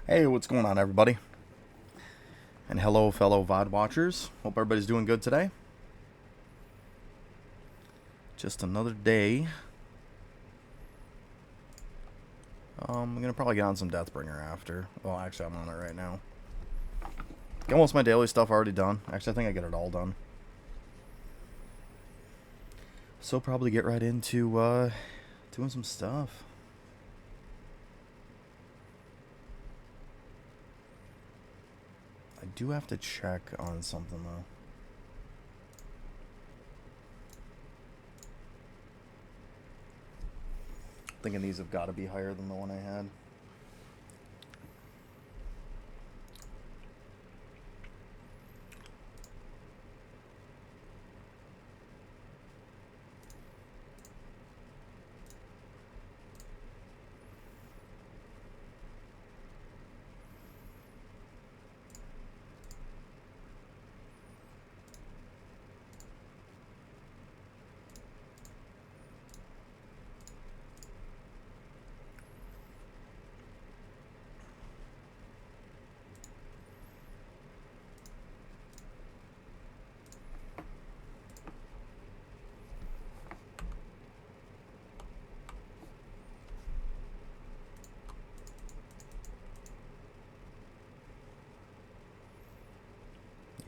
Hey, what's going on, everybody? And hello, fellow VOD watchers. Hope everybody's doing good today. Just another day. I'm gonna probably get on some Deathbringer after. Well, actually, I'm on it right now. Got most of my daily stuff already done. Actually, I think I get it all done. So probably get right into doing some stuff. I do have to check on something though. Thinking these have got to be higher than the one I had.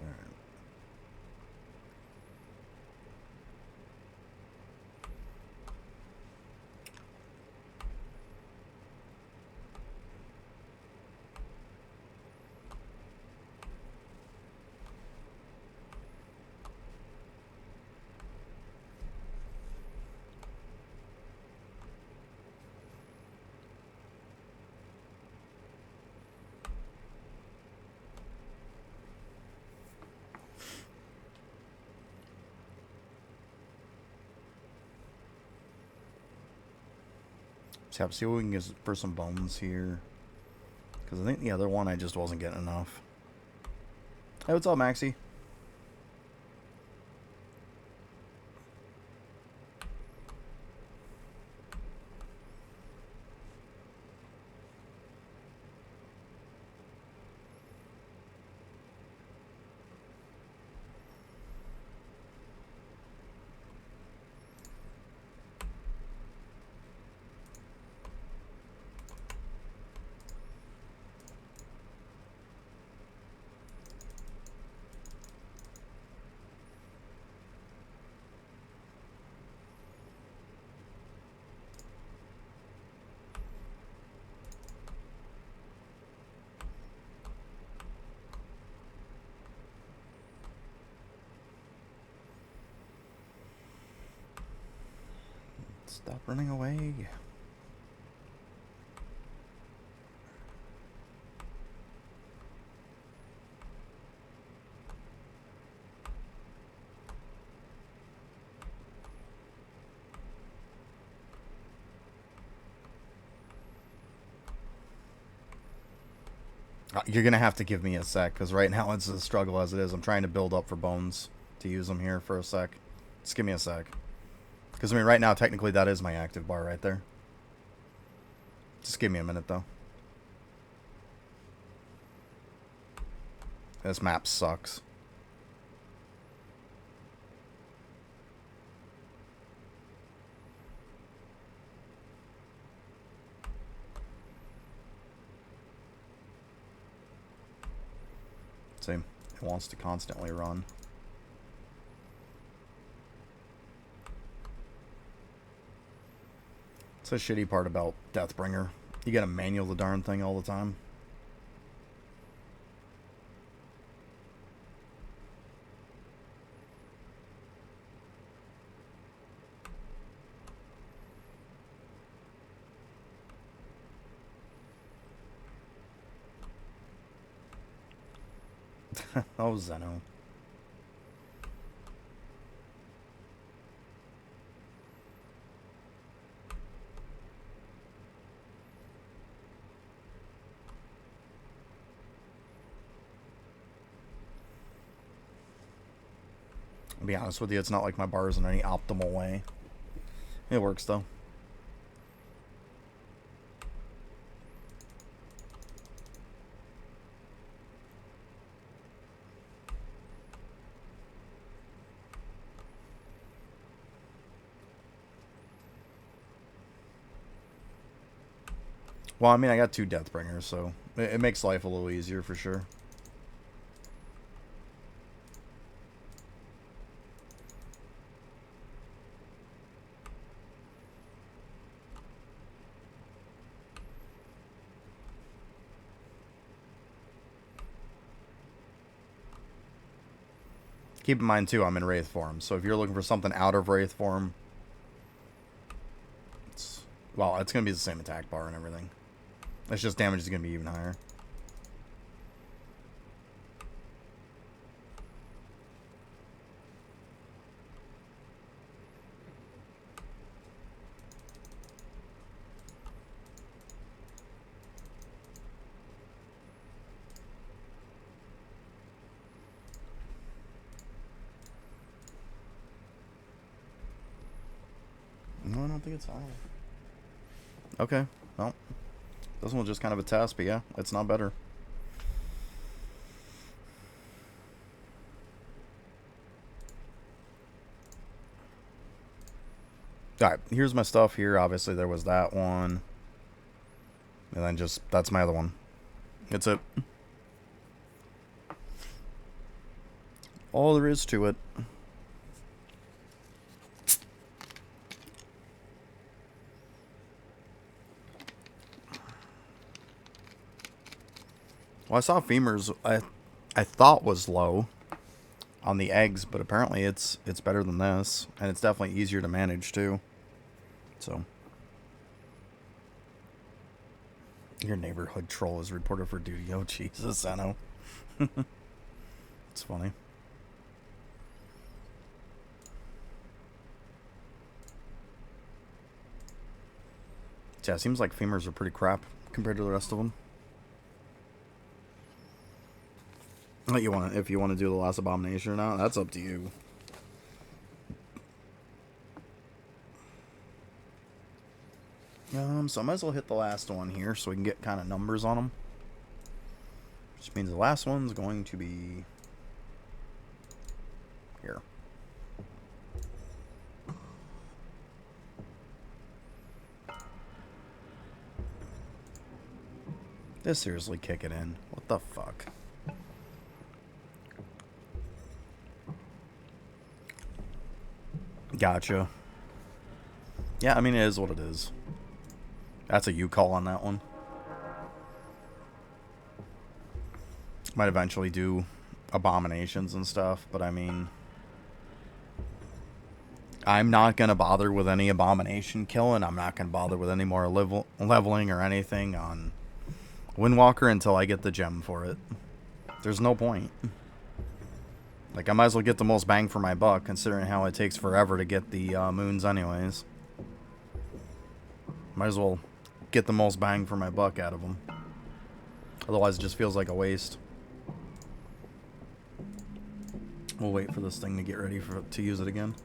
Alright. Just have to see what we can get for some bones here. Because I think the other one I just wasn't getting enough. Hey, what's up, Maxie? Stop running away. You're gonna have to give me a sec, because right now it's a struggle as it is. I'm trying to build up for bones to use them here for a sec. Just give me a sec. Because, I mean, right now, technically, that is my active bar right there. Just give me a minute, though. This map sucks. See, it wants to constantly run. It's a shitty part about Deathbringer. You gotta manual the darn thing all the time. Oh, Zeno. To be honest with you, it's not like my bar is in any optimal way. It works, though. Well, I mean, I got 2 Deathbringers, so it makes life a little easier for sure. Keep in mind, too, I'm in Wraith form, so if you're looking for something out of Wraith form, well, it's going to be the same attack bar and everything. It's just damage is going to be even higher. No, I don't think it's higher. Okay, well, this one was just kind of a test, but yeah, it's not better. Alright, here's my stuff here. Obviously, there was that one. And then just, that's my other one. That's it. All there is to it. Well, I saw Femurs, I thought was low on the eggs, but apparently it's better than this, and it's definitely easier to manage too. So, your neighborhood troll is reported for duty. Oh Jesus, I know. It's funny. Yeah, it seems like Femurs are pretty crap compared to the rest of them. If you want to do the last abomination or not, that's up to you. So I might as well hit the last one here so we can get kind of numbers on them. Which means the last one's going to be here. Just seriously kick it in. What the fuck? Gotcha. Yeah, I mean, it is what it is. That's a you call on that one. Might eventually do abominations and stuff, but I mean, I'm not going to bother with any abomination killing. I'm not going to bother with any more leveling or anything on Windwalker until I get the gem for it. There's no point. Like, I might as well get the most bang for my buck, considering how it takes forever to get the moons anyways. Might as well get the most bang for my buck out of them. Otherwise, it just feels like a waste. We'll wait for this thing to get ready to use it again.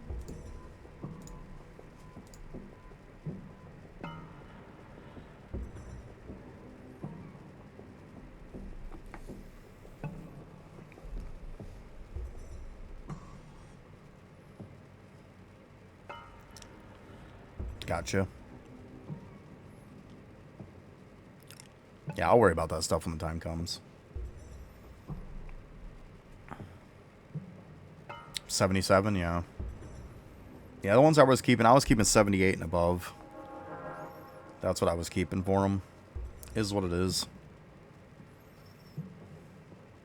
Gotcha. Yeah, I'll worry about that stuff when the time comes. 77, yeah. Yeah, the ones I was keeping 78 and above. That's what I was keeping for them. Is what it is.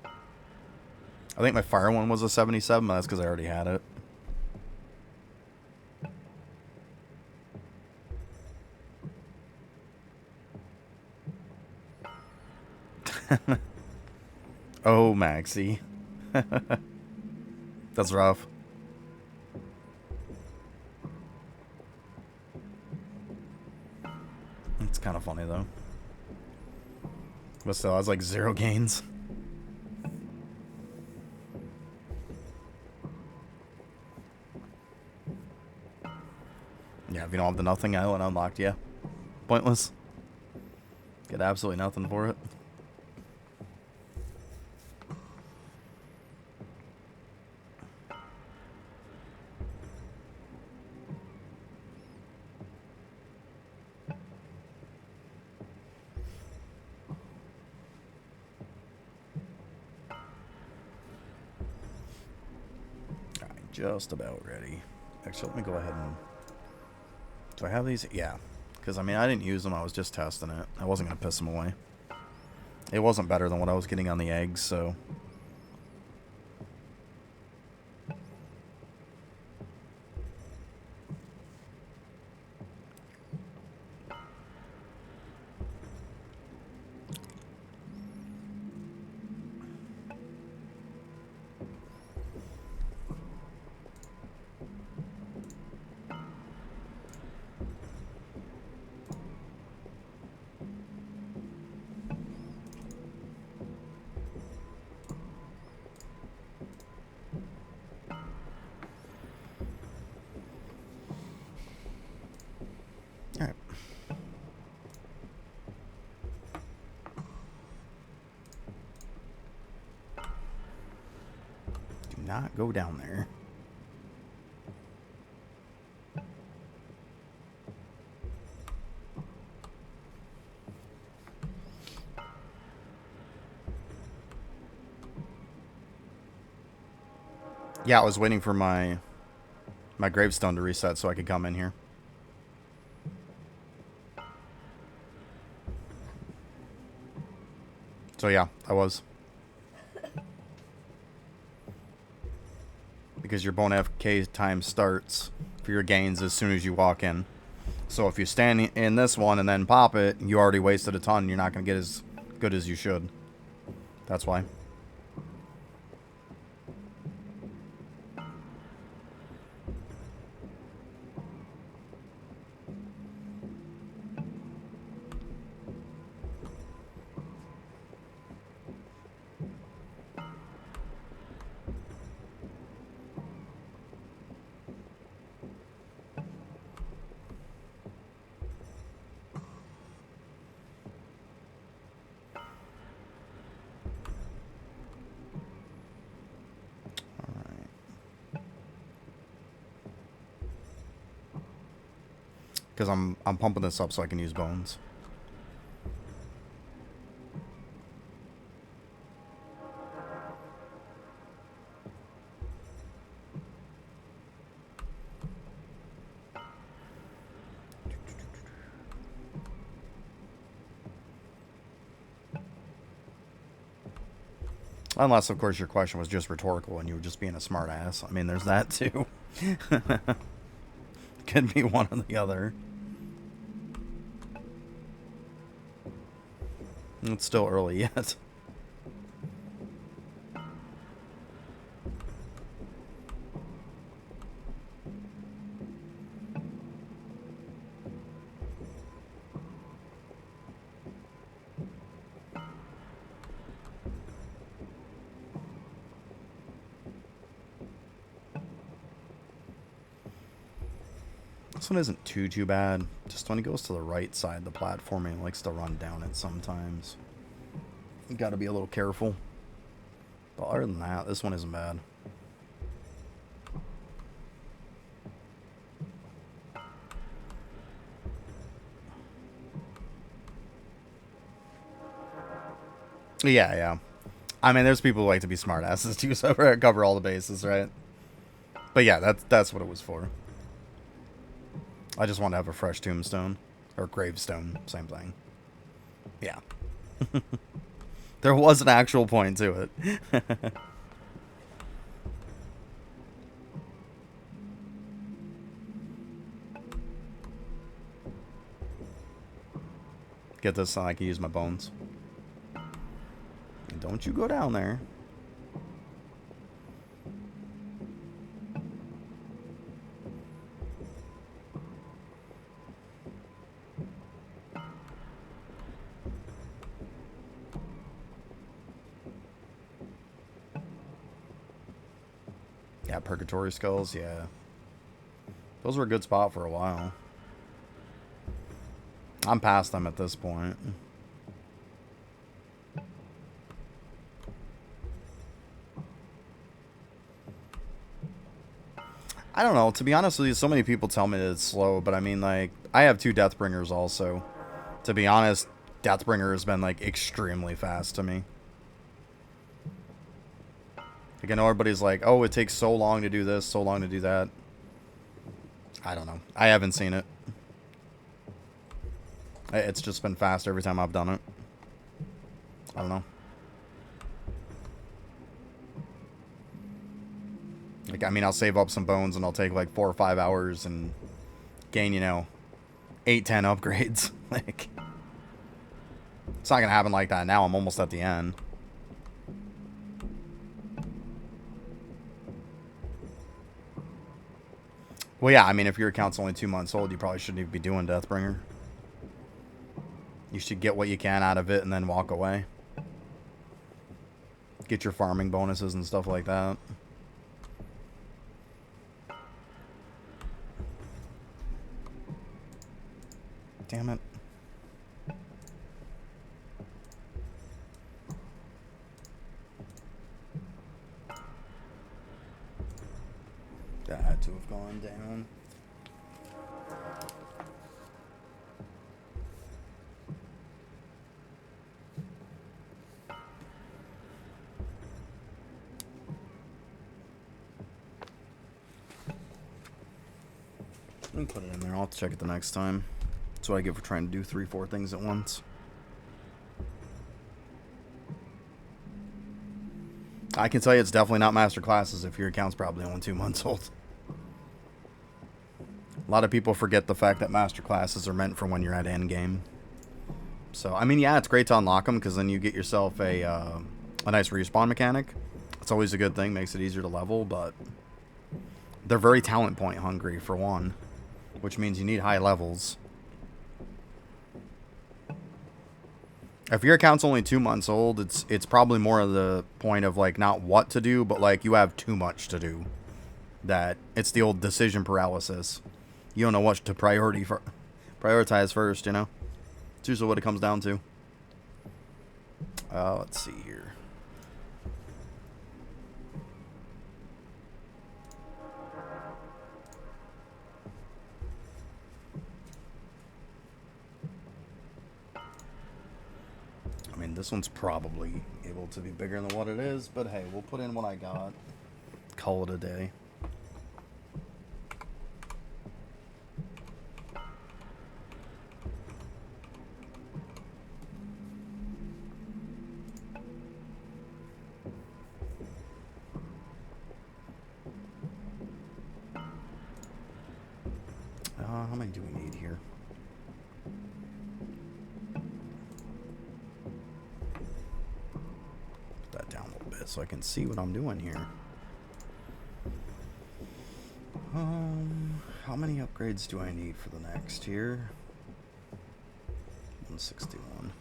I think my fire one was a 77, but that's because I already had it. Oh, Maxie. That's rough. It's kind of funny, though. But still, I was like 0 gains. Yeah, if you don't have the nothing island unlocked, yeah. Pointless. Get absolutely nothing for it. just about ready. Actually, let me go ahead and... Do I have these? Yeah. Because, I mean, I didn't use them. I was just testing it. I wasn't going to piss them away. It wasn't better than what I was getting on the eggs, so... Alright. Do not go down there. Yeah, I was waiting for my gravestone to reset so I could come in here. So yeah, I was. Because your bone AFK time starts for your gains as soon as you walk in. So if you stand in this one and then pop it, you already wasted a ton. You're not going to get as good as you should. That's why. Because I'm pumping this up so I can use bones. Unless, of course, your question was just rhetorical and you were just being a smart ass. I mean, there's that too. Could be one or the other. It's still early yet. This one isn't too bad. Just when he goes to the right side of the platform, he likes to run down it sometimes. You gotta be a little careful. But other than that, this one isn't bad. Yeah. I mean, there's people who like to be smartasses too, so cover all the bases, right? But yeah, that's what it was for. I just want to have a fresh tombstone. Or gravestone, same thing. Yeah. There was an actual point to it. Get this so I can use my bones. And don't you go down there. Yeah, Purgatory Skulls, yeah. Those were a good spot for a while. I'm past them at this point. I don't know. To be honest with you, so many people tell me that it's slow, but I mean, like, I have 2 Deathbringers also. To be honest, Deathbringer has been, like, extremely fast to me. Like, I know everybody's like, oh, it takes so long to do this, so long to do that. I don't know. I haven't seen it. It's just been fast every time I've done it. I don't know. Like, I mean, I'll save up some bones and I'll take like 4 or 5 hours and gain, you know, 8, 10 upgrades. Like, it's not gonna happen like that now. I'm almost at the end. Well, yeah, I mean, if your account's only 2 months old, you probably shouldn't even be doing Deathbringer. You should get what you can out of it and then walk away. Get your farming bonuses and stuff like that. Damn it. That had to have gone down. Let me put it in there. I'll have to check it the next time. That's what I get for trying to do 3, 4 things at once. I can tell you it's definitely not master classes if your account's probably only 2 months old. A lot of people forget the fact that master classes are meant for when you're at endgame. So, I mean, yeah, it's great to unlock them because then you get yourself a nice respawn mechanic. It's always a good thing, makes it easier to level, but they're very talent point hungry, for one, which means you need high levels. If your account's only 2 months old, it's probably more of the point of, like, not what to do, but, like, you have too much to do. That it's the old decision paralysis. You don't know what to prioritize first, you know? It's usually what it comes down to. Let's see here. I mean, this one's probably able to be bigger than what it is, but hey, we'll put in what I got. Call it a day. How many do we need here? Put that down a little bit so I can see what I'm doing here. How many upgrades do I need for the next here? 161.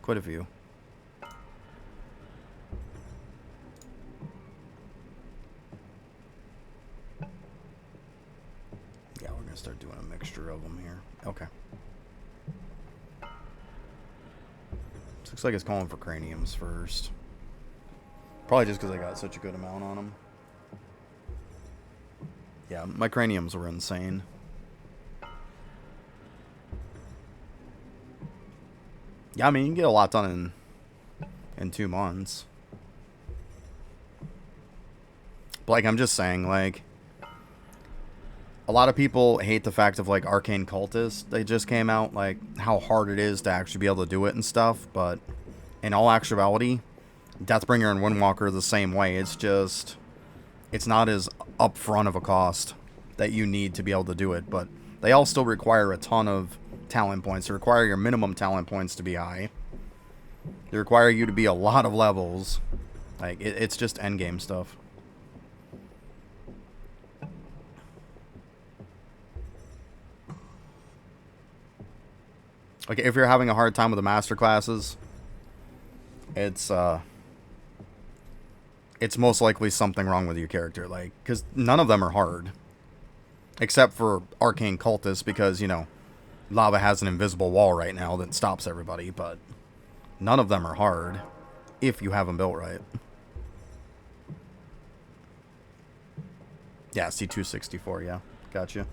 Quite a few. Yeah, we're gonna start doing a mixture of them here. Okay. Looks like it's calling for craniums first. Probably just because I got such a good amount on them. Yeah, my craniums were insane. Yeah, I mean, you can get a lot done in 2 months. But, like, I'm just saying, like, a lot of people hate the fact of, like, Arcane Cultist. They just came out, like, how hard it is to actually be able to do it and stuff. But in all actuality, Deathbringer and Windwalker are the same way. It's just, it's not as upfront of a cost that you need to be able to do it. But they all still require a ton of talent points. They require your minimum talent points to be high. They require you to be a lot of levels. Like, it's just endgame stuff. Like, if you're having a hard time with the master classes, it's most likely something wrong with your character. Like, because none of them are hard. Except for Arcane Cultist, because, you know, Lava has an invisible wall right now that stops everybody, but none of them are hard if you have them built right. Yeah, C264, yeah. Gotcha.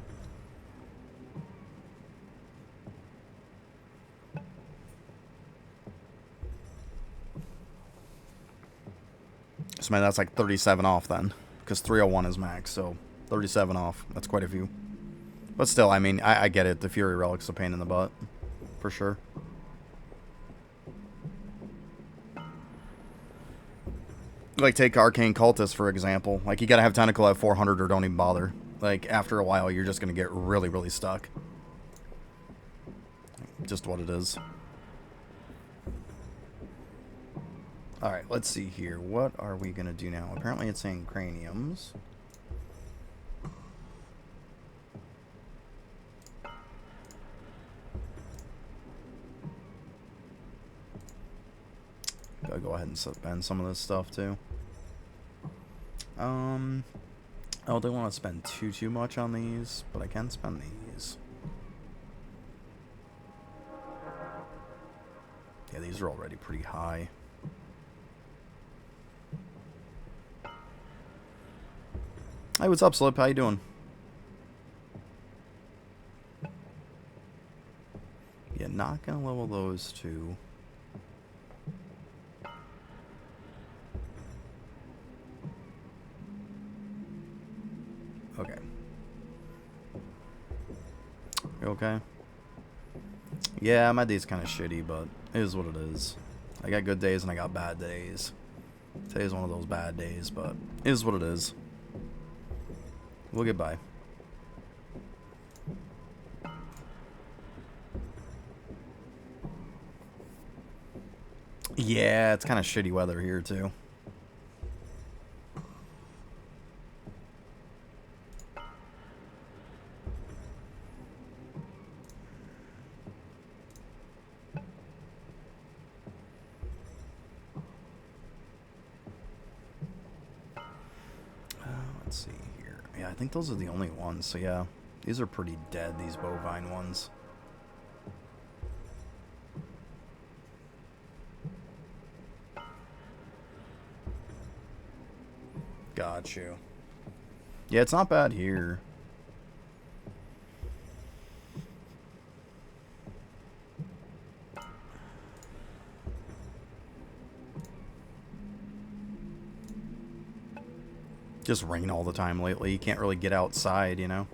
So estimate that's like 37 off then. Because 301 is max, so 37 off. That's quite a few. But still, I mean, I get it. The Fury Relic's a pain in the butt. For sure. Like, take Arcane Cultist, for example. Like, you gotta have Tentacle at 400 or don't even bother. Like, after a while, you're just gonna get really, really stuck. Just what it is. Alright, let's see here. What are we gonna do now? Apparently it's saying craniums. Gotta go ahead and spend some of this stuff too. I don't want to spend too much on these, but I can spend these. Yeah, these are already pretty high. Hey, what's up, Slip? How you doing? Yeah, not gonna level those two. Okay. You okay? Yeah, my day's kind of shitty, but it is what it is. I got good days and I got bad days. Today's one of those bad days, but it is what it is. We'll get by. Yeah, it's kind of shitty weather here, too. Let's see here. Yeah, I think those are the only ones. So, yeah, these are pretty dead, these bovine ones. Got you. Yeah, it's not bad here. Just rain all the time lately. You can't really get outside, you know?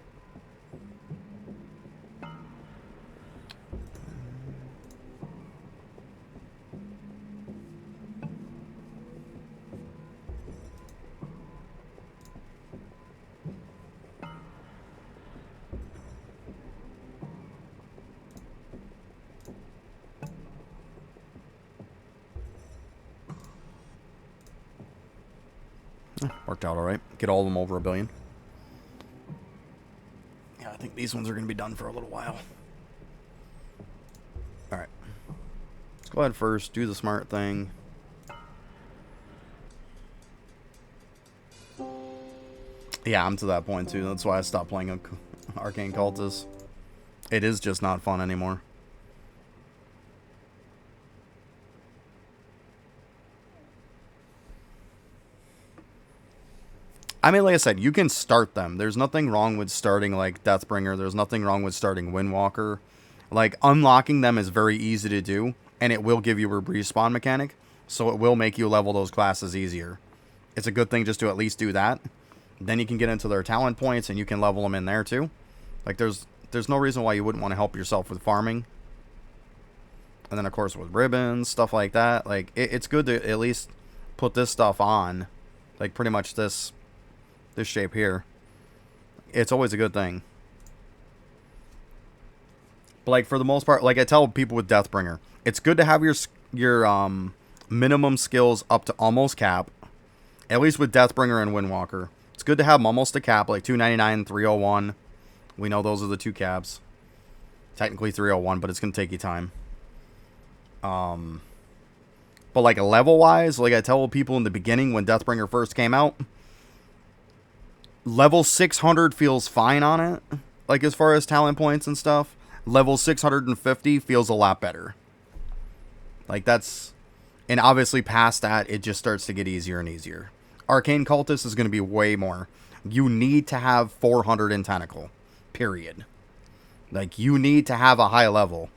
Worked out alright. Get all of them over 1 billion. Yeah, I think these ones are going to be done for a little while. Alright. Let's go ahead first, do the smart thing. Yeah, I'm to that point too. That's why I stopped playing Arcane Cultist. It is just not fun anymore. I mean, like I said, you can start them. There's nothing wrong with starting, like, Deathbringer. There's nothing wrong with starting Windwalker. Like, unlocking them is very easy to do, and it will give you a respawn mechanic, so it will make you level those classes easier. It's a good thing just to at least do that. Then you can get into their talent points, and you can level them in there, too. Like, there's no reason why you wouldn't want to help yourself with farming. And then, of course, with ribbons, stuff like that. Like, it's good to at least put this stuff on. Like, pretty much this shape here. It's always a good thing. But, like, for the most part, like I tell people with Deathbringer, it's good to have your minimum skills up to almost cap. At least with Deathbringer and Windwalker. It's good to have them almost to cap, like 299, 301. We know those are the two caps. Technically 301, but it's going to take you time. But, like, level-wise, like I tell people in the beginning when Deathbringer first came out, level 600 feels fine on it. Like, as far as talent points and stuff. Level 650 feels a lot better. Like, that's... And obviously, past that, it just starts to get easier and easier. Arcane Cultist is going to be way more. You need to have 400 in Tentacle. Period. Like, you need to have a high level.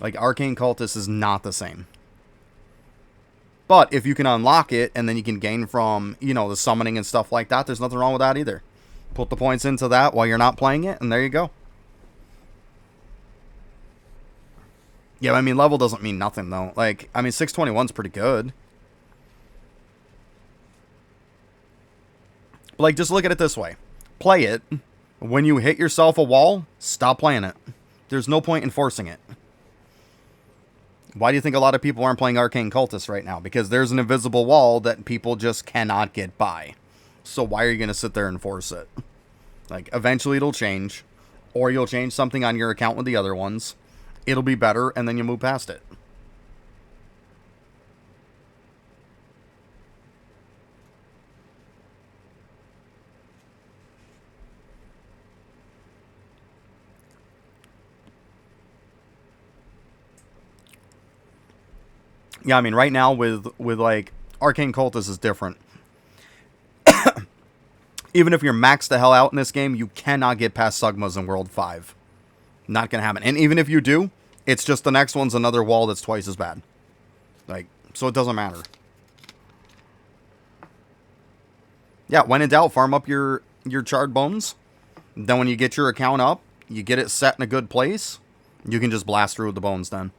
Like, Arcane Cultist is not the same. But if you can unlock it and then you can gain from, you know, the summoning and stuff like that, there's nothing wrong with that either. Put the points into that while you're not playing it, and there you go. Yeah, I mean, level doesn't mean nothing, though. Like, I mean, 621's pretty good. But, like, just look at it this way. Play it. When you hit yourself a wall, stop playing it. There's no point in forcing it. Why do you think a lot of people aren't playing Arcane Cultists right now? Because there's an invisible wall that people just cannot get by. So why are you going to sit there and force it? Like, eventually it'll change. Or you'll change something on your account with the other ones. It'll be better, and then you move past it. Yeah, I mean, right now with like, Arcane Cultists is different. Even if you're maxed the hell out in this game, you cannot get past Sugmas in World 5. Not gonna happen. And even if you do, it's just the next one's another wall that's twice as bad. Like, so it doesn't matter. Yeah, when in doubt, farm up your charred bones. Then when you get your account up, you get it set in a good place, you can just blast through with the bones then.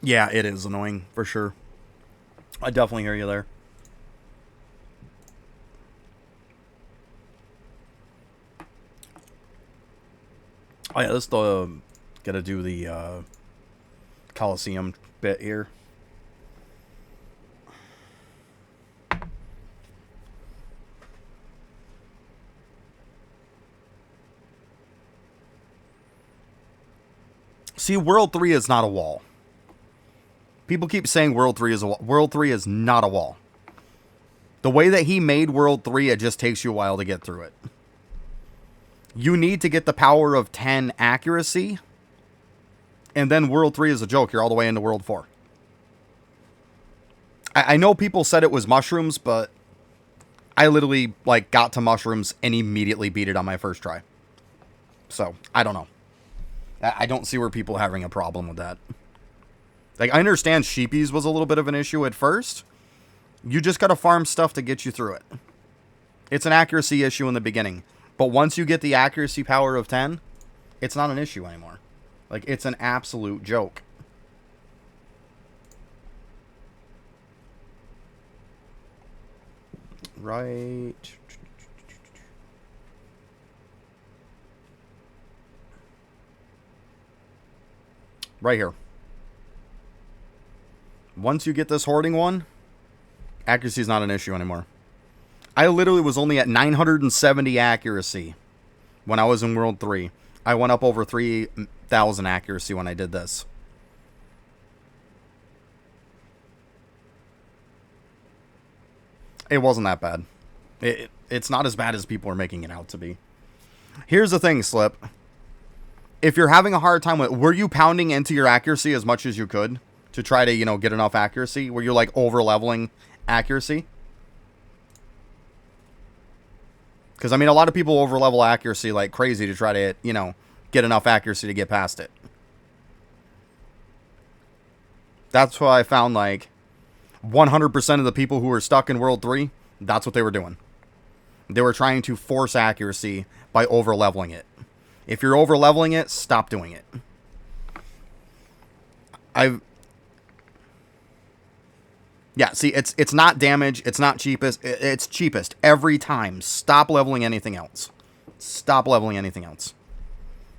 Yeah, it is annoying, for sure. I definitely hear you there. Oh yeah, let's gotta do the Coliseum bit here. See, World 3 is not a wall. People keep saying World 3 is a wall. World 3 is not a wall. The way that he made World 3, it just takes you a while to get through it. You need to get the power of 10 accuracy. And then World 3 is a joke. You're all the way into World 4. I know people said it was mushrooms, but I literally, like, got to mushrooms and immediately beat it on my first try. So, I don't know. I don't see where people are having a problem with that. Like, I understand Sheepies was a little bit of an issue at first. You just gotta farm stuff to get you through it. It's an accuracy issue in the beginning. But once you get the accuracy power of 10, it's not an issue anymore. Like, it's an absolute joke. Right. Right here. Once you get this hoarding one, accuracy is not an issue anymore. I literally was only at 970 accuracy when I was in World 3. I went up over 3,000 accuracy when I did this. It wasn't that bad. It's not as bad as people are making it out to be. Here's the thing, Slip. If you're having a hard time with... Were you pounding into your accuracy as much as you could to try to, you know, get enough accuracy? Were you, like, over-leveling accuracy? Because, I mean, a lot of people over-level accuracy like crazy to try to, you know, get enough accuracy to get past it. That's why I found, like, 100% of the people who were stuck in World 3, that's what they were doing. They were trying to force accuracy by over-leveling it. If you're over-leveling it, stop doing it. Yeah, see, it's not damage, it's not cheapest, it's cheapest every time. Stop leveling anything else. Stop leveling anything else.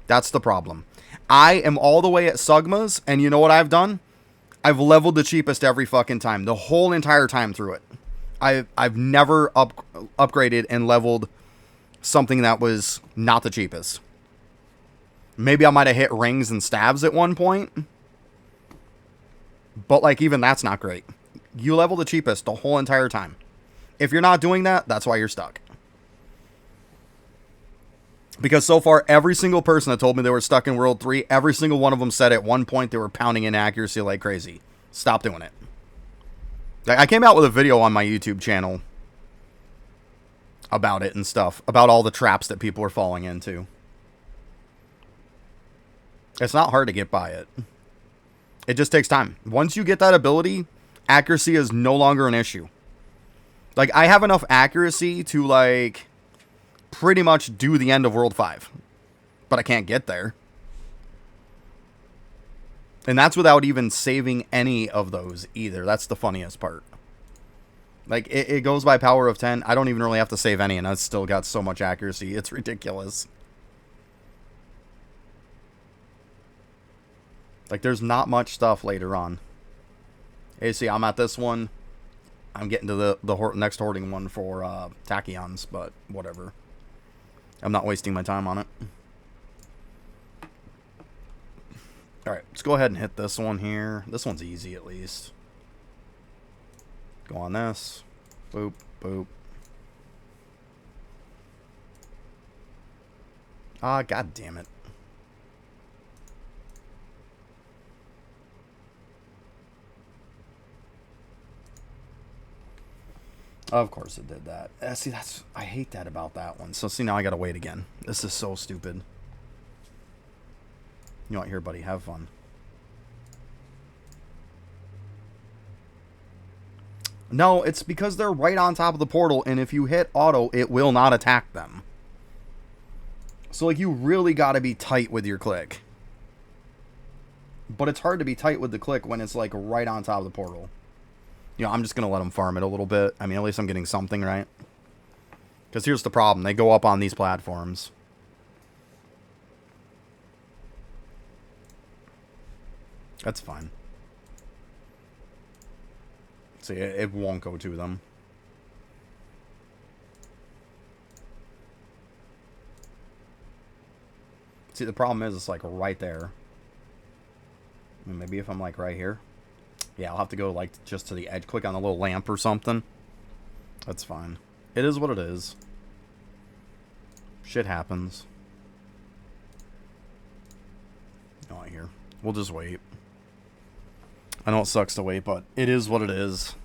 That's the problem. I am all the way at Sugmas, and you know what I've done? I've leveled the cheapest every fucking time, the whole entire time through it. I've never upgraded and leveled something that was not the cheapest. Maybe I might have hit rings and staves at one point, but like even that's not great. You level the cheapest the whole entire time. If you're not doing that, that's why you're stuck. Because so far, every single person that told me they were stuck in World 3, every single one of them said at one point they were pounding in accuracy like crazy. Stop doing it. I came out with a video on my YouTube channel about it and stuff. About all the traps that people are falling into. It's not hard to get by it. It just takes time. Once you get that ability, accuracy is no longer an issue. Like, I have enough accuracy to, like, pretty much do the end of World 5. But I can't get there. And that's without even saving any of those either. That's the funniest part. Like, it goes by power of 10. I don't even really have to save any, and I've still got so much accuracy. It's ridiculous. Like, there's not much stuff later on. Hey, see, I'm at this one. I'm getting to the next hoarding one for tachyons, but whatever. I'm not wasting my time on it. Alright, let's go ahead and hit this one here. This one's easy, at least. Go on this. Boop, boop. Ah, god damn it. Of course it did that. See, I hate that about that one. So, see, now I gotta wait again. This is so stupid. You know what, here, buddy, have fun. No, it's because they're right on top of the portal, and if you hit auto, it will not attack them. So, like, you really gotta be tight with your click. But it's hard to be tight with the click when it's, like, right on top of the portal. You know, I'm just gonna let them farm it a little bit. I mean, at least I'm getting something, right? Because here's the problem. They go up on these platforms. That's fine. See, it won't go to them. See, the problem is it's like right there. I mean, maybe if I'm like right here. Yeah, I'll have to go like just to the edge. Click on the little lamp or something. That's fine. It is what it is. Shit happens. Not here. We'll just wait. I know it sucks to wait, but it is what it is.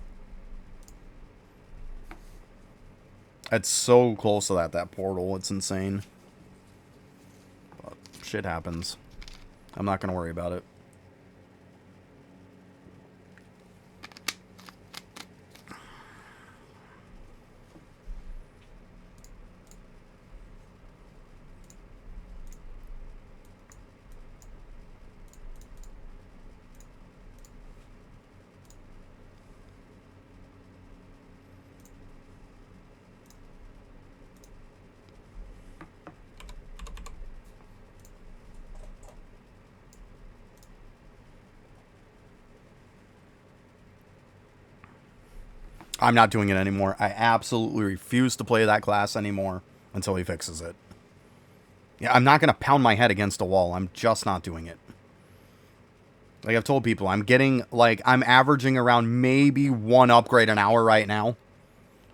It's so close to that portal. It's insane. But shit happens. I'm not going to worry about it. I'm not doing it anymore. I absolutely refuse to play that class anymore until he fixes it. Yeah, I'm not going to pound my head against a wall. I'm just not doing it. Like I've told people, I'm averaging around maybe 1 upgrade an hour right now.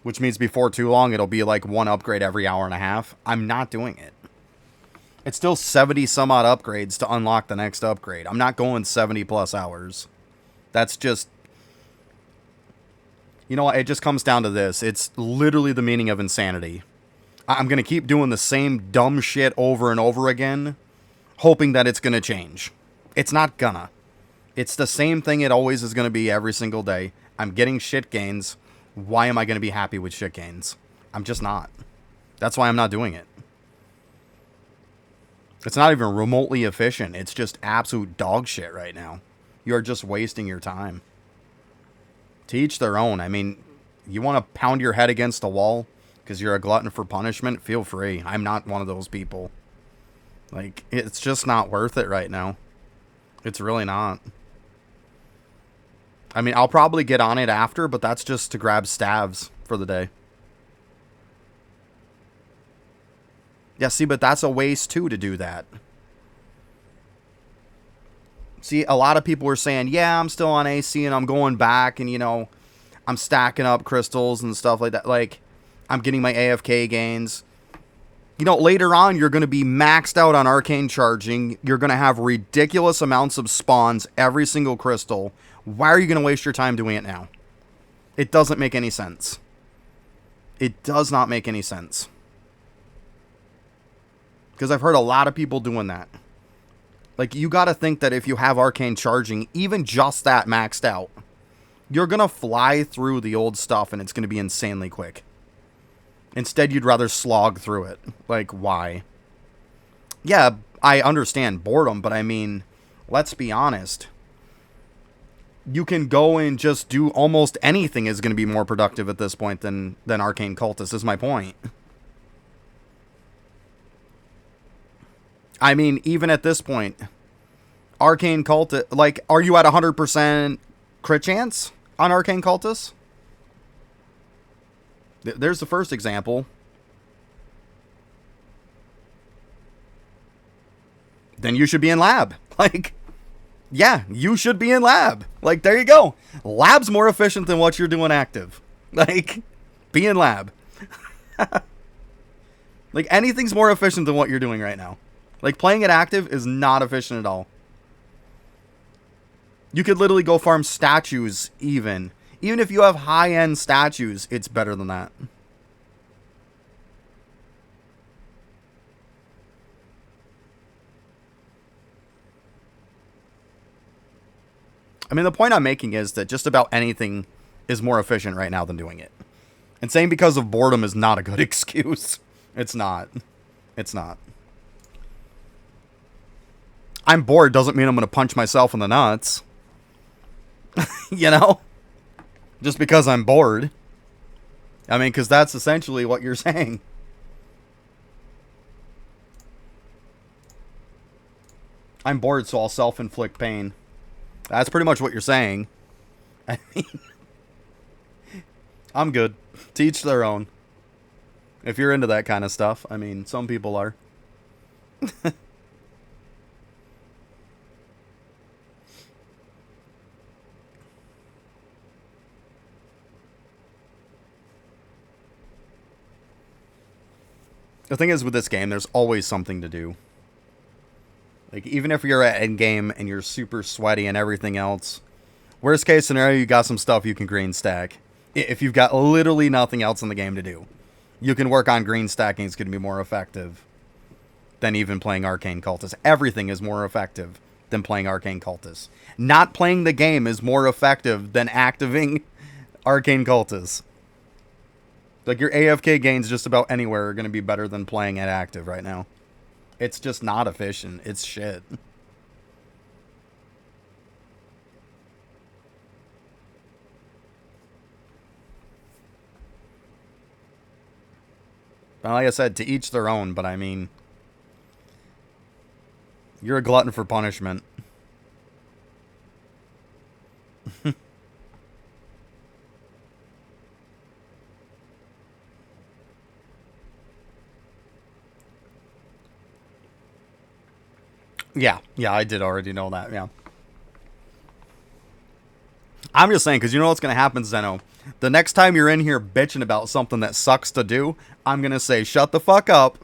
Which means before too long, it'll be like 1 upgrade every hour and a half. I'm not doing it. It's still 70 some odd upgrades to unlock the next upgrade. I'm not going 70 plus hours. That's just... You know what? It just comes down to this. It's literally the meaning of insanity. I'm going to keep doing the same dumb shit over and over again, hoping that it's going to change. It's not gonna. It's the same thing it always is going to be every single day. I'm getting shit gains. Why am I going to be happy with shit gains? I'm just not. That's why I'm not doing it. It's not even remotely efficient. It's just absolute dog shit right now. You're just wasting your time. To each their own. I mean, you want to pound your head against a wall because you're a glutton for punishment? Feel free. I'm not one of those people. Like, it's just not worth it right now. It's really not. I mean, I'll probably get on it after, but that's just to grab stabs for the day. Yeah, see, but that's a waste too to do that. See, a lot of people were saying, yeah, I'm still on AC and I'm going back and, you know, I'm stacking up crystals and stuff like that. Like, I'm getting my AFK gains. You know, later on, you're going to be maxed out on arcane charging. You're going to have ridiculous amounts of spawns every single crystal. Why are you going to waste your time doing it now? It doesn't make any sense. It does not make any sense. Because I've heard a lot of people doing that. Like, you gotta think that if you have Arcane charging, even just that maxed out, you're gonna fly through the old stuff and it's gonna be insanely quick. Instead, you'd rather slog through it. Like, why? Yeah, I understand boredom, but I mean, let's be honest. You can go and just do almost anything is going to be more productive at this point than Arcane Cultist, is my point. I mean, even at this point, Arcane Cultist, like, are you at 100% crit chance on Arcane Cultist? There's the first example. Then you should be in lab. Like, yeah, you should be in lab. Like, there you go. Lab's more efficient than what you're doing active. Like, be in lab. Like, anything's more efficient than what you're doing right now. Like, playing it active is not efficient at all. You could literally go farm statues even. Even if you have high-end statues, it's better than that. I mean, the point I'm making is that just about anything is more efficient right now than doing it. And saying because of boredom is not a good excuse. It's not. It's not. I'm bored doesn't mean I'm going to punch myself in the nuts. You know? Just because I'm bored. I mean, because that's essentially what you're saying. I'm bored, so I'll self-inflict pain. That's pretty much what you're saying. I mean, I'm good. To each their own. If you're into that kind of stuff. I mean, some people are. The thing is with this game, there's always something to do. Like, even if you're at endgame and you're super sweaty and everything else, worst case scenario, you got some stuff you can green stack. If you've got literally nothing else in the game to do, you can work on green stacking. It's going to be more effective than even playing Arcane Cultist. Everything is more effective than playing Arcane Cultist. Not playing the game is more effective than activating Arcane Cultist. Like, your AFK gains just about anywhere are going to be better than playing at active right now. It's just not efficient. It's shit. But like I said, to each their own, but I mean, you're a glutton for punishment. Yeah, I did already know that, yeah. I'm just saying, because you know what's going to happen, Zeno? The next time you're in here bitching about something that sucks to do, I'm going to say, shut the fuck up,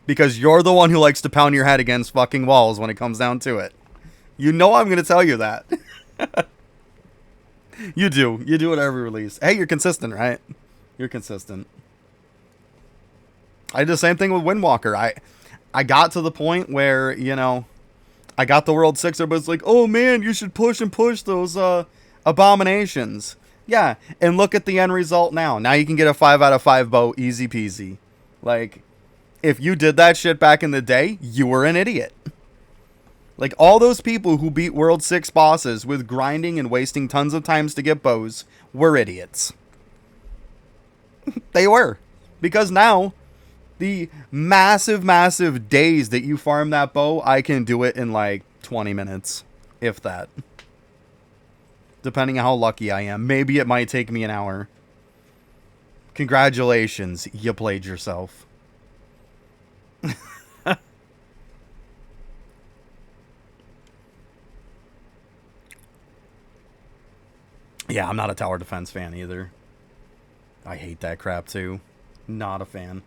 because you're the one who likes to pound your head against fucking walls when it comes down to it. You know I'm going to tell you that. You do. You do it every release. Hey, you're consistent, right? You're consistent. I did the same thing with Windwalker. I got to the point where, you know, I got the World 6, everybody's like, oh man, you should push those abominations. Yeah, and look at the end result now. Now you can get a 5 out of 5 bow, easy peasy. Like, if you did that shit back in the day, you were an idiot. Like, all those people who beat World 6 bosses with grinding and wasting tons of times to get bows were idiots. They were. Because now, the massive days that you farm that bow, I can do it in like 20 minutes. If that. Depending on how lucky I am. Maybe it might take me an hour. Congratulations, you played yourself. Yeah, I'm not a tower defense fan either. I hate that crap too. Not a fan.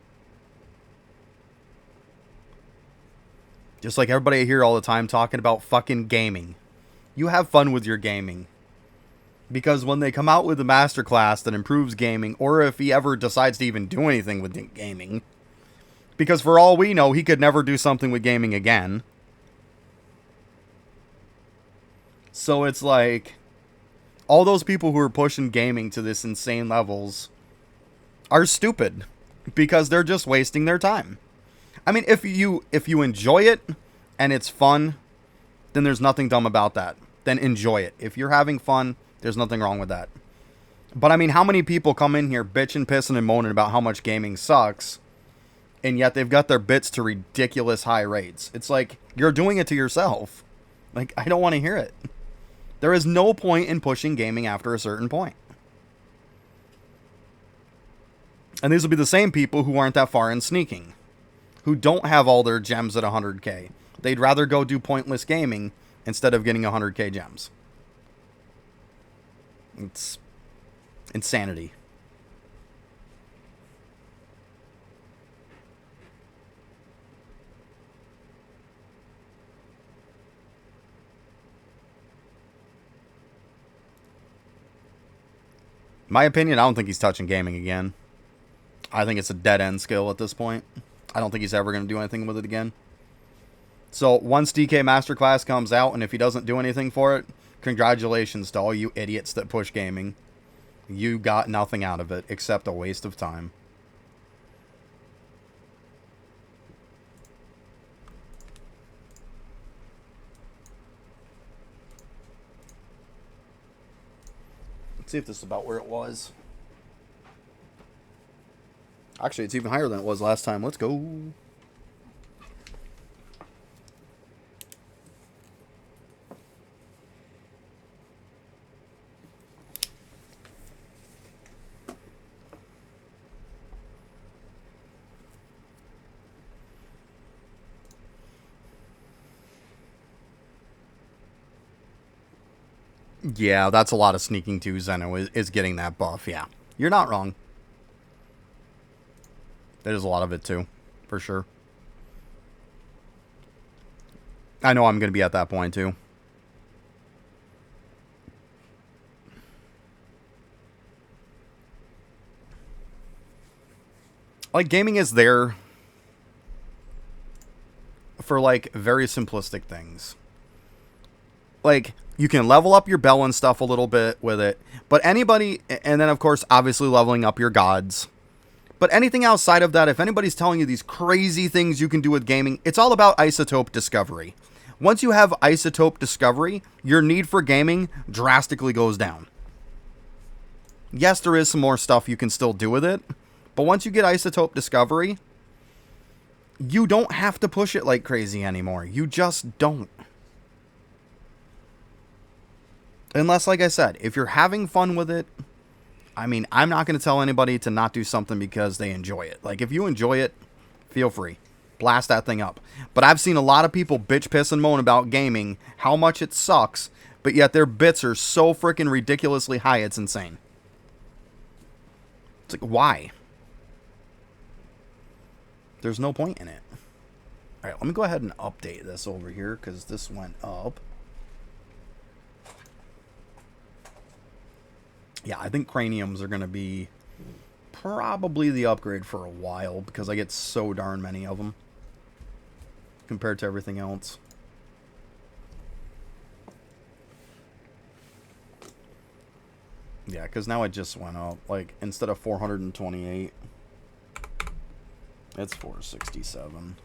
Just like everybody I hear all the time talking about fucking gaming. You have fun with your gaming. Because when they come out with a masterclass that improves gaming, or if he ever decides to even do anything with gaming, because for all we know, he could never do something with gaming again. So it's like all those people who are pushing gaming to this insane levels are stupid because they're just wasting their time. I mean, if you enjoy it and it's fun, then there's nothing dumb about that. Then enjoy it. If you're having fun, there's nothing wrong with that. But I mean, how many people come in here bitching, pissing, and moaning about how much gaming sucks, and yet they've got their bits to ridiculous high rates? It's like, you're doing it to yourself. Like, I don't want to hear it. There is no point in pushing gaming after a certain point. And these will be the same people who aren't that far in sneaking, who don't have all their gems at 100k. They'd rather go do pointless gaming instead of getting 100k gems. It's insanity. My opinion, I don't think he's touching gaming again. I think it's a dead-end skill at this point. I don't think he's ever going to do anything with it again. So once DK Masterclass comes out, and if he doesn't do anything for it, congratulations to all you idiots that push gaming. You got nothing out of it except a waste of time. Let's see if this is about where it was. Actually, it's even higher than it was last time. Let's go. Yeah, that's a lot of sneaking too. Zeno is getting that buff. Yeah, you're not wrong. There's a lot of it too, for sure. I know I'm going to be at that point too. Like, gaming is there for, like, very simplistic things. Like, you can level up your bell and stuff a little bit with it. But anybody, and then, of course, obviously leveling up your gods. But anything outside of that, if anybody's telling you these crazy things you can do with gaming, it's all about isotope discovery. Once you have isotope discovery, your need for gaming drastically goes down. Yes, there is some more stuff you can still do with it. But once you get isotope discovery, you don't have to push it like crazy anymore. You just don't. Unless, like I said, if you're having fun with it, I mean, I'm not going to tell anybody to not do something because they enjoy it. Like, if you enjoy it, feel free. Blast that thing up. But I've seen a lot of people bitch, piss, and moan about gaming, how much it sucks, but yet their bits are so freaking ridiculously high, it's insane. It's like, why? There's no point in it. Alright, let me go ahead and update this over here, because this went up. Yeah, I think craniums are going to be probably the upgrade for a while, because I get so darn many of them compared to everything else. Yeah, because now it just went up. Like, instead of 428, it's 467.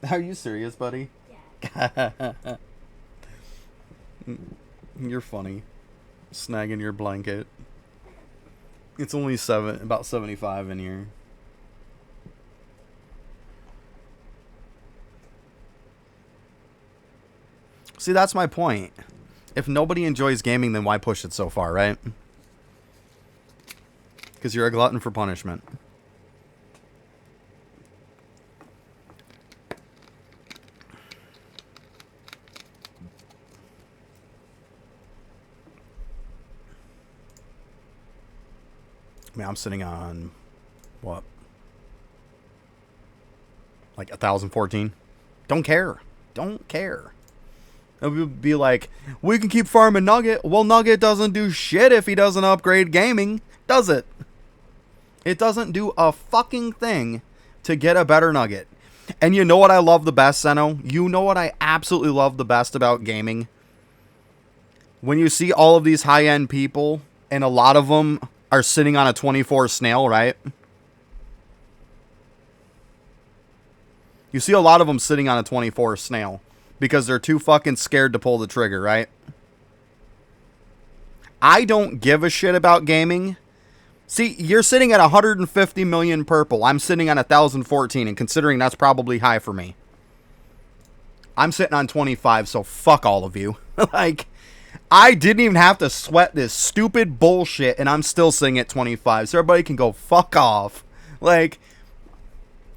Are you serious, buddy? Yeah. You're funny. Snagging your blanket. It's only about 75 in here. See, that's my point. If nobody enjoys gaming, then why push it so far, right? Because you're a glutton for punishment. I mean, I'm sitting on, what? Like 1,014? Don't care. Don't care. It would be like, we can keep farming Nugget. Well, Nugget doesn't do shit if he doesn't upgrade gaming, does it? It doesn't do a fucking thing to get a better Nugget. And you know what I love the best, Zeno? You know what I absolutely love the best about gaming? When you see all of these high-end people, and a lot of them are sitting on a 24 snail, right? You see a lot of them sitting on a 24 snail because they're too fucking scared to pull the trigger, right? I don't give a shit about gaming. See, you're sitting at 150 million purple. I'm sitting on 1,014, and considering that's probably high for me. I'm sitting on 25, so fuck all of you. Like, I didn't even have to sweat this stupid bullshit, and I'm still sitting at 25, so everybody can go fuck off. Like,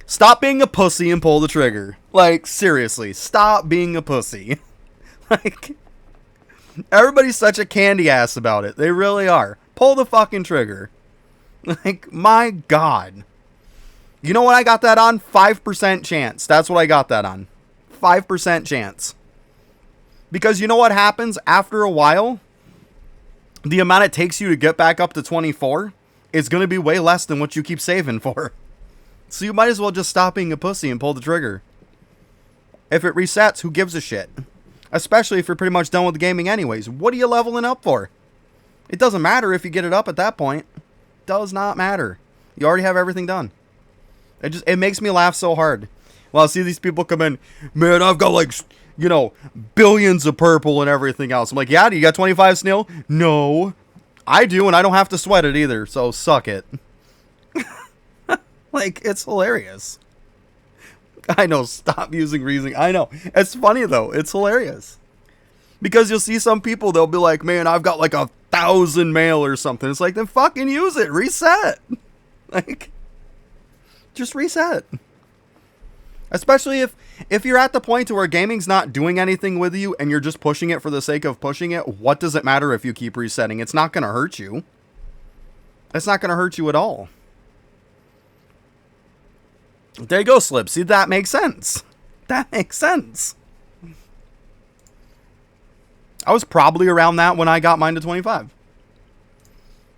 stop being a pussy and pull the trigger. Like, seriously, stop being a pussy. Like, everybody's such a candy ass about it. They really are. Pull the fucking trigger. Like, my God. You know what I got that on? 5% chance. That's what I got that on. 5% chance. Because you know what happens after a while? The amount it takes you to get back up to 24 is going to be way less than what you keep saving for. So you might as well just stop being a pussy and pull the trigger. If it resets, who gives a shit? Especially if you're pretty much done with the gaming anyways. What are you leveling up for? It doesn't matter if you get it up at that point. Does not matter. You already have everything done. It makes me laugh so hard. Well, I see these people come in, man, I've got like, you know, billions of purple and everything else. I'm like, yeah, do you got 25 snail? No. I do, and I don't have to sweat it either, so suck it. Like, it's hilarious. I know, stop using reasoning. I know. It's funny, though. It's hilarious. Because you'll see some people, they'll be like, man, I've got like 1,000 mail or something. It's like, then fucking use it. Reset. Like, just reset. Especially if you're at the point to where gaming's not doing anything with you and you're just pushing it for the sake of pushing it, what does it matter if you keep resetting? It's not going to hurt you. It's not going to hurt you at all. There you go, Slip. See, that makes sense. That makes sense. I was probably around that when I got mine to 25.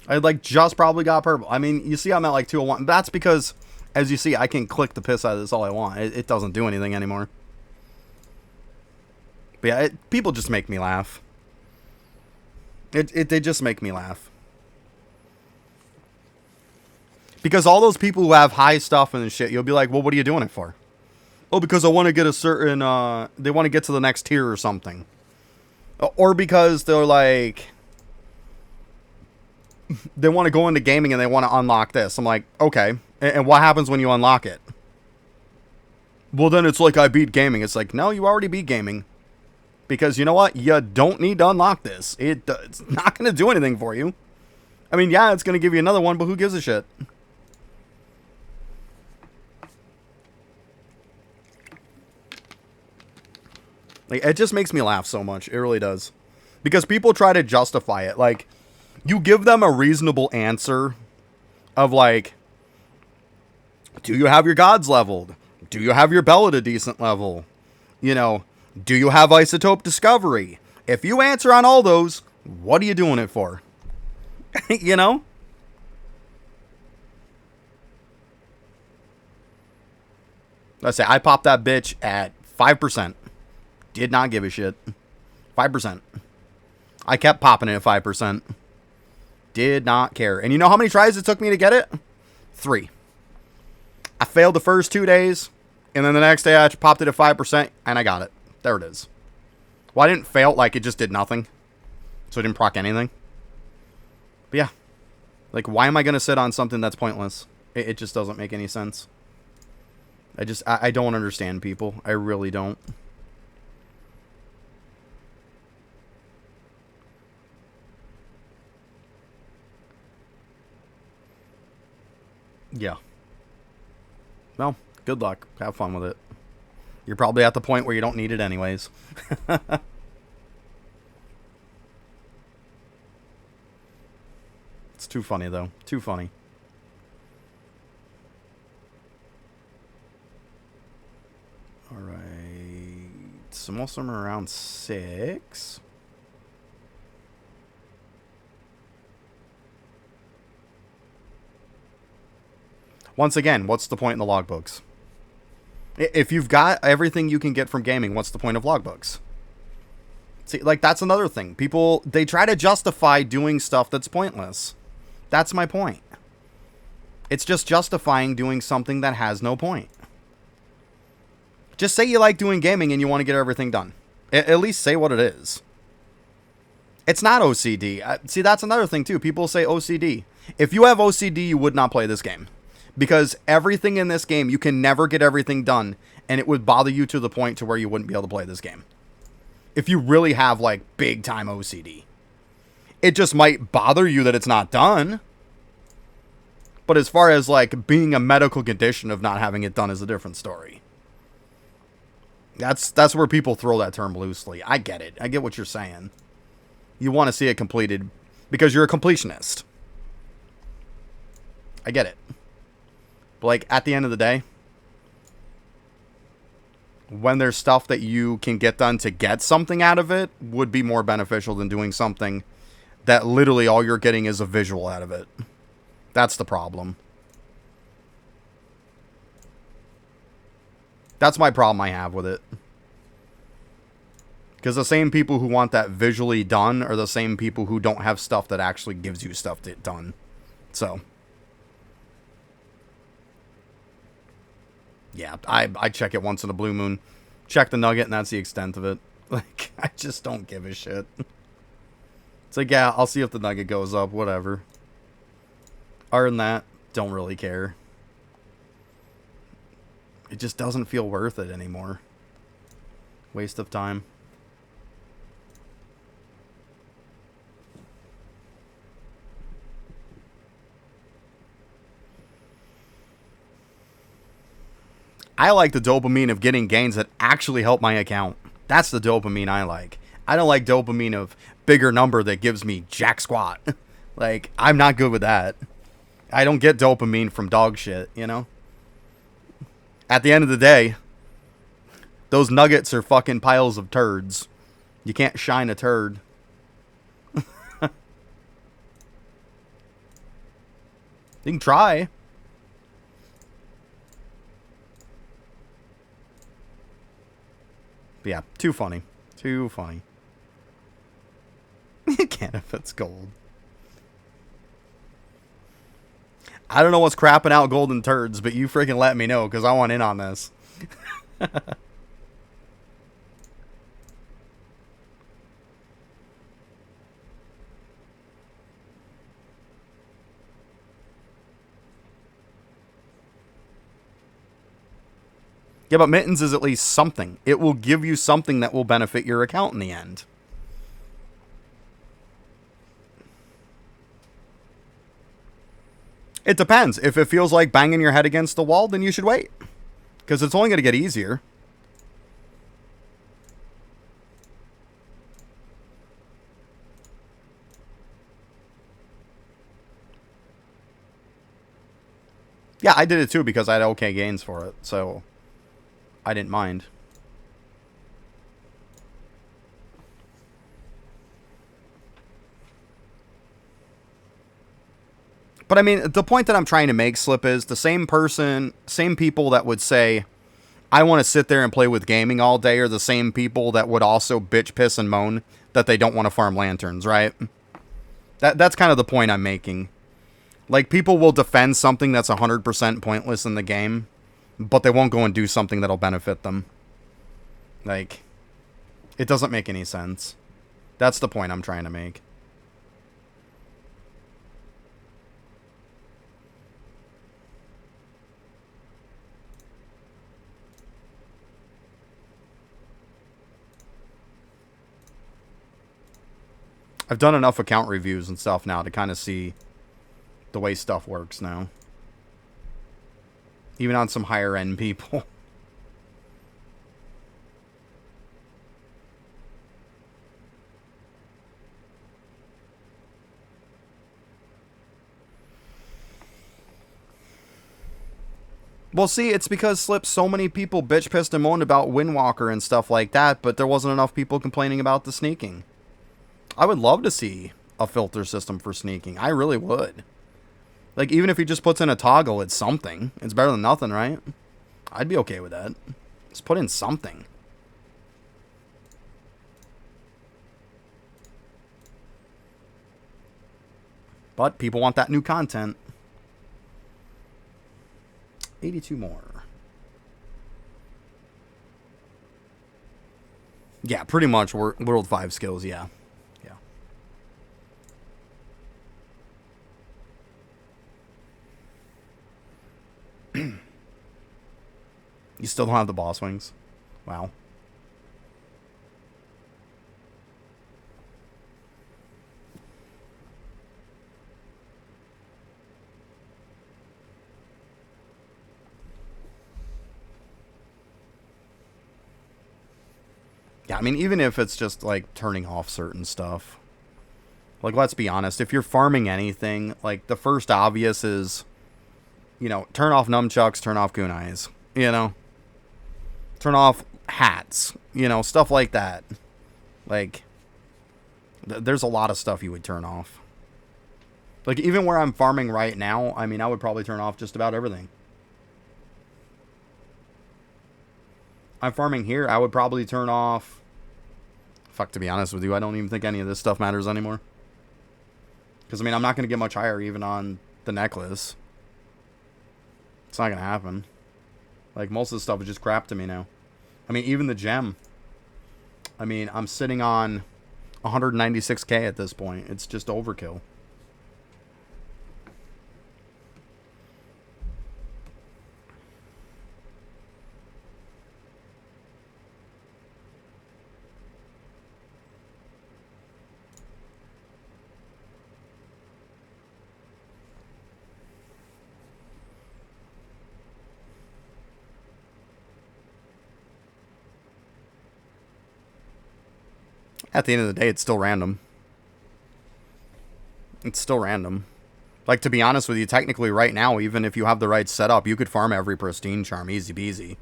I like just probably got purple. I mean, you see I'm at like 201. That's because, as you see, I can click the piss out of this all I want. It doesn't do anything anymore. But yeah, people just make me laugh. They just make me laugh. Because all those people who have high stuff and shit, you'll be like, well, what are you doing it for? Oh, because I want to get a certain, they want to get to the next tier or something. Or because they're like, they want to go into gaming and they want to unlock this. I'm like, okay. And what happens when you unlock it? Well, then it's like I beat gaming. It's like, no, you already beat gaming. Because you know what? You don't need to unlock this. It's not going to do anything for you. I mean, yeah, it's going to give you another one, but who gives a shit? Like, it just makes me laugh so much. It really does. Because people try to justify it. Like, you give them a reasonable answer of like, do you have your gods leveled? Do you have your bell at a decent level? You know, do you have isotope discovery? If you answer on all those, what are you doing it for? You know? Let's say I popped that bitch at 5%. Did not give a shit. 5%. I kept popping it at 5%. Did not care. And you know how many tries it took me to get it? 3. I failed the first 2 days. And then the next day I popped it at 5%. And I got it. There it is. Well, I didn't fail. Like, it just did nothing. So it didn't proc anything. But yeah. Like, why am I going to sit on something that's pointless? It just doesn't make any sense. I don't understand people. I really don't. Yeah. Well, good luck. Have fun with it. You're probably at the point where you don't need it anyways. It's too funny, though. Too funny. Alright. So most of them are around 6. Once again, what's the point in the logbooks? If you've got everything you can get from gaming, what's the point of logbooks? See, like, that's another thing. People, they try to justify doing stuff that's pointless. That's my point. It's just justifying doing something that has no point. Just say you like doing gaming and you want to get everything done. At least say what it is. It's not OCD. See, that's another thing, too. People say OCD. If you have OCD, you would not play this game. Because everything in this game, you can never get everything done. And it would bother you to the point to where you wouldn't be able to play this game. If you really have, like, big-time OCD. It just might bother you that it's not done. But as far as, like, being a medical condition of not having it done is a different story. That's where people throw that term loosely. I get it. I get what you're saying. You want to see it completed because you're a completionist. I get it. But, like, at the end of the day, when there's stuff that you can get done to get something out of it, would be more beneficial than doing something that literally all you're getting is a visual out of it. That's the problem. That's my problem I have with it. Because the same people who want that visually done are the same people who don't have stuff that actually gives you stuff done. So, yeah, I check it once in a blue moon. Check the nugget, and that's the extent of it. Like, I just don't give a shit. It's like, yeah, I'll see if the nugget goes up, whatever. Other than that, don't really care. It just doesn't feel worth it anymore. Waste of time. I like the dopamine of getting gains that actually help my account. That's the dopamine I like. I don't like dopamine of bigger number that gives me jack squat. Like, I'm not good with that. I don't get dopamine from dog shit, you know? At the end of the day, those nuggets are fucking piles of turds. You can't shine a turd. You can try. But yeah, too funny. Too funny. You can't if it's gold. I don't know what's crapping out golden turds, but you freaking let me know, because I want in on this. Yeah, but Mittens is at least something. It will give you something that will benefit your account in the end. It depends. If it feels like banging your head against the wall, then you should wait. Because it's only going to get easier. Yeah, I did it too because I had okay gains for it. So, I didn't mind. But I mean, the point that I'm trying to make, Slip, is the same people that would say, I want to sit there and play with gaming all day are the same people that would also bitch, piss, and moan that they don't want to farm lanterns, right? That's kind of the point I'm making. Like, people will defend something that's 100% pointless in the game, but they won't go and do something that'll benefit them. Like, it doesn't make any sense. That's the point I'm trying to make. I've done enough account reviews and stuff now to kind of see the way stuff works now. Even on some higher end people. Well, see, it's because, Slip, so many people bitch, pissed, and moaned about Windwalker and stuff like that, but there wasn't enough people complaining about the sneaking. I would love to see a filter system for sneaking. I really would. Like, even if he just puts in a toggle, it's something. It's better than nothing, right? I'd be okay with that. Let's put in something. But people want that new content. 82 more. Yeah, pretty much World 5 skills, yeah. Yeah. You still don't have the boss wings? Wow. Yeah, I mean, even if it's just, like, turning off certain stuff. Like, let's be honest. If you're farming anything, like, the first obvious is, you know, turn off nunchucks, turn off kunais. You know? Turn off hats. You know, stuff like that. Like, there's a lot of stuff you would turn off. Like, even where I'm farming right now, I mean, I would probably turn off just about everything. I'm farming here, I would probably turn off... Fuck, to be honest with you, I don't even think any of this stuff matters anymore. Because, I mean, I'm not going to get much higher even on the necklace. It's not going to happen. Like, most of the stuff is just crap to me now. I mean, even the gem. I mean, I'm sitting on 196k at this point. It's just overkill. At the end of the day, it's still random. It's still random. Like, to be honest with you, technically right now, even if you have the right setup, you could farm every pristine charm easy peasy.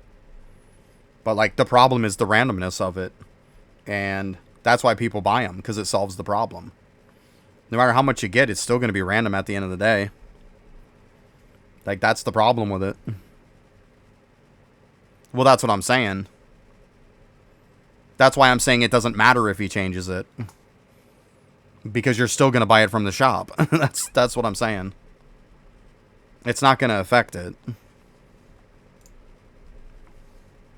But, like, the problem is the randomness of it. And that's why people buy them, because it solves the problem. No matter how much you get, it's still going to be random at the end of the day. Like, that's the problem with it. Well, that's what I'm saying. That's why I'm saying it doesn't matter if he changes it. Because you're still going to buy it from the shop. That's what I'm saying. It's not going to affect it.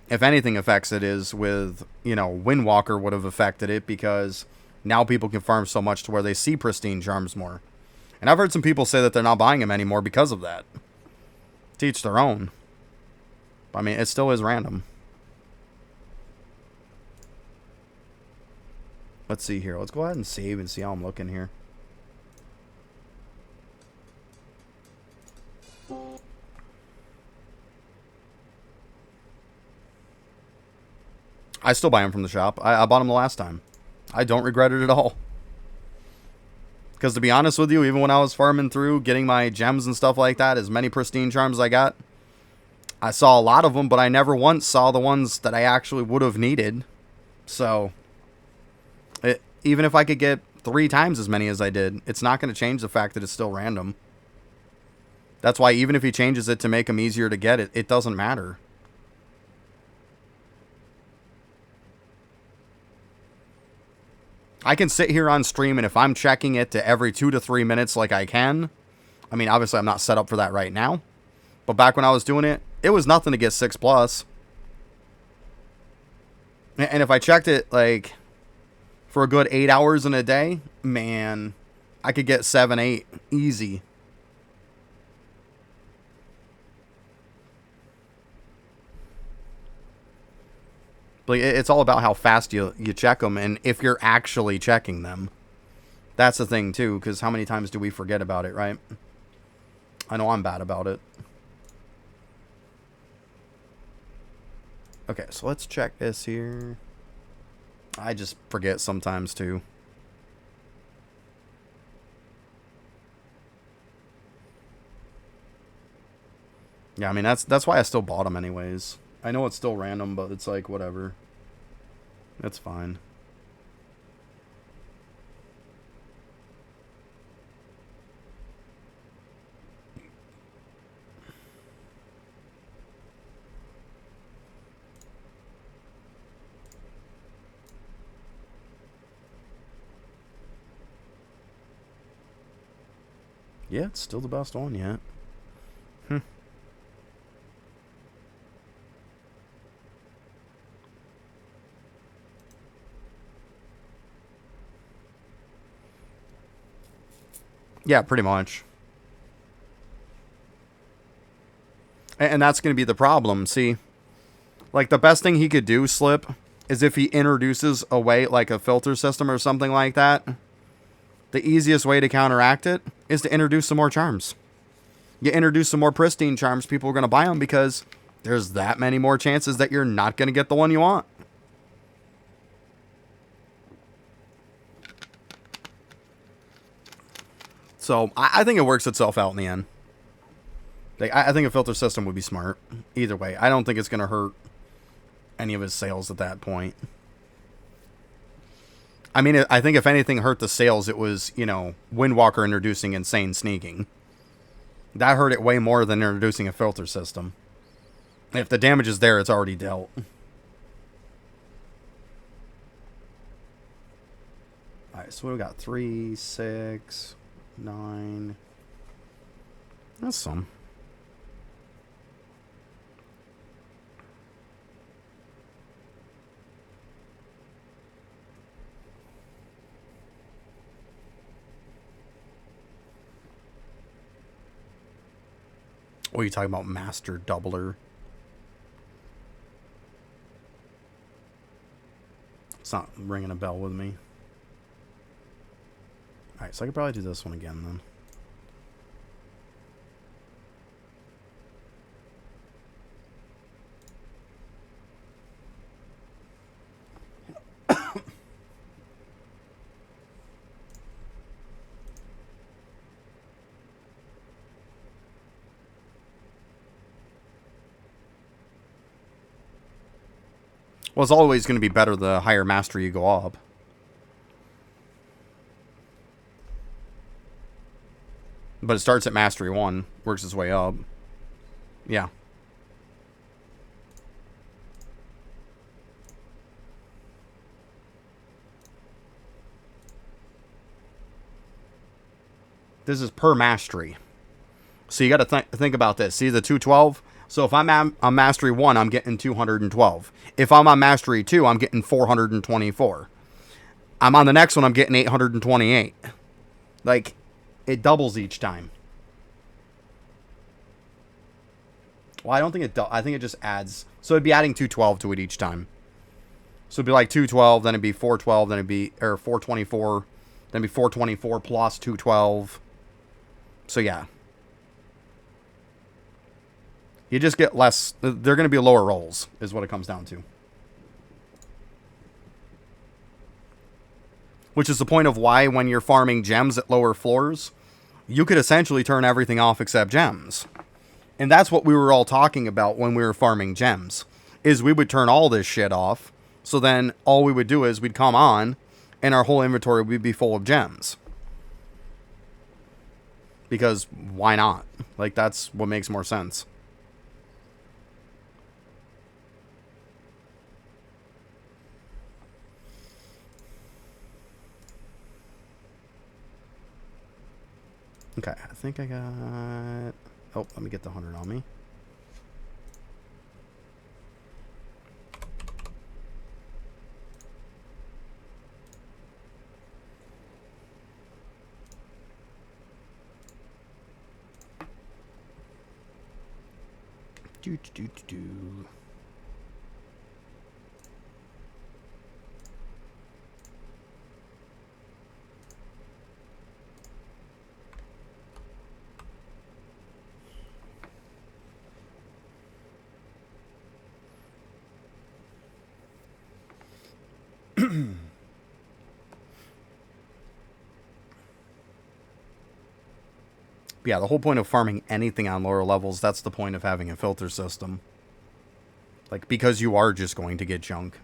If anything affects it is with, you know, Windwalker would have affected it because now people can farm so much to where they see pristine charms more. And I've heard some people say that they're not buying them anymore because of that. To each their own. But, I mean, it still is random. Let's see here. Let's go ahead and save and see how I'm looking here. I still buy them from the shop. I bought them the last time. I don't regret it at all. Because to be honest with you, even when I was farming through, getting my gems and stuff like that, as many pristine charms as I got, I saw a lot of them, but I never once saw the ones that I actually would have needed. So, even if I could get 3 times as many as I did, it's not going to change the fact that it's still random. That's why even if he changes it to make them easier to get, it doesn't matter. I can sit here on stream, and if I'm checking it to every 2 to 3 minutes like I can, I mean, obviously I'm not set up for that right now, but back when I was doing it, it was nothing to get 6+. And if I checked it, like, for a good 8 hours in a day, man, I could get 7, 8 easy. Like, it's all about how fast you check them and if you're actually checking them. That's the thing, too, because how many times do we forget about it, right? I know I'm bad about it. Okay, so let's check this here. I just forget sometimes, too. Yeah, I mean, that's why I still bought them anyways. I know it's still random, but it's like, whatever. That's fine. Yeah, it's still the best one yet. Yeah, pretty much. And that's going to be the problem. See, like the best thing he could do, Slip, is if he introduces a way like a filter system or something like that. The easiest way to counteract it is to introduce some more charms. You introduce some more pristine charms, people are going to buy them because there's that many more chances that you're not going to get the one you want. So I think it works itself out in the end. Like, I think a filter system would be smart. Either way, I don't think it's going to hurt any of his sales at that point. I mean, I think if anything hurt the sales, it was, Windwalker introducing Insane Sneaking. That hurt it way more than introducing a filter system. If the damage is there, it's already dealt. Alright, so we got 3, 6, 9. That's some. What are you talking about, Master Doubler? It's not ringing a bell with me. Alright, so I could probably do this one again then. Well, it's always going to be better the higher mastery you go up. But it starts at Mastery 1, works its way up. Yeah. This is per mastery. So you got to think about this. See the 212? So if I'm on Mastery 1, I'm getting 212. If I'm on Mastery 2, I'm getting 424. I'm on the next one, I'm getting 828. Like, it doubles each time. Well, I don't think it does. I think it just adds. So it'd be adding 212 to it each time. So it'd be like 212, then it'd be 412, then it'd be, or 424, then it'd be 424 plus 212. So yeah. You just get less. They're going to be lower rolls, is what it comes down to. Which is the point of why when you're farming gems at lower floors, you could essentially turn everything off except gems. And that's what we were all talking about when we were farming gems. Is we would turn all this shit off. So then all we would do is we'd come on and our whole inventory would be full of gems. Because why not? Like, that's what makes more sense. Okay, I think I got... Oh, let me get the 100 on me. Do. Yeah, the whole point of farming anything on lower levels, that's the point of having a filter system. Like, because you are just going to get junk.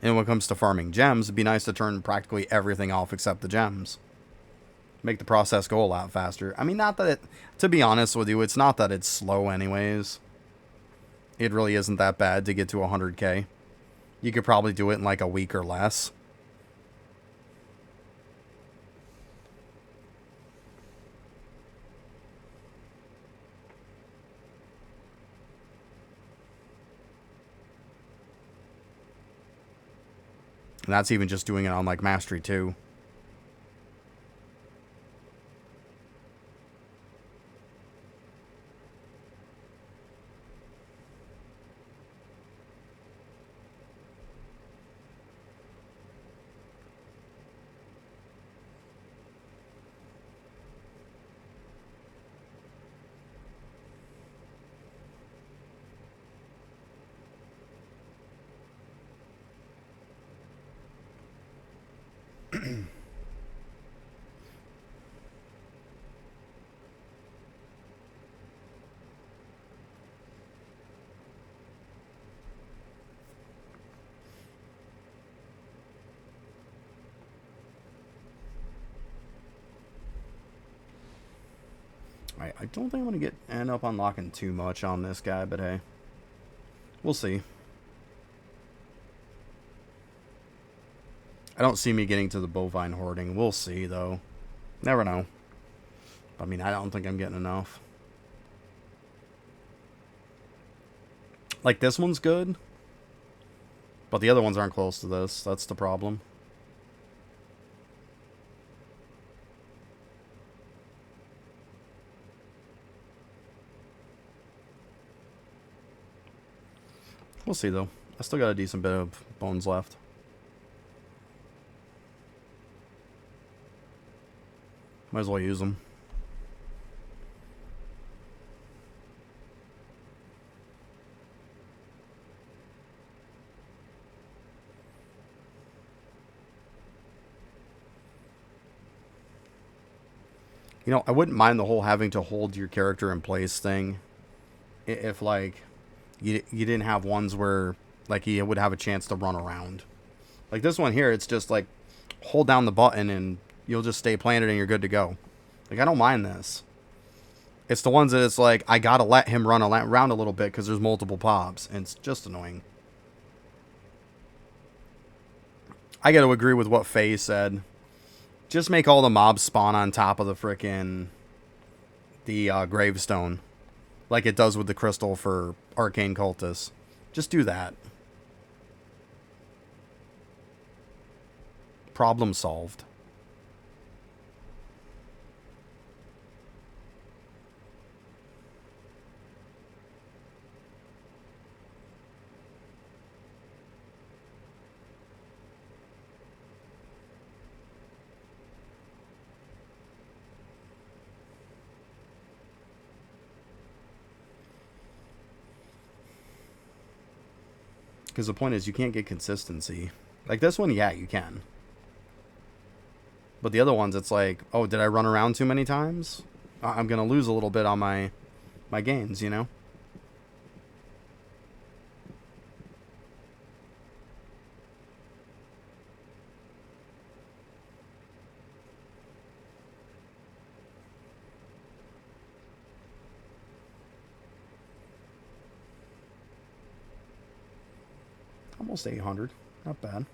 And when it comes to farming gems, it'd be nice to turn practically everything off except the gems. Make the process go a lot faster. I mean, not that it... To be honest with you, it's not that it's slow anyways. It really isn't that bad to get to 100K. You could probably do it in like a week or less. And that's even just doing it on like Mastery 2. I don't think I'm going to end up unlocking too much on this guy, but hey. We'll see. I don't see me getting to the bovine hoarding. We'll see, though. Never know. I mean, I don't think I'm getting enough. Like, this one's good. But the other ones aren't close to this. That's the problem. We'll see, though. I still got a decent bit of bones left. Might as well use them. You know, I wouldn't mind the whole having to hold your character in place thing. If, like, you didn't have ones where, like, you would have a chance to run around. Like this one here, it's just, like, hold down the button and you'll just stay planted and you're good to go. Like, I don't mind this. It's the ones that it's like, I gotta let him run around a little bit because there's multiple pops. And it's just annoying. I gotta agree with what Faye said. Just make all the mobs spawn on top of the frickin' gravestone. Like it does with the crystal for Arcane Cultists. Just do that. Problem solved. Because the point is, you can't get consistency. Like this one, yeah, you can. But the other ones, it's like, oh, did I run around too many times? I'm going to lose a little bit on my gains, you know? Almost 800. Not bad.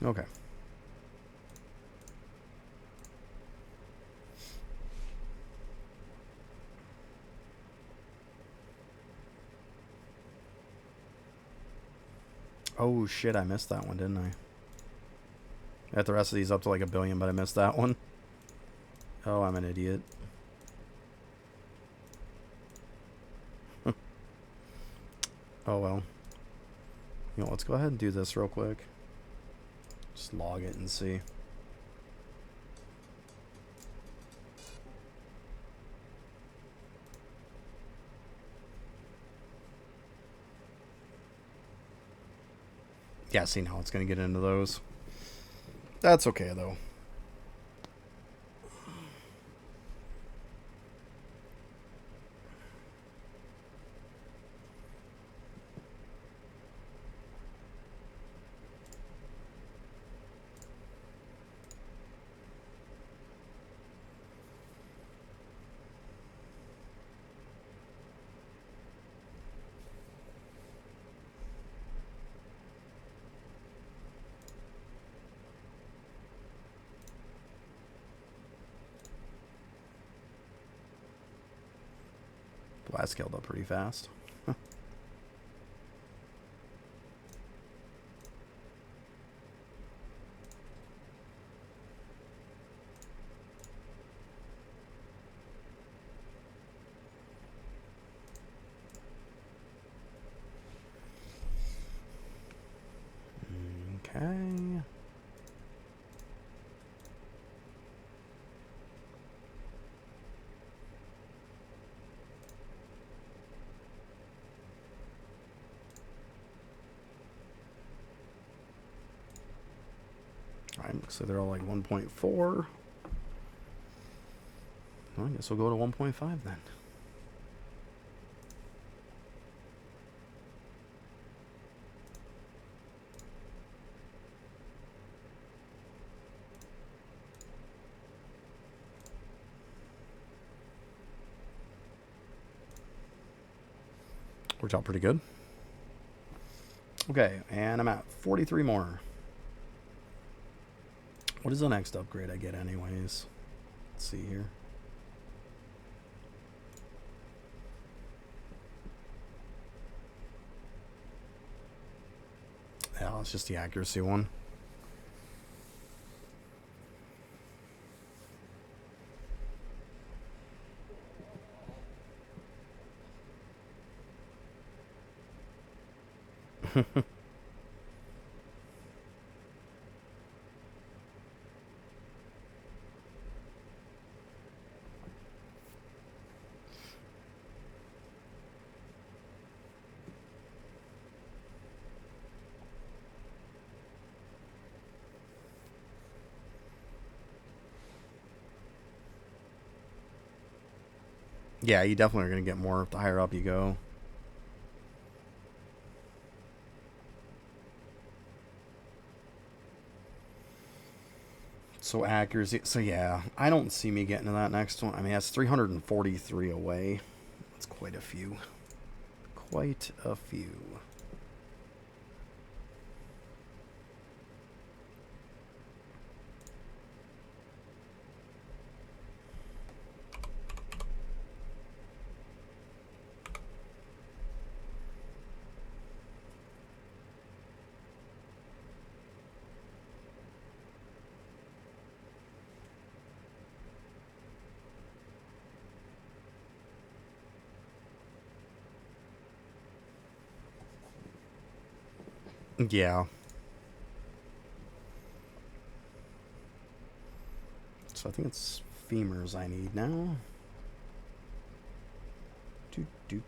Okay. Oh shit, I missed that one, didn't I? I got the rest of these up to like 1 billion, but I missed that one. Oh, I'm an idiot. Oh well. You know, let's go ahead and do this real quick. Just log it and see. Yeah, see, now it's going to get into those. That's okay, though. I scaled up pretty fast. Okay. Alright, looks like they're all like 1.4. Well, I guess we'll go to 1.5 then. Worked out pretty good. Okay, and I'm at 43 more. What is the next upgrade I get anyways? Let's see here. Yeah, it's just the accuracy one. Yeah, you definitely are going to get more the higher up you go. So accuracy. So yeah, I don't see me getting to that next one. I mean, that's 343 away. That's quite a few. Quite a few. Yeah. So I think it's femurs I need now. Do.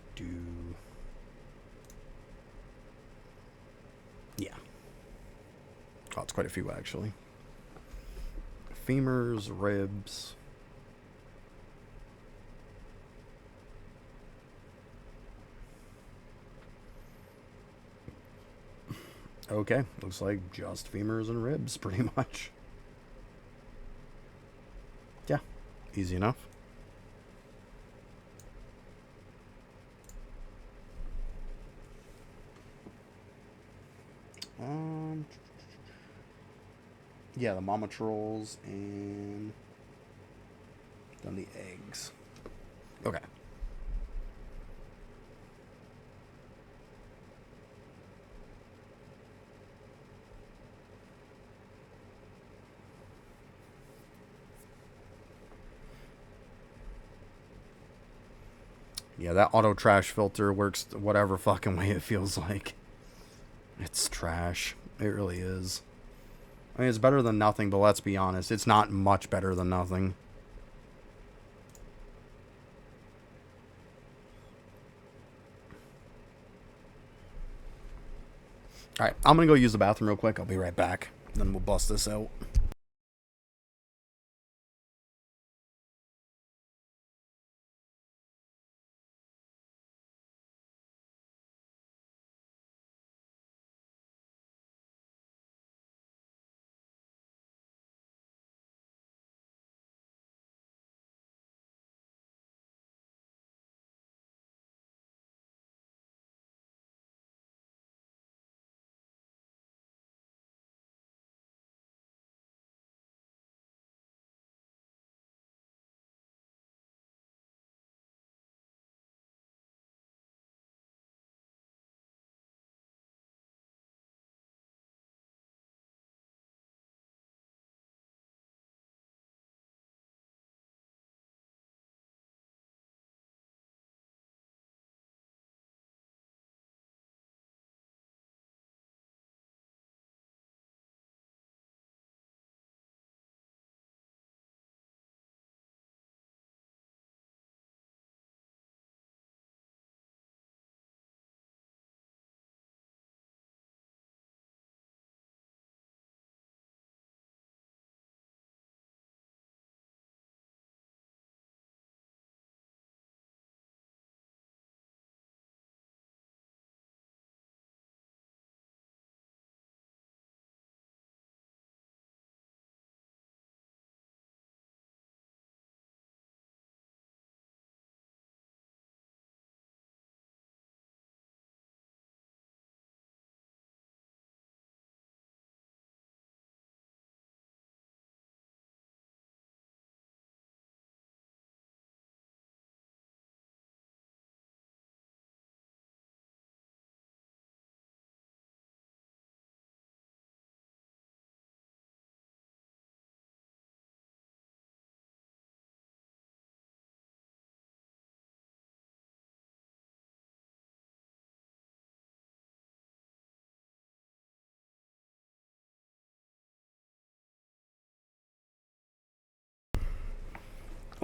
Yeah. Oh, it's quite a few actually. Femurs, ribs. Okay, looks like just femurs and ribs, pretty much. Yeah, easy enough. Yeah, the mama trolls and then the eggs. Okay. Yeah, that auto trash filter works whatever fucking way it feels like. It's trash. It really is. I mean, it's better than nothing, but let's be honest, it's not much better than nothing. Alright, I'm gonna go use the bathroom real quick. I'll be right back. Then we'll bust this out.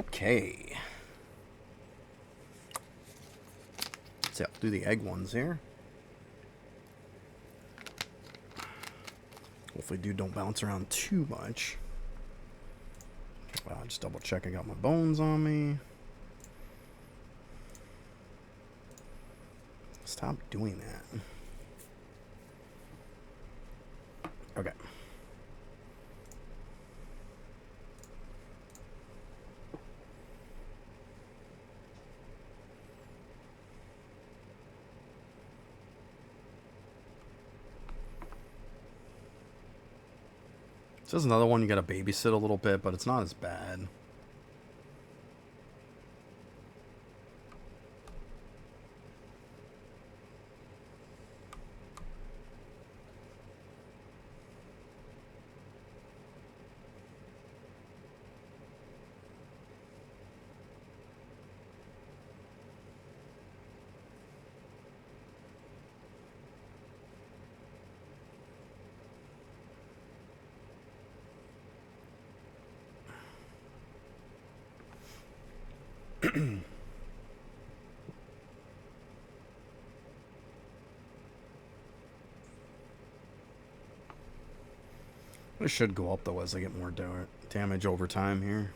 Okay. So I'll do the egg ones here. Hopefully dude don't bounce around too much. I'll just double check I got my bones on me. Stop doing that. Okay. This is another one you gotta babysit a little bit, but it's not as bad. It should go up though as I get more damage over time here.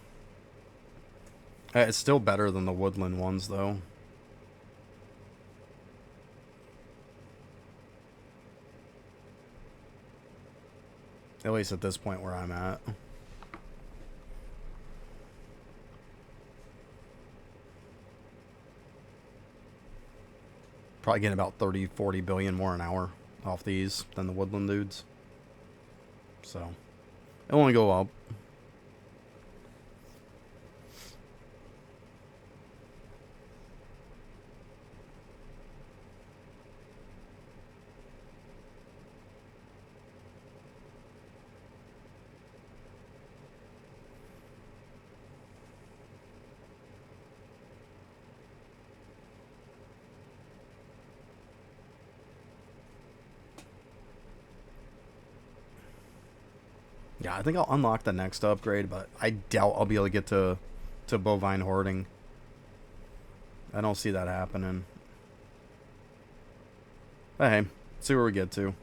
It's still better than the woodland ones though. At least at this point where I'm at. Probably getting about 30, 40 billion more an hour off these than the woodland dudes. So, it'll only go up. Yeah, I think I'll unlock the next upgrade, but I doubt I'll be able to get to bovine hoarding. I don't see that happening. But hey, see where we get to.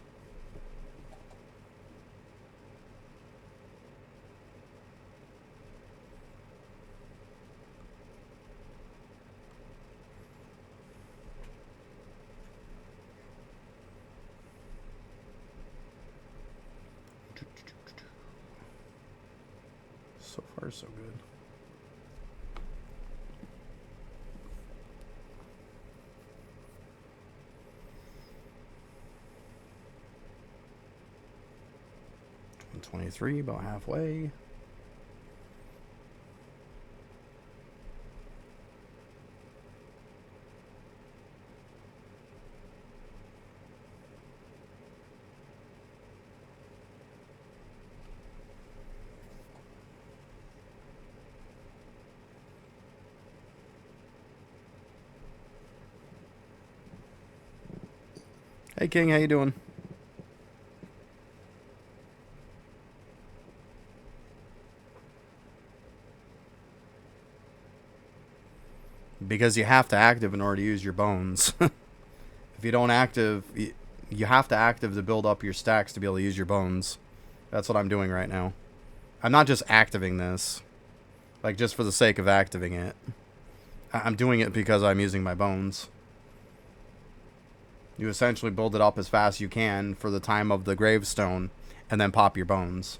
So far, so good. $23, about halfway. Hey King, how you doing? Because you have to active in order to use your bones. If you don't active, you have to active to build up your stacks to be able to use your bones. That's what I'm doing right now. I'm not just activating this, like just for the sake of activating it. I'm doing it because I'm using my bones. You essentially build it up as fast as you can for the time of the gravestone, and then pop your bones.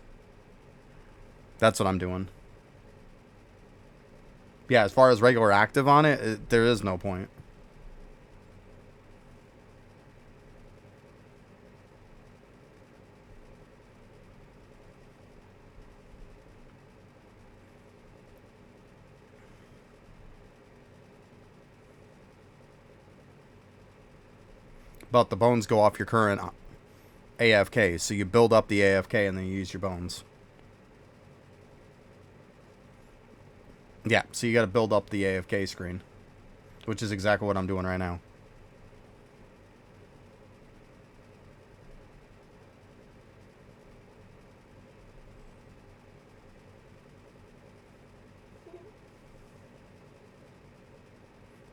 That's what I'm doing. Yeah, as far as regular active on it, there is no point. But the bones go off your current AFK, so you build up the AFK and then you use your bones. Yeah, so you got to build up the AFK screen, which is exactly what I'm doing right now.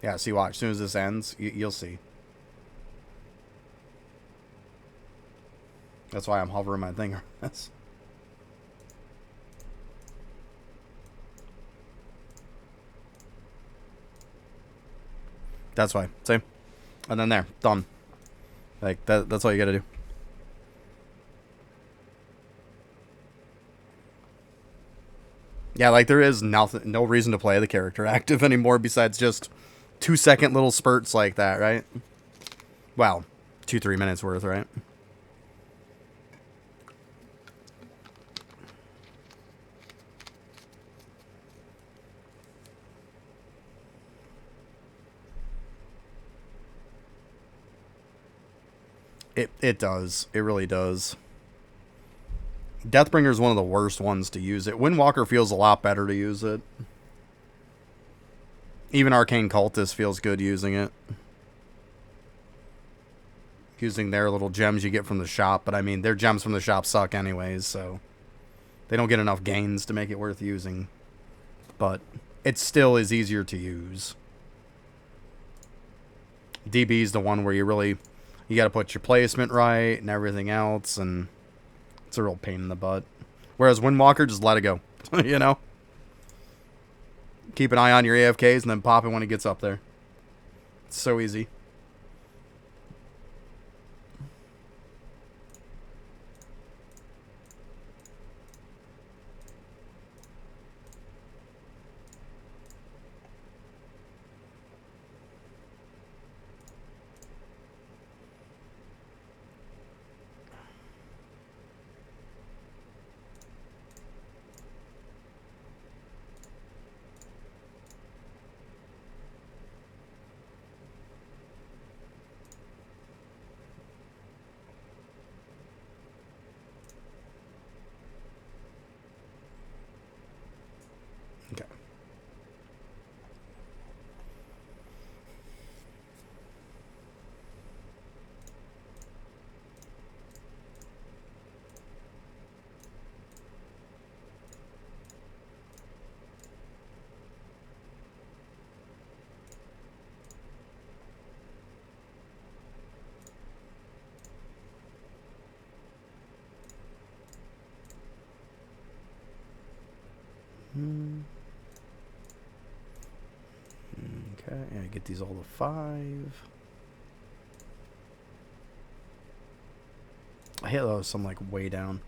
Yeah, see, watch. As soon as this ends, you'll see. That's why I'm hovering my thing. That's why. Same. And then there. Done. Like, that's all you gotta do. Yeah, like, there is nothing, no reason to play the character active anymore besides just 2-second little spurts like that, right? Well, 2-3 minutes worth, right? It does. It really does. Deathbringer is one of the worst ones to use it. Windwalker feels a lot better to use it. Even Arcane Cultist feels good using it. Using their little gems you get from the shop. But I mean, their gems from the shop suck anyways, so they don't get enough gains to make it worth using. But it still is easier to use. DB is the one where you got to put your placement right and everything else, and it's a real pain in the butt. Whereas Windwalker, just let it go. You know? Keep an eye on your AFKs and then pop it when it gets up there. It's so easy. Okay. Okay, I get these all to 5. I hit those some like way down.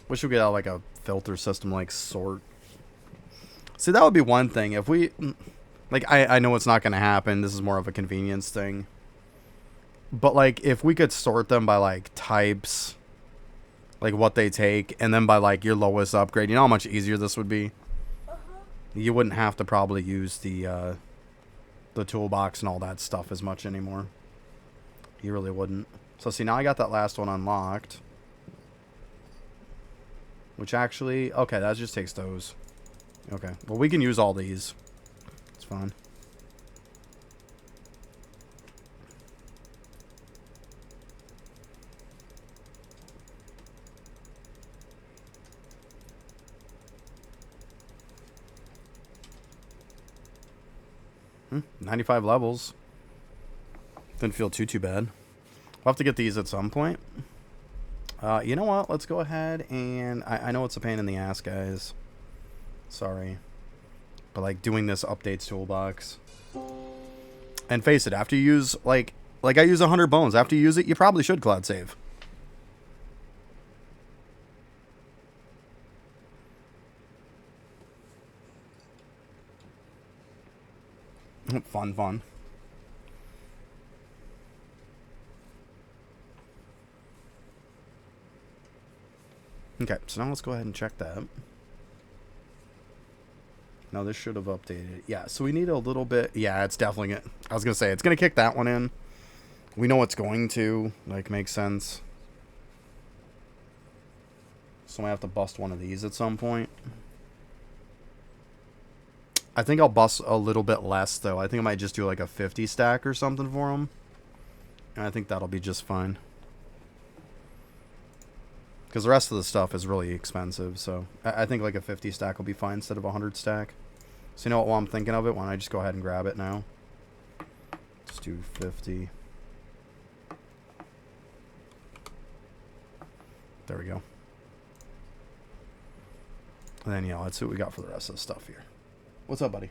Wish we could have like a filter system like sort. See, that would be one thing if we like. I know it's not going to happen. This is more of a convenience thing. But like, if we could sort them by like types, like what they take, and then by like your lowest upgrade, you know how much easier this would be. You wouldn't have to probably use the toolbox and all that stuff as much anymore. You really wouldn't. So see, now I got that last one unlocked. Which actually, okay, that just takes those. Okay, well, we can use all these. It's fine. Hmm, 95 levels. Didn't feel too bad. We'll have to get these at some point. You know what? Let's go ahead and... I know it's a pain in the ass, guys. Sorry. But, like, doing this updates toolbox. And face it, after you use, like I use 100 bones. After you use it, you probably should cloud save. Fun. Okay, so now let's go ahead and check that. Now this should have updated. Yeah, so we need a little bit. Yeah, it's definitely... I was going to say, it's going to kick that one in. We know it's going to. Like, makes sense. So I have to bust one of these at some point. I think I'll bust a little bit less, though. I think I might just do like a 50 stack or something for them. And I think that'll be just fine. Because the rest of the stuff is really expensive, so I think like a 50 stack will be fine instead of a 100 stack. So you know what, while I'm thinking of it, why don't I just go ahead and grab it now? Let's do 50. There we go. And then, yeah, let's see what we got for the rest of the stuff here. What's up, buddy?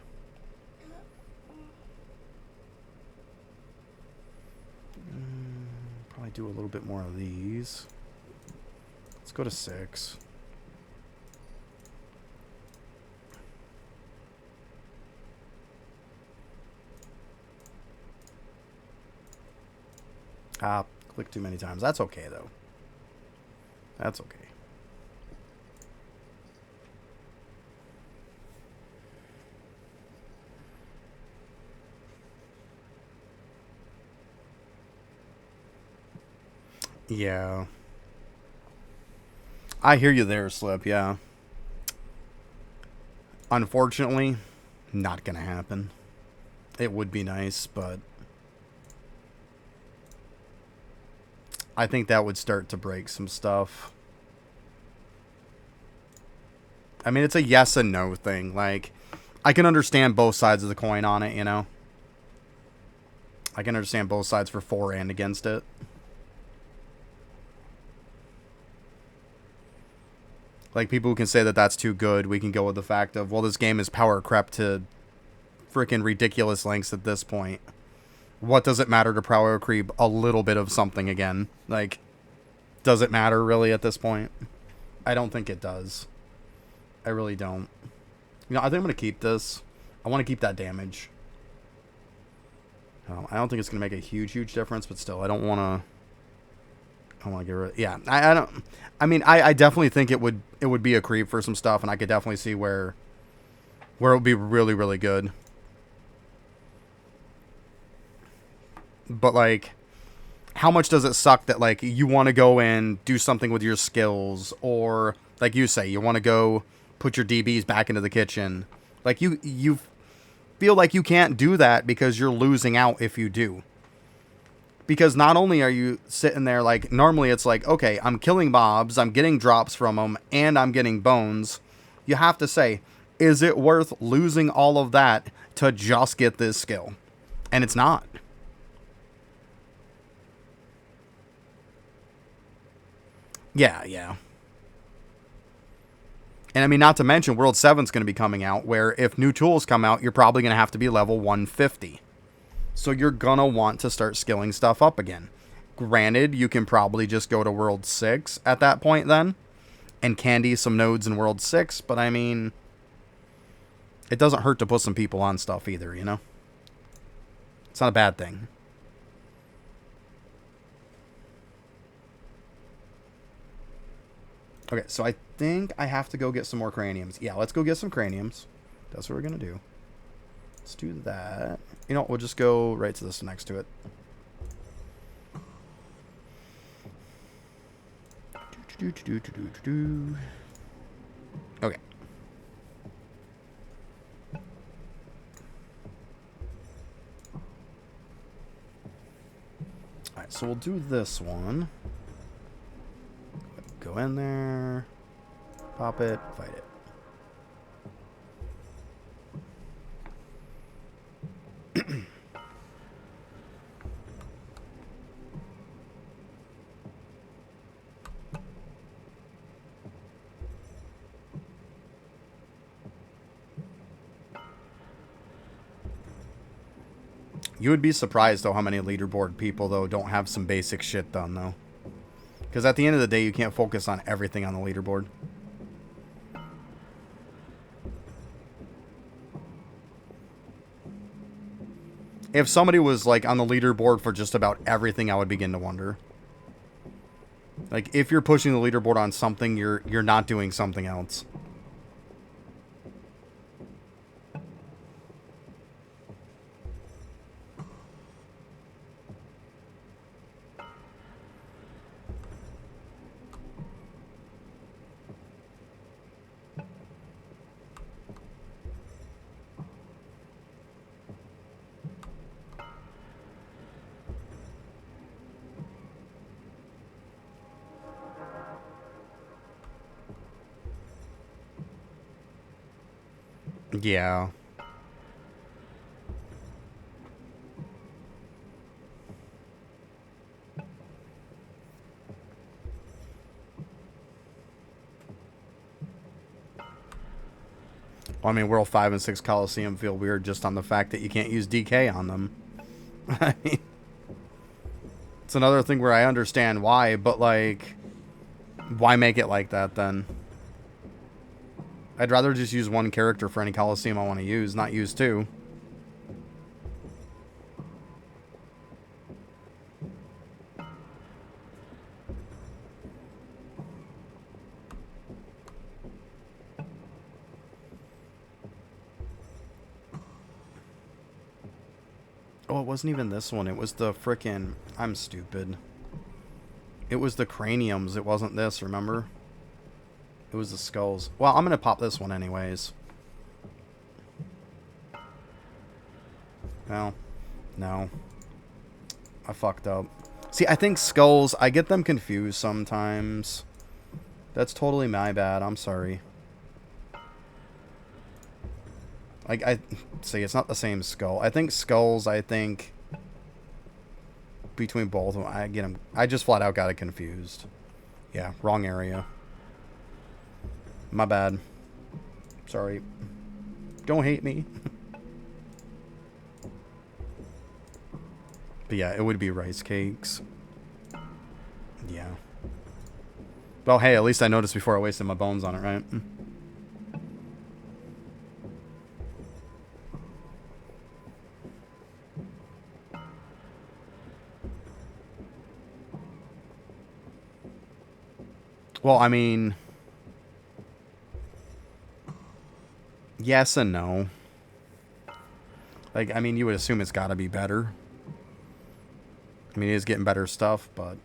Probably do a little bit more of these. Let's go to 6. Ah, click too many times. That's okay, though. That's okay. Yeah. I hear you there, Slip, yeah. Unfortunately, not gonna happen. It would be nice, but I think that would start to break some stuff. I mean, it's a yes and no thing. Like, I can understand both sides of the coin on it, you know? I can understand both sides for and against it. Like, people who can say that that's too good, we can go with the fact of, well, this game is power crept to freaking ridiculous lengths at this point. What does it matter to power creep a little bit of something again? Like, does it matter really at this point? I don't think it does. I really don't. You know, I think I'm going to keep this. I want to keep that damage. I don't think it's going to make a huge difference, but still, I don't want to... I want to get rid. Yeah, I don't. I mean, I definitely think it would be a creep for some stuff, and I could definitely see where it would be really good. But like, how much does it suck that like you want to go and do something with your skills, or like you say, you want to go put your DBs back into the kitchen, like you feel like you can't do that because you're losing out if you do. Because not only are you sitting there, like, normally it's like, okay, I'm killing mobs, I'm getting drops from them, and I'm getting bones. You have to say, is it worth losing all of that to just get this skill? And it's not. Yeah. And I mean, not to mention, World 7's going to be coming out, where if new tools come out, you're probably going to have to be level 150. So you're going to want to start skilling stuff up again. Granted, you can probably just go to World 6 at that point then, and candy some nodes in World 6, but I mean, it doesn't hurt to put some people on stuff either, you know? It's not a bad thing. Okay, so I think I have to go get some more craniums. Yeah, let's go get some craniums. That's what we're going to do. Let's do that. You know what, we'll just go right to this next to it. Okay. Alright, so we'll do this one. Go in there. Pop it. Fight it. You would be surprised, though, how many leaderboard people, though, don't have some basic shit done, though. Because at the end of the day, you can't focus on everything on the leaderboard. If somebody was, like, on the leaderboard for just about everything, I would begin to wonder. Like, if you're pushing the leaderboard on something, you're not doing something else. Yeah. Well, I mean, World 5 and 6 Coliseum feel weird just on the fact that you can't use DK on them. I mean, it's another thing where I understand why, but, like, why make it like that, then? I'd rather just use one character for any Coliseum I want to use, not use two. Oh, it wasn't even this one. It was the frickin'... I'm stupid. It was the craniums. It wasn't this, remember? It was the skulls. Well, I'm going to pop this one anyways. Well, no. I fucked up. See, I think skulls, I get them confused sometimes. That's totally my bad. I'm sorry. Like, see, it's not the same skull. I think skulls, between both of them, I get them. I just flat out got it confused. Yeah, wrong area. My bad. Sorry. Don't hate me. But yeah, it would be rice cakes. Yeah. Well, hey, at least I noticed before I wasted my bones on it, right? Well, I mean... yes and no. Like, I mean, you would assume it's got to be better. I mean, it is getting better stuff, but...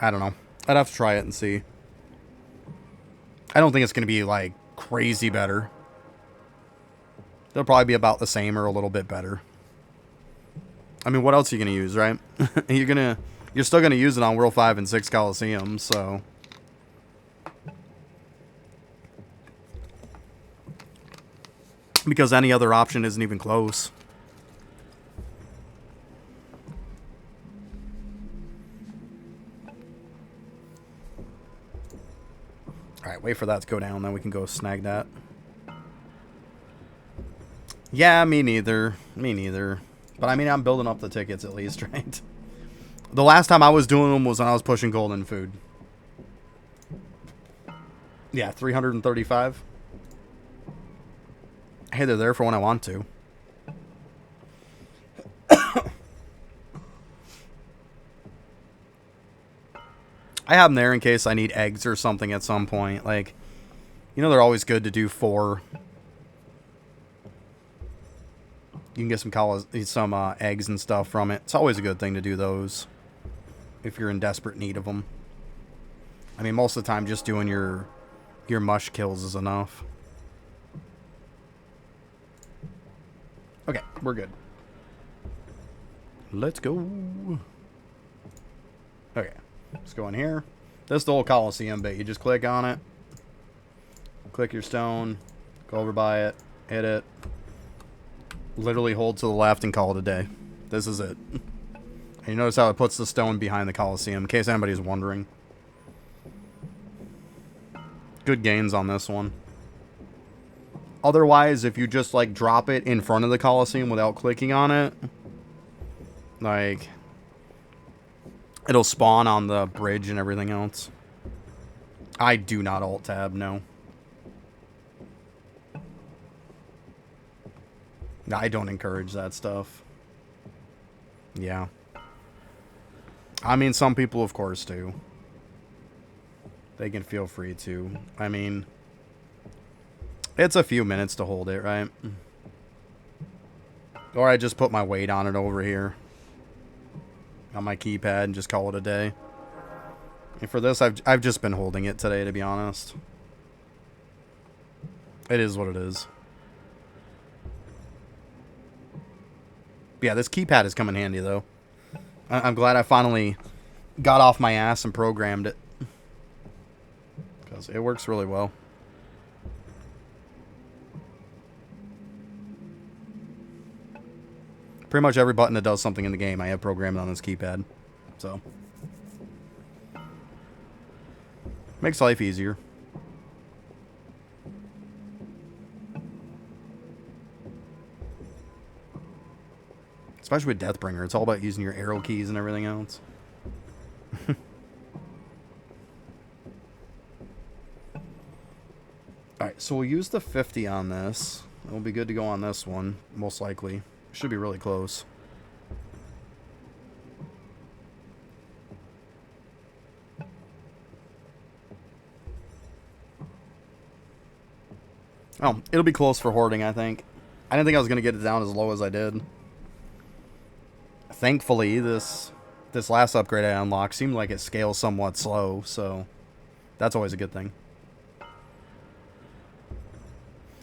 I don't know. I'd have to try it and see. I don't think it's going to be, like, crazy better. It'll probably be about the same or a little bit better. I mean, what else are you going to use, right? You're still going to use it on World 5 and 6 Coliseum, so... because any other option isn't even close. Alright, wait for that to go down, then we can go snag that. Yeah, me neither. Me neither. But I mean, I'm building up the tickets at least, right? The last time I was doing them was when I was pushing golden food. Yeah, 335. Hey, they're there for when I want to. I have them there in case I need eggs or something at some point. Like, you know, they're always good to do 4. You can get some eggs and stuff from it. It's always a good thing to do those if you're in desperate need of them. I mean, most of the time, just doing your mush kills is enough. Okay, we're good. Let's go. Okay, let's go in here. This is the old Coliseum bit. You just click on it. Click your stone. Go over by it. Hit it. Literally hold to the left and call it a day. This is it. And you notice how it puts the stone behind the Coliseum, in case anybody's wondering. Good gains on this one. Otherwise, if you just, like, drop it in front of the Coliseum without clicking on it, like, it'll spawn on the bridge and everything else. I do not alt-tab, no. I don't encourage that stuff. Yeah. I mean, some people, of course, do. They can feel free to. I mean, it's a few minutes to hold it, right? Or I just put my weight on it over here. On my keypad and just call it a day. And for this, I've just been holding it today, to be honest. It is what it is. Yeah, this keypad has come in handy, though. I'm glad I finally got off my ass and programmed it. Because it works really well. Pretty much every button that does something in the game I have programmed on this keypad. So. Makes life easier. Especially with Deathbringer. It's all about using your arrow keys and everything else. Alright, so we'll use the 50 on this. It'll be good to go on this one, most likely. Should be really close. Oh, it'll be close for hoarding, I think. I didn't think I was going to get it down as low as I did. Thankfully, this last upgrade I unlocked seemed like it scales somewhat slow, so that's always a good thing.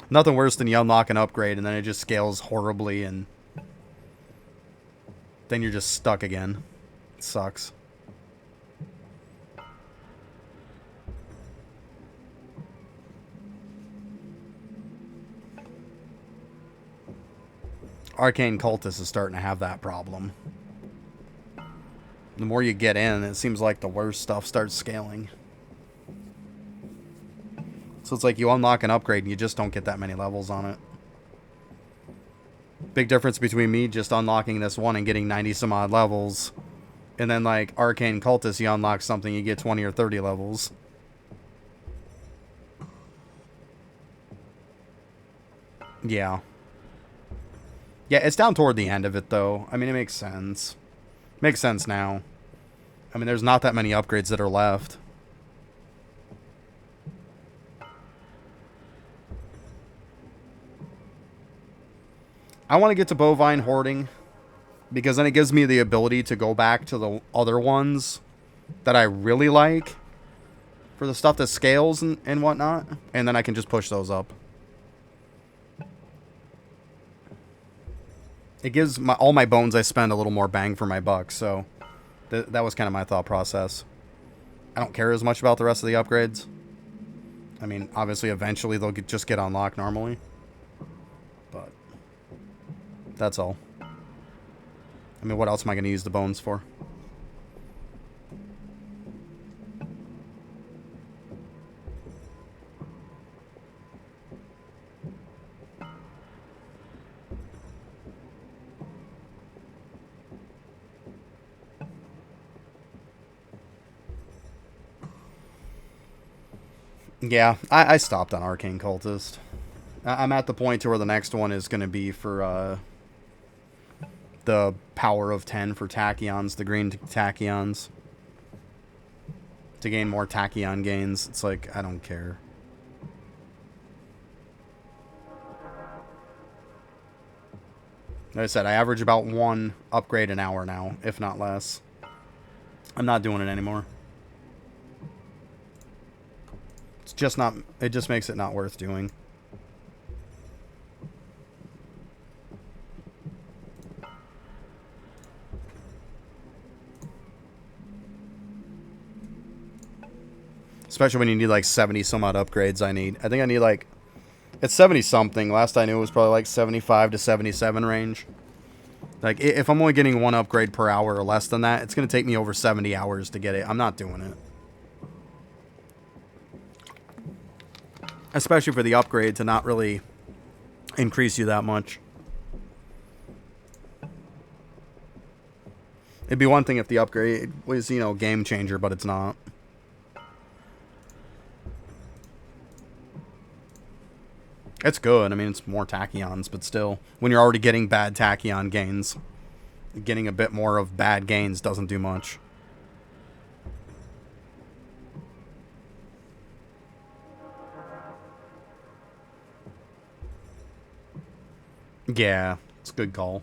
Nothing worse than you unlock an upgrade and then it just scales horribly and then you're just stuck again. It sucks. Arcane Cultist is starting to have that problem. The more you get in, it seems like the worse stuff starts scaling. So it's like you unlock an upgrade and you just don't get that many levels on it. Big difference between me just unlocking this one and getting 90 some odd levels. And then like Arcane Cultist, you unlock something, you get 20 or 30 levels. Yeah. Yeah, it's down toward the end of it though. I mean, it makes sense. Makes sense now. I mean, there's not that many upgrades that are left. I want to get to Bovine Hoarding because then it gives me the ability to go back to the other ones that I really like for the stuff that scales and whatnot, and then I can just push those up. It gives all my bones I spend a little more bang for my buck, so that was kind of my thought process. I don't care as much about the rest of the upgrades. I mean, obviously, eventually they'll just get unlocked normally. But that's all. I mean, what else am I going to use the bones for? Yeah, I stopped on Arcane Cultist. I'm at the point to where the next one is going to be for the power of 10 for tachyons, the green tachyons. To gain more tachyon gains. It's like, I don't care. Like I said, I average about one upgrade an hour now, if not less. I'm not doing it anymore. It's just not, it just makes it not worth doing. Especially when you need like 70 some odd upgrades I need. I think I need like, it's 70 something. Last I knew it was probably like 75 to 77 range. Like if I'm only getting one upgrade per hour or less than that, it's going to take me over 70 hours to get it. I'm not doing it. Especially for the upgrade to not really increase you that much. It'd be one thing if the upgrade was, you know, game changer, but it's not. It's good. I mean, it's more tachyons, but still, when you're already getting bad tachyon gains, getting a bit more of bad gains doesn't do much. Yeah, it's a good call.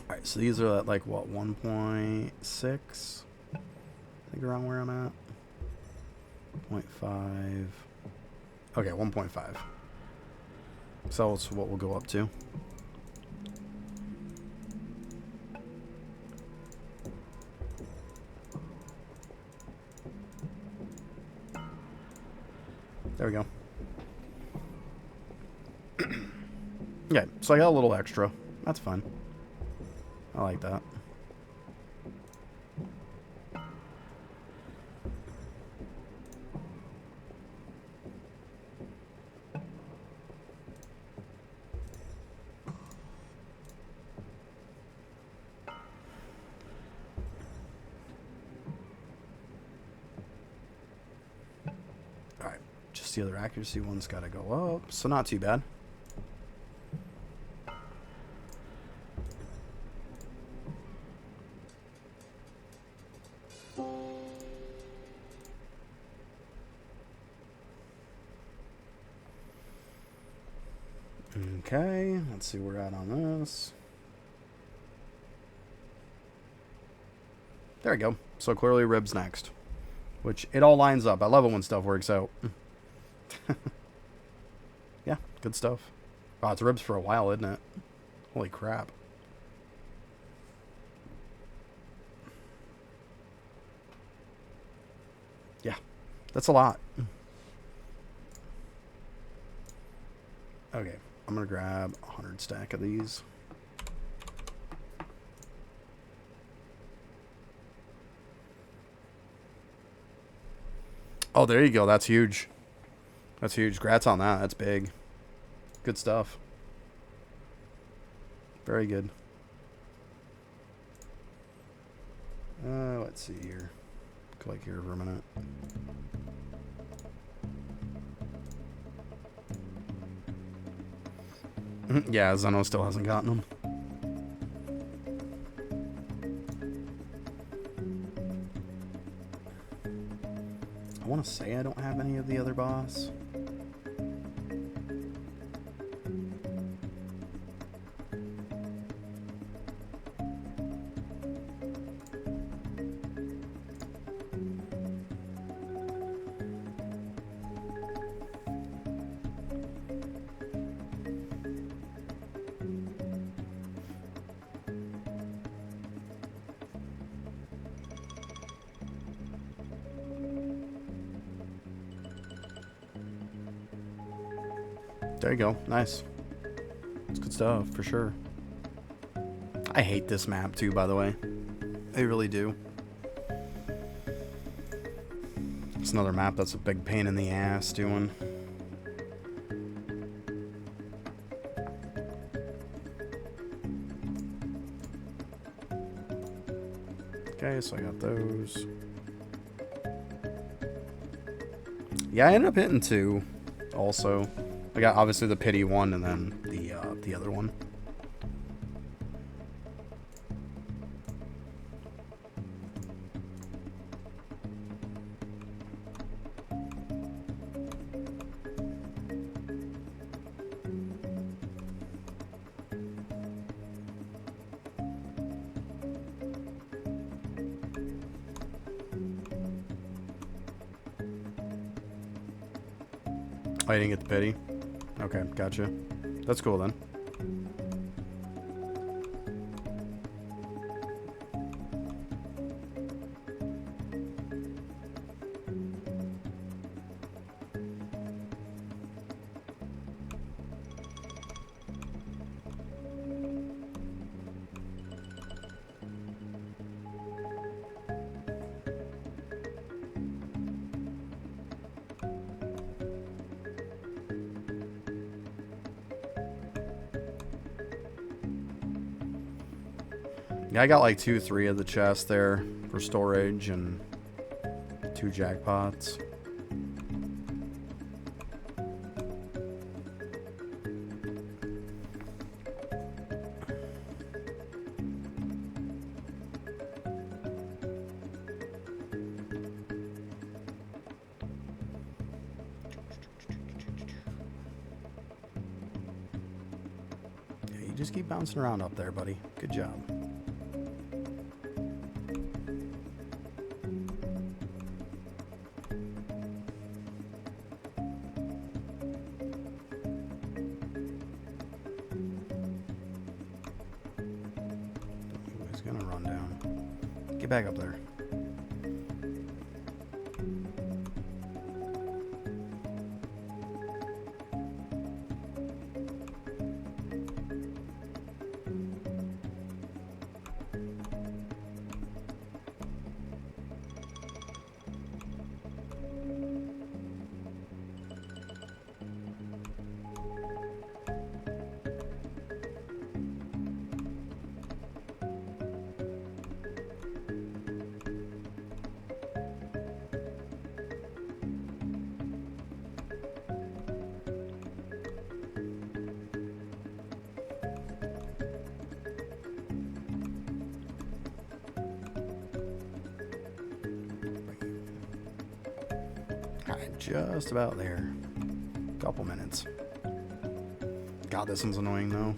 Alright, so these are at like, what, 1.6? I think around where I'm at. 0.5. Okay, 1.5. So that's what we'll go up to. There we go. Yeah, so I got a little extra. That's fun. I like that. Just the other accuracy one's got to go up, so not too bad. Okay, let's see where we're at on this. There we go. So clearly ribs next. Which, it all lines up. I love it when stuff works out. Yeah, good stuff. Wow, it's ribs for a while, isn't it? Holy crap. Yeah, that's a lot. Okay, I'm going to grab 100 stack of these. Oh, there you go. That's huge. That's huge. Grats on that. That's big. Good stuff. Very good. Let's see here. Click here for a minute. Yeah, Zeno still hasn't gotten them. I want to say I don't have any of the other boss. There you go. Nice. It's good stuff, for sure. I hate this map, too, by the way. I really do. It's another map that's a big pain in the ass doing. Okay, so I got those. Yeah, I ended up hitting 2 also. I got obviously the pity one and then the other one. Oh, you didn't get the pity? Okay, gotcha. That's cool then. Yeah, I got like 2, 3 of the chests there for storage and 2 jackpots. Yeah, you just keep bouncing around up there, buddy. Good job. He's gonna run down. Get back up there. just about there. Couple minutes. God, this one's annoying though.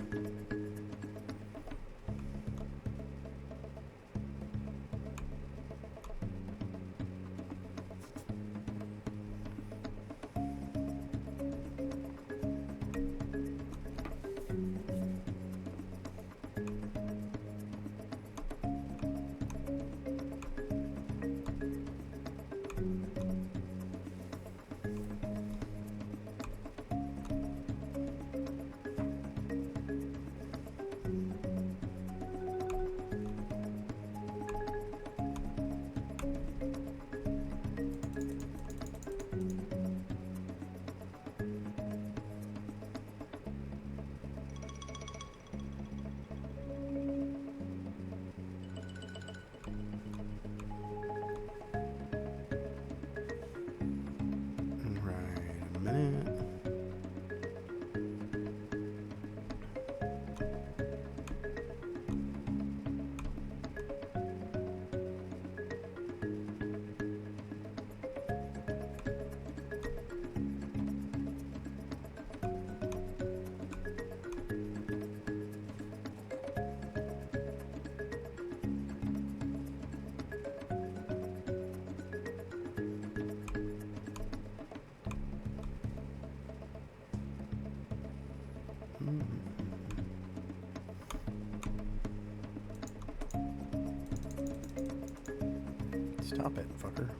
Stop it, fucker.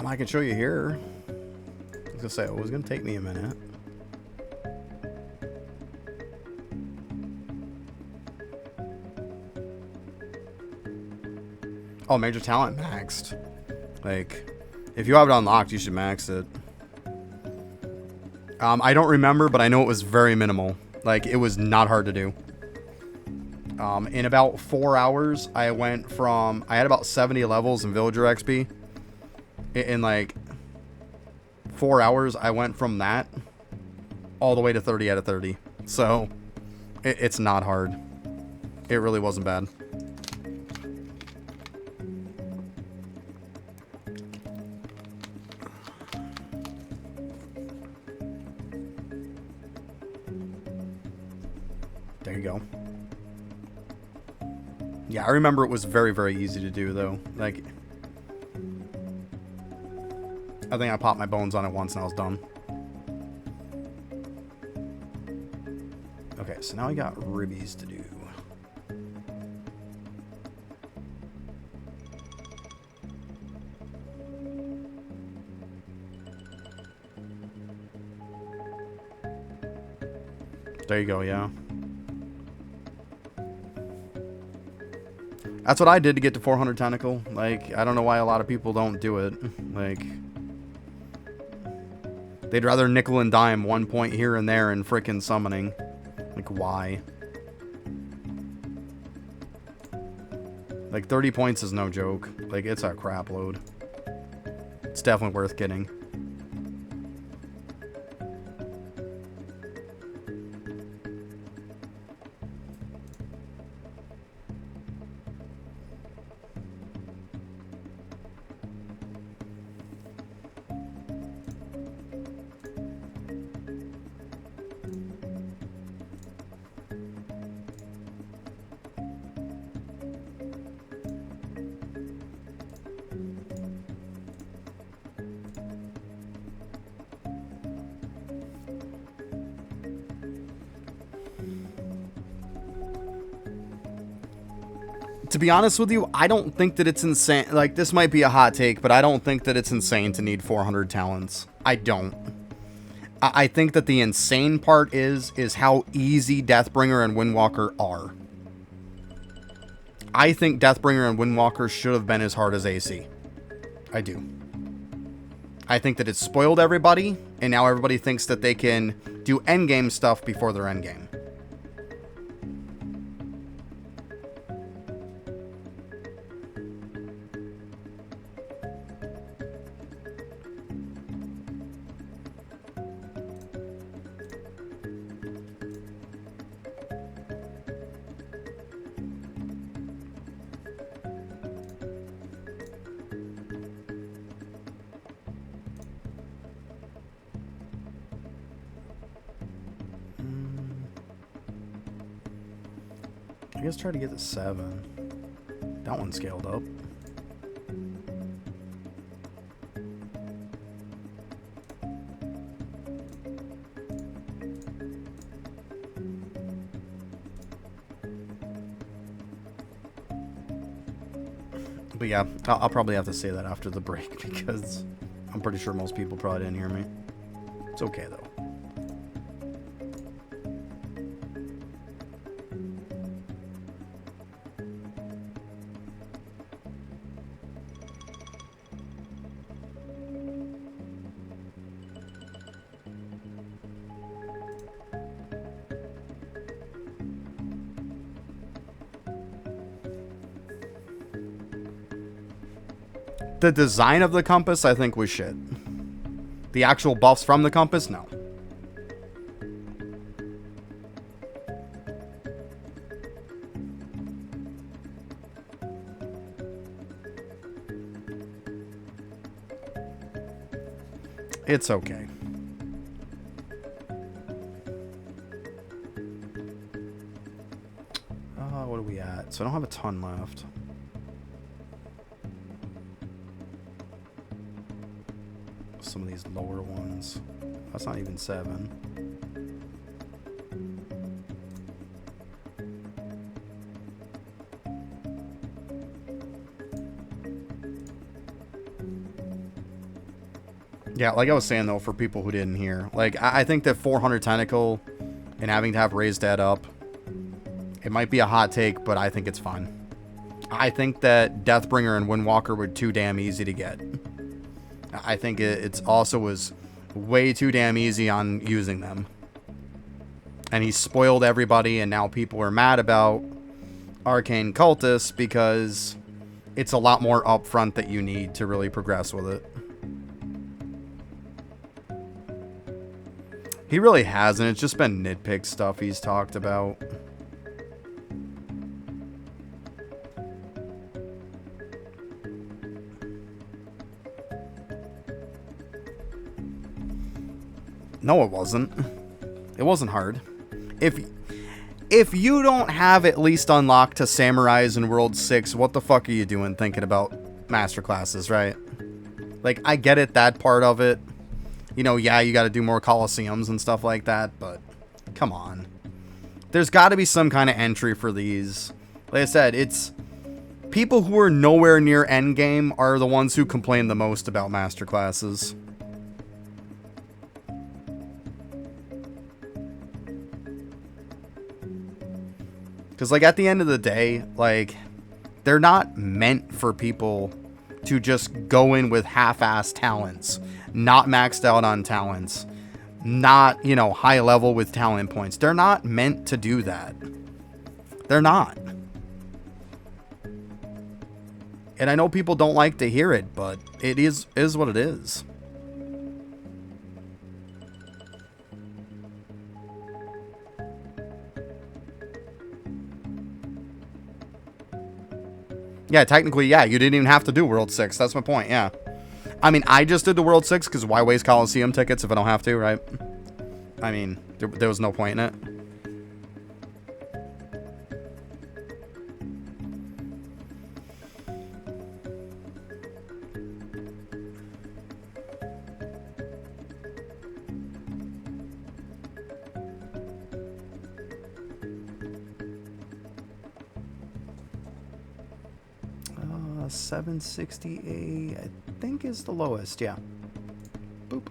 I can show you here. I was gonna say it was gonna take me a minute. Oh, major talent maxed. Like, if you have it unlocked, you should max it. I don't remember, but I know it was very minimal. Like, it was not hard to do. In about 4 hours, I went from... I had about 70 levels in Villager XP. In like 4 hours, I went from that all the way to 30 out of 30. So, it's not hard. It really wasn't bad. There you go. Yeah, I remember it was very, very easy to do, though. Like... I think I popped my bones on it once and I was done. Okay, so now we got ribbies to do. There you go, yeah. That's what I did to get to 400 tentacle. Like, I don't know why a lot of people don't do it. Like... They'd rather nickel and dime 1 point here and there in frickin' summoning. Like, why? Like, 30 points is no joke. Like, it's a crap load. It's definitely worth getting. To be honest with you, I don't think that it's insane. Like, this might be a hot take, but I don't think that it's insane to need 400 talents. I don't. I think that the insane part is how easy Deathbringer and Windwalker are. I think Deathbringer and Windwalker should have been as hard as AC. I do. I think that it spoiled everybody, and now everybody thinks that they can do endgame stuff before their endgame. I guess try to get to 7. That one scaled up. But yeah, I'll probably have to say that after the break because I'm pretty sure most people probably didn't hear me. It's okay though. The design of the compass, I think, was shit. The actual buffs from the compass, no. It's okay. What are we at? So I don't have a ton left. Some of these lower ones. That's not even 7. Yeah, like I was saying though, for people who didn't hear, like I think that 400 tentacle and having to have raised that up, it might be a hot take, but I think it's fine. I think that Deathbringer and Windwalker were too damn easy to get. I think it's also was way too damn easy on using them. And he spoiled everybody, and now people are mad about Arcane Cultist because it's a lot more upfront that you need to really progress with it. He really hasn't. It's just been nitpick stuff he's talked about. No, it wasn't. It wasn't hard. If you don't have at least unlocked to Samurais in World 6, what the fuck are you doing thinking about master classes, right? Like, I get it, that part of it. You know, yeah, you got to do more Colosseums and stuff like that, but come on. There's got to be some kind of entry for these. Like I said, it's people who are nowhere near endgame are the ones who complain the most about master classes. Because, like, at the end of the day, like, they're not meant for people to just go in with half-ass talents, not maxed out on talents, not, you know, high level with talent points. They're not meant to do that. They're not. And I know people don't like to hear it, but it is what it is. Yeah, technically, yeah, you didn't even have to do World 6. That's my point, yeah. I mean, I just did the World 6 because why waste Coliseum tickets if I don't have to, right? I mean, there was no point in it. Uh, 768, I think is the lowest, yeah. Boop.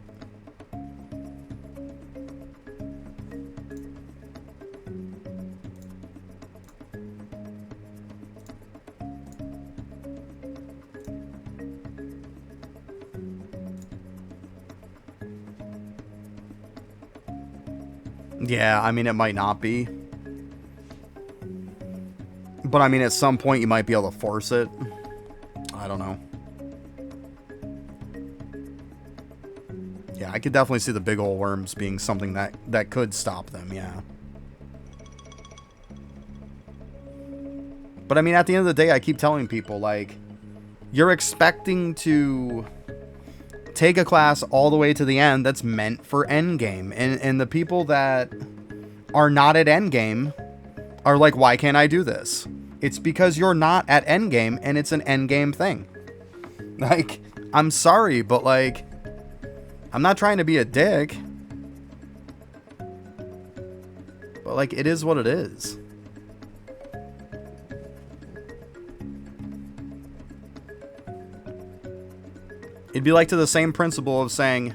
Yeah, I mean, it might not be. But I mean, at some point you might be able to force it. I don't know. Yeah, I could definitely see the big ol' worms being something that could stop them, yeah. But I mean, at the end of the day, I keep telling people, like, you're expecting to take a class all the way to the end that's meant for endgame. And the people that are not at endgame are like, why can't I do this? It's because you're not at endgame, and it's an endgame thing. Like, I'm sorry, but like, I'm not trying to be a dick. But like, it is what it is. It'd be like to the same principle of saying,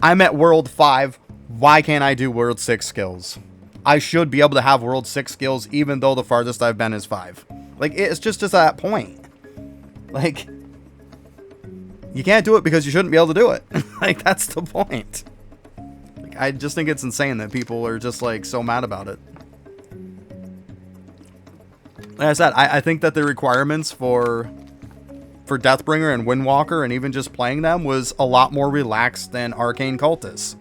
I'm at World 5, why can't I do World 6 skills? I should be able to have World 6 skills even though the farthest I've been is 5. Like, it's just to that point. Like, you can't do it because you shouldn't be able to do it. Like, that's the point. Like, I just think it's insane that people are just, like, so mad about it. Like I said, I think that the requirements for Deathbringer and Windwalker and even just playing them was a lot more relaxed than Arcane Cultists.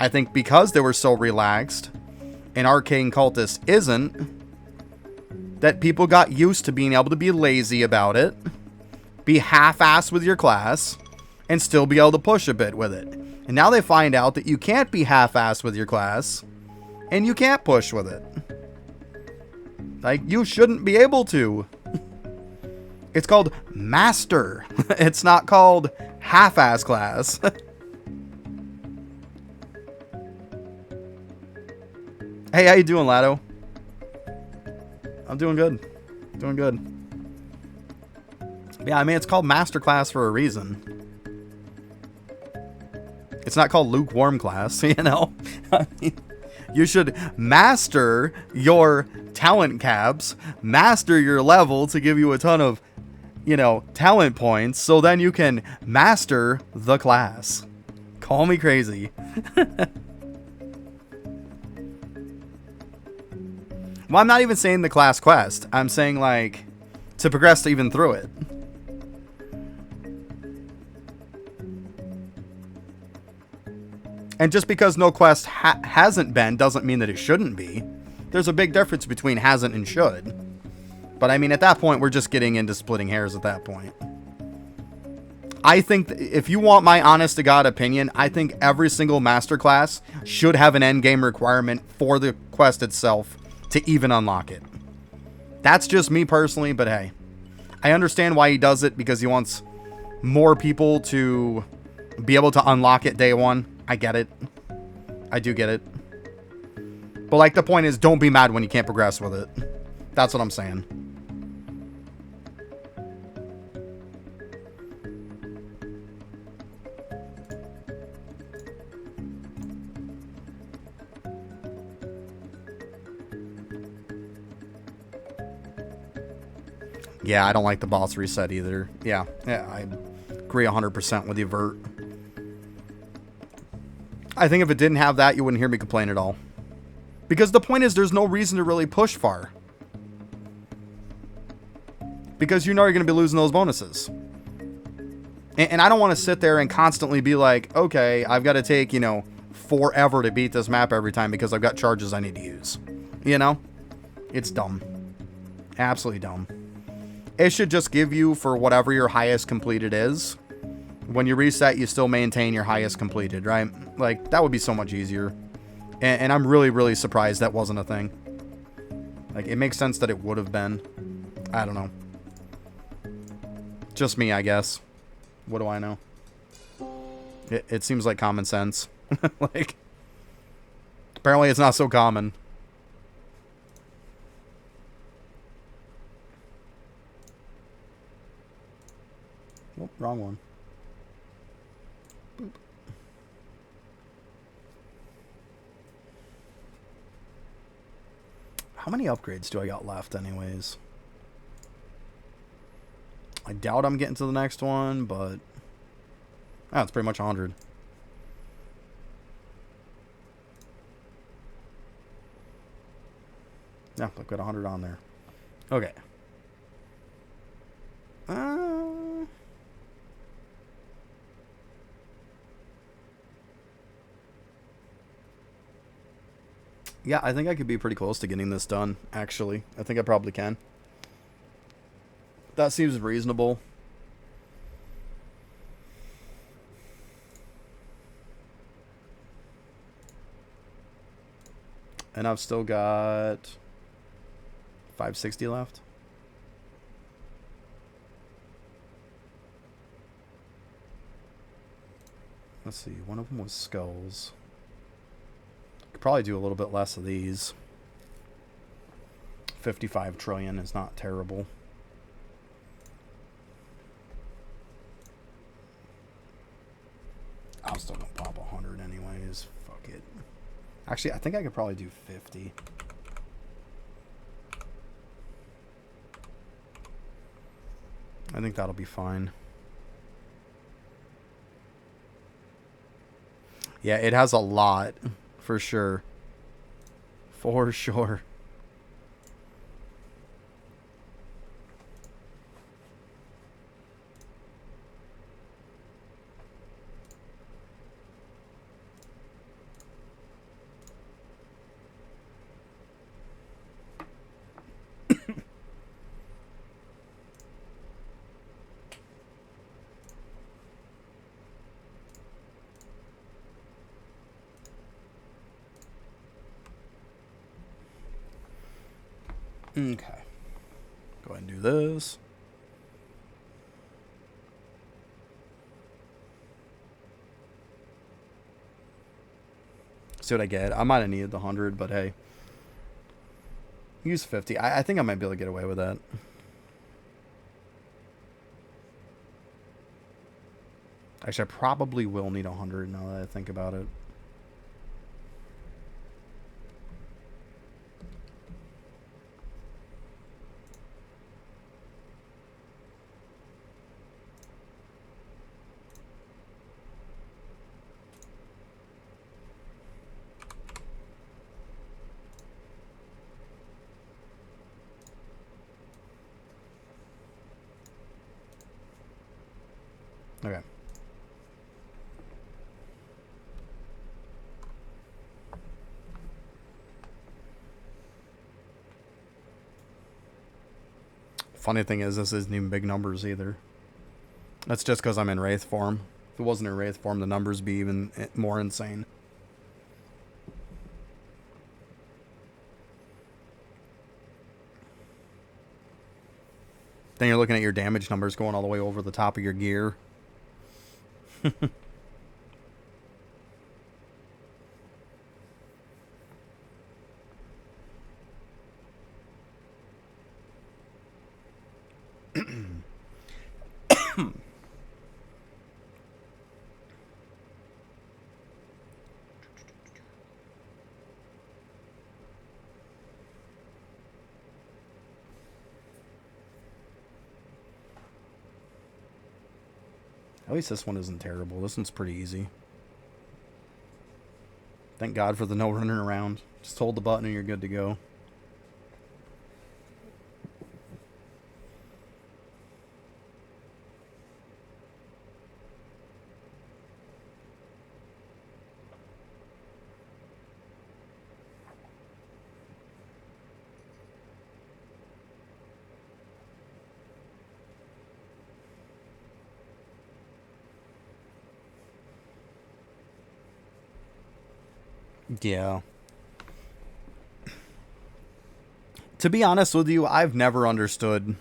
I think because they were so relaxed and Arcane Cultist isn't, that people got used to being able to be lazy about it, be half-assed with your class, and still be able to push a bit with it. And now they find out that you can't be half-assed with your class, and you can't push with it. Like, you shouldn't be able to. It's called Master. It's not called half-ass class. Hey, how you doing, Lado? I'm doing good. Doing good. Yeah, I mean, it's called Master Class for a reason. It's not called Lukewarm Class, you know? I mean, you should master your talent caps, master your level to give you a ton of, you know, talent points, so then you can master the class. Call me crazy. Well, I'm not even saying the class quest. I'm saying, like, to progress even through it. And just because no quest hasn't been doesn't mean that it shouldn't be. There's a big difference between hasn't and should. But I mean, at that point, we're just getting into splitting hairs at that point. I think if you want my honest to God opinion, I think every single masterclass should have an endgame requirement for the quest itself to even unlock it. That's just me personally, but hey. I understand why he does it, because he wants more people to be able to unlock it day one. I get it. I do get it. But like, the point is, don't be mad when you can't progress with it. That's what I'm saying. Yeah, I don't like the boss reset either. Yeah, I agree 100% with you, Vert. I think if it didn't have that, you wouldn't hear me complain at all. Because the point is, there's no reason to really push far. Because you know you're going to be losing those bonuses. And I don't want to sit there and constantly be like, okay, I've got to take, you know, forever to beat this map every time because I've got charges I need to use. You know? It's dumb. Absolutely dumb. It should just give you for whatever your highest completed is. When you reset, you still maintain your highest completed, right? Like, that would be so much easier. And I'm really, really surprised that wasn't a thing. Like, it makes sense that it would have been. I don't know. Just me, I guess. What do I know? It seems like common sense. Like, apparently it's not so common. Oh, wrong one. Boop. How many upgrades do I got left anyways? I doubt I'm getting to the next one, but... oh, it's pretty much 100. Yeah, put 100 on there. Okay. Yeah, I think I could be pretty close to getting this done, actually. I think I probably can. That seems reasonable. And I've still got 560 left. Let's see. One of them was skulls. Could probably do a little bit less of these. 55 trillion is not terrible. I'm still gonna pop 100 anyways. Fuck it. Actually, I think I could probably do 50. I think that'll be fine. Yeah, it has a lot, for sure. For sure. Okay. Go ahead and do this. See what I get. I might have needed the 100, but hey. Use 50. I think I might be able to get away with that. Actually, I probably will need 100 now that I think about it. Okay. Funny thing is, this isn't even big numbers either. That's just because I'm in Wraith form. If it wasn't in Wraith form, the numbers would be even more insane. Then you're looking at your damage numbers going all the way over the top of your gear. At least this one isn't terrible. This one's pretty easy. Thank God for the no running around. Just hold the button and you're good to go. Yeah. To be honest with you, I've never understood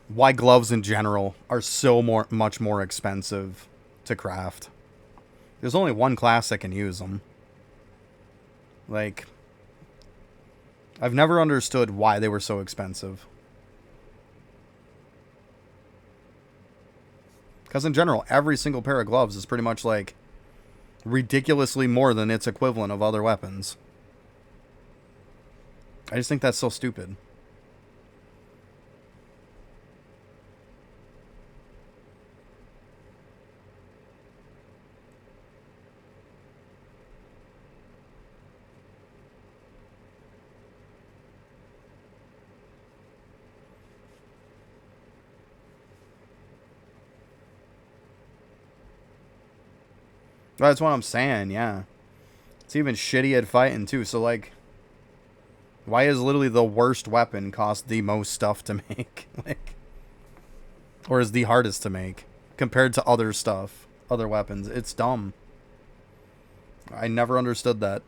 why gloves in general are so much more expensive to craft. There's only one class that can use them. Like, I've never understood why they were so expensive. Because in general, every single pair of gloves is pretty much like ridiculously more than its equivalent of other weapons. I just think that's so stupid. That's what I'm saying, yeah. It's even shitty at fighting, too. So, like, why is literally the worst weapon cost the most stuff to make? Like, or is the hardest to make compared to other stuff, other weapons? It's dumb. I never understood that.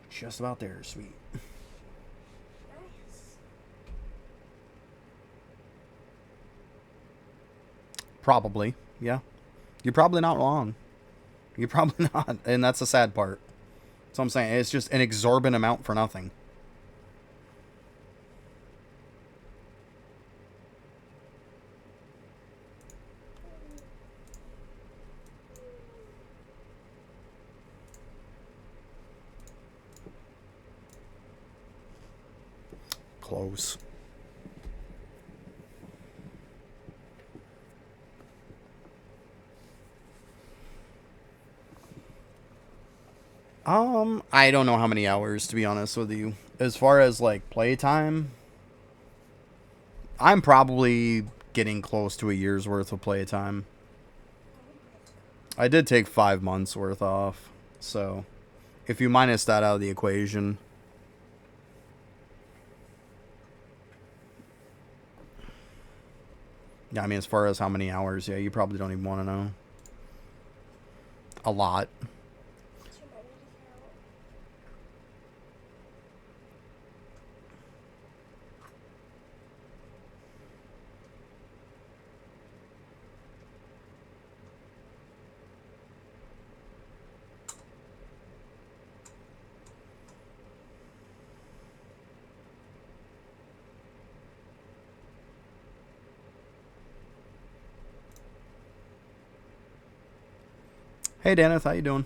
Just about there, sweet. Nice. Probably, yeah. You're probably not wrong. You're probably not, and that's the sad part. So I'm saying it's just an exorbitant amount for nothing. Close. I don't know how many hours, to be honest with you. As far as like playtime, I'm probably getting close to a year's worth of playtime. I did take 5 months worth off, so if you minus that out of the equation, yeah, I mean, as far as how many hours, yeah, you probably don't even want to know. A lot. Too many to count. Hey, Dennis, how you doing?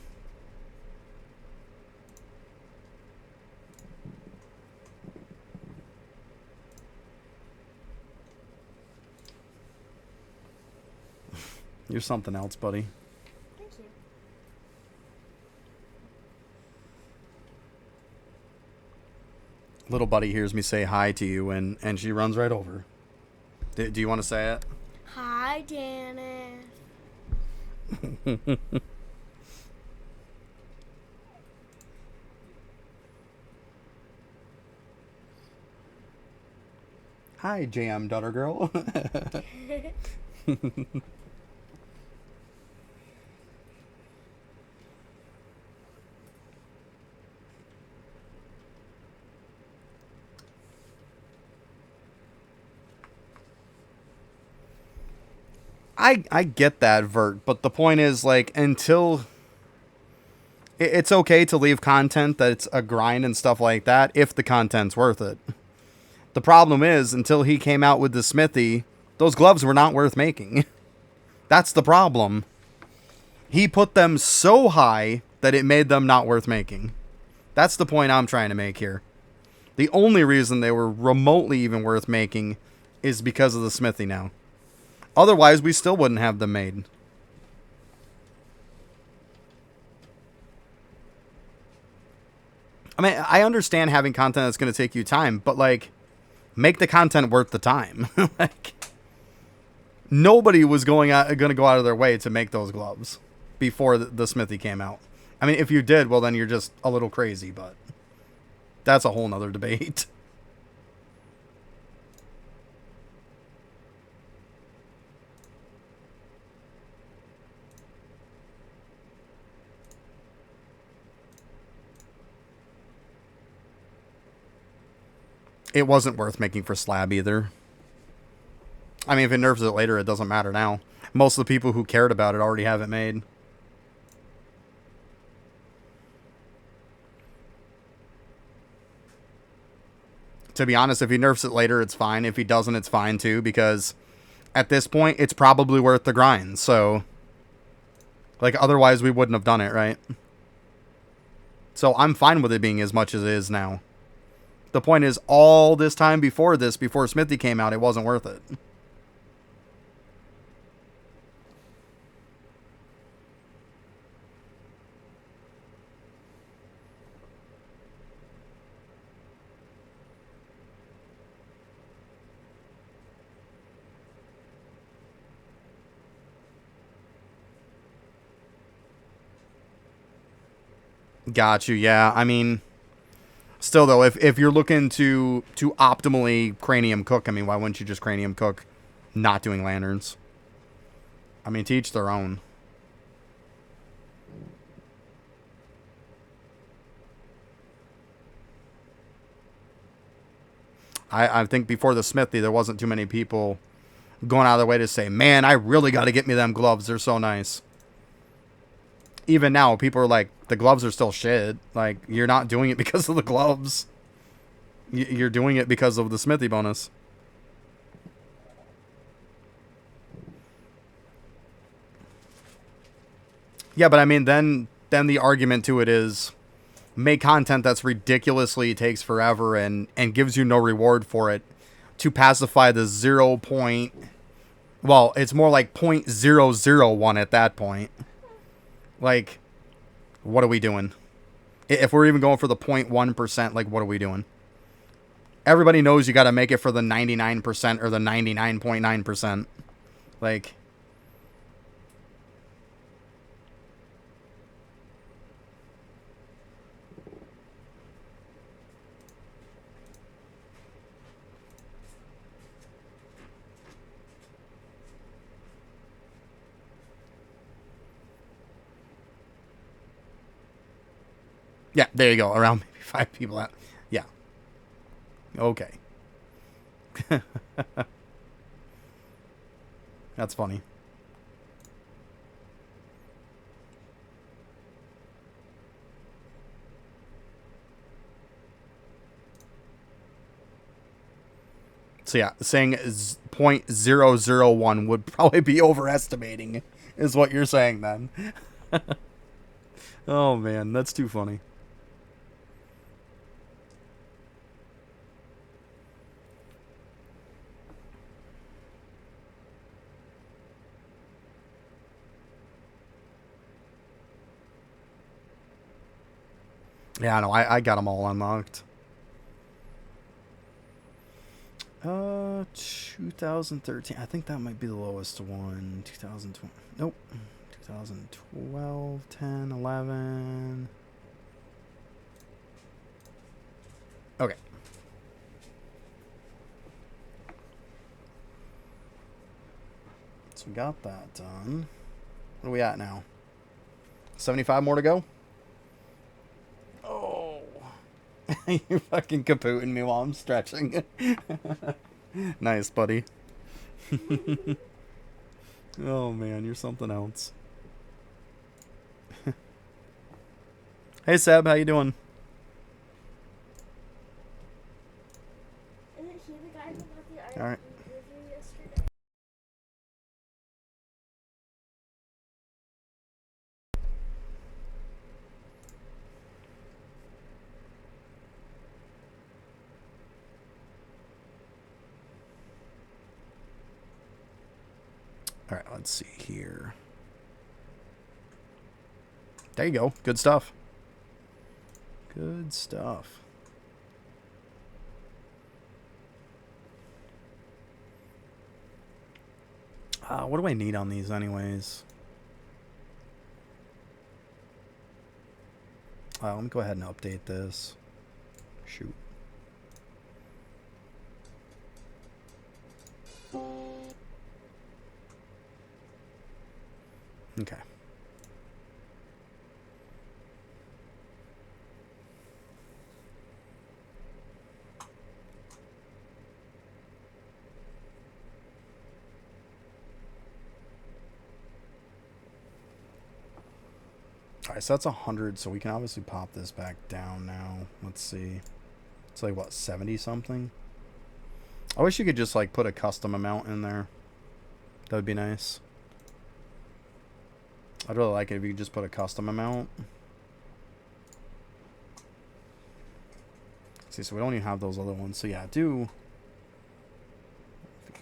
You're something else, buddy. Thank you. Little buddy hears me say hi to you, and she runs right over. Do you want to say it? Hi, Dennis. Hi, JM Daughter Girl. I get that, Vert, but the point is, like, until it's okay to leave content that's a grind and stuff like that if the content's worth it. The problem is, until he came out with the smithy, those gloves were not worth making. That's the problem. He put them so high that it made them not worth making. That's the point I'm trying to make here. The only reason they were remotely even worth making is because of the smithy now. Otherwise, we still wouldn't have them made. I mean, I understand having content that's going to take you time, but, like, make the content worth the time. Like, nobody was going to go out of their way to make those gloves before the smithy came out. I mean, if you did, well, then you're just a little crazy, but that's a whole nother debate. It wasn't worth making for slab either. I mean, if it nerfs it later, it doesn't matter now. Most of the people who cared about it already have it made. To be honest, if he nerfs it later, it's fine. If he doesn't, it's fine too, because at this point, it's probably worth the grind, so Like, otherwise we wouldn't have done it, right? So I'm fine with it being as much as it is now. The point is, all this time before this, before Smithy came out, it wasn't worth it. Got you. Yeah, I mean, still though, if you're looking to optimally cranium cook, I mean, why wouldn't you just cranium cook, not doing lanterns? I mean, to each their own. I think before the Smithy, there wasn't too many people going out of their way to say, man, I really got to get me them gloves. They're so nice. Even now, people are like, the gloves are still shit. Like, you're not doing it because of the gloves. You're doing it because of the Smithy bonus. Yeah, but I mean, then the argument to it is, make content that's ridiculously takes forever and gives you no reward for it to pacify the 0 point. Well, it's more like 0.001 at that point. Like, what are we doing? If we're even going for the 0.1%, like, what are we doing? Everybody knows you got to make it for the 99% or the 99.9%. Like, yeah, there you go. Around maybe 5 people out. Yeah. Okay. That's funny. So yeah, saying 0.001 would probably be overestimating, is what you're saying then. Oh man, that's too funny. Yeah, no, I got them all unlocked. 2013. I think that might be the lowest one. 2012. Nope. 2012, 10, 11. Okay. So we got that done. What are we at now? 75 more to go? Oh. You're fucking kapooting me while I'm stretching. Nice, buddy. Oh, man, you're something else. Hey, Seb, how you doing? Isn't he the guy who got the art All right. review yesterday? All right, let's see here. There you go. Good stuff. Good stuff. What do I need on these anyways? Let me go ahead and update this. Shoot. Okay. Alright, so that's 100, so we can obviously pop this back down now. Let's see. It's like, what, 70 something? I wish you could just, like, put a custom amount in there. That would be nice. I'd really like it if you could just put a custom amount. See, so we don't even have those other ones. So yeah, do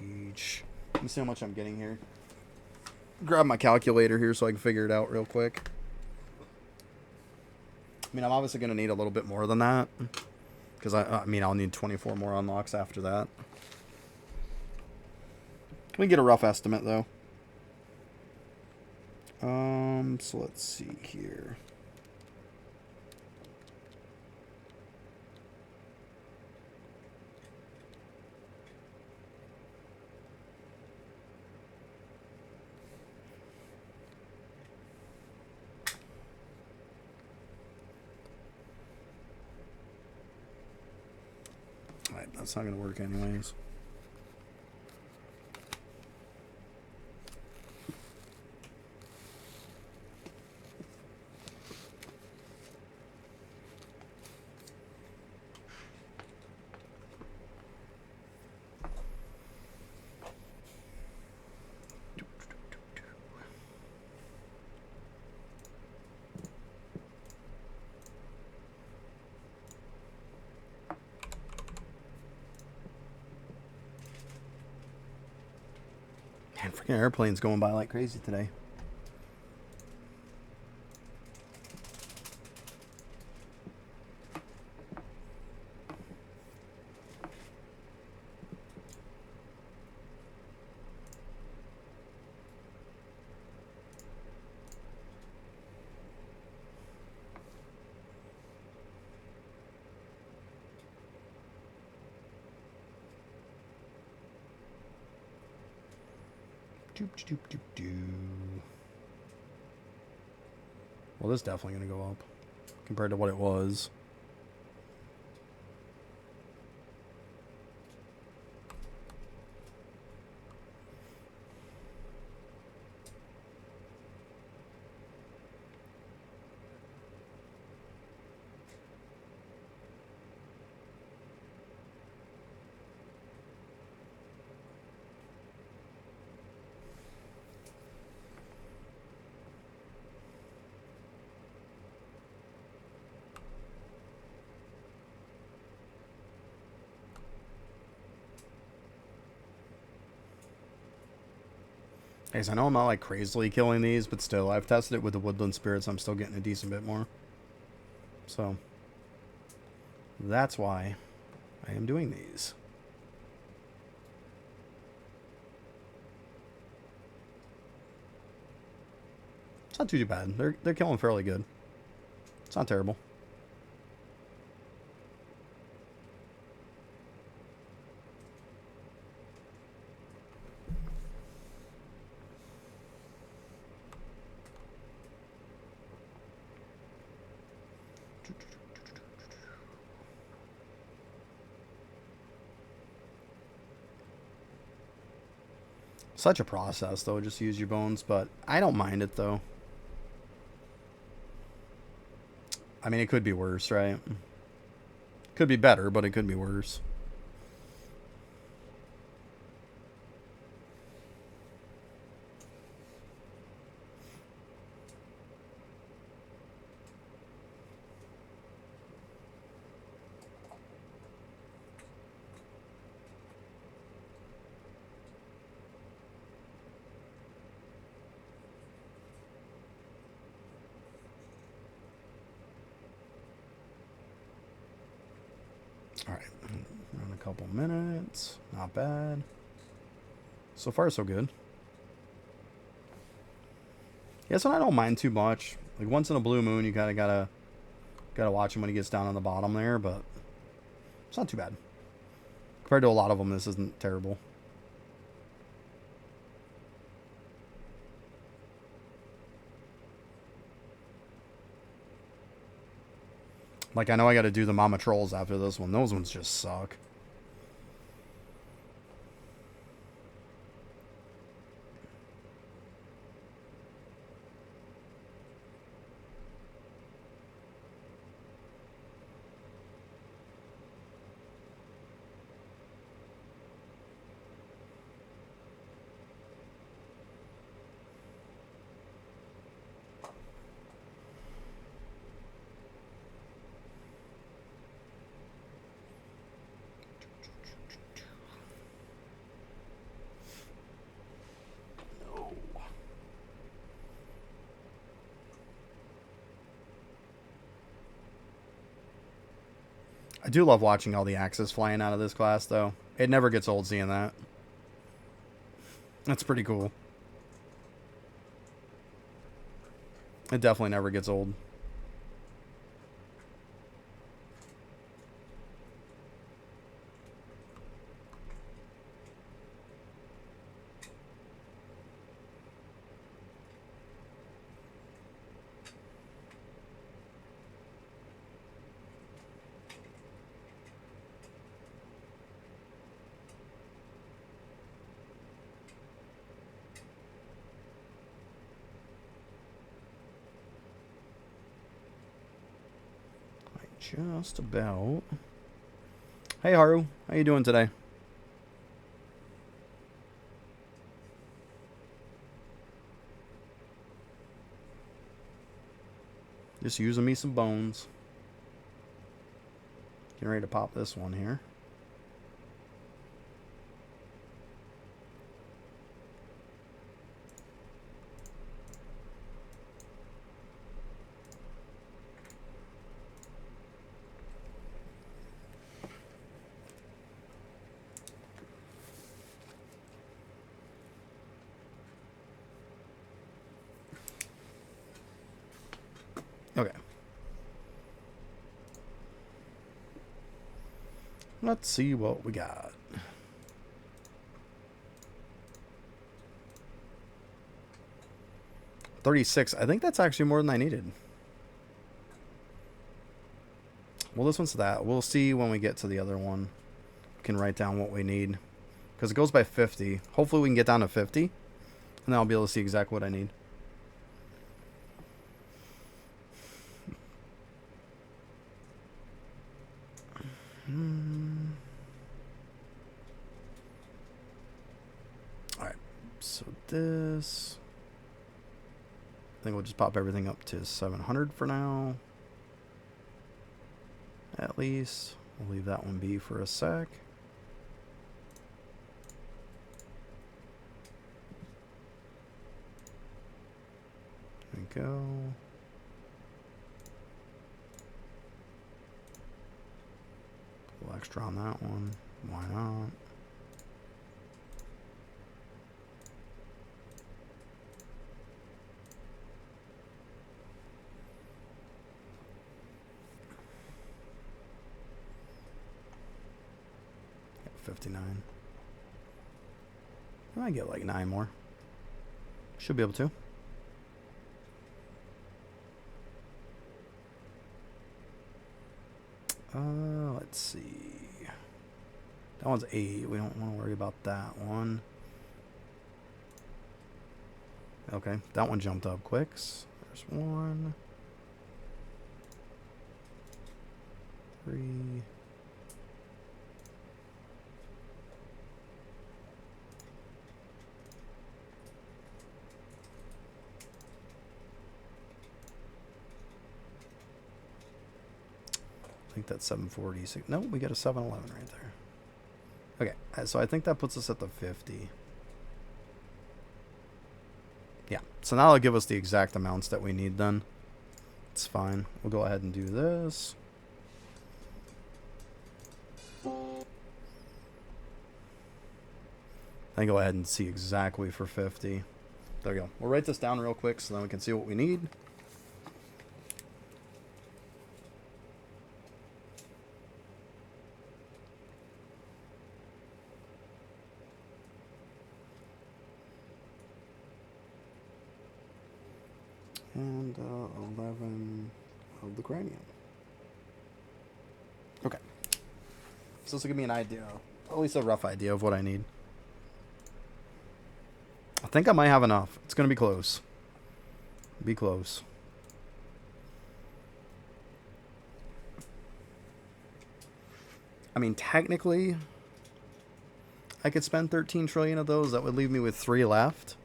each. Let me see how much I'm getting here. Grab my calculator here so I can figure it out real quick. I mean, I'm obviously going to need a little bit more than that. Because, I mean, I'll need 24 more unlocks after that. We can get a rough estimate, though. So let's see here. Alright, that's not going to work anyways. Man, freaking airplanes going by like crazy today. Well, this is definitely going to go up compared to what it was. Guys, I know I'm not like crazily killing these, but still, I've tested it with the woodland spirits. I'm still getting a decent bit more. So, that's why I am doing these. It's not too bad. They're killing fairly good. It's not terrible. Such a process, though. Just use your bones, but I don't mind it, though. I mean, it could be worse, right? Could be better, but it could be worse. Alright, around a couple minutes. Not bad. So far, so good. Yeah, so I don't mind too much. Like, once in a blue moon, you kind of gotta watch him when he gets down on the bottom there, but it's not too bad. Compared to a lot of them, this isn't terrible. Like, I know I got to do the Mama Trolls after this one. Those ones just suck. I do love watching all the axes flying out of this class, though. It never gets old seeing that. That's pretty cool. It definitely never gets old. Just about. Hey Haru, how you doing today? Just using me some bones. Getting ready to pop this one here. Okay. Let's see what we got. $36. I think that's actually more than I needed. Well, this one's that. We'll see when we get to the other one. We can write down what we need. Because it goes by 50. Hopefully we can get down to 50. And then I'll be able to see exactly what I need. Alright. So this... I think we'll just pop everything up to 700 for now. At least. We'll leave that one be for a sec. There we go. A little extra on that one. Why not? Got 59. I might get like 9 more. Should be able to. Let's see. That one's 8. We don't want to worry about that one. Okay, that one jumped up quick. There's 1, 3. I think that's 746. No, we got a 711 right there. Okay, so I think that puts us at the 50. Yeah, so now it'll give us the exact amounts that we need then. It's fine. We'll go ahead and do this. Then go ahead and see exactly for 50. There we go. We'll write this down real quick so then we can see what we need. And 11 of the cranium. Okay. So this will give me an idea, at least a rough idea of what I need. I think I might have enough. It's going to be close. Be close. I mean, technically, I could spend 13 trillion of those. That would leave me with 3 left.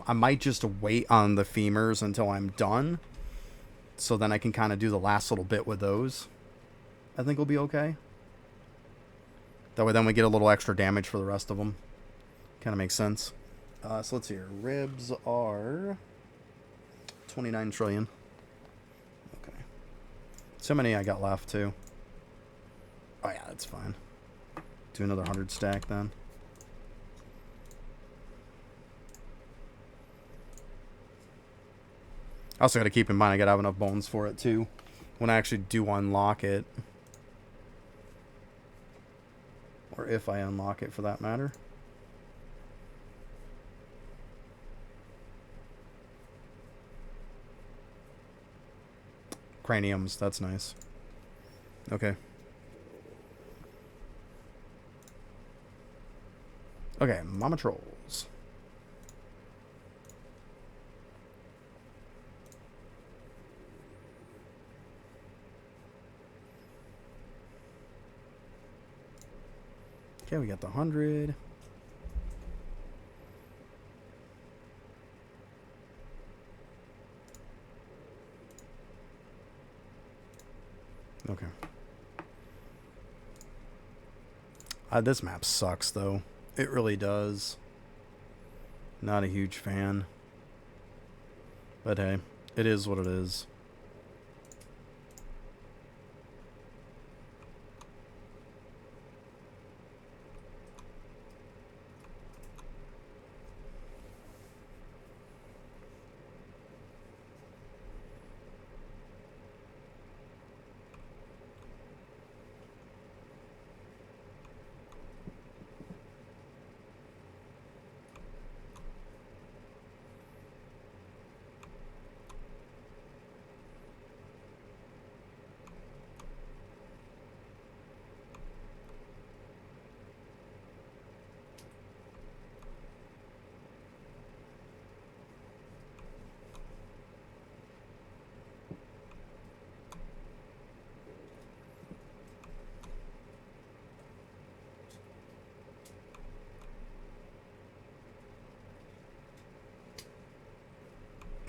I might just wait on the femurs until I'm done. So then I can kind of do the last little bit with those. I think we'll be okay. That way then we get a little extra damage for the rest of them. Kind of makes sense. So let's see here. Ribs are 29 trillion. So many I got left too. Oh yeah, that's fine. Do another 100 stack then. I also got to keep in mind I got to have enough bones for it too when I actually do unlock it. Or if I unlock it for that matter. Craniums, that's nice. Okay. Okay, Mama Trolls. Okay, we got the 100. Okay. This map sucks, though. It really does. Not a huge fan. But hey, it is what it is.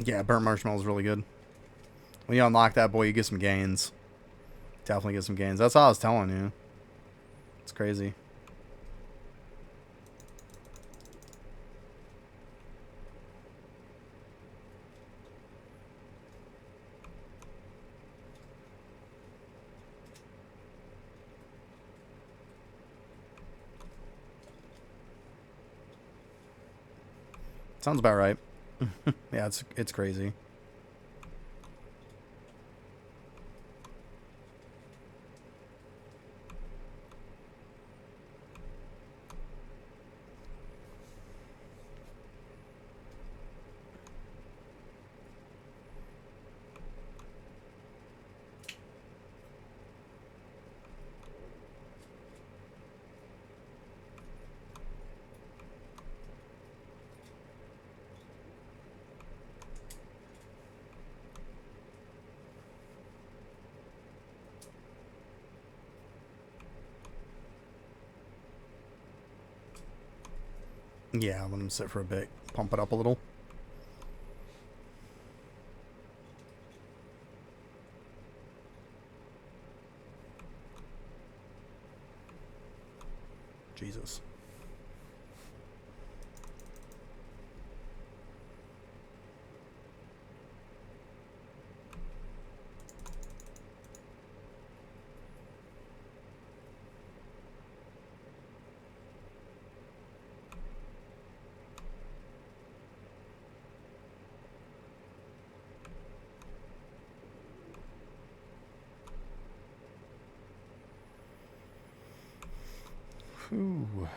Yeah, burnt marshmallow is really good. When you unlock that, boy, you get some gains. Definitely get some gains. That's all I was telling you. It's crazy. Sounds about right. Yeah, it's crazy. Yeah, let him sit for a bit. Pump it up a little. Jesus. Whew.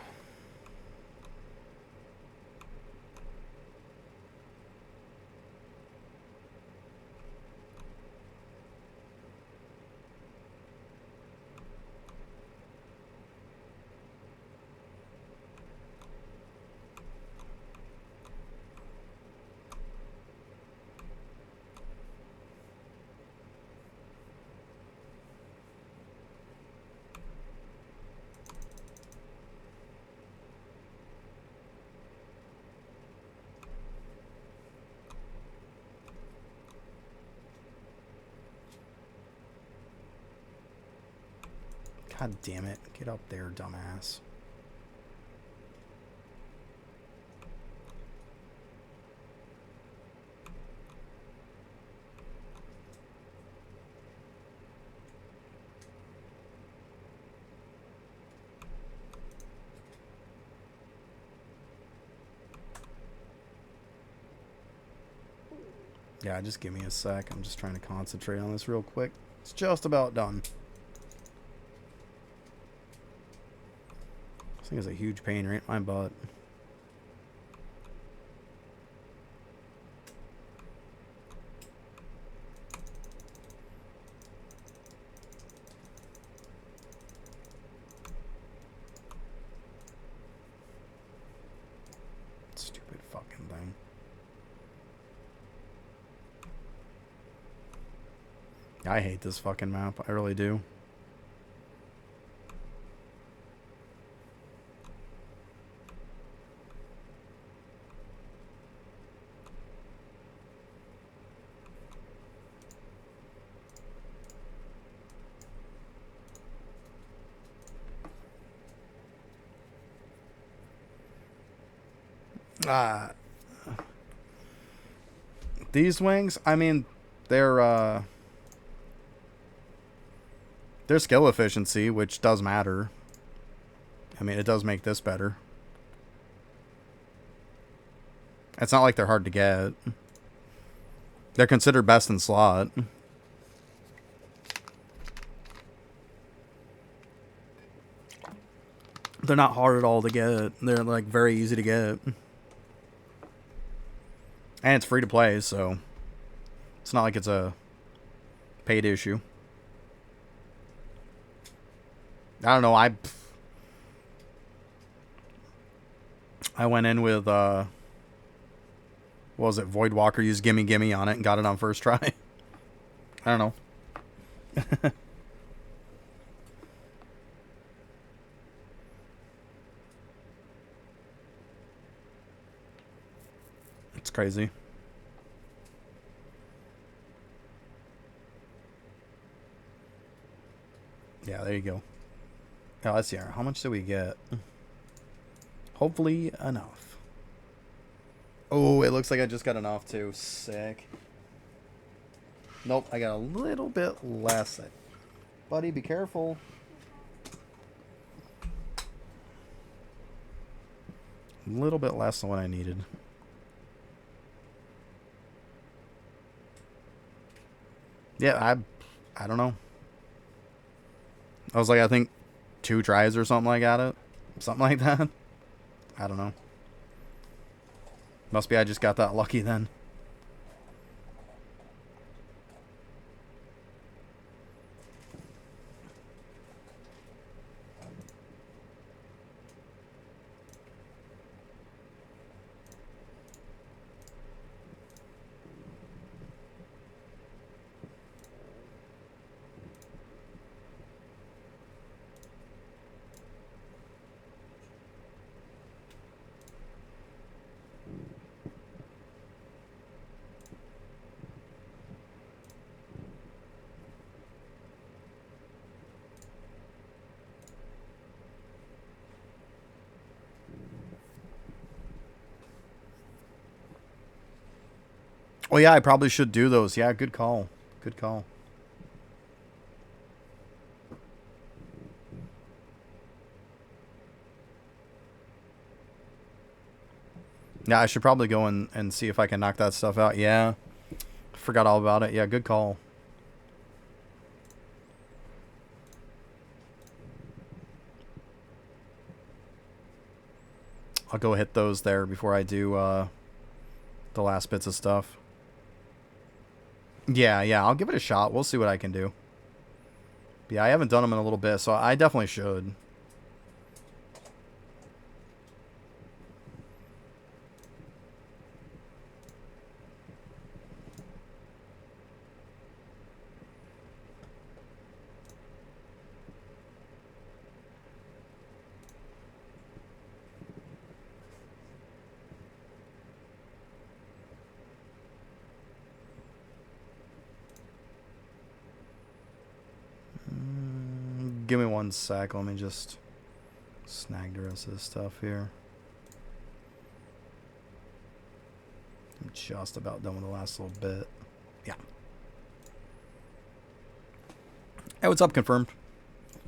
God damn it. Get up there, dumbass. Yeah, just give me a sec. I'm just trying to concentrate on this real quick. It's just about done. This thing is a huge pain right in my butt. Stupid fucking thing. I hate this fucking map. I really do. These wings, I mean, their skill efficiency, which does matter. I mean, it does make this better. It's not like they're hard to get. They're considered best in slot. They're not hard at all to get. They're like very easy to get. And it's free to play, so it's not like it's a paid issue. I don't know, I went in with what was it, Voidwalker used Gimme Gimme on it and got it on first try. I don't know. It's crazy. Yeah, there you go. Now, let's see here. How much do we get? Hopefully enough. Oh, it looks like I just got enough too. Sick. Nope, I got a little bit less. Buddy, be careful. A little bit less than what I needed. Yeah, I don't know. I was like, I think 2 tries or something like that. Something like that. I don't know. Must be I just got that lucky then. Oh yeah, I probably should do those. Yeah, good call. Good call. Yeah, I should probably go and see if I can knock that stuff out. Yeah. Forgot all about it. Yeah, good call. I'll go hit those there before I do the last bits of stuff. Yeah, I'll give it a shot. We'll see what I can do. But yeah, I haven't done them in a little bit, so I definitely should. Give me one sec. Let me just snag the rest of this stuff here. I'm just about done with the last little bit. Yeah. Hey, what's up, Confirmed?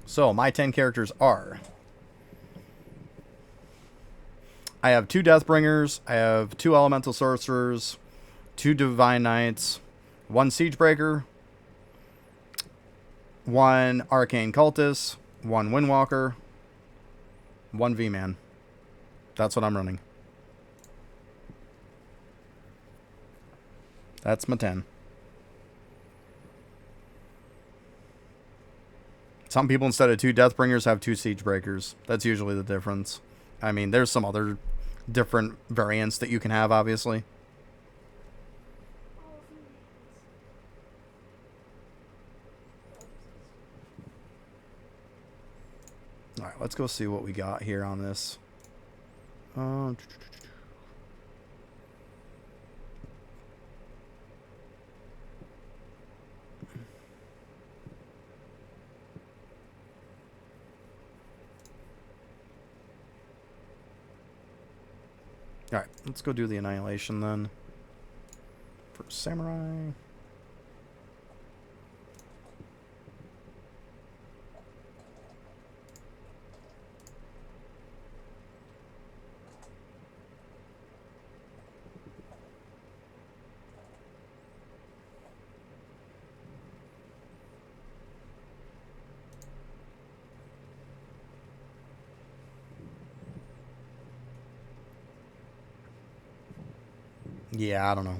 So, my 10 characters are... I have 2 Deathbringers. I have 2 Elemental Sorcerers. 2 Divine Knights, 1 Siegebreaker, 1 Arcane Cultist, 1 Windwalker, 1 V-Man. That's what I'm running. That's my 10. Some people, instead of 2 Deathbringers, have 2 Siegebreakers. That's usually the difference. I mean, there's some other different variants that you can have, obviously. All of them. Alright, let's go see what we got here on this. Alright, let's go do the Annihilation then. For Samurai. Yeah, I don't know.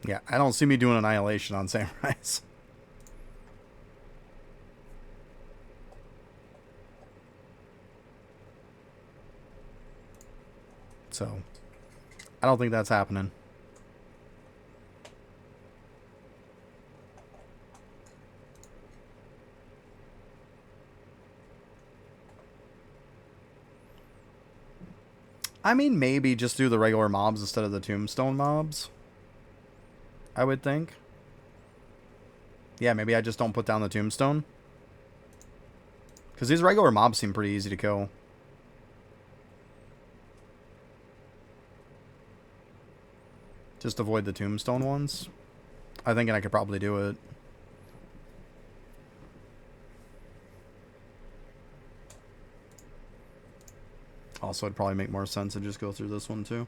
Yeah, I don't see me doing Annihilation on Samurais. So, I don't think that's happening. I mean, maybe just do the regular mobs instead of the tombstone mobs. I would think. Yeah, maybe I just don't put down the tombstone. Because these regular mobs seem pretty easy to kill. Just avoid the tombstone ones. I think I could probably do it. Also, it'd probably make more sense to just go through this one too.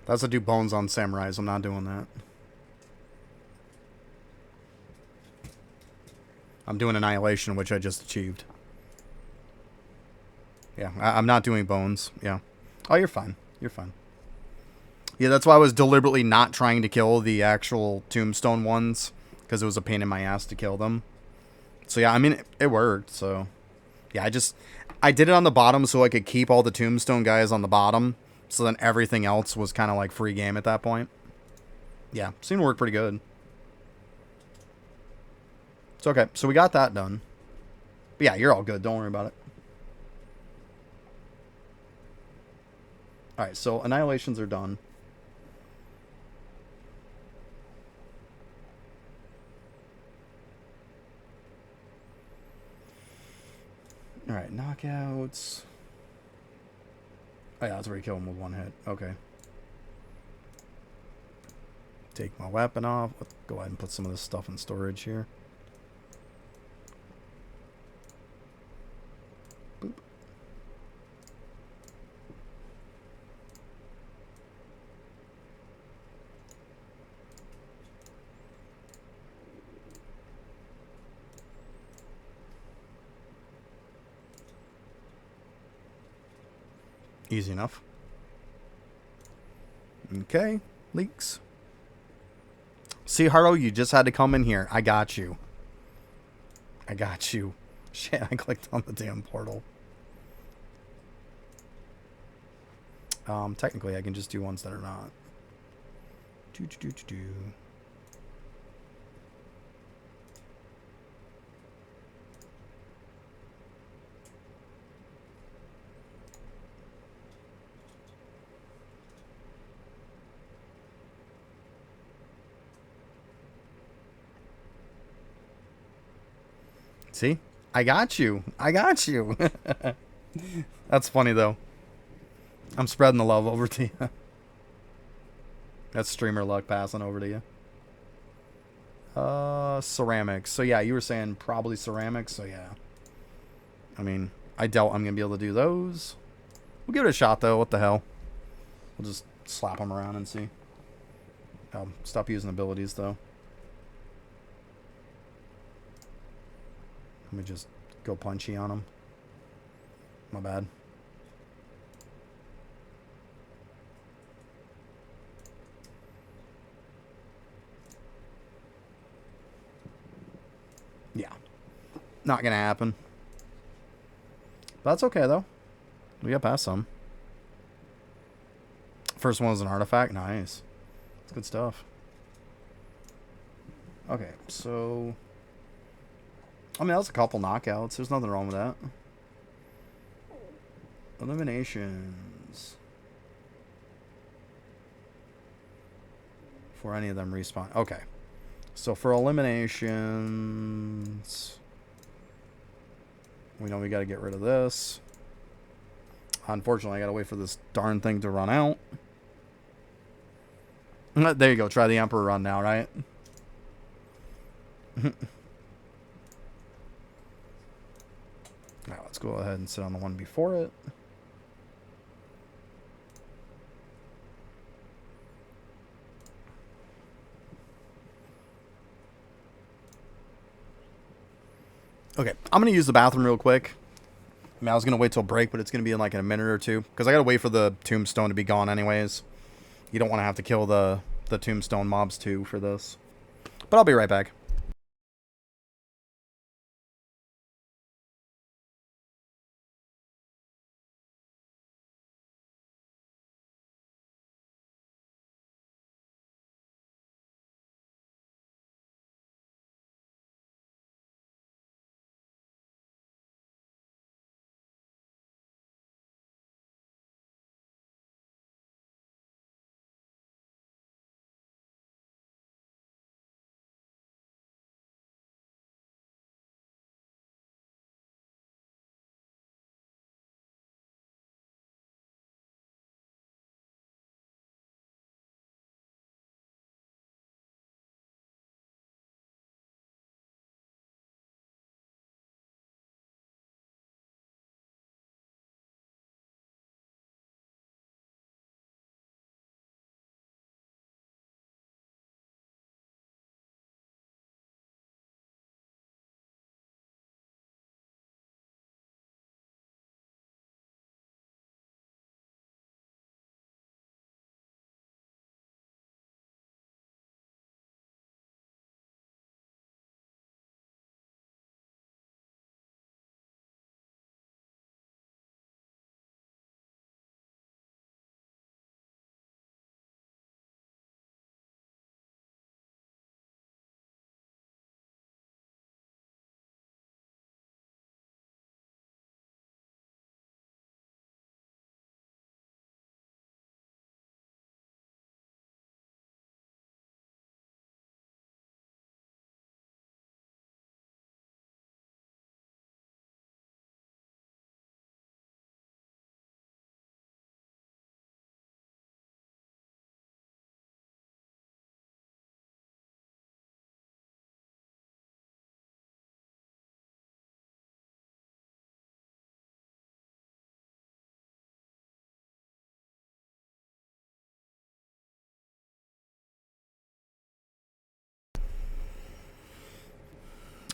That's to do bones on samurais. I'm not doing that. I'm doing Annihilation, which I just achieved. Yeah, I'm not doing bones. Yeah. Oh, you're fine. You're fine. Yeah, that's why I was deliberately not trying to kill the actual tombstone ones, because it was a pain in my ass to kill them. So yeah, I mean, it worked, so... Yeah, I did it on the bottom so I could keep all the tombstone guys on the bottom, so then everything else was kind of like free game at that point. Yeah, seemed to work pretty good. It's okay. So we got that done. But yeah, you're all good. Don't worry about it. Alright, so Annihilations are done. Alright, knockouts. Oh yeah, that's where you kill him with one hit. Okay. Take my weapon off. Let's go ahead and put some of this stuff in storage here. Easy enough. Okay, leaks. See, Haro, you just had to come in here. I got you. I got you. Shit, I clicked on the damn portal. Technically, I can just do ones that are not. Do. See? I got you. I got you. That's funny, though. I'm spreading the love over to you. That's streamer luck passing over to you. Ceramics. So, yeah, you were saying probably ceramics. So, yeah. I mean, I doubt I'm going to be able to do those. We'll give it a shot, though. What the hell? We'll just slap them around and see. Stop using abilities, though. Let me just go punchy on them. My bad. Yeah. Not gonna happen. But that's okay, though. We got past some. First one was an artifact. Nice. That's good stuff. Okay, so... I mean, that was a couple knockouts. There's nothing wrong with that. Eliminations. Before any of them respawn. Okay. So for eliminations... We know we got to get rid of this. Unfortunately, I got to wait for this darn thing to run out. There you go. Try the Emperor run now, right? Now let's go ahead and sit on the one before it. Okay, I'm going to use the bathroom real quick. I mean, I was going to wait till break, but it's going to be in like in a minute or two. Because I got to wait for the tombstone to be gone anyways. You don't want to have to kill the tombstone mobs too for this. But I'll be right back.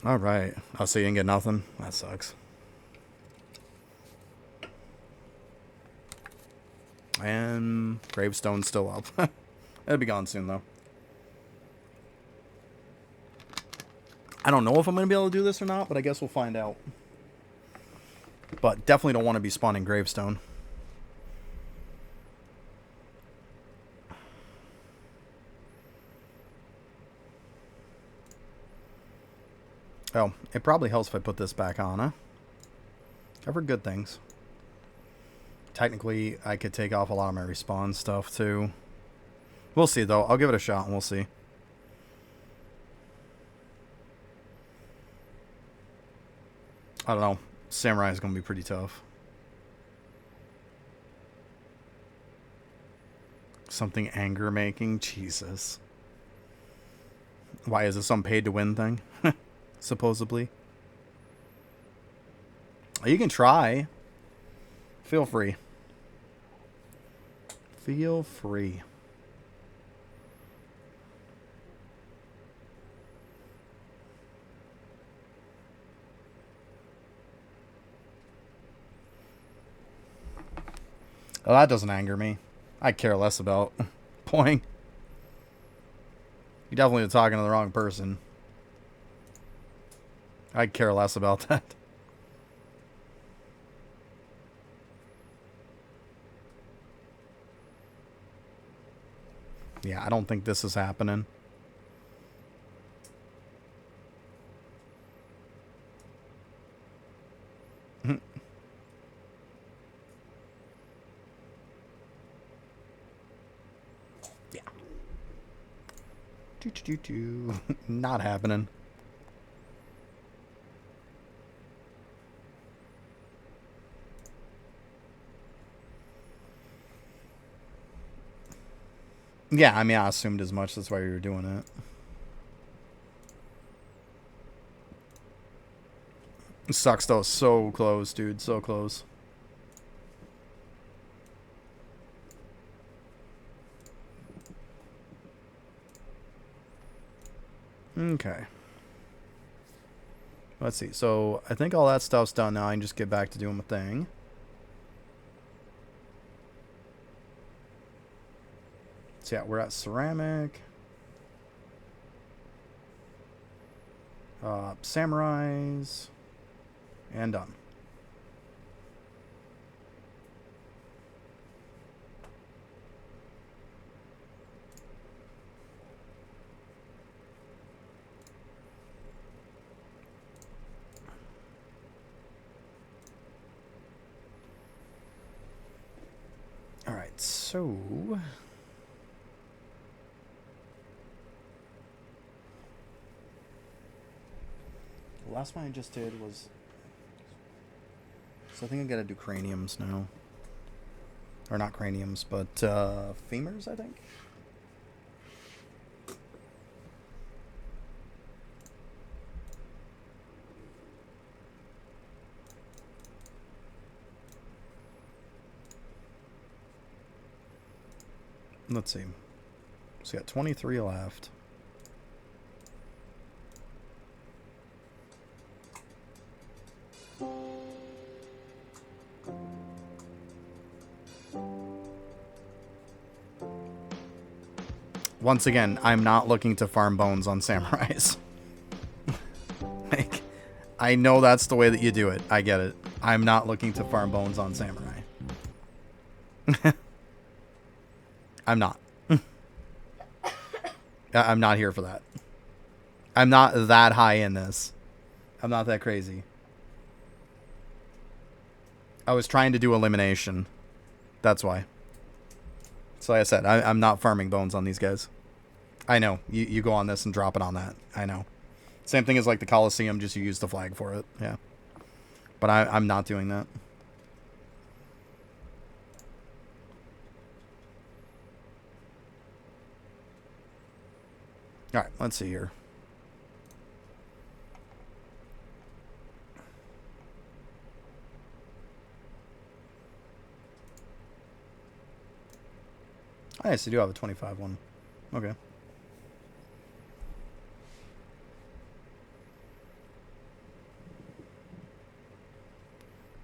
Alright. Oh, so you didn't get nothing? That sucks. And Gravestone's still up. It'll be gone soon, though. I don't know if I'm going to be able to do this or not, but I guess we'll find out. But definitely don't want to be spawning Gravestone. Oh, it probably helps if I put this back on, huh? I've heard good things. Technically, I could take off a lot of my respawn stuff, too. We'll see, though. I'll give it a shot, and we'll see. I don't know. Samurai is going to be pretty tough. Something anger-making? Jesus. Why, is this some paid-to-win thing? Supposedly. You can try. Feel free. Feel free. Oh, that doesn't anger me. I care less about Poing. You definitely are talking to the wrong person. I care less about that. Yeah, I don't think this is happening. Yeah. Not happening. Yeah, I mean, I assumed as much. That's why you were doing it. It sucks, though. So close, dude. So close. Okay. Let's see. So, I think all that stuff's done now. I can just get back to doing my thing. So, yeah, we're at ceramic. Samurais. And done. Alright, so... the last one I just did was... so I think I gotta do craniums now. Or not craniums, but femurs, I think. Let's see. So we got 23 left. Once again, I'm not looking to farm bones on samurais. Like, I know that's the way that you do it. I get it. I'm not looking to farm bones on samurai. I'm not. I'm not here for that. I'm not that high in this. I'm not that crazy. I was trying to do elimination. That's why. So like I said, I'm not farming bones on these guys. I know. You go on this and drop it on that. I know. Same thing as like the Coliseum, just you use the flag for it. Yeah. But I'm not doing that. Alright, let's see here. I actually do have a 25 one. Okay.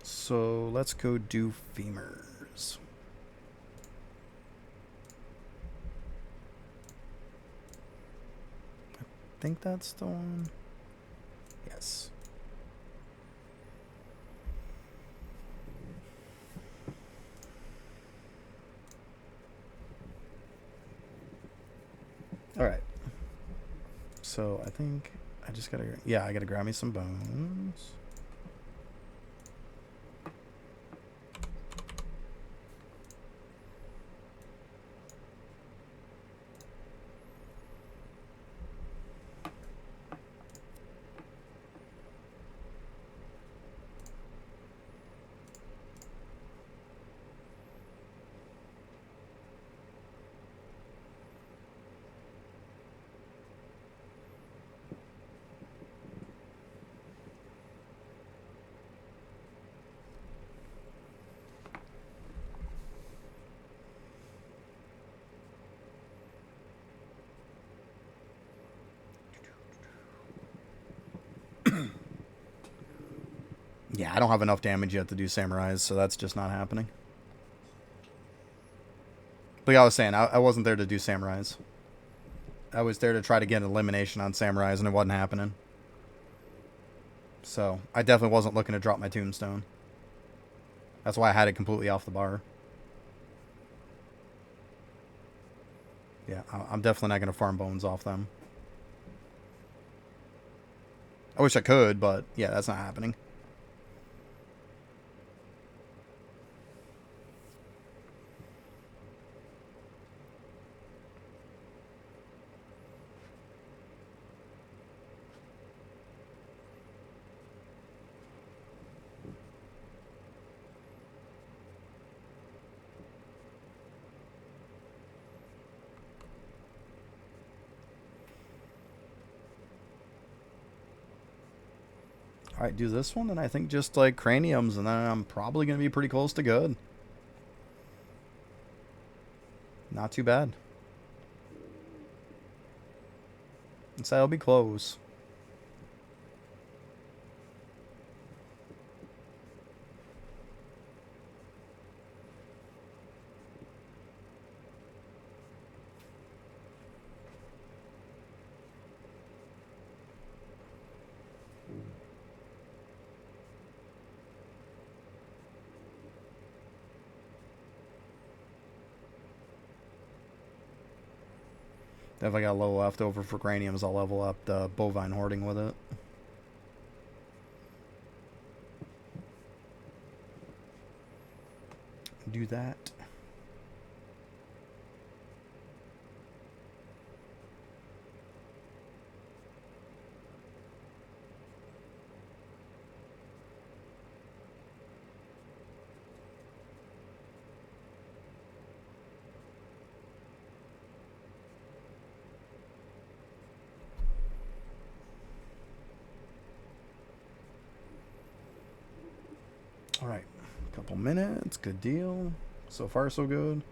So let's go do femurs. think that's the one. Yes. Alright. So I think I just gotta, yeah, I gotta grab me some bones. Yeah, I don't have enough damage yet to do samurais, so that's just not happening. Like I was saying, I wasn't there to do samurais. I was there to try to get an elimination on samurais, and it wasn't happening. So, I definitely wasn't looking to drop my tombstone. That's why I had it completely off the bar. Yeah, I'm definitely not going to farm bones off them. I wish I could, but yeah, that's not happening. Alright, do this one, and I think just like craniums, and then I'm probably going to be pretty close to good. Not too bad. So I'll be close. If I got a little left over for craniums, I'll level up the bovine hoarding with it. Do that. Alright, couple minutes, good deal. So far, so good.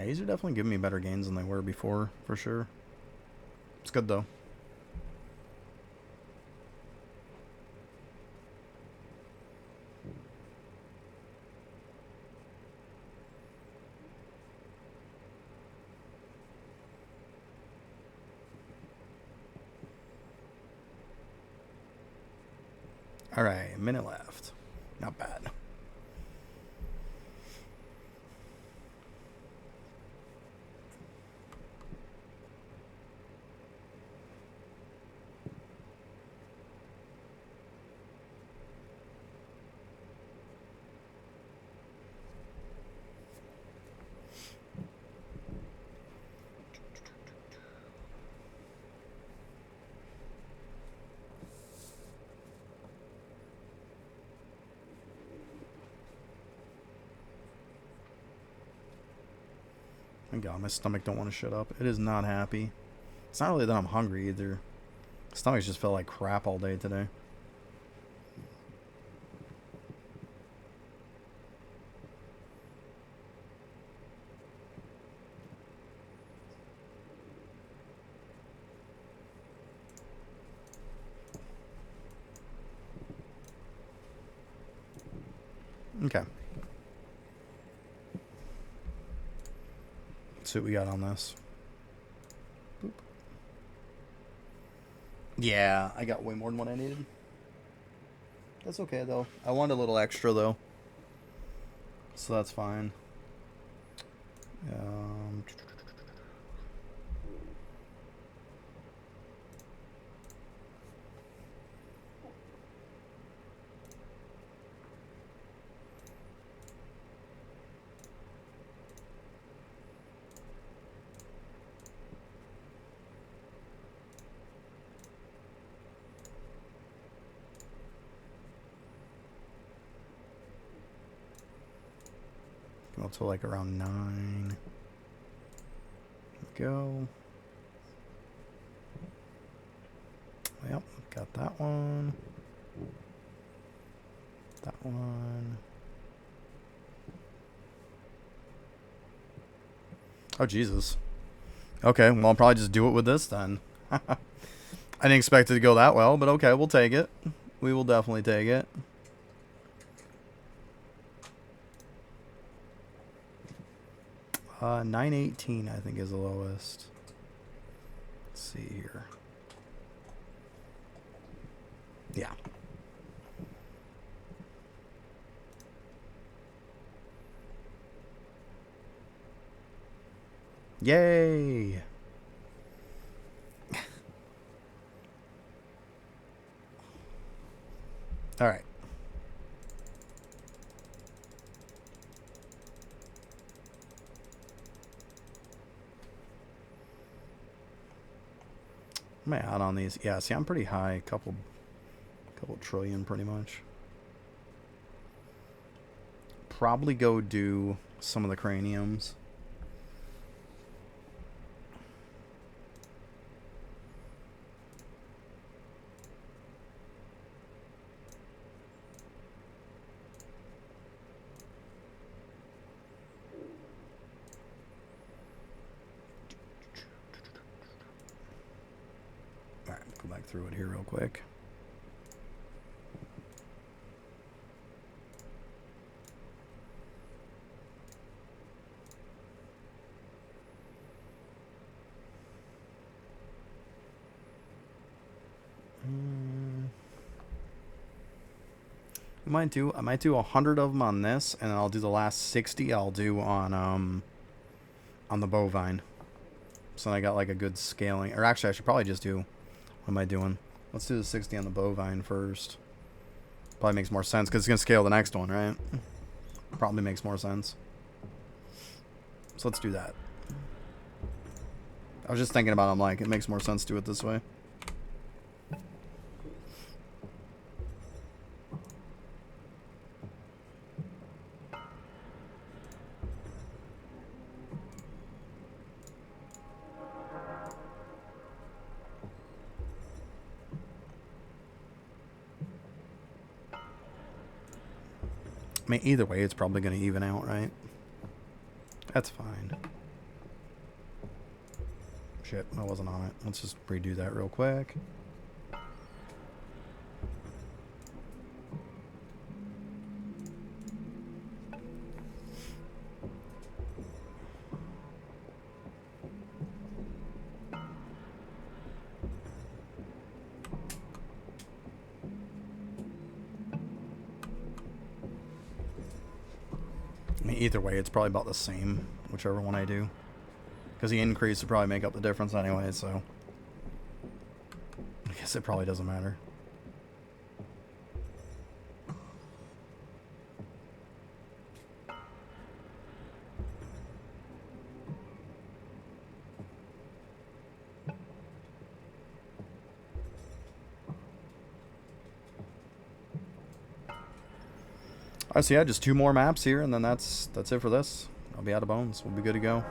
Yeah, these are definitely giving me better gains than they were before, for sure. It's good, though. Alright, a minute left. Not bad. Thank God, my stomach don't want to shut up. It is not happy. It's not really that I'm hungry either. Stomach's just felt like crap all day today. Okay. Let's see what we got on this. Boop. Yeah, I got way more than what I needed. That's okay, though. I wanted a little extra, though. So that's fine. Um... Go to like around 9. Go. Yep, got that one. That one. Oh, Jesus. Okay, well, I'll probably just do it with this then. I didn't expect it to go that well, but okay, we'll take it. We will definitely take it. Uh, 918, I think, is the lowest. Let's see here. Yeah. Yay! All right. Am I out on these? Yeah, see, I'm pretty high. Couple trillion, pretty much. Probably go do some of the craniums. Go back through it here real quick. I might do 100 of them on this, and then I'll do the last 60 I'll do on the bovine. So I got like a good scaling. Or actually, I should probably just do... What am I doing? Let's do the 60 on the bovine first. Probably makes more sense, because it's going to scale the next one, right? Probably makes more sense. So let's do that. I was just thinking about it, I'm like, it makes more sense to do it this way. I mean, either way, it's probably going to even out, right? That's fine. Shit, I wasn't on it. Let's just redo that real quick. I mean, either way, it's probably about the same, whichever one I do. Because the increase would probably make up the difference anyway, so... I guess it probably doesn't matter. Alright, so yeah, just 2 more maps here, and then that's it for this. I'll be out of bones. We'll be good to go.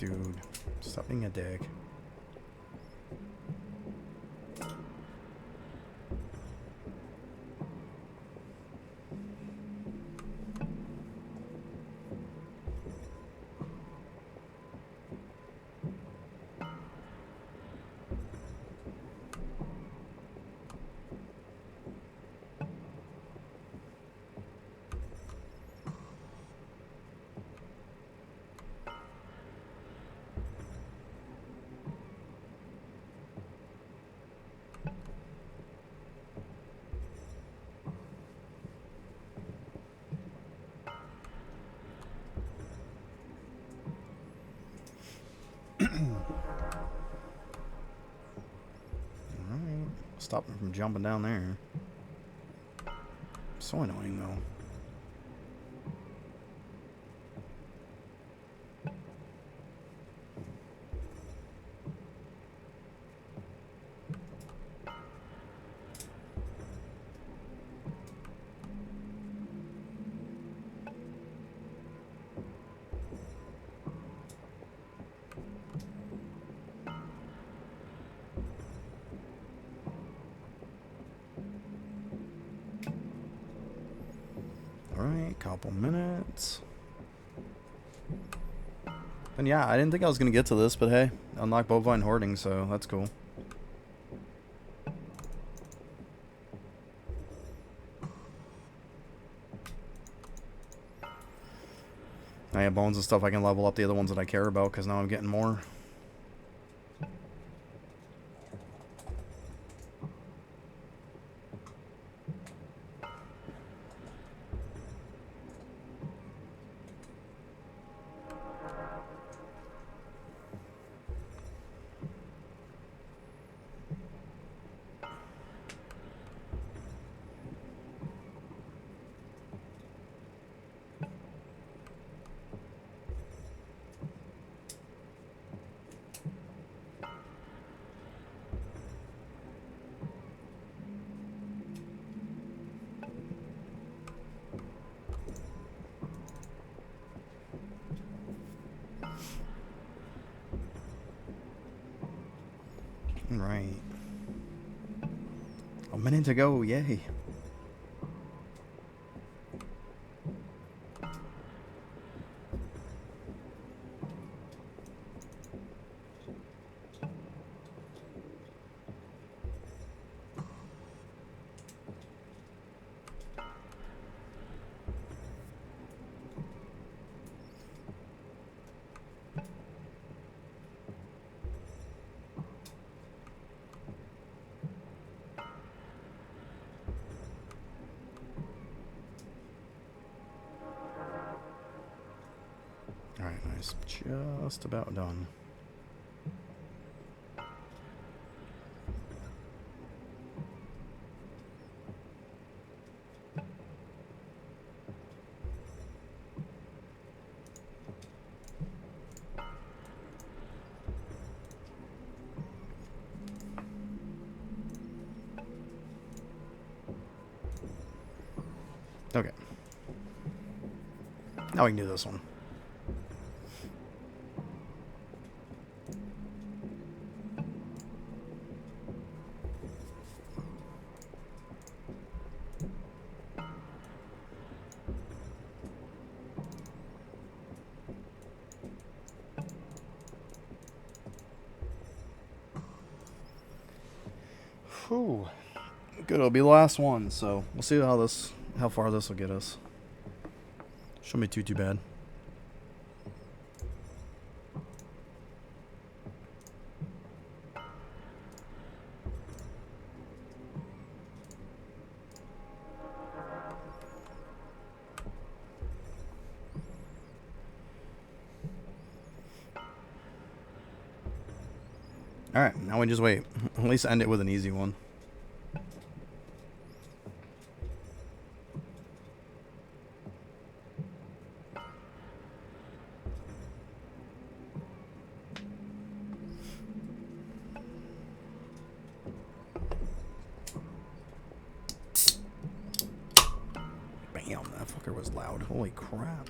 Dude, stop being a dick. Alright. Stop him from jumping down there. So annoying though. Alright, couple minutes. And yeah, I didn't think I was going to get to this, but hey, unlock bovine hoarding, so that's cool. I have bones and stuff. I can level up the other ones that I care about because now I'm getting more. Right. A minute to go, yay. Alright, nice. Just about done. Okay. Now we can do this one. Whew. Good, it'll be the last one, so we'll see how far this will get us. Shouldn't be too bad. Alright, now we just wait. At least end it with an easy one. Bam, that fucker was loud. Holy crap.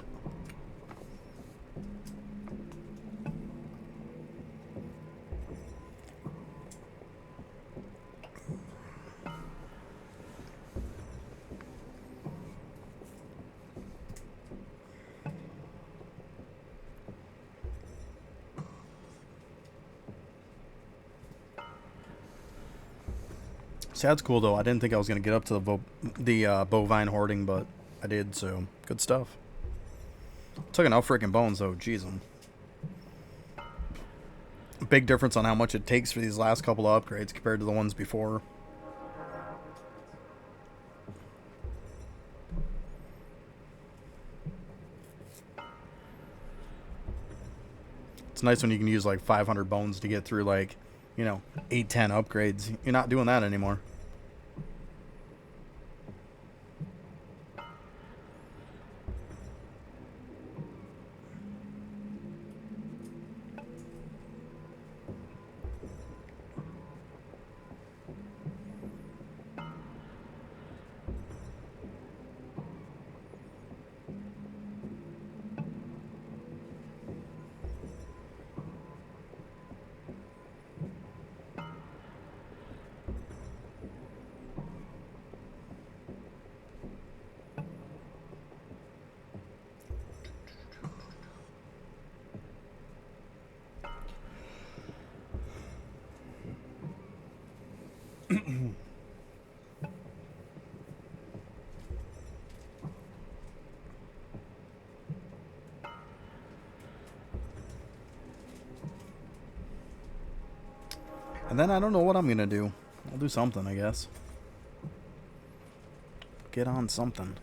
See, that's cool though. I didn't think I was gonna get up to the bovine hoarding, but I did. So good stuff. Took enough freaking bones though. Jeez, big difference on how much it takes for these last couple of upgrades compared to the ones before. It's nice when you can use like 500 bones to get through like, 8, 10 upgrades. You're not doing that anymore. And then I don't know what I'm gonna do. I'll do something, I guess. Get on something.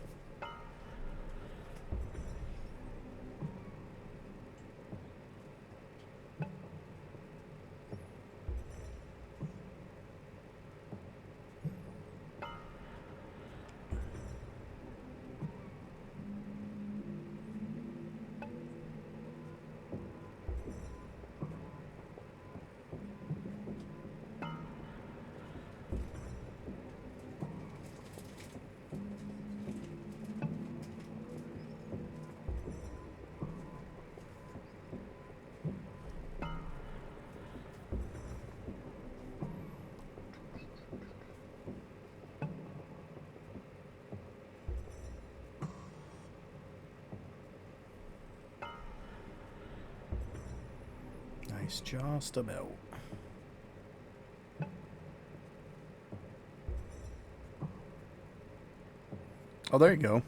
Nice, just about. Oh, there you go.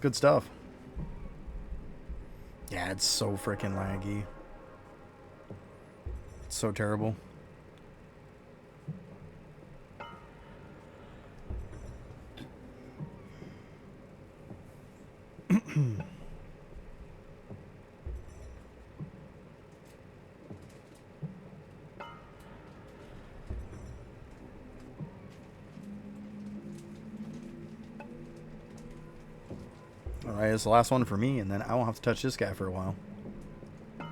Good stuff. Yeah, it's so freaking laggy. It's so terrible. Alright, it's the last one for me, and then I won't have to touch this guy for a while. I'll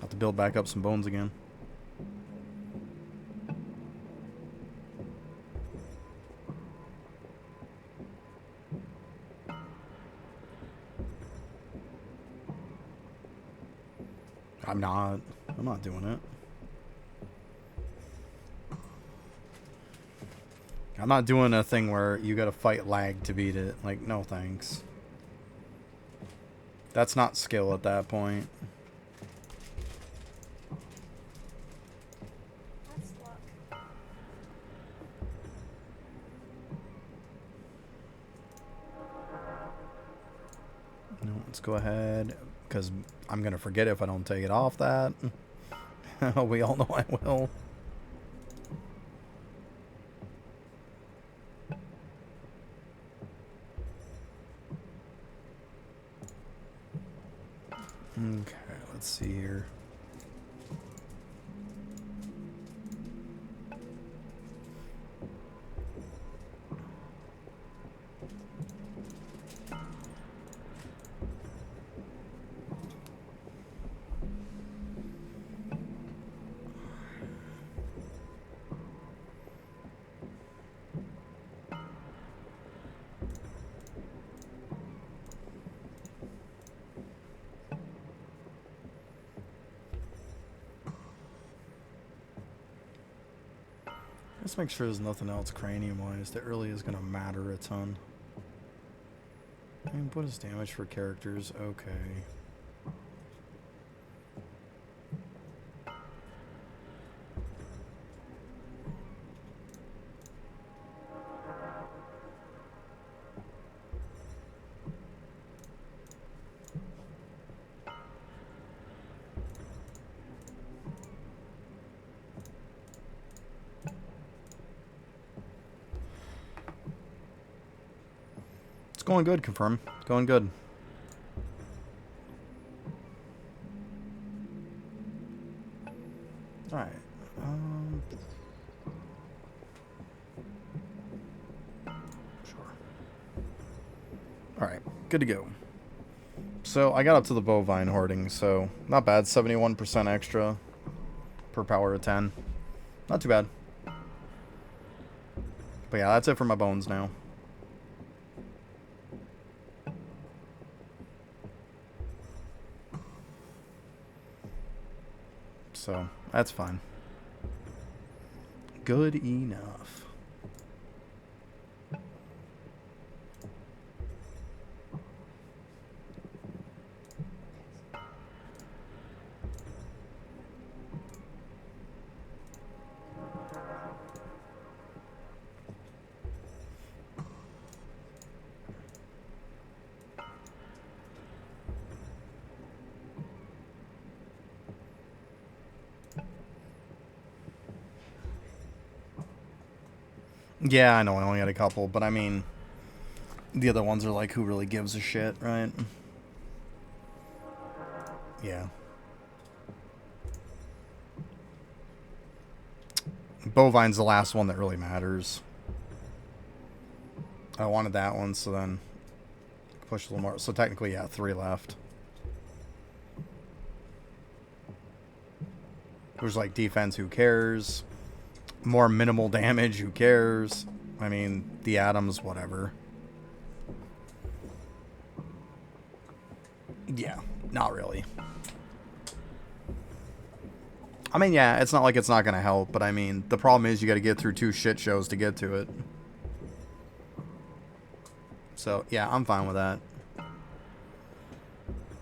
have to build back up some bones again. I'm not doing it. I'm not doing a thing where you gotta fight lag to beat it. Like, no thanks. That's not skill at that point. That's luck. No, let's go ahead, because I'm gonna forget if I don't take it off that. We all know I will. Okay, let's see here. Let's make sure there's nothing else cranium-wise that really is going to matter a ton. And what is damage for characters? Okay. going good, confirm. Going good. Alright. Sure. Alright, good to go. So, I got up to the bovine hoarding, so not bad. 71% extra per power of 10. Not too bad. But yeah, that's it for my bones now. So, that's fine. Good enough. Yeah, I know I only had a couple, but I mean, the other ones are like, who really gives a shit, right? Yeah. Bovine's the last one that really matters. I wanted that one, so then push a little more. So technically, yeah, 3 left. There's like defense, who cares? More minimal damage, who cares? I mean, the atoms, whatever. Yeah, not really. I mean, yeah, it's not like it's not going to help, but I mean, the problem is you got to get through 2 shit shows to get to it. So, yeah, I'm fine with that.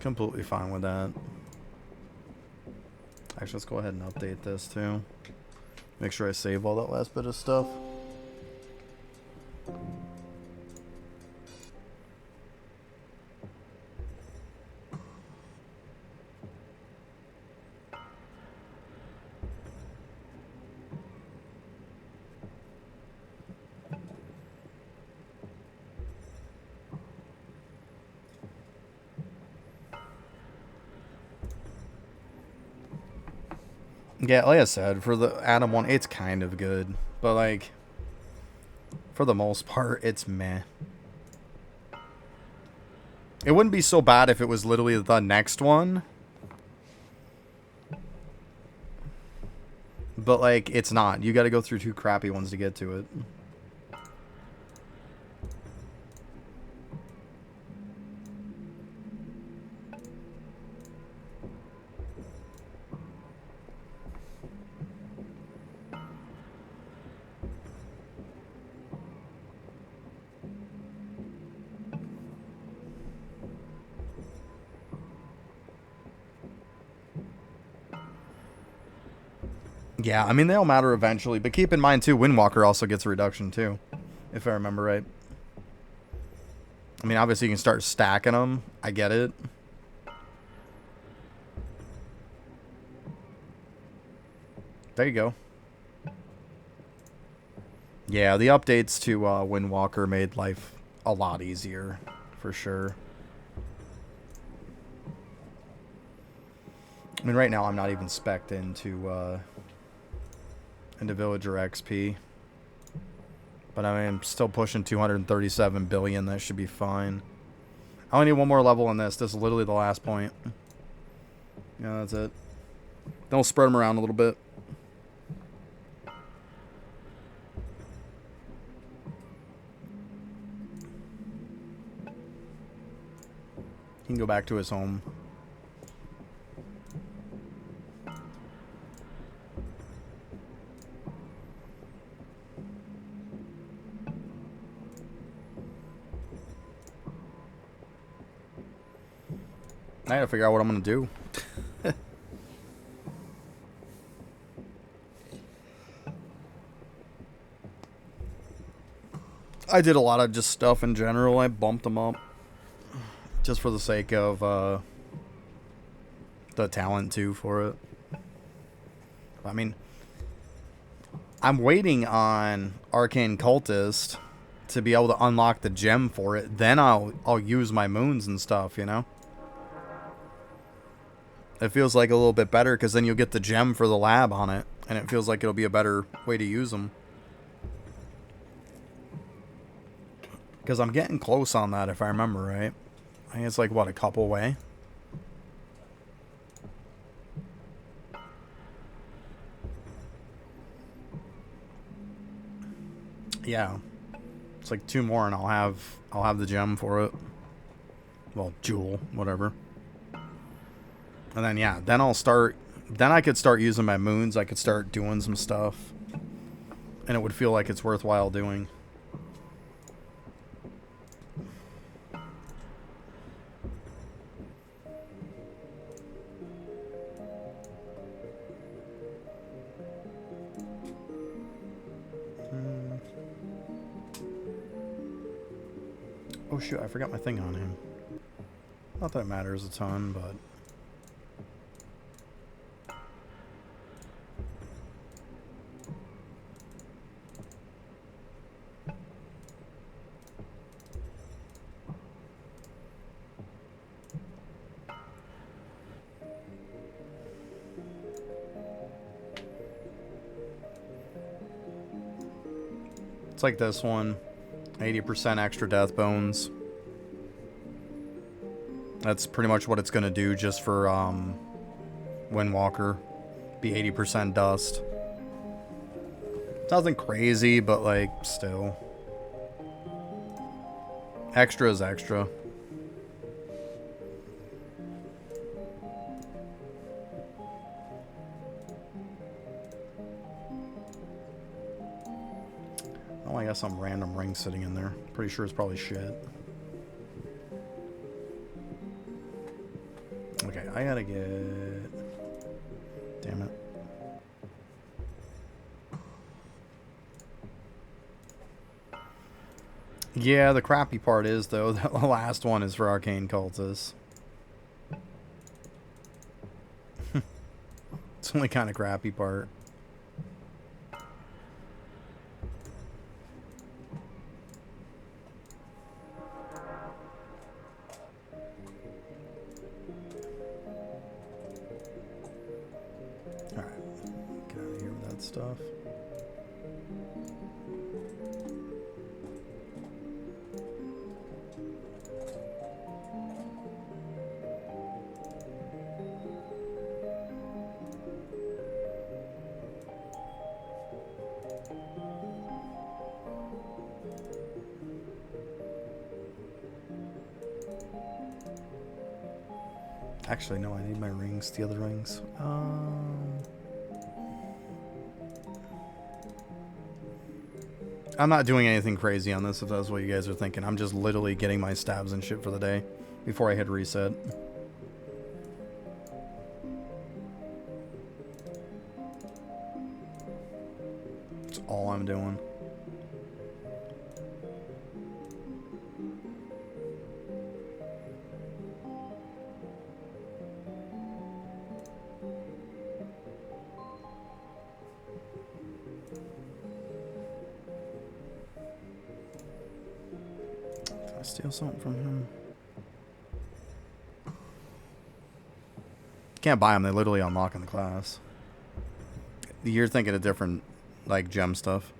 Completely fine with that. Actually, let's go ahead and update this, too. Make sure I save all that last bit of stuff. Yeah, like I said, for the Atom one, it's kind of good. But, like, for the most part, it's meh. It wouldn't be so bad if it was literally the next one. But, like, it's not. You gotta go through 2 crappy ones to get to it. Yeah, I mean, they'll matter eventually. But keep in mind, too, Windwalker also gets a reduction, too. If I remember right. I mean, obviously, you can start stacking them. I get it. There you go. Yeah, the updates to Windwalker made life a lot easier, for sure. I mean, right now, I'm not even spec'd into Villager XP. But I mean, I'm still pushing 237 billion. That should be fine. I only need 1 more level on this. This is literally the last point. Yeah, that's it. Then we'll spread them around a little bit. He can go back to his home. I gotta figure out what I'm gonna do. I did a lot of just stuff in general. I bumped them up. Just for the sake of the talent, too, for it. I mean, I'm waiting on Arcane Cultist to be able to unlock the gem for it. Then I'll use my moons and stuff, you know? It feels like a little bit better because then you'll get the gem for the lab on it. And it feels like it'll be a better way to use them. Because I'm getting close on that if I remember right. I think it's like, what, a couple away? Yeah. It's like 2 more and I'll have the gem for it. Well, jewel, whatever. And then yeah, then I could start using my moons. I could start doing some stuff. And it would feel like it's worthwhile doing. Oh shoot, I forgot my thing on him. Not that it matters a ton, but... It's like this one. 80% extra death bones. That's pretty much what it's going to do just for Windwalker. Be 80% dust. Nothing crazy, but like still. Extra is extra. Oh, I got some random ring sitting in there. Pretty sure it's probably shit. Okay, I gotta get... Damn it. Yeah, the crappy part is, though, that the last one is for Arcane Cultists. It's the only kind of crappy part. Stuff. Actually, no, I need my rings, the other rings. I'm not doing anything crazy on this if that's what you guys are thinking. I'm just literally getting my stabs and shit for the day before I hit reset. That's all I'm doing. Steal something from him. Can't buy them. They literally unlock in the class. You're thinking of different, like, gem stuff.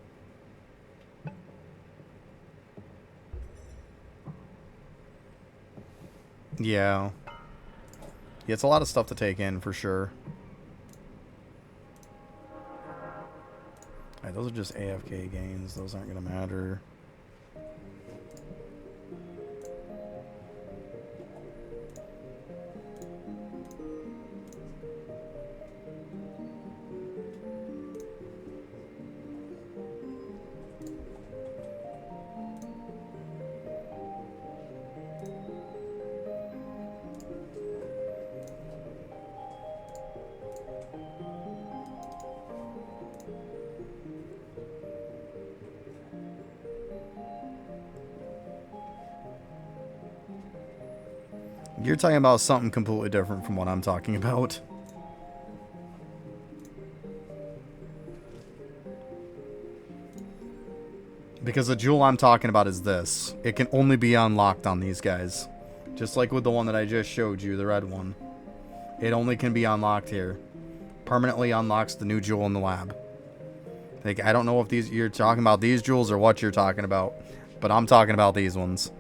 Yeah. Yeah, it's a lot of stuff to take in, for sure. Alright, those are just AFK gains. Those aren't going to matter. You're talking about something completely different from what I'm talking about. Because the jewel I'm talking about is this. It can only be unlocked on these guys. Just like with the one that I just showed you, the red one. It only can be unlocked here. Permanently unlocks the new jewel in the lab. Like, I don't know if you're talking about these jewels or what you're talking about. But I'm talking about these ones.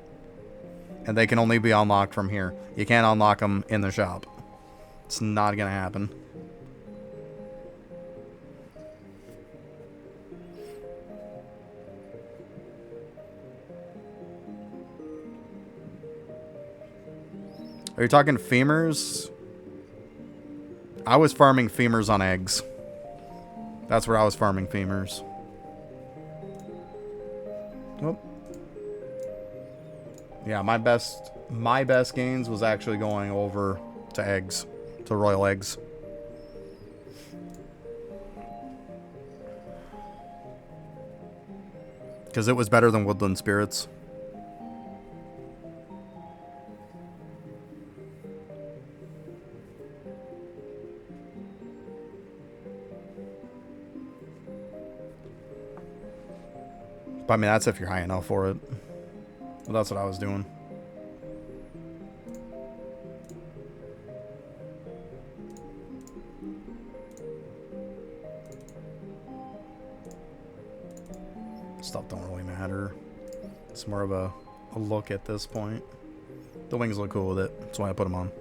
And they can only be unlocked from here. You can't unlock them in the shop. It's not going to happen. Are you talking femurs? I was farming femurs on eggs. That's where I was farming femurs. Oh. Yeah, my best gains was actually going over to eggs, to royal eggs. Because it was better than woodland spirits. But I mean, that's if you're high enough for it. But that's what I was doing. Stuff don't really matter. It's more of a look at this point. The wings look cool with it. That's why I put them on.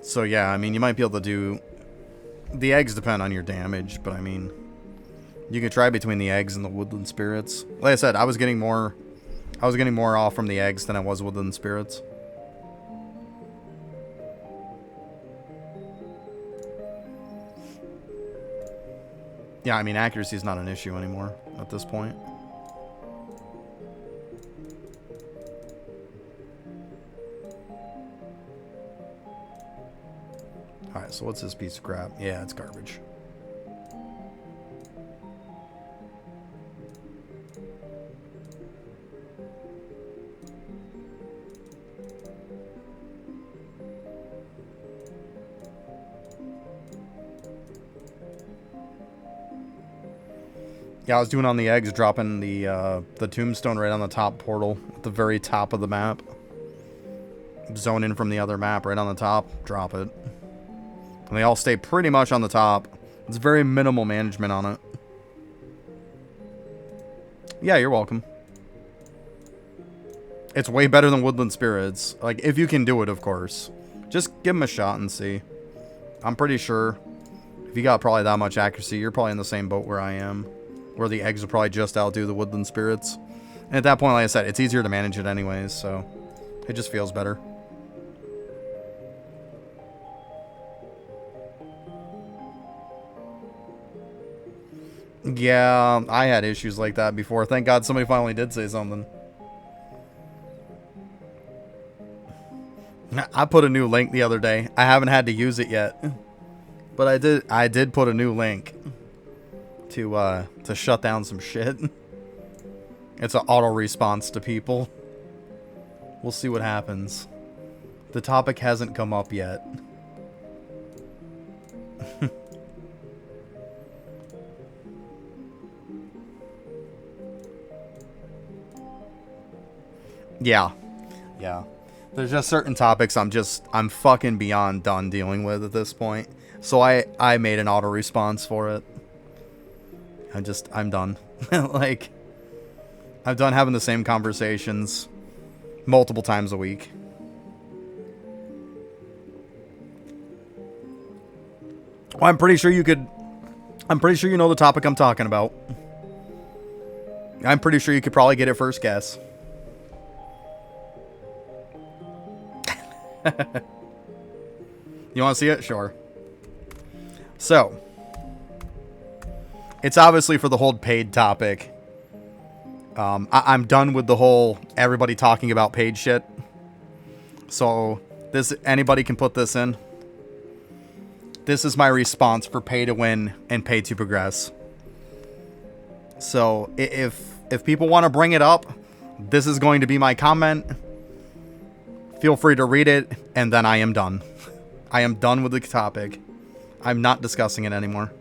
So yeah, I mean, you might be able to do... The eggs depend on your damage, but I mean... You can try between the eggs and the woodland spirits. Like I said, I was getting more off from the eggs than I was woodland spirits. Yeah, I mean, accuracy is not an issue anymore at this point. Alright, so what's this piece of crap? Yeah, it's garbage. Yeah, I was doing on the eggs, dropping the tombstone right on the top portal at the very top of the map. Zone in from the other map right on the top, drop it. And they all stay pretty much on the top. It's very minimal management on it. Yeah, you're welcome. It's way better than Woodland Spirits. Like, if you can do it, of course. Just give them a shot and see. I'm pretty sure if you got probably that much accuracy, you're probably in the same boat where I am. Where the eggs will probably just outdo the Woodland Spirits. And at that point, like I said, it's easier to manage it anyways, so it just feels better. Yeah, I had issues like that before. Thank God somebody finally did say something. I put a new link the other day. I haven't had to use it yet. But I did put a new link to shut down some shit. It's an auto response to people. We'll see what happens. The topic hasn't come up yet. Yeah. There's just certain topics I'm fucking beyond done dealing with at this point. So I made an auto response for it. I'm done. Like, I'm done having the same conversations multiple times a week. Well, I'm pretty sure you know the topic I'm talking about. I'm pretty sure you could probably get it first guess. You want to see it? Sure. So, it's obviously for the whole paid topic. I'm done with the whole everybody talking about paid shit. So, anybody can put this in. This is my response for pay to win and pay to progress. So, if people want to bring it up, this is going to be my comment. Feel free to read it, and then I am done. I am done with the topic. I'm not discussing it anymore.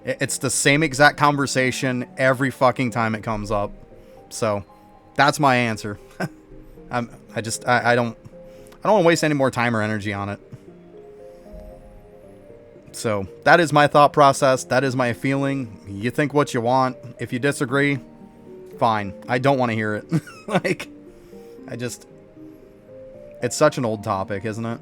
It's the same exact conversation every fucking time it comes up. So that's my answer. I don't want to waste any more time or energy on it. So that is my thought process. That is my feeling. You think what you want. If you disagree, fine. I don't want to hear it. Like, it's such an old topic, isn't it?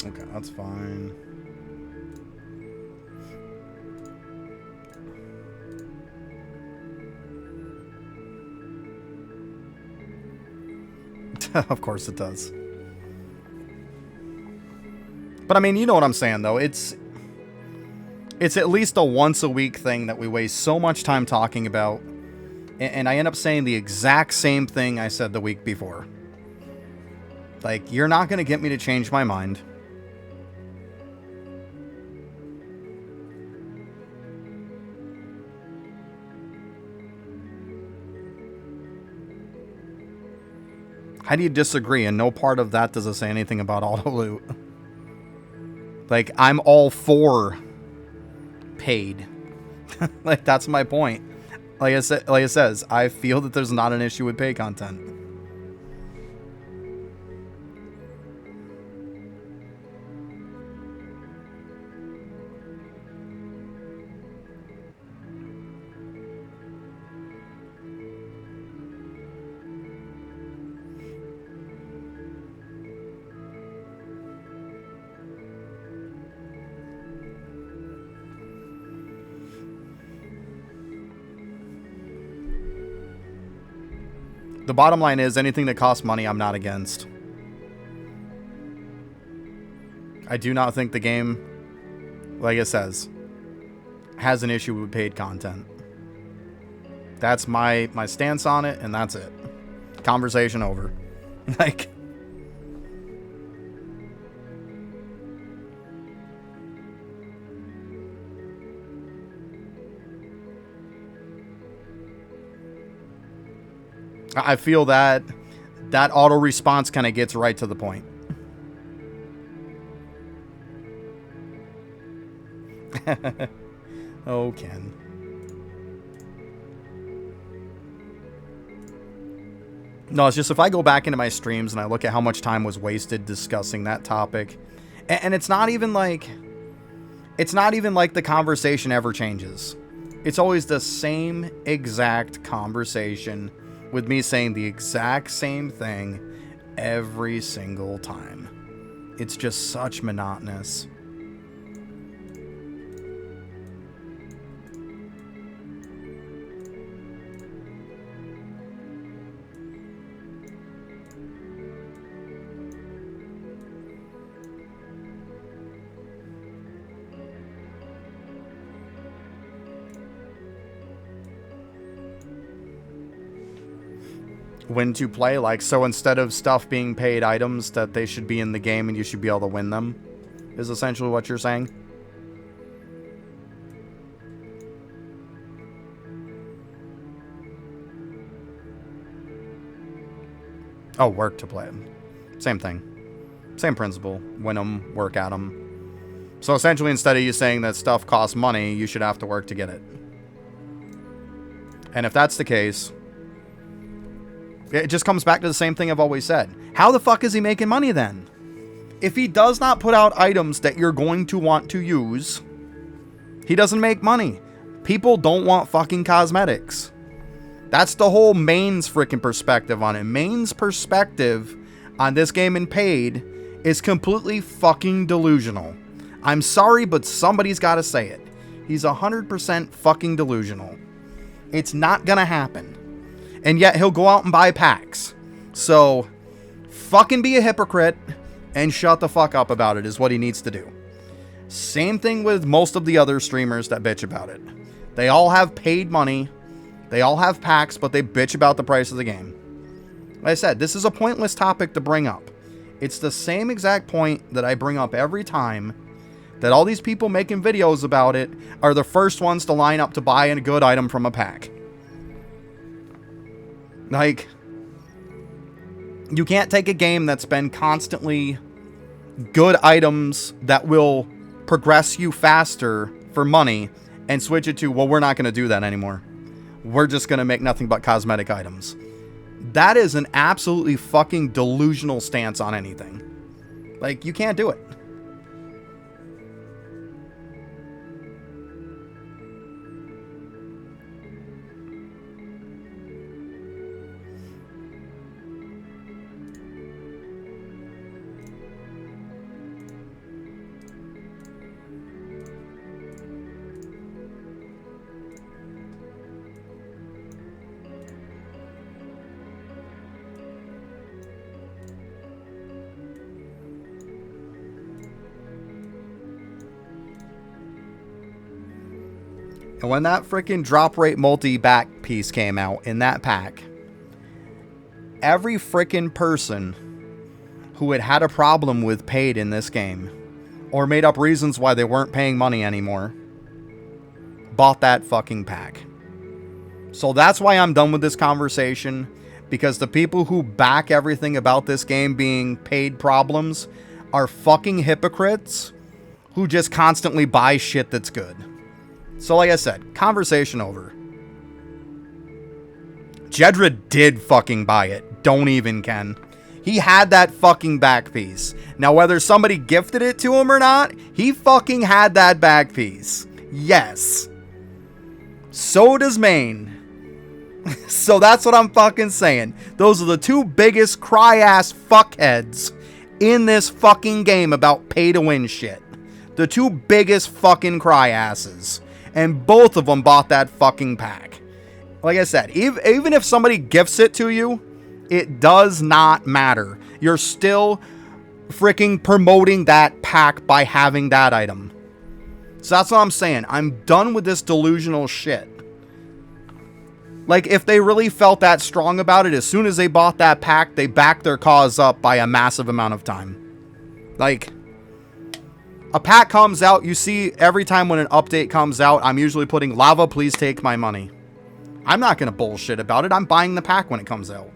Okay, that's fine. Of course it does. But I mean, you know what I'm saying, though. It's at least a once a week thing that we waste so much time talking about. And I end up saying the exact same thing I said the week before. Like, you're not going to get me to change my mind. How do you disagree? And no part of that does it say anything about auto loot. Like, I'm all for paid. Like, that's my point. Like it says, I feel that there's not an issue with paid content. The bottom line is, anything that costs money, I'm not against. I do not think the game, like it says, has an issue with paid content. That's my stance on it, and that's it. Conversation over. Like... I feel that auto response kind of gets right to the point. Oh, Ken. No, it's just if I go back into my streams and I look at how much time was wasted discussing that topic, and it's not even like the conversation ever changes. It's always the same exact conversation, with me saying the exact same thing every single time. It's just such monotonous. When to play, like, so instead of stuff being paid items, that they should be in the game and you should be able to win them, is essentially what you're saying? Oh, work to play. Same thing. Same principle. Win them, work at them. So essentially, instead of you saying that stuff costs money, you should have to work to get it. And if that's the case, it just comes back to the same thing I've always said. How the fuck is he making money then? If he does not put out items that you're going to want to use, he doesn't make money. People don't want fucking cosmetics. That's the whole Maine's freaking perspective on it. Maine's perspective on this game and paid is completely fucking delusional. I'm sorry, but somebody's got to say it. He's 100% fucking delusional. It's not gonna happen. And yet he'll go out and buy packs. So, fucking be a hypocrite and shut the fuck up about it is what he needs to do. Same thing with most of the other streamers that bitch about it. They all have paid money. They all have packs, but they bitch about the price of the game. Like I said, this is a pointless topic to bring up. It's the same exact point that I bring up every time, that all these people making videos about it are the first ones to line up to buy a good item from a pack. Like, you can't take a game that's been constantly good items that will progress you faster for money and switch it to, well, we're not going to do that anymore. We're just going to make nothing but cosmetic items. That is an absolutely fucking delusional stance on anything. Like, you can't do it. And when that freaking drop rate multi-back piece came out in that pack, every freaking person who had had a problem with paid in this game, or made up reasons why they weren't paying money anymore, bought that fucking pack. So that's why I'm done with this conversation, because the people who back everything about this game being paid problems are fucking hypocrites who just constantly buy shit that's good. So like I said, conversation over. Jedra did fucking buy it. Don't even, Ken. He had that fucking back piece. Now, whether somebody gifted it to him or not, he fucking had that back piece. Yes. So does Maine. So that's what I'm fucking saying. Those are the two biggest cry-ass fuckheads in this fucking game about pay-to-win shit. The two biggest fucking cry-asses. And both of them bought that fucking pack. Like I said, even if somebody gifts it to you, it does not matter. You're still freaking promoting that pack by having that item. So that's what I'm saying. I'm done with this delusional shit. Like, if they really felt that strong about it, as soon as they bought that pack, they backed their cause up by a massive amount of time. Like, a pack comes out, you see every time when an update comes out, I'm usually putting, Lava, please take my money. I'm not going to bullshit about it. I'm buying the pack when it comes out.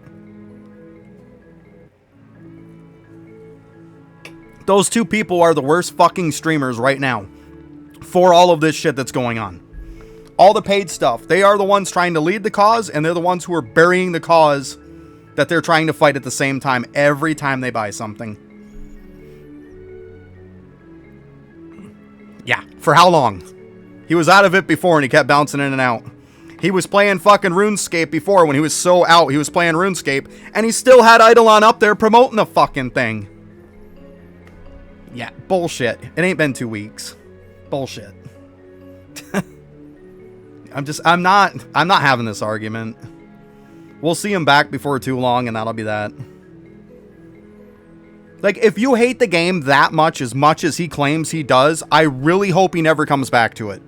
Those two people are the worst fucking streamers right now for all of this shit that's going on. All the paid stuff. They are the ones trying to lead the cause, and they're the ones who are burying the cause that they're trying to fight at the same time every time they buy something. Yeah, for how long? He was out of it before and he kept bouncing in and out. He was playing fucking RuneScape before when he was so out. He was playing RuneScape and he still had Eidolon up there promoting the fucking thing. Yeah, bullshit. It ain't been 2 weeks. Bullshit. I'm not having this argument. We'll see him back before too long and that'll be that. Like, if you hate the game that much as he claims he does, I really hope he never comes back to it.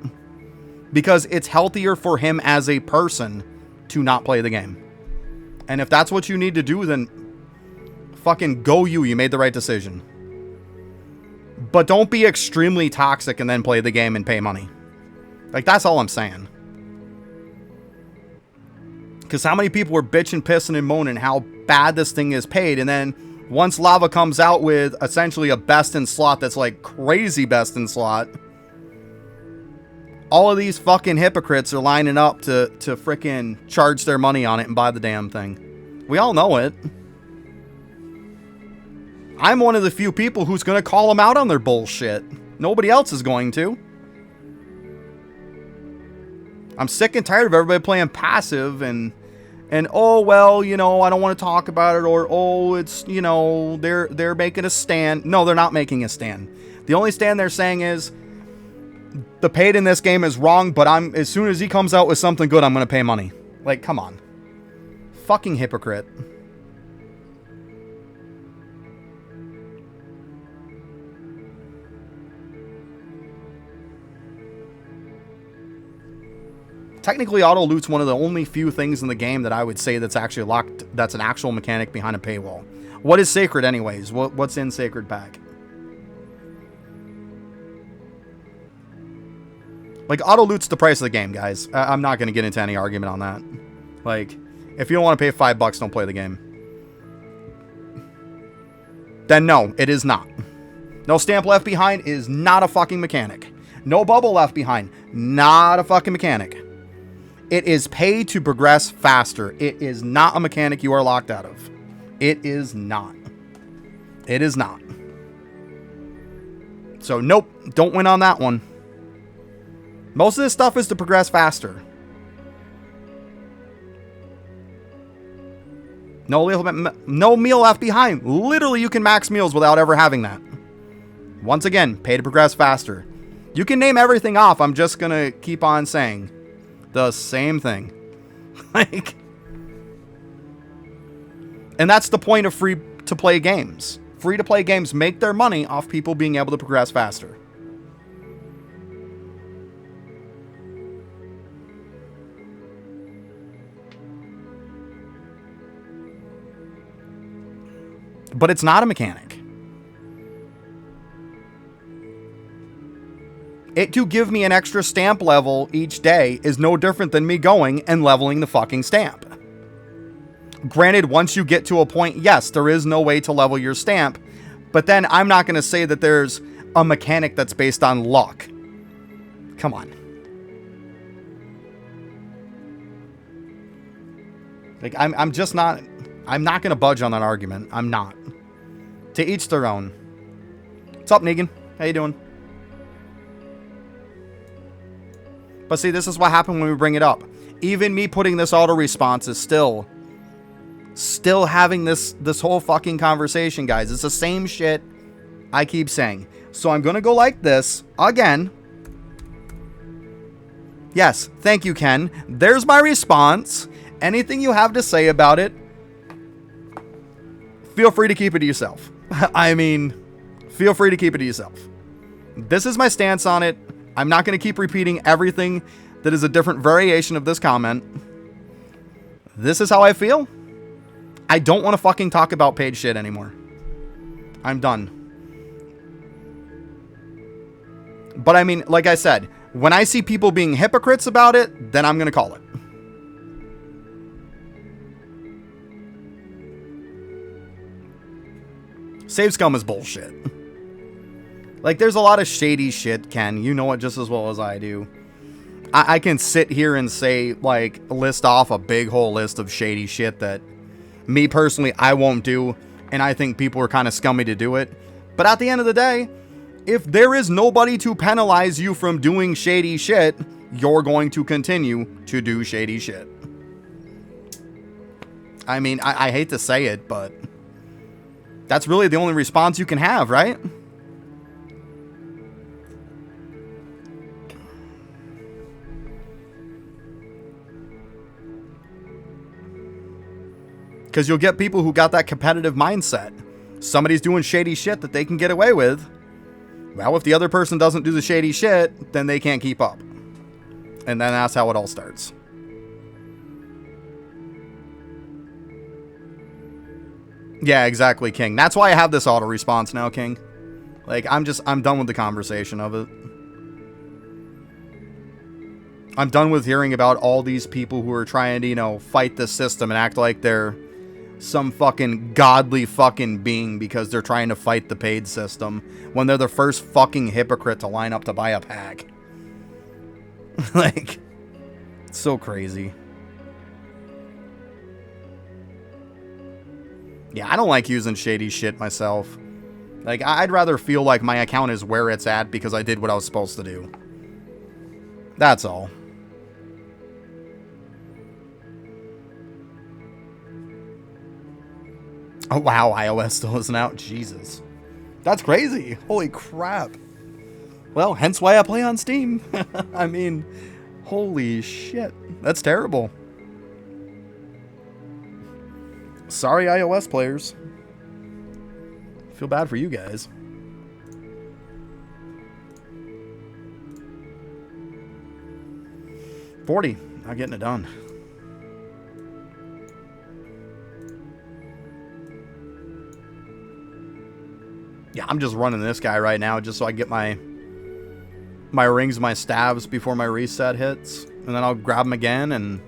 Because it's healthier for him as a person to not play the game. And if that's what you need to do, then fucking go you. You made the right decision. But don't be extremely toxic and then play the game and pay money. Like, that's all I'm saying. Because how many people were bitching, pissing, and moaning how bad this thing is paid, and then once Lava comes out with essentially a best in slot that's like crazy best in slot, all of these fucking hypocrites are lining up to freaking charge their money on it and buy the damn thing. We all know it. I'm one of the few people who's going to call them out on their bullshit. Nobody else is going to. I'm sick and tired of everybody playing passive and oh, well, you know, I don't want to talk about it, or oh, it's, you know, they're making a stand. No, they're not making a stand. The only stand they're saying is the paid in this game is wrong, but as soon as he comes out with something good, I'm going to pay money. Like, come on. Fucking hypocrite. Technically, auto loot's one of the only few things in the game that I would say that's actually locked. That's an actual mechanic behind a paywall. What is Sacred, anyways? What's in Sacred Pack? Like, auto loot's the price of the game, guys. I'm not going to get into any argument on that. Like, if you don't want to pay $5, don't play the game. Then no, it is not. No stamp left behind is not a fucking mechanic. No bubble left behind, not a fucking mechanic. It is pay to progress faster. It is not a mechanic you are locked out of. It is not. It is not. So nope, don't win on that one. Most of this stuff is to progress faster. No meal left behind. Literally, you can max meals without ever having that. Once again, pay to progress faster. You can name everything off. I'm just going to keep on saying the same thing. Like, and that's the point of free to play games. Free to play games make their money off people being able to progress faster. But it's not a mechanic. It to give me an extra stamp level each day is no different than me going and leveling the fucking stamp. Granted, once you get to a point, yes, there is no way to level your stamp, but then I'm not going to say that there's a mechanic that's based on luck. Come on. Like, I'm just not, I'm not going to budge on that argument. I'm not. To each their own. What's up, Negan? How you doing? But see, this is what happened when we bring it up. Even me putting this auto response is still having this whole fucking conversation, guys. It's the same shit I keep saying. So I'm going to go like this again. Yes, thank you, Ken. There's my response. Anything you have to say about it, feel free to keep it to yourself. I mean, feel free to keep it to yourself. This is my stance on it. I'm not going to keep repeating everything that is a different variation of this comment. This is how I feel. I don't want to fucking talk about paid shit anymore. I'm done. But I mean, like I said, when I see people being hypocrites about it, then I'm going to call it. Save Scum is bullshit. Like, there's a lot of shady shit, Ken. You know it just as well as I do. I can sit here and say, like, list off a big whole list of shady shit that me personally, I won't do. And I think people are kind of scummy to do it. But at the end of the day, if there is nobody to penalize you from doing shady shit, you're going to continue to do shady shit. I mean, I hate to say it, but that's really the only response you can have, right? Because you'll get people who got that competitive mindset. Somebody's doing shady shit that they can get away with. Well, if the other person doesn't do the shady shit, then they can't keep up. And then that's how it all starts. Yeah, exactly, King. That's why I have this auto response now, King. Like, I'm done with the conversation of it. I'm done with hearing about all these people who are trying to, you know, fight the system and act like they're some fucking godly fucking being because they're trying to fight the paid system when they're the first fucking hypocrite to line up to buy a pack. Like, it's so crazy. Yeah, I don't like using shady shit myself. Like, I'd rather feel like my account is where it's at because I did what I was supposed to do. That's all. Oh, wow, iOS still isn't out. Jesus. That's crazy. Holy crap. Well, hence why I play on Steam. I mean, holy shit. That's terrible. Sorry, iOS players. Feel bad for you guys. $40. Not getting it done. Yeah, I'm just running this guy right now just so I get my rings, my stabs before my reset hits. And then I'll grab them again, and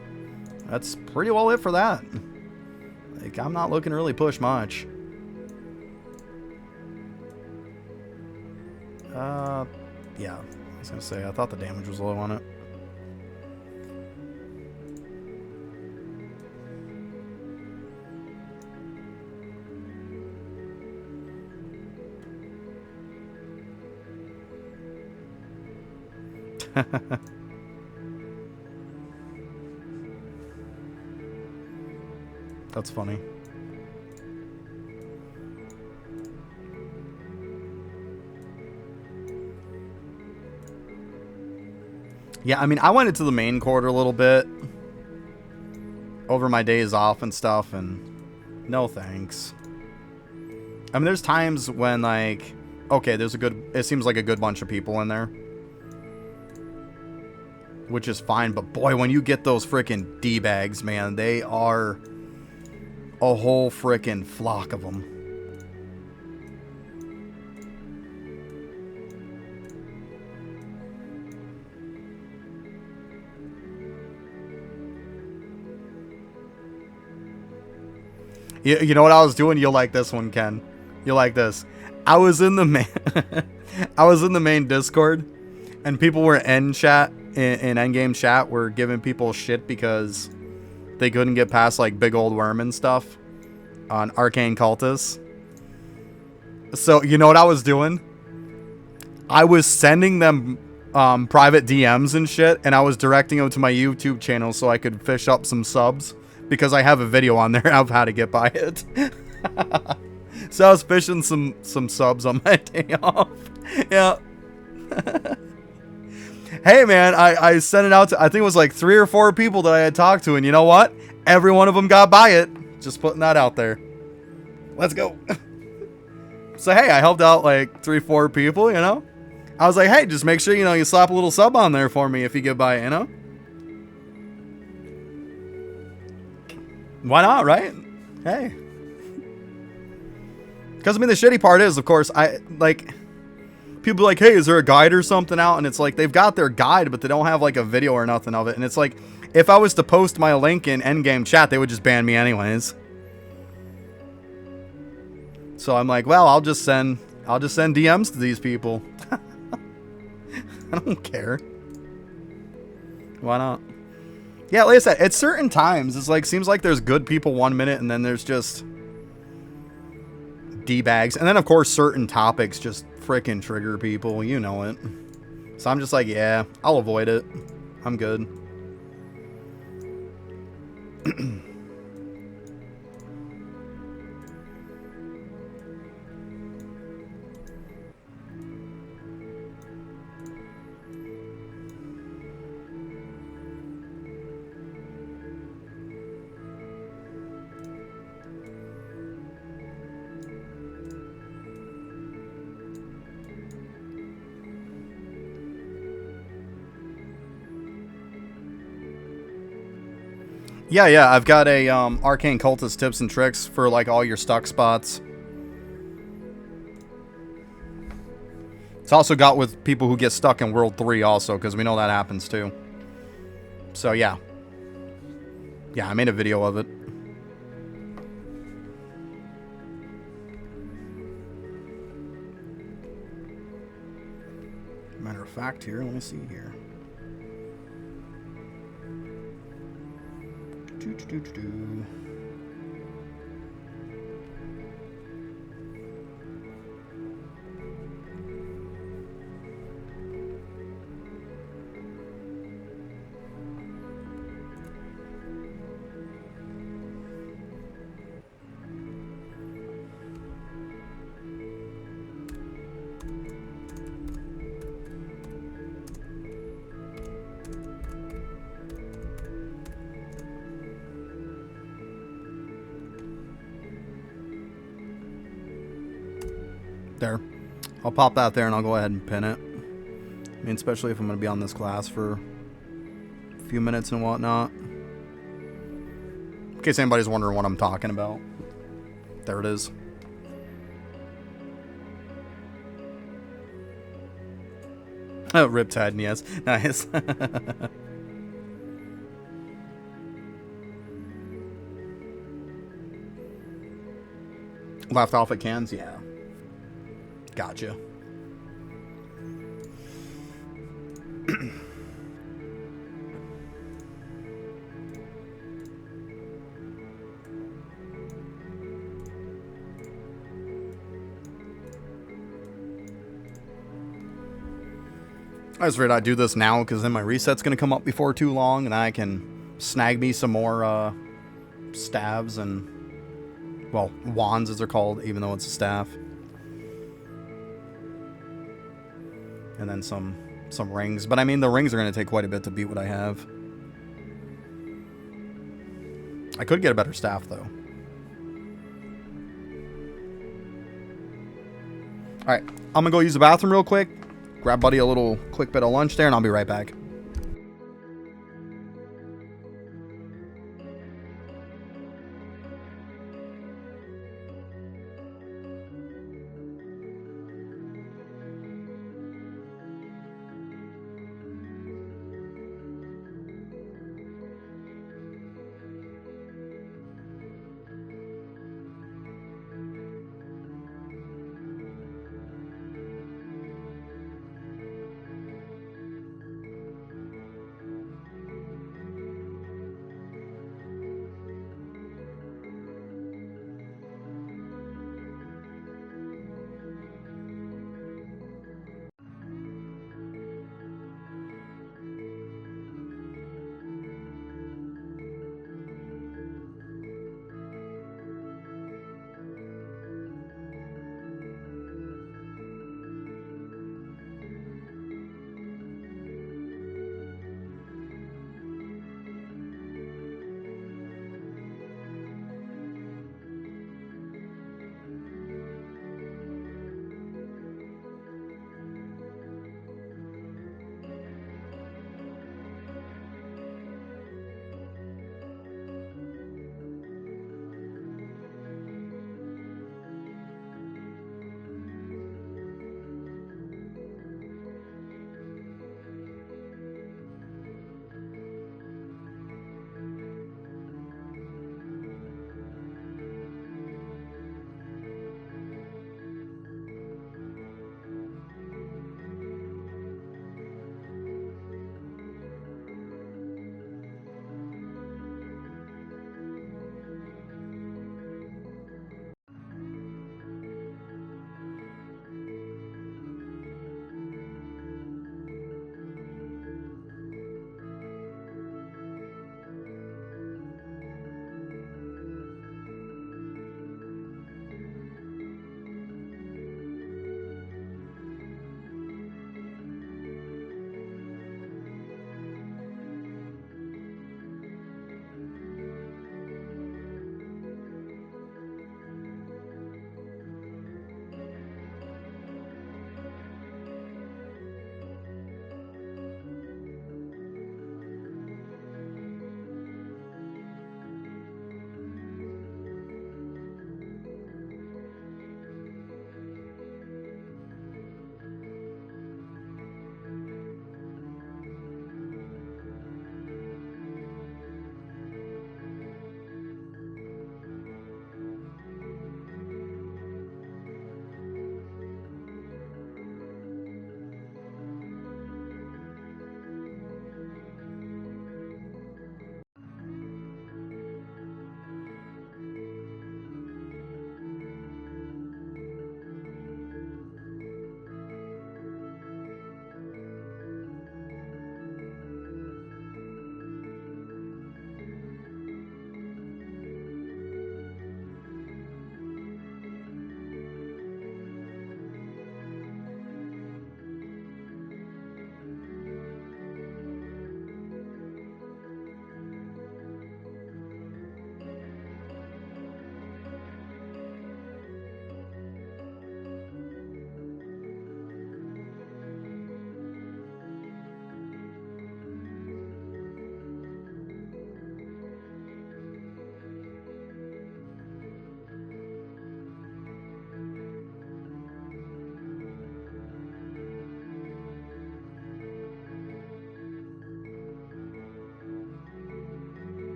that's pretty well it for that. Like, I'm not looking to really push much. Yeah. I was going to say, I thought the damage was low on it. That's funny. Yeah, I mean, I went into the main quarter a little bit over my days off and stuff, and no thanks. I mean, there's times when, like, okay, it seems like a good bunch of people in there, which is fine, but boy, when you get those freaking D-bags, man, they are a whole freaking flock of them. You know what I was doing? You'll like this one, Ken. You'll like this. I was in the main Discord, and people were in chat, in endgame chat, were giving people shit because they couldn't get past like big old worm and stuff on Arcane Cultists. So you know what I was doing? I was sending them private DMs and shit, and I was directing them to my YouTube channel so I could fish up some subs, because I have a video on there of how to get by it. So I was fishing some subs on my day off. Yeah. Hey man, I sent it out to, I think it was like 3 or 4 people that I had talked to, and you know what? Every one of them got by it. Just putting that out there. Let's go. So hey, I helped out like 3, 4 people, you know? I was like, hey, just make sure, you know, you slap a little sub on there for me if you get by, you know? Why not, right? Hey. Because, I mean, the shitty part is, of course, people are like, hey, is there a guide or something out? And it's like, they've got their guide, but they don't have, like, a video or nothing of it. And it's like, if I was to post my link in endgame chat, they would just ban me anyways. So I'm like, well, I'll just send DMs to these people. I don't care. Why not? Yeah, like I said, at certain times, it's like, seems like there's good people 1 minute, and then there's just D-bags. And then, of course, certain topics just freaking trigger people. You know it. So I'm just like, yeah, I'll avoid it. I'm good. Yeah, I've got a Arcane Cultist tips and tricks for like all your stuck spots. It's also got with people who get stuck in World 3 also, because we know that happens too. So yeah. Yeah, I made a video of it. Matter of fact here, let me see here. Do. There. I'll pop that there and I'll go ahead and pin it. I mean, especially if I'm going to be on this class for few minutes and whatnot. In case anybody's wondering what I'm talking about. There it is. Oh, Riptide, yes. Nice. Left off at cans? Yeah. Gotcha. I just figured I'd do this now because then my reset's going to come up before too long and I can snag me some more staves and, well, wands as they're called, even though it's a staff. And then some rings. But I mean, the rings are going to take quite a bit to beat what I have. I could get a better staff, though. Alright, I'm going to go use the bathroom real quick. Grab Buddy a little quick bit of lunch there, and I'll be right back.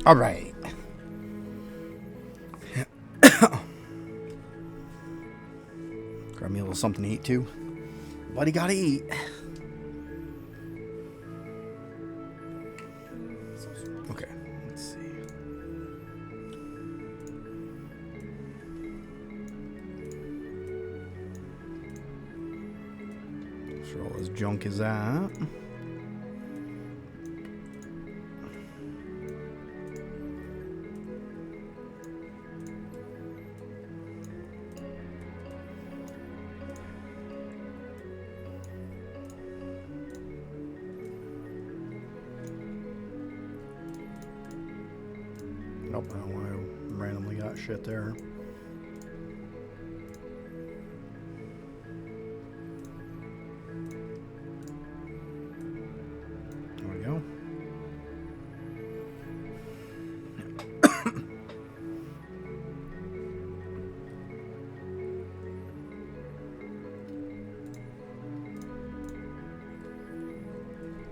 All right. Grab me a little something to eat too. Buddy gotta eat. So small. Okay, let's see. Sure all this junk is at. Nope, I don't know why I randomly got shit there. There we go.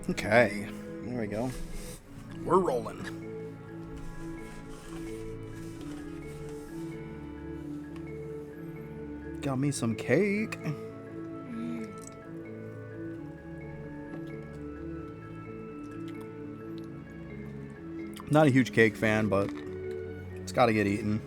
Okay, there we go. We're rolling. Got me some cake. Not a huge cake fan, but it's got to get eaten.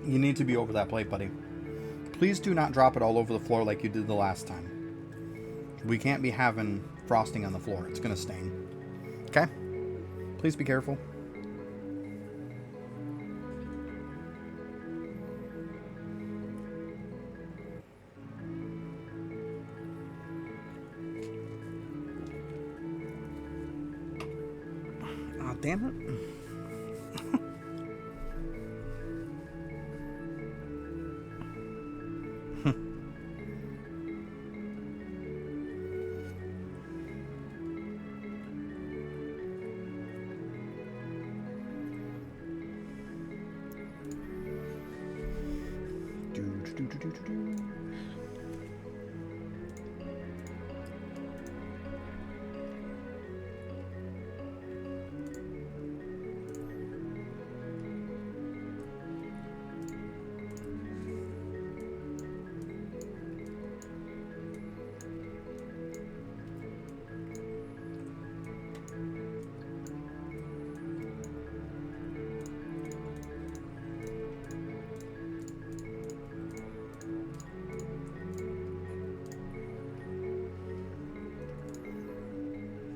You need to be over that plate, buddy. Please do not drop it all over the floor like you did the last time. We can't be having frosting on the floor. It's going to stain. Okay? Please be careful. Ah, damn it.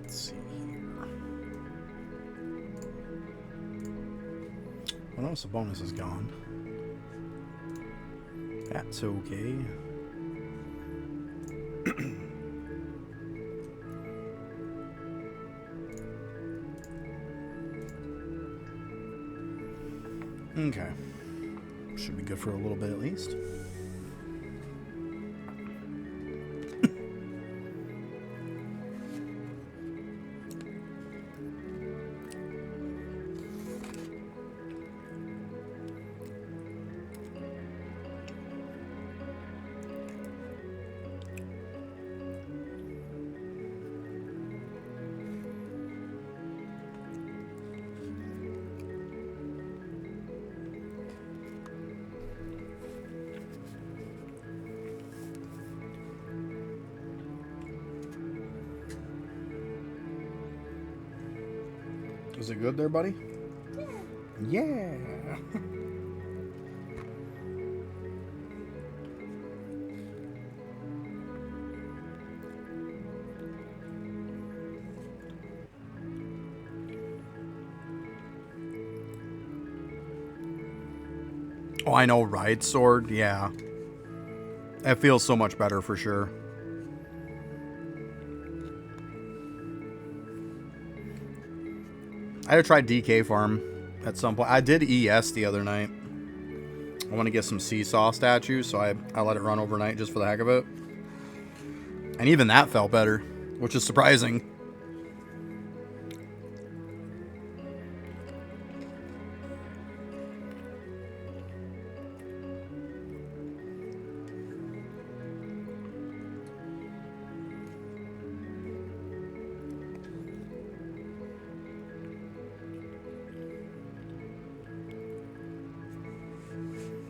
Let's see here. Well, notice the bonus is gone. That's okay. Okay. Should be good for a little bit at least. Is it good there, buddy? Yeah. Oh, I know, right? Sword, yeah. It feels so much better for sure. I had to try DK farm at some point. I did ES the other night. I want to get some Seesaw statues, so I let it run overnight just for the heck of it. And even that felt better, which is surprising.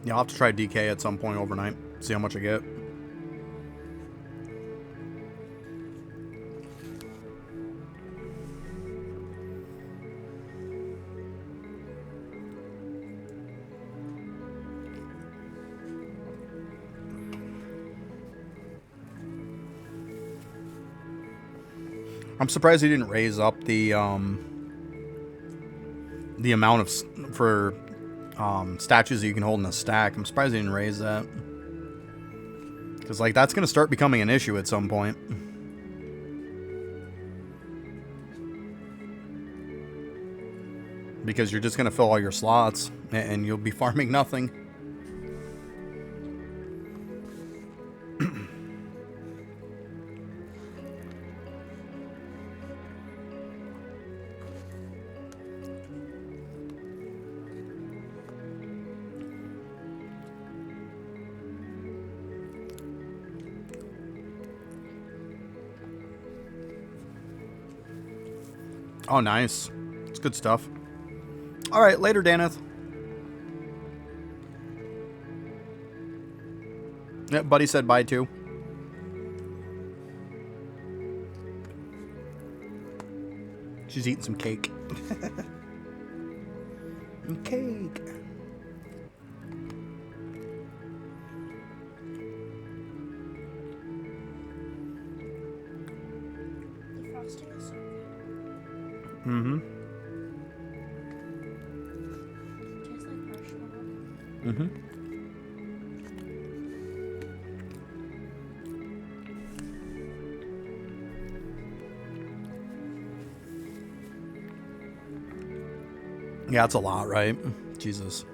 Yeah, I'll have to try DK at some point overnight. See how much I get. I'm surprised he didn't raise up the amount of for statues that you can hold in a stack. I'm surprised they didn't raise that. Because, like, that's going to start becoming an issue at some point. Because you're just going to fill all your slots, and you'll be farming nothing. Oh, nice. It's good stuff. All right, later, Daneth. Yeah, buddy said bye too. She's eating some cake. Cake. The frosting is so good. Mm-hmm. Tastes like marshmallow. Mm-hmm. Yeah, it's a lot, right? Jesus.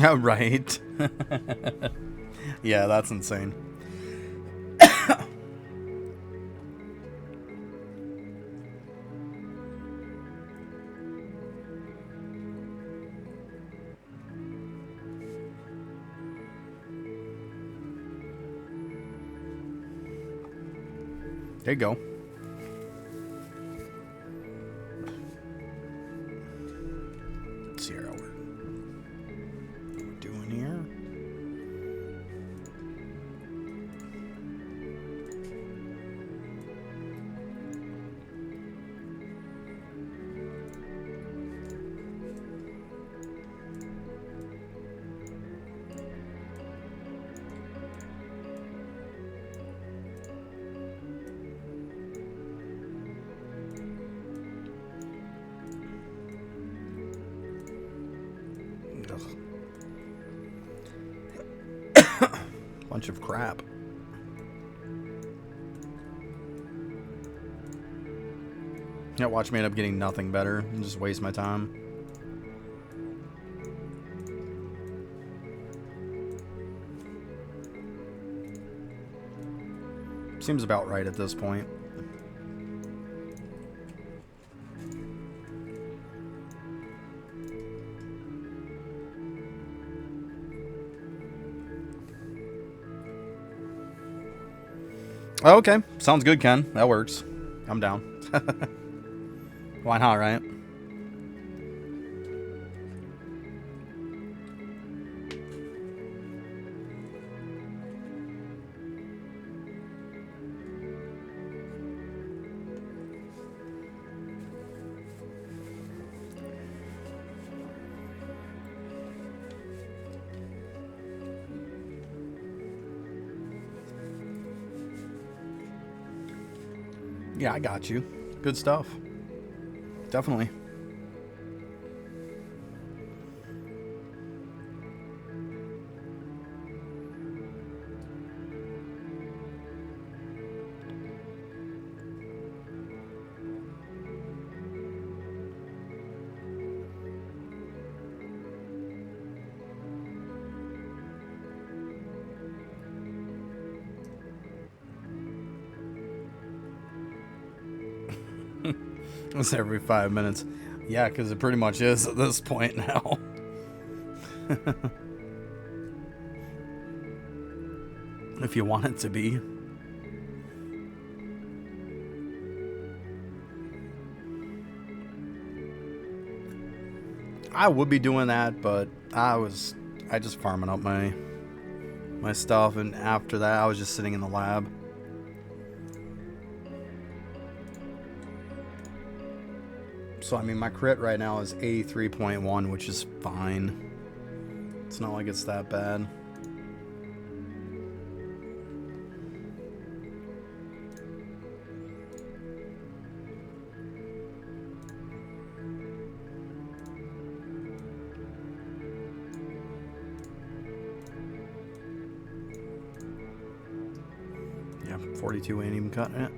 Oh, right. Yeah, that's insane. There you go. Let's see how we're doing here. Bunch of crap. Yeah, watch me end up getting nothing better and just waste my time. Seems about right at this point. Oh, okay. Sounds good, Ken. That works. I'm down. Why not, right? Yeah, I got you. Good stuff. Definitely. It's every 5 minutes. Yeah, because it pretty much is at this point now. If you want it to be. I would be doing that, but I just farming up my stuff, and after that I was just sitting in the lab. So I mean, my crit right now is 83.1, which is fine. It's not like it's that bad. Yeah, 42 ain't even cutting it.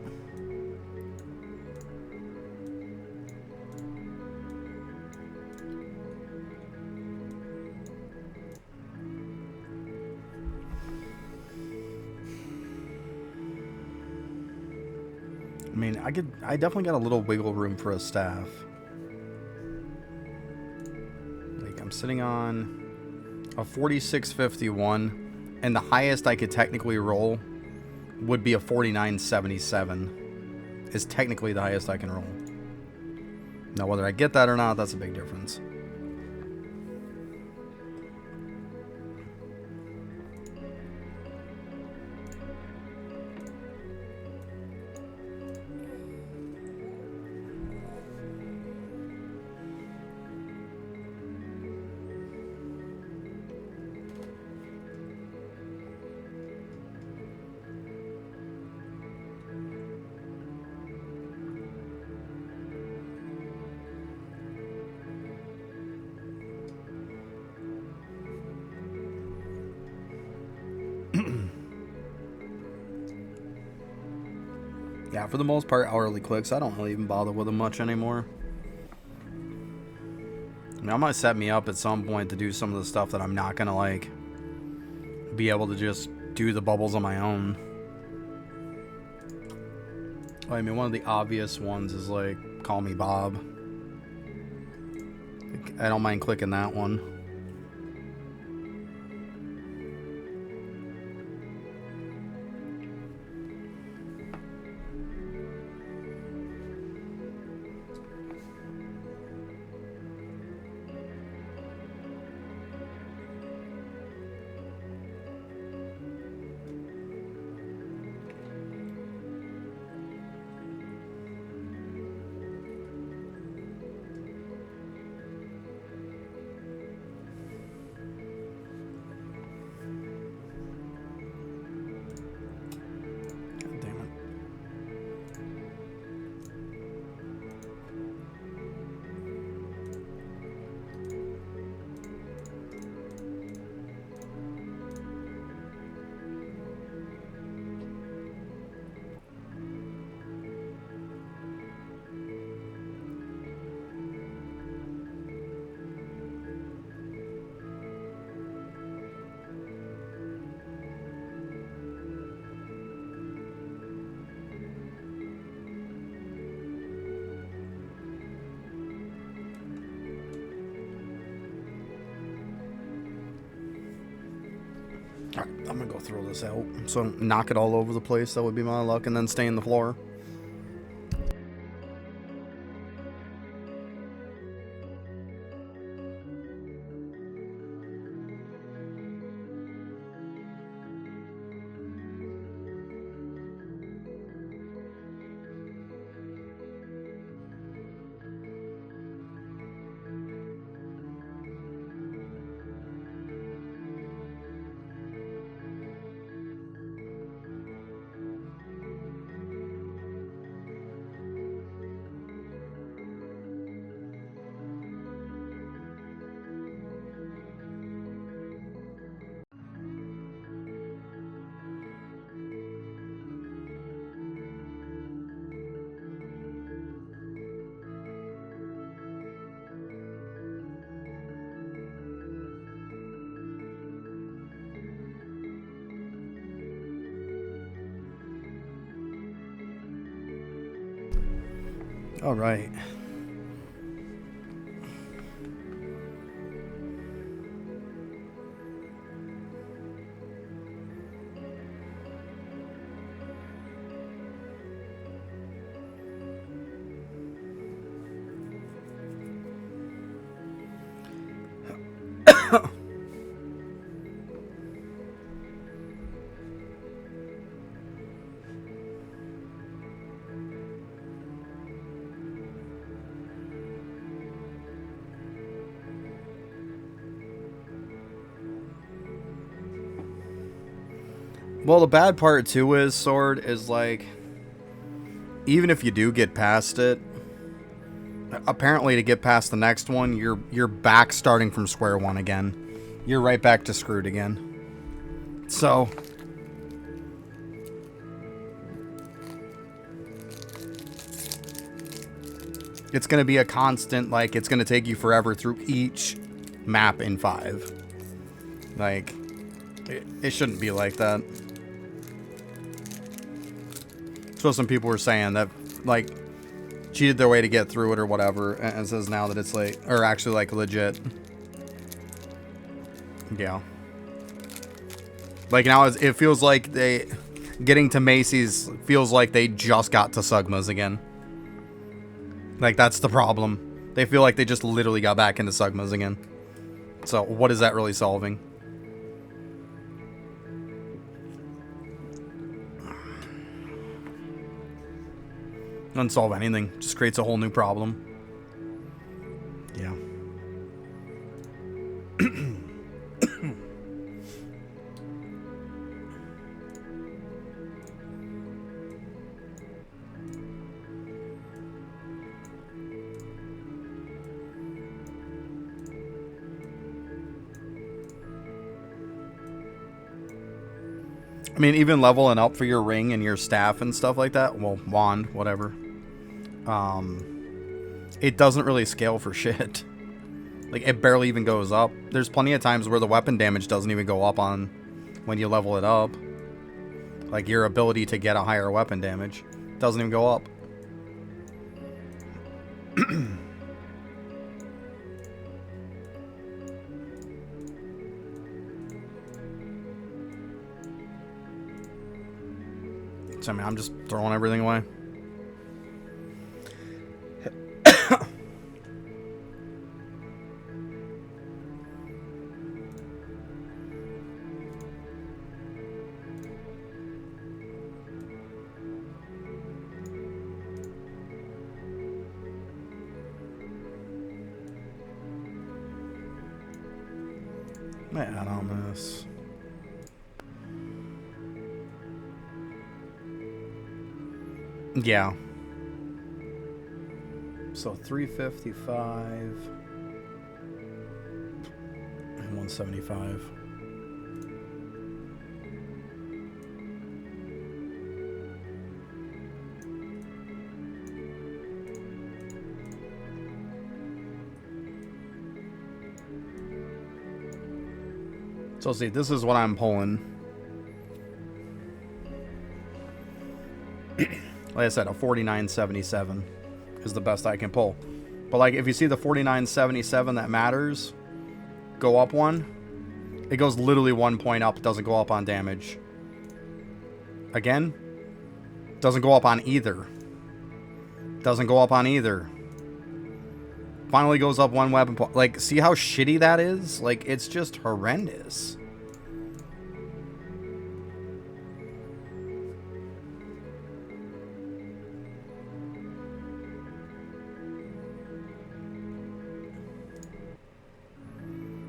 I mean, I definitely got a little wiggle room for a staff. Like, I'm sitting on a 4651, and the highest I could technically roll would be a 4977. Is technically the highest I can roll. Now, whether I get that or not, that's a big difference. Yeah, for the most part, hourly clicks, I don't really even bother with them much anymore. I mean, I might set me up at some point to do some of the stuff that I'm not gonna, like, be able to just do the bubbles on my own. I mean, one of the obvious ones is, like, Call Me Bob. I don't mind clicking that one. Damn it. Alright, I'm gonna go throw this out. So knock it all over the place, that would be my luck, and then stay in the floor. All right. Well, the bad part too is, Sword, is like, even if you do get past it, apparently to get past the next one, you're back starting from square one again. You're right back to screwed again. So it's going to be a constant, like, it's going to take you forever through each map in 5. Like, it shouldn't be like that. So some people were saying that, like, cheated their way to get through it or whatever, and it says now that it's like, or actually like legit. Yeah. Like now it feels like getting to Macy's feels like they just got to Sugmas again. Like that's the problem. They feel like they just literally got back into Sugmas again. So what is that really solving? Doesn't solve anything. Just creates a whole new problem. Yeah. I mean, even leveling up for your ring and your staff and stuff like that, well, wand, whatever, it doesn't really scale for shit. Like, it barely even goes up. There's plenty of times where the weapon damage doesn't even go up on when you level it up. Like, your ability to get a higher weapon damage doesn't even go up. So, I mean, I'm just throwing everything away. Man, on this. Yeah. So 355 and 175. So see, this is what I'm pulling. Like I said, a 49.77 is the best I can pull. But like, if you see the 49.77 that matters, go up one. It goes literally 1 point up. It doesn't go up on damage. Again, doesn't go up on either. Doesn't go up on either. Finally goes up one weapon point. Like, see how shitty that is? Like, it's just horrendous.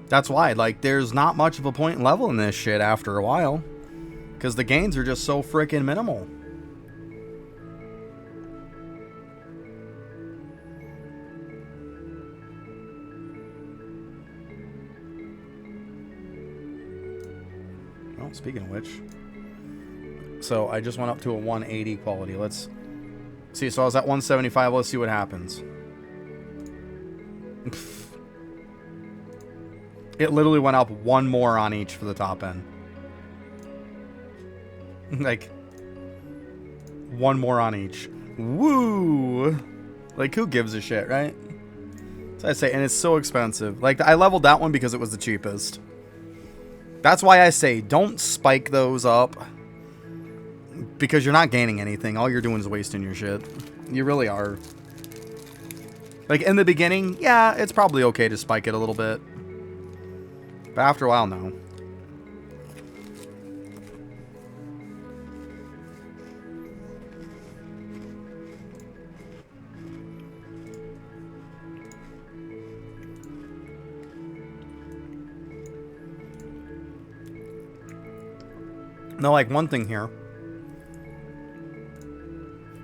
That's why, like, there's not much of a point in leveling this shit after a while. Because the gains are just so freaking minimal. Well, speaking of which. So, I just went up to a 180 quality. Let's see. So, I was at 175. Let's see what happens. It literally went up one more on each for the top end. Like, one more on each. Woo! Like, who gives a shit, right? So I say, and it's so expensive. Like, I leveled that one because it was the cheapest. That's why I say, don't spike those up. Because you're not gaining anything. All you're doing is wasting your shit. You really are. Like, in the beginning, yeah, it's probably okay to spike it a little bit. But after a while, no. No, like, one thing here.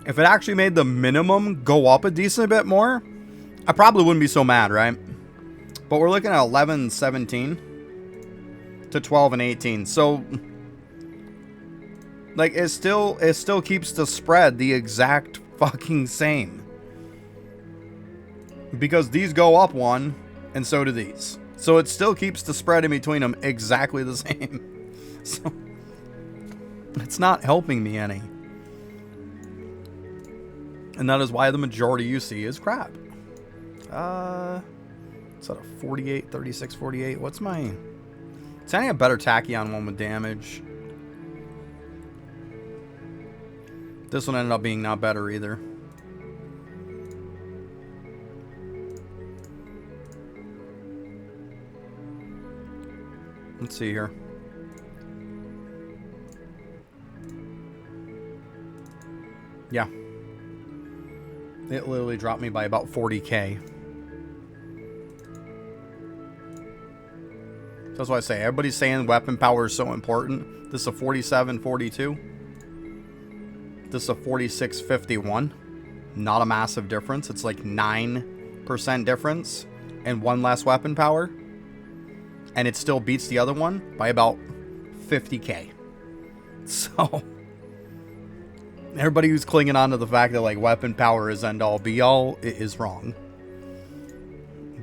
If it actually made the minimum go up a decent bit more, I probably wouldn't be so mad, right? But we're looking at 11, 17 to 12 and 18. So, like, it still keeps the spread the exact fucking same. Because these go up one, and so do these. So it still keeps the spread in between them exactly the same. So, it's not helping me any. And that is why the majority you see is crap. It's at a 48, 36, 48. What's my... It's any a better Tachyon one with damage. This one ended up being not better either. Let's see here. Yeah. It literally dropped me by about 40k. That's why I say everybody's saying weapon power is so important. This is a 47.42. This is a 46.51. Not a massive difference. It's like 9% difference and one less weapon power. And it still beats the other one by about 50k. So... everybody who's clinging on to the fact that like weapon power is end all be all is wrong.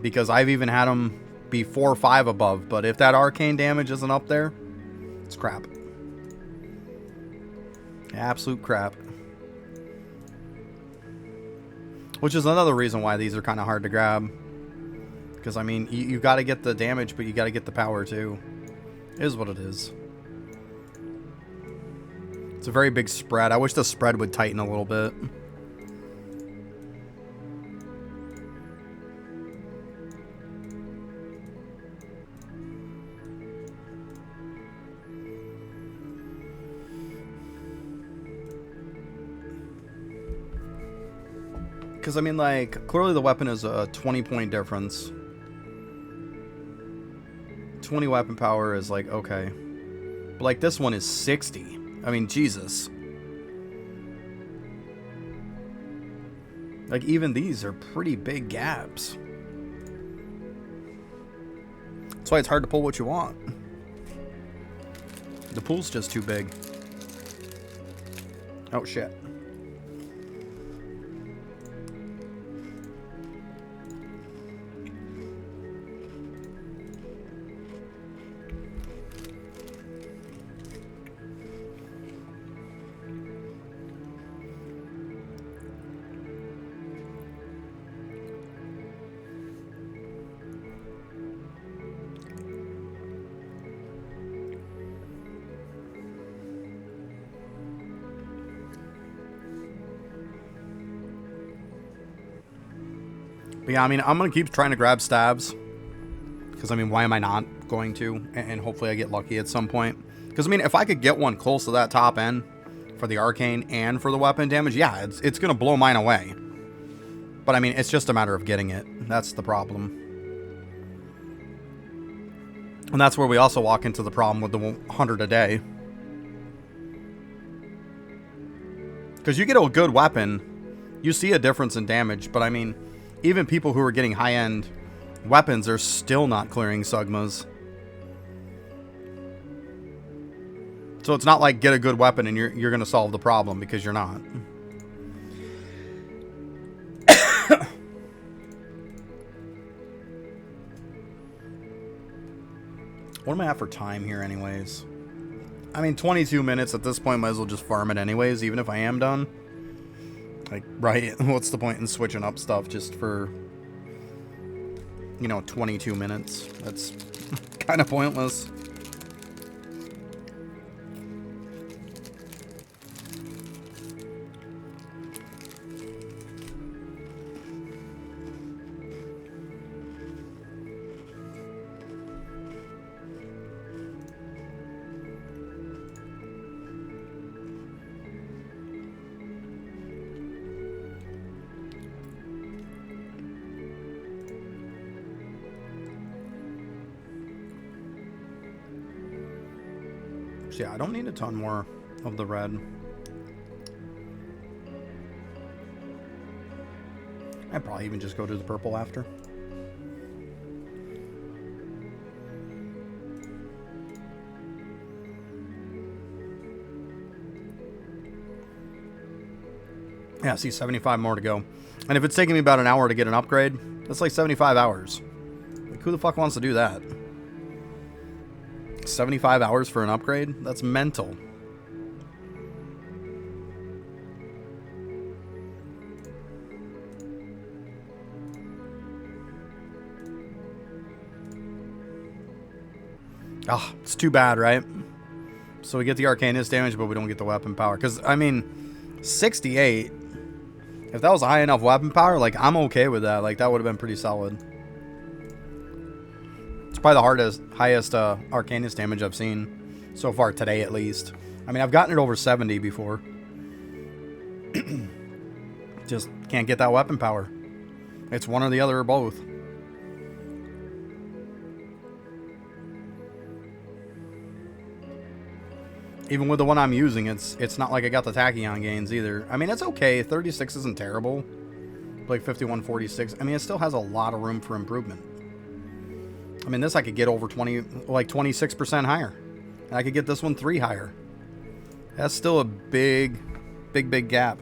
Because I've even had them be 4 or 5 above, but if that arcane damage isn't up there, it's crap. Absolute crap. Which is another reason why these are kind of hard to grab. Because I mean, you got to get the damage, but you got to get the power too. It is what it is. It's a very big spread. I wish the spread would tighten a little bit. Because, I mean, like, clearly the weapon is a 20-point difference. 20 weapon power is, like, okay. But, like, this one is 60. I mean, Jesus. Like, even these are pretty big gaps. That's why it's hard to pull what you want. The pool's just too big. Oh, shit. But yeah, I mean, I'm going to keep trying to grab stabs. Because, I mean, why am I not going to? And hopefully I get lucky at some point. Because, I mean, if I could get one close to that top end for the arcane and for the weapon damage, yeah, it's going to blow mine away. But, I mean, it's just a matter of getting it. That's the problem. And that's where we also walk into the problem with the 100 a day. Because you get a good weapon, you see a difference in damage. But, I mean... even people who are getting high-end weapons are still not clearing Sugmas. So it's not like get a good weapon and you're going to solve the problem, because you're not. What am I at for time here anyways? I mean, 22 minutes at this point, might as well just farm it anyways, even if I am done. Like, right, what's the point in switching up stuff just for, 22 minutes? That's kind of pointless. Yeah, I don't need a ton more of the red. I'd probably even just go to the purple after. Yeah, see, 75 more to go. And if it's taking me about an hour to get an upgrade, that's like 75 hours. Like, who the fuck wants to do that? 75 hours for an upgrade? That's mental. Ah, it's too bad, right? So we get the Arcanist damage, but we don't get the weapon power. Because, I mean, 68... If that was a high enough weapon power, like, I'm okay with that. Like, that would have been pretty solid. It's probably the highest Arcanist damage I've seen so far today, at least. I mean, I've gotten it over 70 before. Just can't get that weapon power. It's one or the other or both. Even with the one I'm using, it's not like I got the Tachyon gains either. I mean, it's okay. 36 isn't terrible. Like 51, 46. I mean, it still has a lot of room for improvement. I mean, this I could get over 20, like 26% higher. And I could get this one 3 higher. That's still a big gap.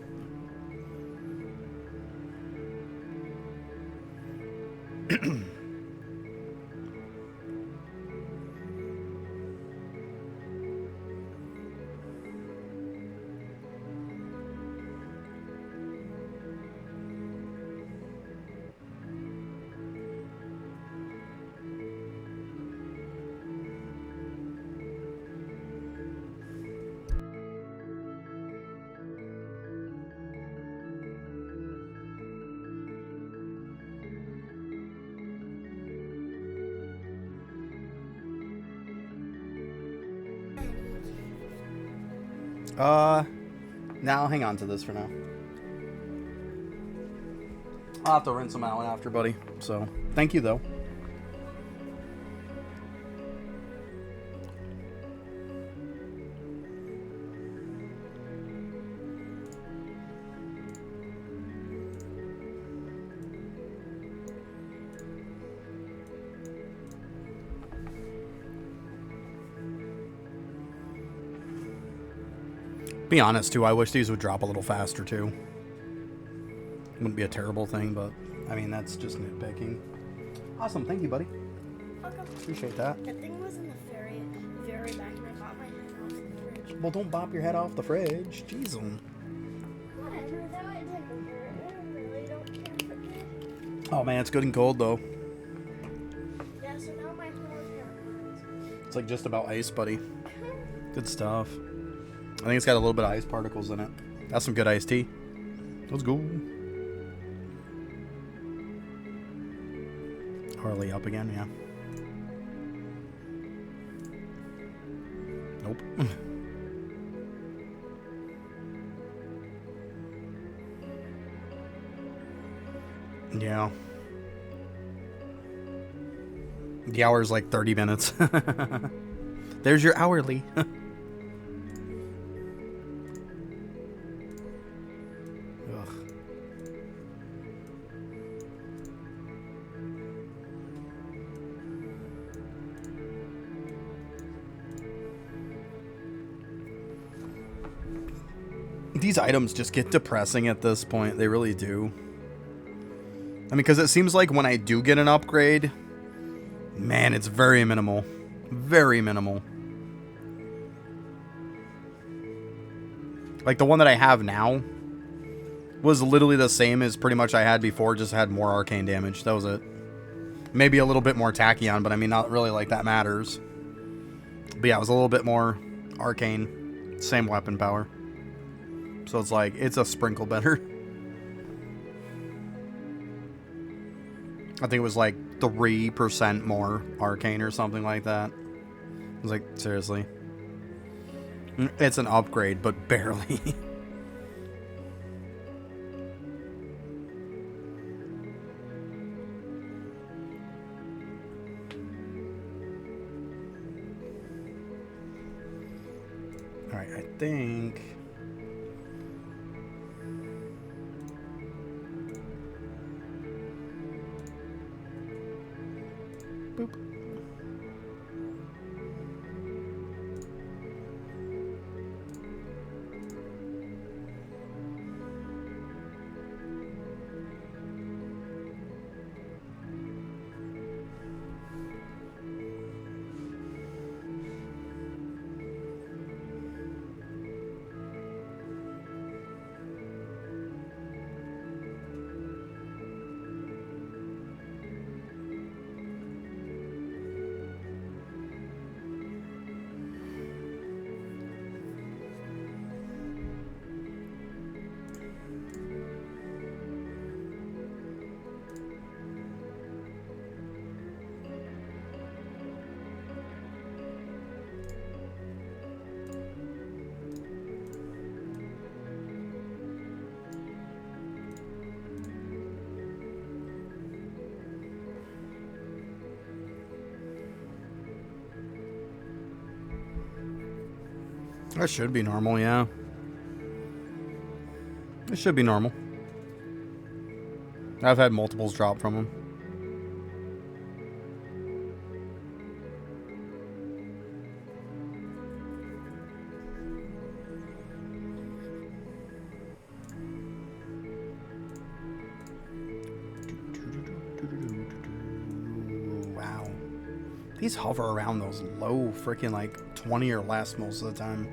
Now hang on to this for now. I'll have to rinse them out after, buddy. So, thank you, though. Be honest, too, I wish these would drop a little faster, too. Wouldn't be a terrible thing, but, I mean, that's just nitpicking. Awesome, thank you, buddy. Welcome. Appreciate that. That thing was in the very, very back, and I got my hand off the fridge. Well, don't bop your head off the fridge. Jeez. Whatever, though, I didn't. I really don't care for it. Oh, man, it's good and cold, though. Yeah, so now my whole hair hurts. It's like just about ice, buddy. Good stuff. I think it's got a little bit of ice particles in it. That's some good iced tea. Let's go. Harley up again, yeah. Nope. Yeah. The hour's like 30 minutes. There's your hourly. These items just get depressing at this point. They really do. I mean, because it seems like when I do get an upgrade, man, it's very minimal. Very minimal. Like the one that I have now was literally the same as pretty much I had before, just had more arcane damage. That was it. Maybe a little bit more tachyon, but I mean, not really like that matters. But yeah, it was a little bit more arcane. Same weapon power. So it's like, it's a sprinkle better. I think it was like 3% more arcane or something like that. I was like, seriously. It's an upgrade, but barely. Alright, I think... Boop. That should be normal, yeah. It should be normal. I've had multiples drop from them. Wow. These hover around those low freaking like 20 or less most of the time.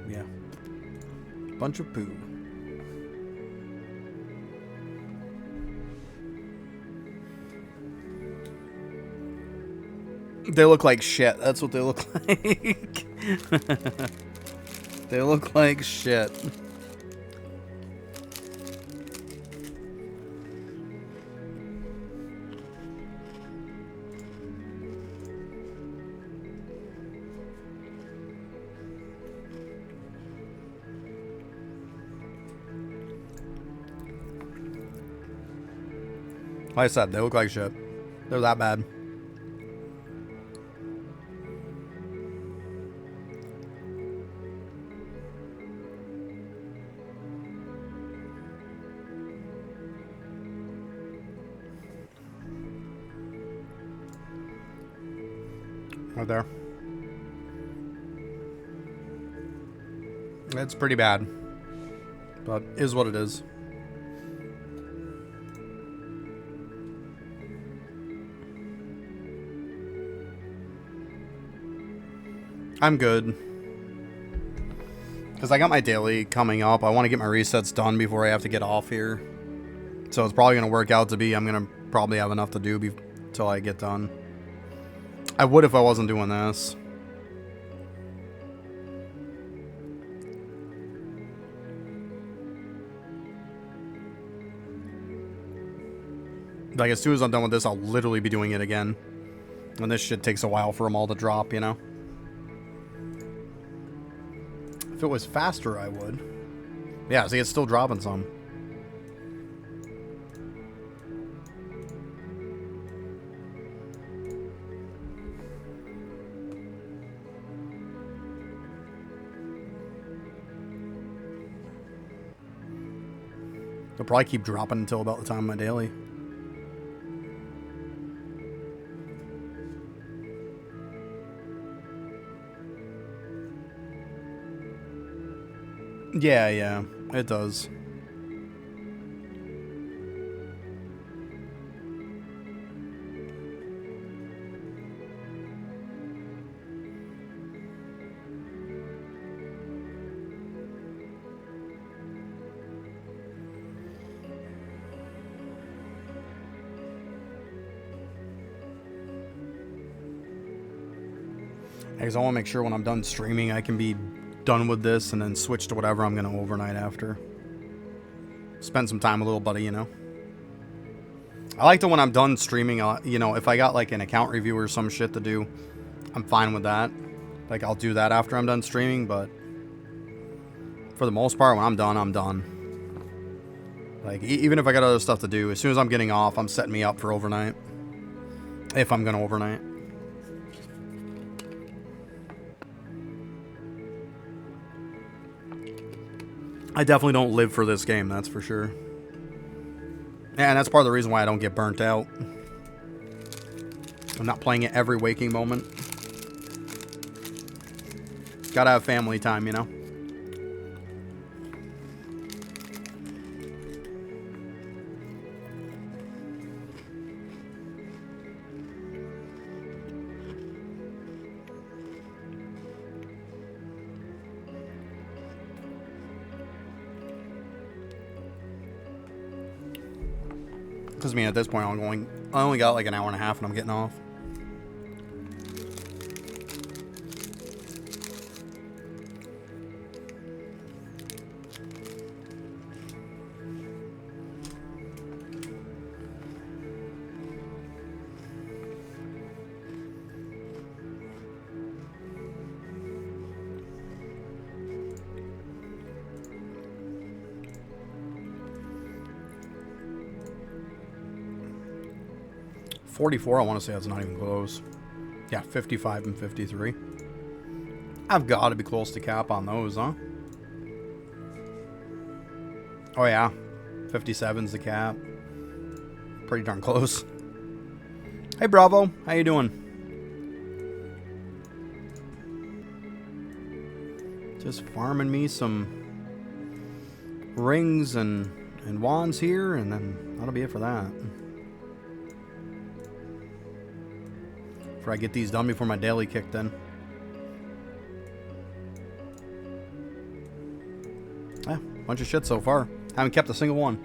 Yeah. Bunch of poo. They look like shit. That's what they look like. They look like shit. Like I said, they look like shit. They're that bad. Right there. It's pretty bad. But is what it is. I'm good. Because I got my daily coming up. I want to get my resets done before I have to get off here. So it's probably going to work out to be I'm going to probably have enough to do until I get done. I would if I wasn't doing this. Like, as soon as I'm done with this, I'll literally be doing it again. And this shit takes a while for them all to drop, you know? If it was faster, I would. Yeah, see, it's still dropping some. They'll probably keep dropping until about the time of my daily. Yeah, it does. Because I want to make sure when I'm done streaming, I can be done with this and then switch to whatever I'm going to overnight after. Spend some time with little buddy, you know. I like to when I'm done streaming, you know, if I got like an account review or some shit to do, I'm fine with that. Like, I'll do that after I'm done streaming, but for the most part, when I'm done, I'm done. Like, even if I got other stuff to do, as soon as I'm getting off, I'm setting me up for overnight. If I'm going to overnight. I definitely don't live for this game, that's for sure. Yeah, and that's part of the reason why I don't get burnt out. I'm not playing it every waking moment. Gotta have family time, you know? Because, I mean, at this point, I only got like an hour and a half and I'm getting off. $44, I want to say that's not even close. Yeah, 55 and 53. I've got to be close to cap on those, huh? Oh yeah, 57's the cap. Pretty darn close. Hey Bravo, how you doing? Just farming me some rings and wands here, and then that'll be it for that. Before I get these done before my daily kicked in. Yeah, bunch of shit so far. Haven't kept a single one.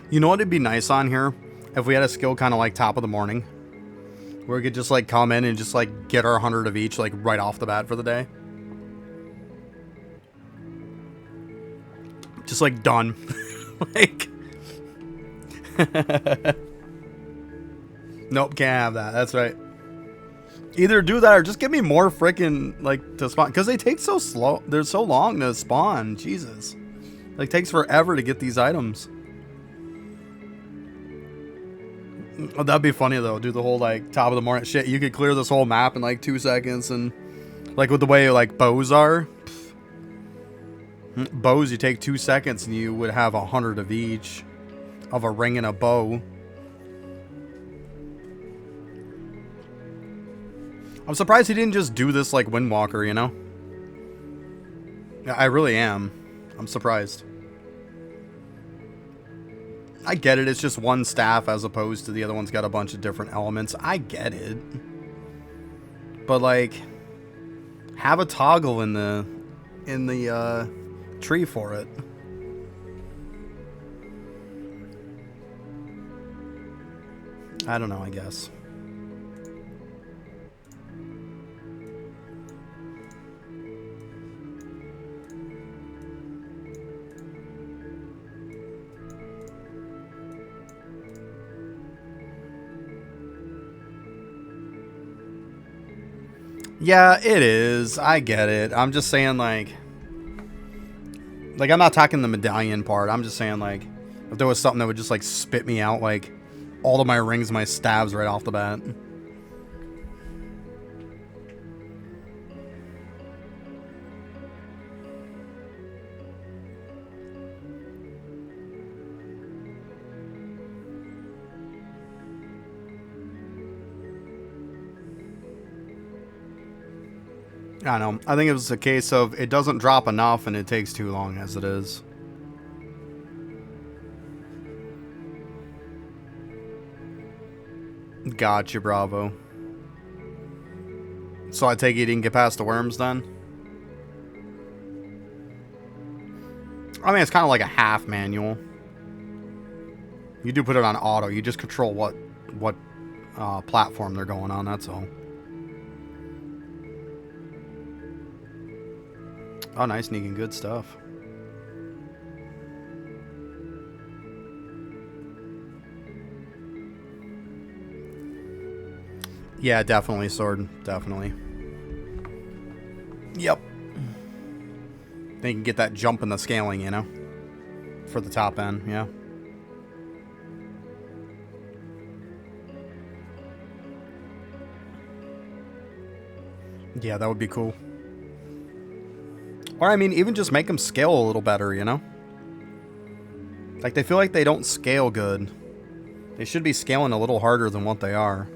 You know what would be nice on here? If we had a skill kind of like top of the morning. Where we could just like come in and just like get our 100 of each like right off the bat for the day. Just like done. Like. Nope, can't have that. That's right. Either do that or just give me more freaking like to spawn. Because they take so slow. They're so long to spawn. Jesus. Like takes forever to get these items. Oh, that'd be funny though. Do the whole like top of the morning shit. You could clear this whole map in like 2 seconds, and like with the way like bows are. Bows, you take 2 seconds and you would have 100 of each, of a ring and a bow. I'm surprised he didn't just do this like Windwalker, you know? I really am. I'm surprised. I get it, it's just one staff as opposed to the other one's got a bunch of different elements. I get it. But like, have a toggle in the tree for it. I don't know, I guess. Yeah, it is. I get it. I'm just saying, like, I'm not talking the medallion part. I'm just saying, like, if there was something that would just, like, spit me out, like, all of my rings, my stabs right off the bat. I don't know. I think it was a case of it doesn't drop enough and it takes too long as it is. Gotcha, Bravo. So I take it you didn't get past the worms then? I mean, it's kind of like a half manual. You do put it on auto. You just control what platform they're going on, that's all. Oh, nice, Negan. Good stuff. Yeah, definitely, Sword. Definitely. Yep. Then you can get that jump in the scaling, you know? For the top end, yeah. Yeah, that would be cool. Or, I mean, even just make them scale a little better, you know? Like, they feel like they don't scale good. They should be scaling a little harder than what they are.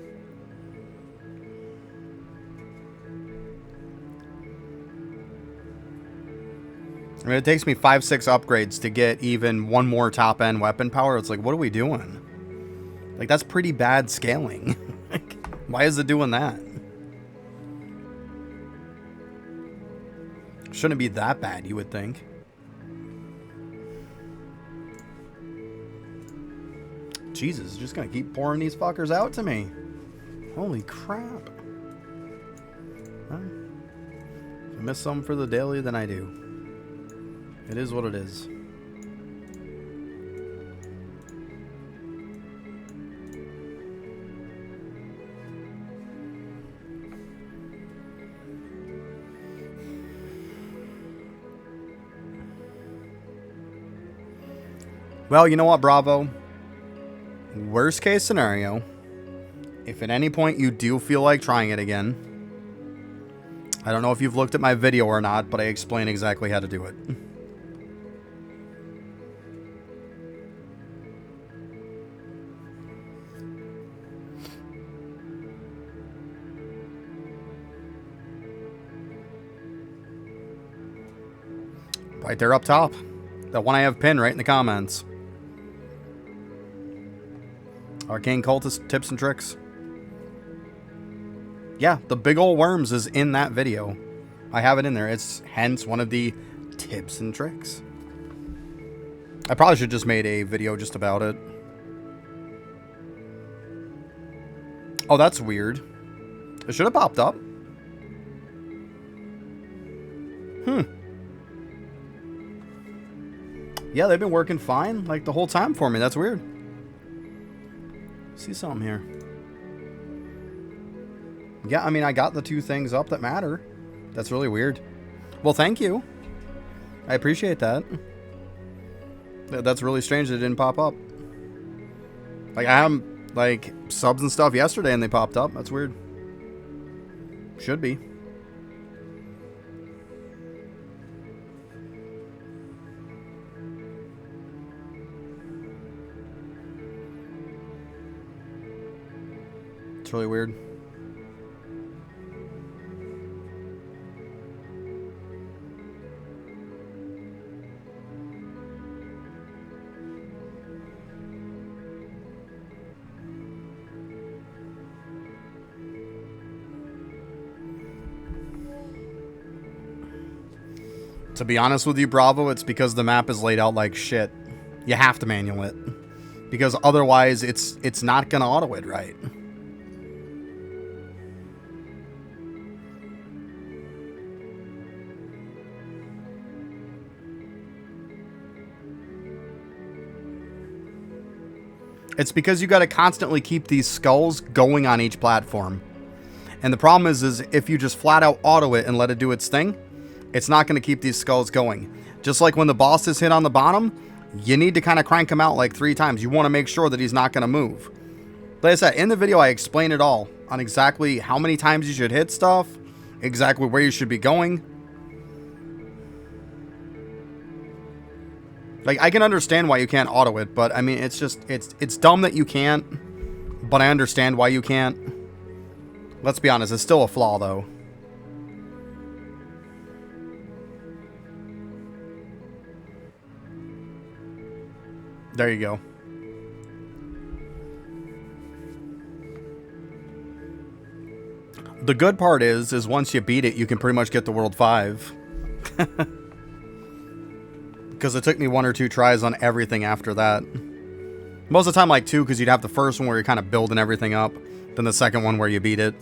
I mean, it takes me 5-6 upgrades to get even one more top-end weapon power. It's like, what are we doing? Like, that's pretty bad scaling. Like, why is it doing that? Shouldn't be that bad, you would think. Jesus, just gonna keep pouring these fuckers out to me. Holy crap. Huh? If I miss something for the daily, then I do. It is what it is. Well, you know what, Bravo? Worst case scenario, if at any point you do feel like trying it again, I don't know if you've looked at my video or not, but I explain exactly how to do it. Right there up top. That one I have pinned right in the comments. Arcane Cultist tips and tricks. Yeah, the big ol' worms is in that video. I have it in there. It's hence one of the tips and tricks. I probably should just made a video just about it. Oh, that's weird. It should have popped up. Yeah, they've been working fine, like, the whole time for me. That's weird. See something here. Yeah, I mean, I got the two things up that matter. That's really weird. Well, thank you. I appreciate that. That's really strange that it didn't pop up. Like, I had, like, subs and stuff yesterday and they popped up. That's weird. Should be. It's really weird. To be honest with you, Bravo, it's because the map is laid out like shit. You have to manual it. Because otherwise, it's not going to auto it right. It's because you got to constantly keep these skulls going on each platform. And the problem is if you just flat out auto it and let it do its thing, it's not going to keep these skulls going. Just like when the boss is hit on the bottom, you need to kind of crank him out like 3 times. You want to make sure that he's not going to move. Like I said, in the video, I explain it all on exactly how many times you should hit stuff, exactly where you should be going. Like, I can understand why you can't auto it, but I mean, it's just, it's dumb that you can't, but I understand why you can't. Let's be honest, it's still a flaw, though. There you go. The good part is once you beat it, you can pretty much get to World 5. Because it took me 1 or 2 tries on everything after that. Most of the time, like 2, because you'd have the first one where you're kind of building everything up. Then the second one where you beat it.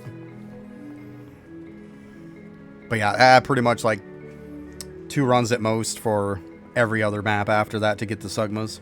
But yeah, pretty much like 2 runs at most for every other map after that to get the Sugmas.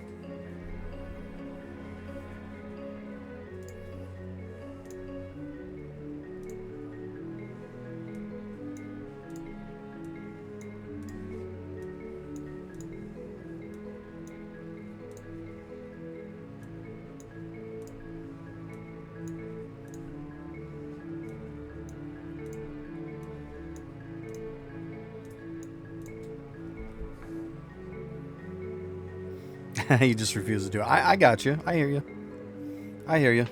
You just refuse to do it. I got you. I hear you. I hear you.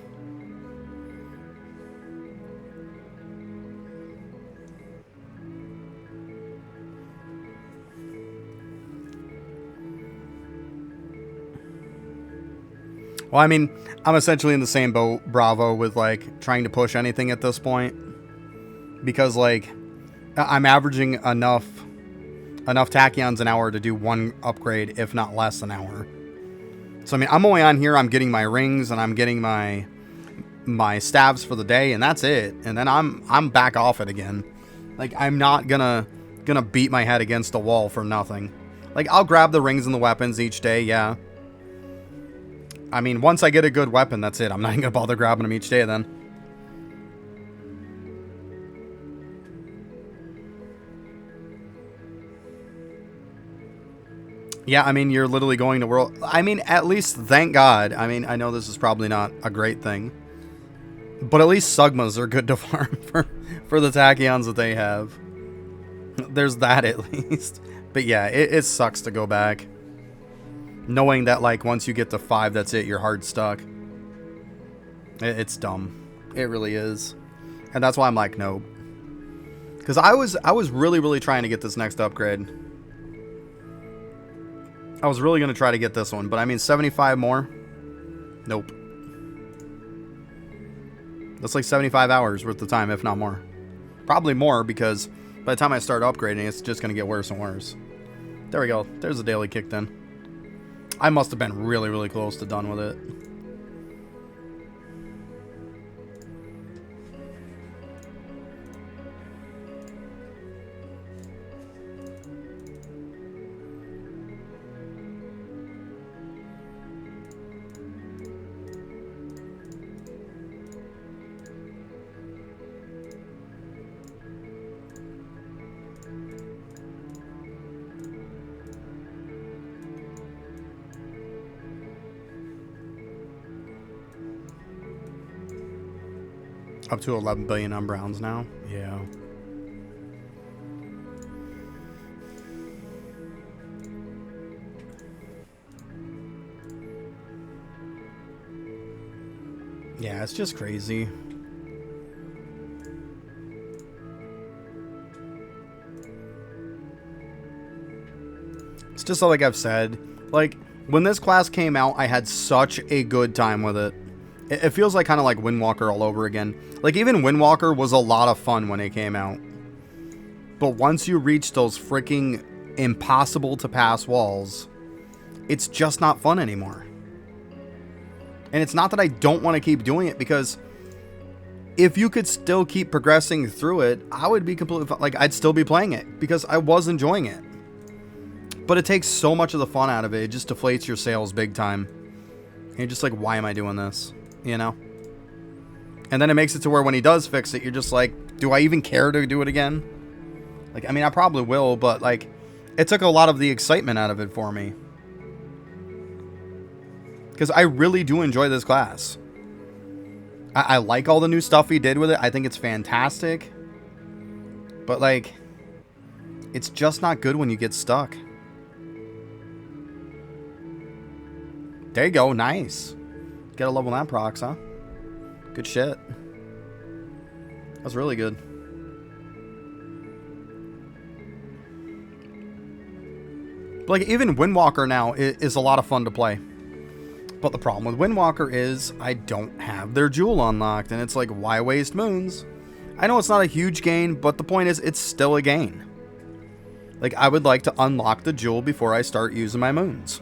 Well, I mean, I'm essentially in the same boat, Bravo, with like trying to push anything at this point. Because like I'm averaging enough tachyons an hour to do 1 upgrade, if not less an hour. So I mean, I'm only on here, I'm getting my rings and I'm getting my stabs for the day, and that's it. And then I'm back off it again. Like, I'm not gonna beat my head against a wall for nothing. Like, I'll grab the rings and the weapons each day, yeah. I mean, once I get a good weapon, that's it. I'm not even gonna bother grabbing them each day then. Yeah, I mean, you're literally going to world... I mean, at least, thank God. I mean, I know this is probably not a great thing. But at least Sugmas are good to farm for the tachyons that they have. There's that at least. But yeah, it sucks to go back. Knowing that, like, once you get to 5, that's it. You're hard stuck. It's dumb. It really is. And that's why I'm like, nope. Because I was really, really trying to get this next upgrade. I was really going to try to get this one, but I mean, 75 more? Nope. That's like 75 hours worth of time, if not more. Probably more, because by the time I start upgrading, it's just going to get worse and worse. There we go. There's a daily kick then. I must have been really, really close to done with it. Up to 11 billion on browns now. Yeah. Yeah, it's just crazy. It's just like I've said. Like, when this class came out, I had such a good time with it. It feels like kind of like Windwalker all over again. Like, even Windwalker was a lot of fun when it came out. But once you reach those freaking impossible to pass walls, it's just not fun anymore. And it's not that I don't want to keep doing it, because if you could still keep progressing through it, I would be completely fine. Like, I'd still be playing it because I was enjoying it. But it takes so much of the fun out of it. It just deflates your sails big time. And you're just like, why am I doing this? You know? And then it makes it to where when he does fix it, you're just like, do I even care to do it again? Like, I mean, I probably will, but like, it took a lot of the excitement out of it for me. Because I really do enjoy this class. I like all the new stuff he did with it. I think it's fantastic. But like, it's just not good when you get stuck. There you go, nice. Gotta level that procs, huh? Good shit. That's really good. But like, even Windwalker now is a lot of fun to play. But the problem with Windwalker is I don't have their jewel unlocked, and it's like, why waste moons? I know it's not a huge gain, but the point is it's still a gain. Like, I would like to unlock the jewel before I start using my moons.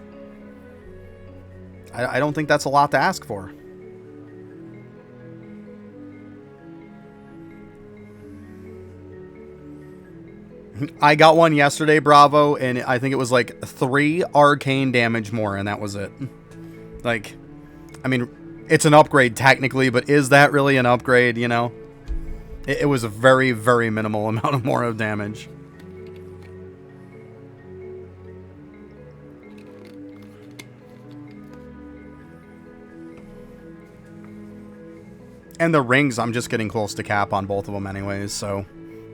I don't think that's a lot to ask for. I got one yesterday, Bravo, and I think it was like 3 arcane damage more, and that was it. Like, I mean, it's an upgrade technically, but is that really an upgrade, you know? It was a very, very minimal amount of more of damage. And the rings, I'm just getting close to cap on both of them anyways, so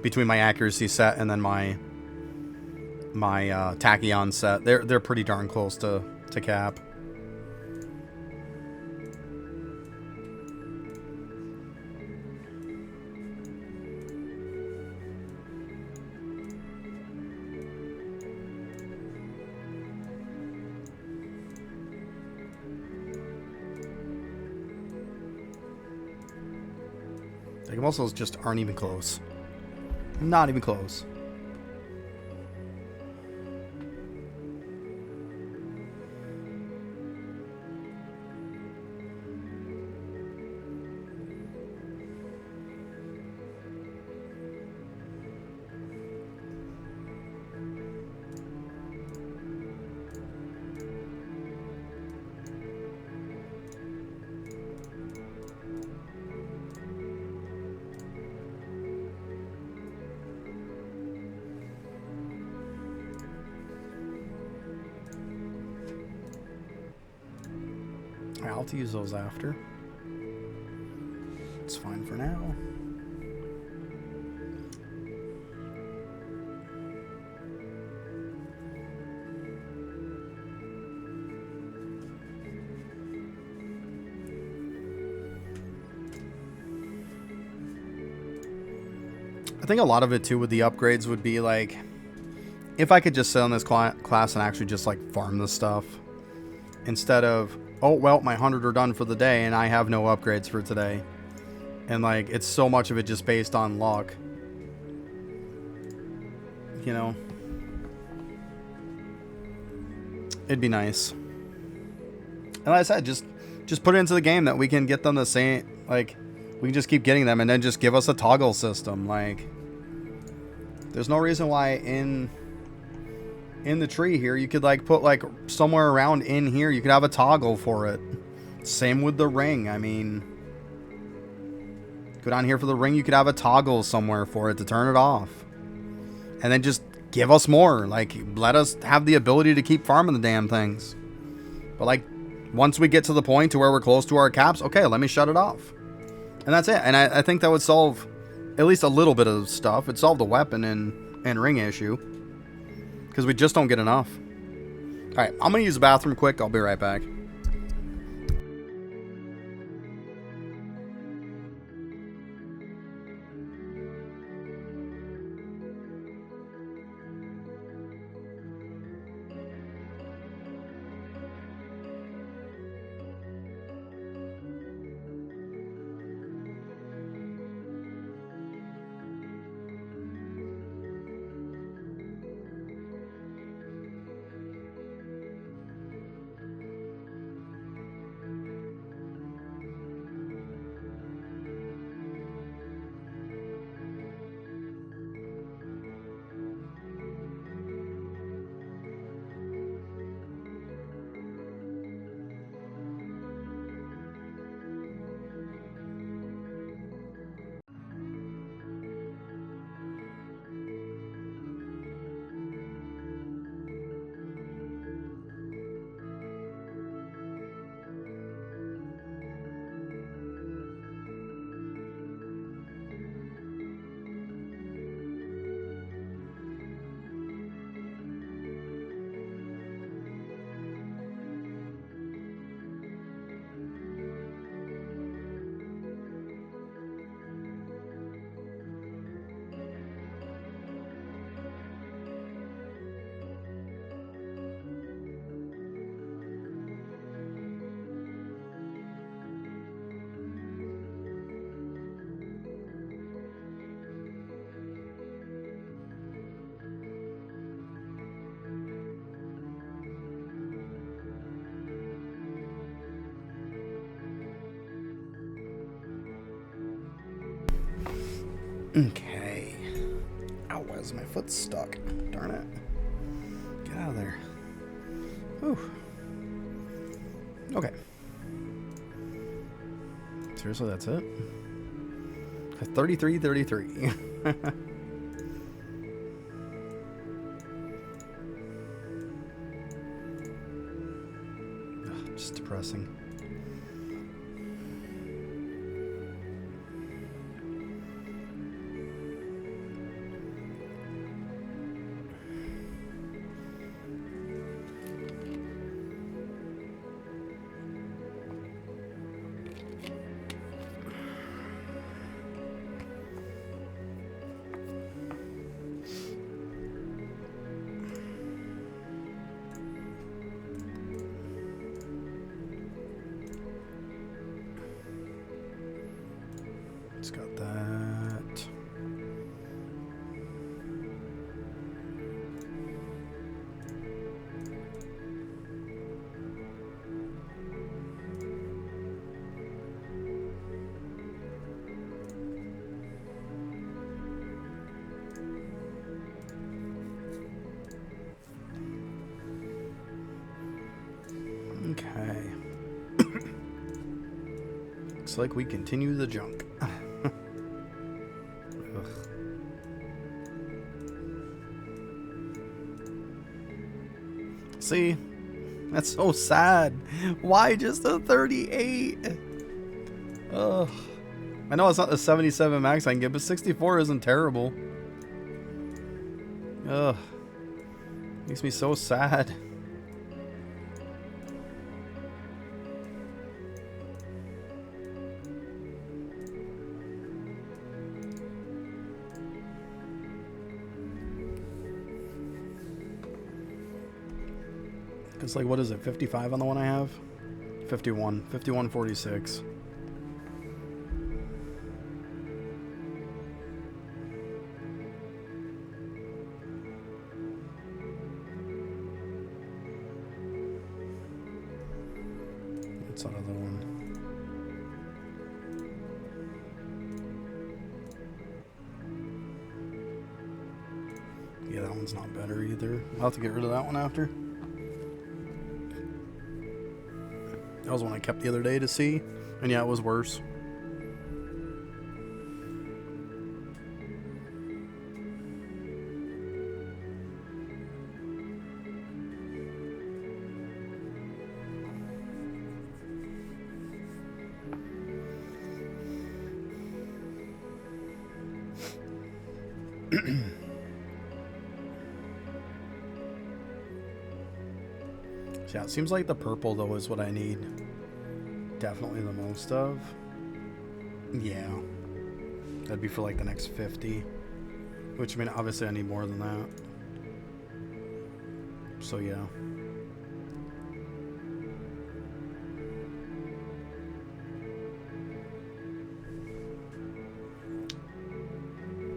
between my accuracy set and then my tachyon set, they're pretty darn close to cap. Like, most of those just aren't even close. Not even close. I'll have to use those after. It's fine for now. I think a lot of it too with the upgrades would be like, if I could just sit on this class and actually just like farm the stuff instead of, oh well, my 100 are done for the day and I have no upgrades for today, and like it's so much of it just based on luck, you know. It'd be nice. And like I said, just put it into the game that we can get them the same, like we can just keep getting them and then just give us a toggle system. Like, there's no reason why in the tree here you could like put like somewhere around in here you could have a toggle for it. Same with the ring. I mean, go down here for the ring, you could have a toggle somewhere for it to turn it off, and then just give us more. Like, let us have the ability to keep farming the damn things. But like, once we get to the point to where we're close to our caps, okay, let me shut it off, and that's it. And I think that would solve at least a little bit of stuff. It'd solve the weapon and ring issue, because we just don't get enough. Alright, I'm going to use the bathroom quick. I'll be right back. Okay. Ow, why is my foot stuck? Darn it. Get out of there. Whew. Okay. Seriously, that's it? 33. Just depressing. It's got that. Okay. Looks like we continue the junk. Ugh. See? That's so sad. Why just a 38? Ugh. I know it's not the 77 max I can get, but 64 isn't terrible. Ugh. Makes me so sad. It's like, what is it, 55 on the one I have? 51.46. What's that other one? Yeah, that one's not better either. I'll have to get rid of that one after. That was one I kept the other day to see, and yeah, it was worse. Yeah, it seems like the purple, though, is what I need definitely the most of. Yeah. That'd be for, like, the next 50. Which, I mean, obviously I need more than that. So, yeah.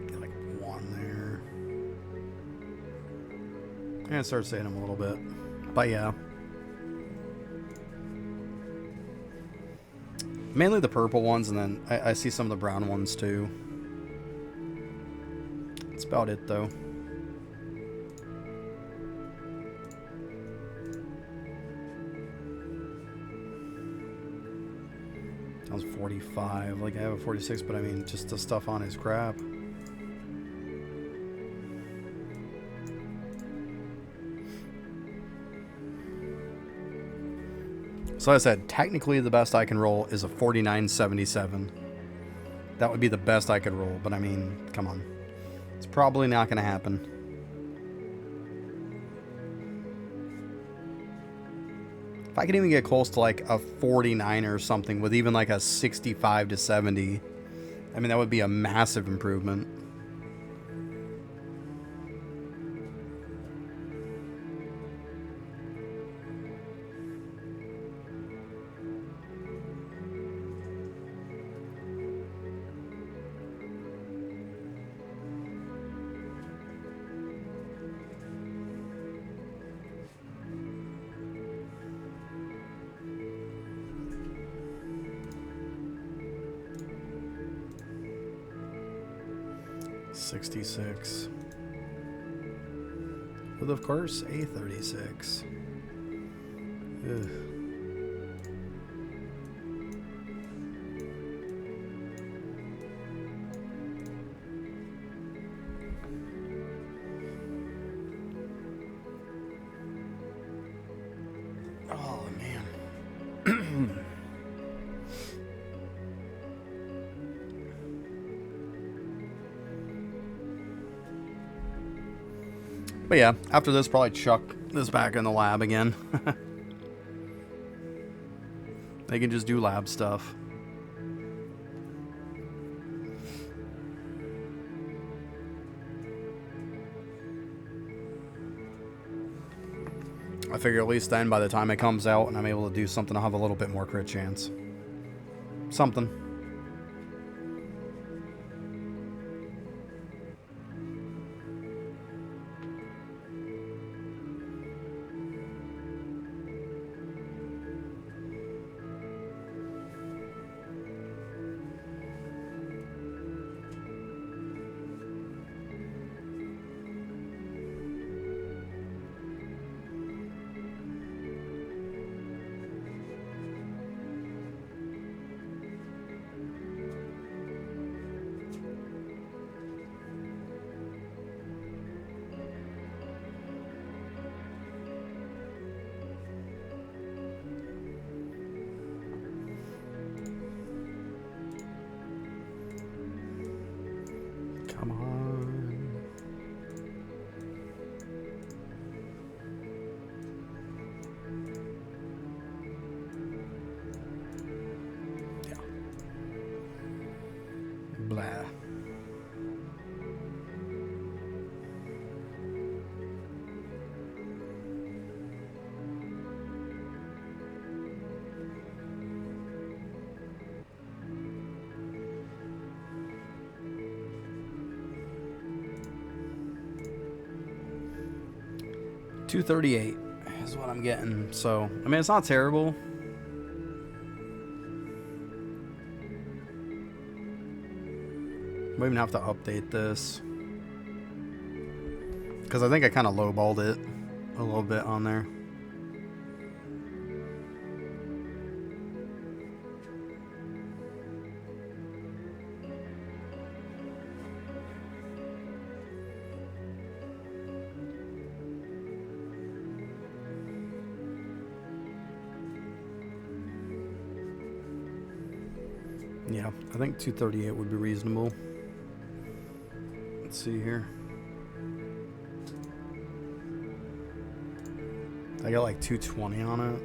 Get, like, one there. I'm gonna start saying them a little bit. But, yeah. Mainly the purple ones, and then I see some of the brown ones too. That's about it, though. That was 45. Like, I have a 46, but I mean, just the stuff on his crap. So like I said, technically the best I can roll is a 49.77. That would be the best I could roll, but I mean, come on. It's probably not going to happen. If I could even get close to like a 49 or something with even like a 65 to 70, I mean, that would be a massive improvement. 66. With, of course, a 36. Ugh. Oh, man. But yeah, after this, probably chuck this back in the lab again. They can just do lab stuff. I figure at least then, by the time it comes out and I'm able to do something, I'll have a little bit more crit chance. Something. Come on. Yeah. Blah. $238 is what I'm getting. So, I mean, it's not terrible. Might even have to update this. Because I think I kind of lowballed it a little bit on there. Yeah, I think 238 would be reasonable. Let's see here. I got like 220 on it.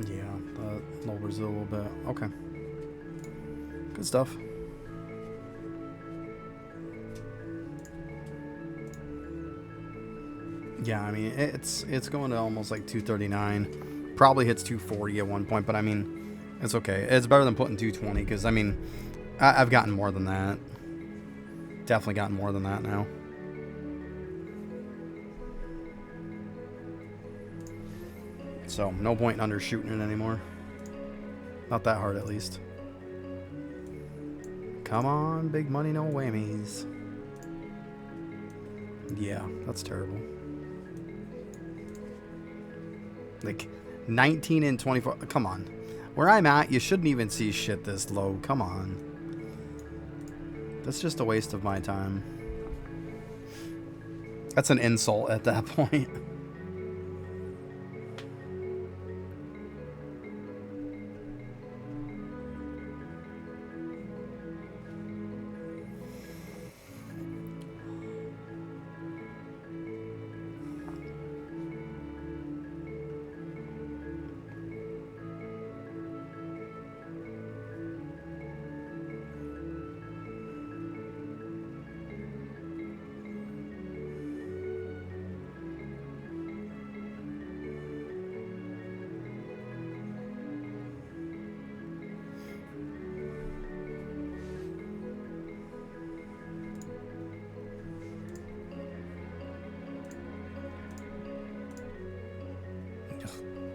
Yeah, that lowers it a little bit. Okay. Good stuff. Yeah, I mean, it's going to almost like 239. Probably hits 240 at one point, but I mean, it's okay. It's better than putting 220 because, I mean, I've gotten more than that. Definitely gotten more than that now. So, no point in undershooting it anymore. Not that hard, at least. Come on, big money, no whammies. Yeah, that's terrible. Like, 19 and 24. Come on. Where I'm at, you shouldn't even see shit this low. Come on. That's just a waste of my time. That's an insult at that point.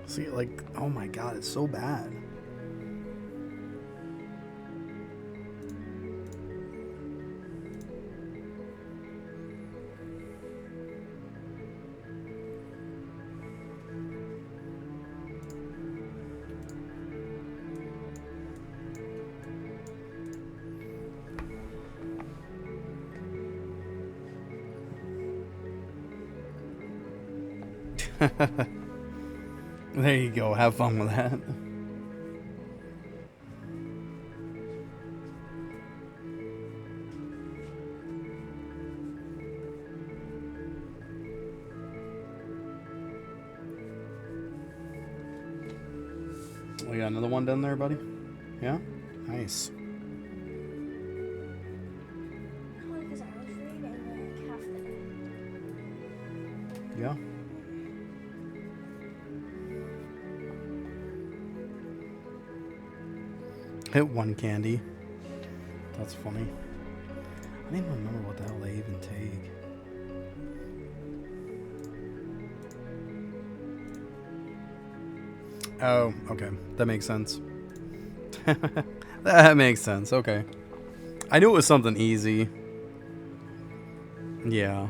See, like, oh my god, it's so bad. There you go. Have fun with that. We got another one down there, buddy? Yeah? Nice. Only because I was reading like half the. Yeah. Hit one candy. That's funny. I don't even remember what the hell they even take. Oh, okay. That makes sense. That makes sense. Okay. I knew it was something easy. Yeah.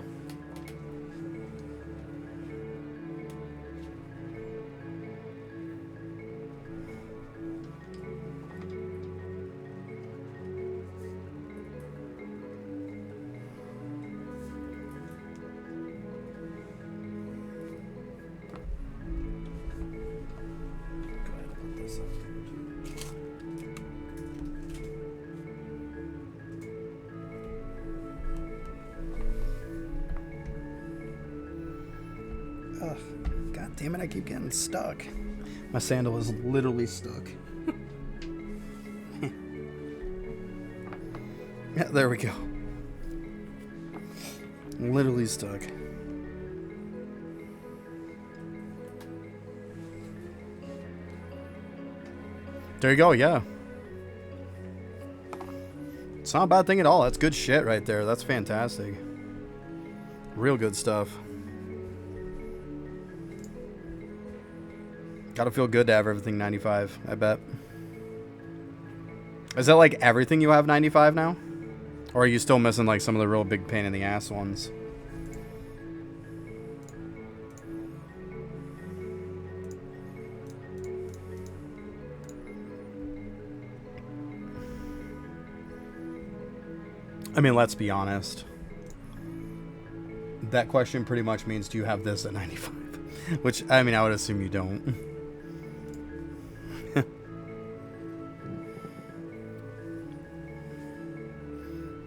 Ugh, God damn it, I keep getting stuck. My sandal is literally stuck. Yeah, there we go. Literally stuck. There you go, yeah. It's not a bad thing at all. That's good shit right there. That's fantastic. Real good stuff. Gotta feel good to have everything 95, I bet. Is that like everything you have 95 now? Or are you still missing like some of the real big pain in the ass ones? I mean, let's be honest. That question pretty much means, do you have this at 95? Which, I mean, I would assume you don't.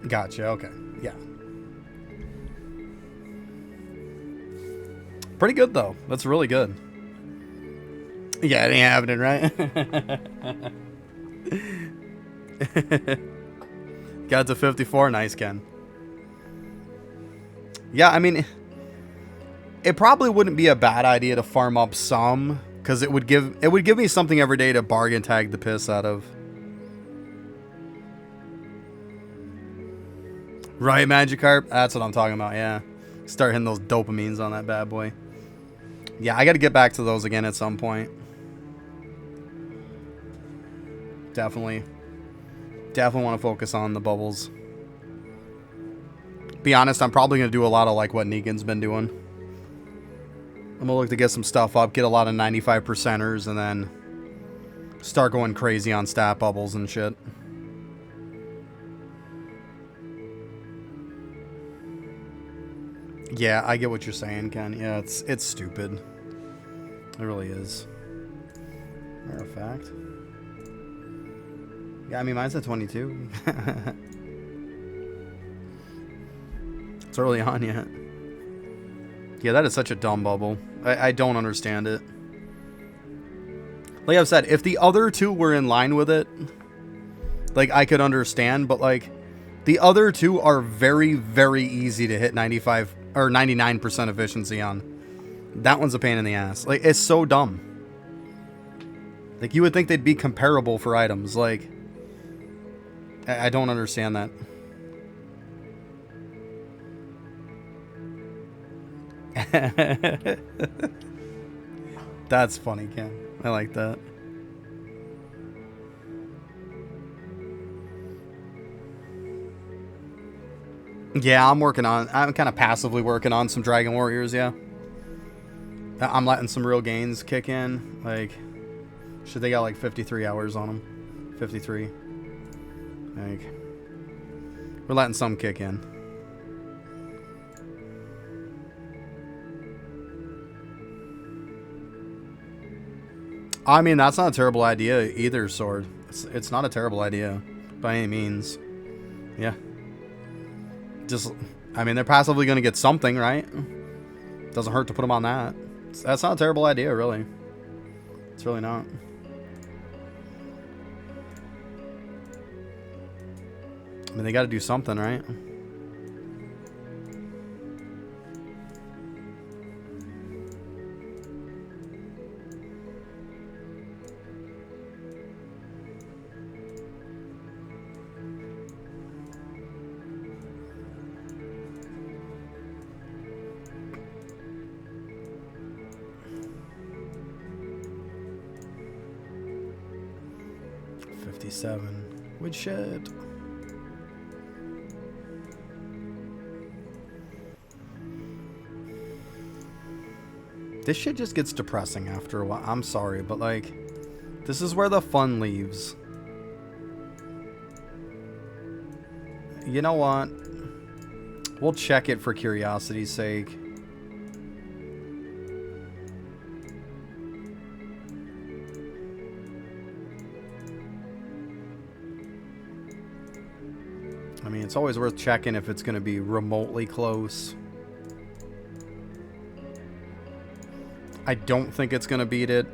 Gotcha, okay. Yeah. Pretty good, though. That's really good. Yeah, it ain't happening, right? Got to 54. Nice, Ken. Yeah, I mean, it probably wouldn't be a bad idea to farm up some, because it would give me something every day to bargain tag the piss out of. Right, Magikarp? That's what I'm talking about, yeah. Start hitting those dopamines on that bad boy. Yeah, I got to get back to those again at some point. Definitely want to focus on the bubbles. Be honest, I'm probably going to do a lot of like what Negan's been doing. I'm going to look to get some stuff up, get a lot of 95%ers, and then start going crazy on stat bubbles and shit. Yeah, I get what you're saying, Ken. Yeah, it's stupid. It really is. Matter of fact. Yeah, I mean, mine's at 22. It's early on yet. Yeah, that is such a dumb bubble. I don't understand it. Like I've said, if the other two were in line with it, like, I could understand, but, like, the other two are very, very easy to hit 95 or 99% efficiency on. That one's a pain in the ass. Like, it's so dumb. Like, you would think they'd be comparable for items. Like, I don't understand that. That's funny, Ken. I like that. Yeah, I'm kind of passively working on some Dragon Warriors, yeah. I'm letting some real gains kick in. Like, shit, they got like 53 hours on them. 53. Like, we're letting some kick in. I mean, that's not a terrible idea either, Sword. It's not a terrible idea by any means. Yeah. Just, I mean, they're passively going to get something, right? Doesn't hurt to put them on that. That's not a terrible idea, really. It's really not. I mean, they got to do something, right? Woodshed. This shit just gets depressing after a while. I'm sorry, but like, this is where the fun leaves. You know what? We'll check it for curiosity's sake. I mean, it's always worth checking if it's going to be remotely close. I don't think it's going to beat it.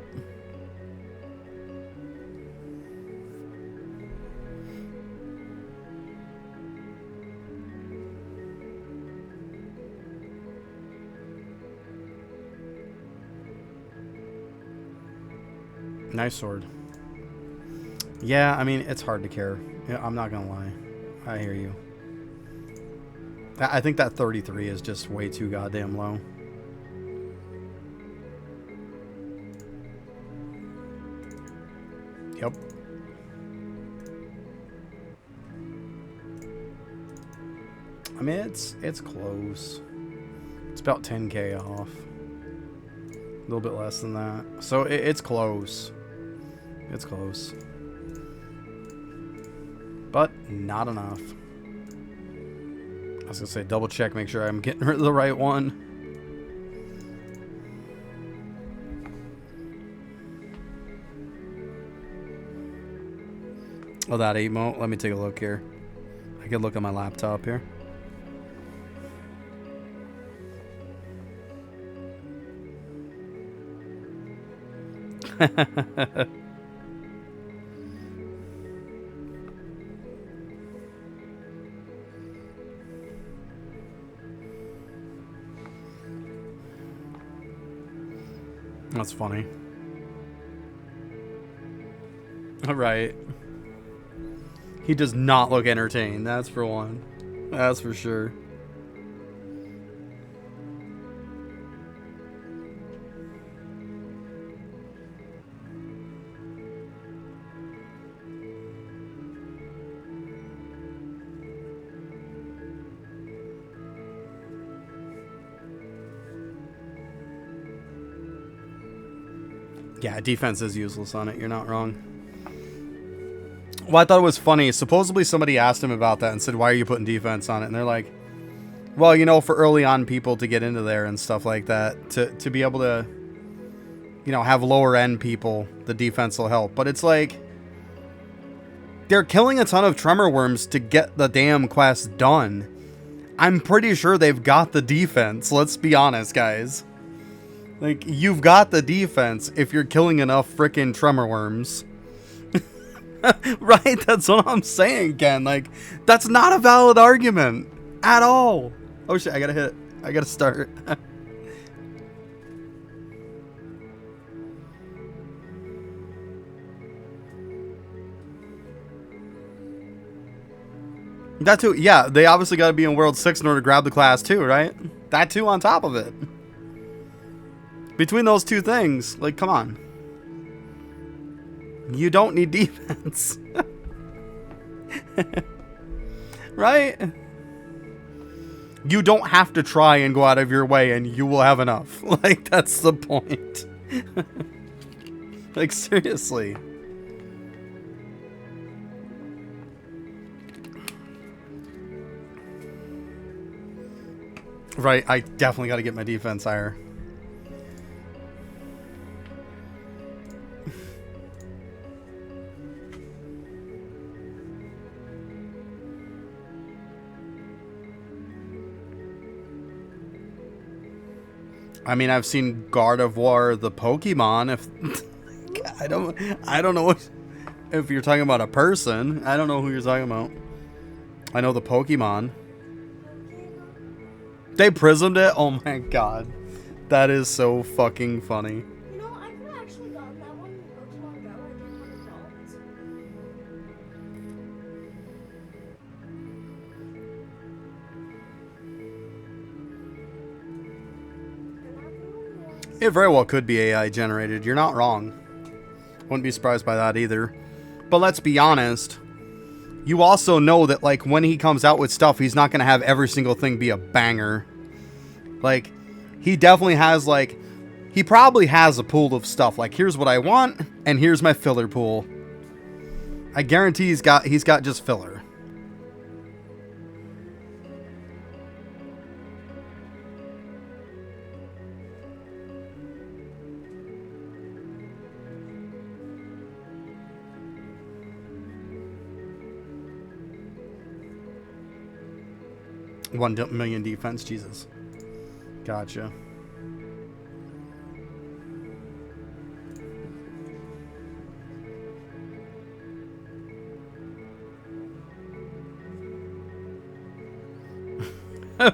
Nice sword. Yeah, I mean, it's hard to care. Yeah, I'm not going to lie. I hear you. I think that 33 is just way too goddamn low. Yep. I mean, it's close. It's about 10K off. A little bit less than that. So it's close. It's close. But not enough. I was gonna say double check, make sure I'm getting rid of the right one. Oh, that emote. Let me take a look here. I can look at my laptop here. That's funny. All right. He does not look entertained, that's for one. That's for sure. Yeah, defense is useless on it. You're not wrong. Well, I thought it was funny. Supposedly somebody asked him about that and said, why are you putting defense on it? And they're like, well, you know, for early on people to get into there and stuff like that, to be able to, you know, have lower end people, the defense will help. But it's like, they're killing a ton of tremor worms to get the damn quest done. I'm pretty sure they've got the defense. Let's be honest, guys. Like, you've got the defense if you're killing enough frickin' tremor worms. Right? That's what I'm saying, Ken. Like, that's not a valid argument at all. Oh shit, I gotta hit. I gotta start. That too, yeah, they obviously gotta be in World 6 in order to grab the class too, right? That too on top of it. Between those two things, like, come on. You don't need defense. Right? You don't have to try and go out of your way and you will have enough. Like, that's the point. Like, seriously. Right, I definitely got to get my defense higher. I mean, I've seen Gardevoir the Pokemon. If I don't know if you're talking about a person. I don't know who you're talking about. I know the Pokemon. They prismed it? Oh my god. That is so fucking funny. You know, I could have actually gotten that one in Pokemon Go. I didn't have adults. It very well could be AI generated. You're not wrong. Wouldn't be surprised by that either. But let's be honest. You also know that, like, when he comes out with stuff, he's not going to have every single thing be a banger. Like, he definitely has, like, he probably has a pool of stuff. Like, here's what I want, and here's my filler pool. I guarantee he's got just filler. $1 million defense, Jesus. Gotcha.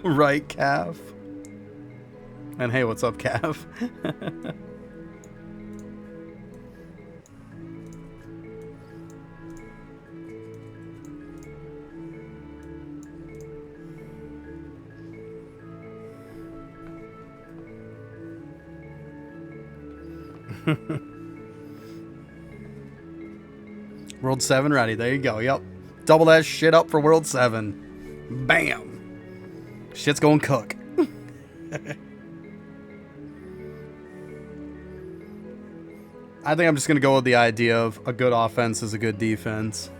Right, Cav. And hey, what's up, Cav? World 7 ready. There you go. Yep. Double that shit up for World 7. Bam. Shit's going cook. I think I'm just going to go with the idea of a good offense is a good defense.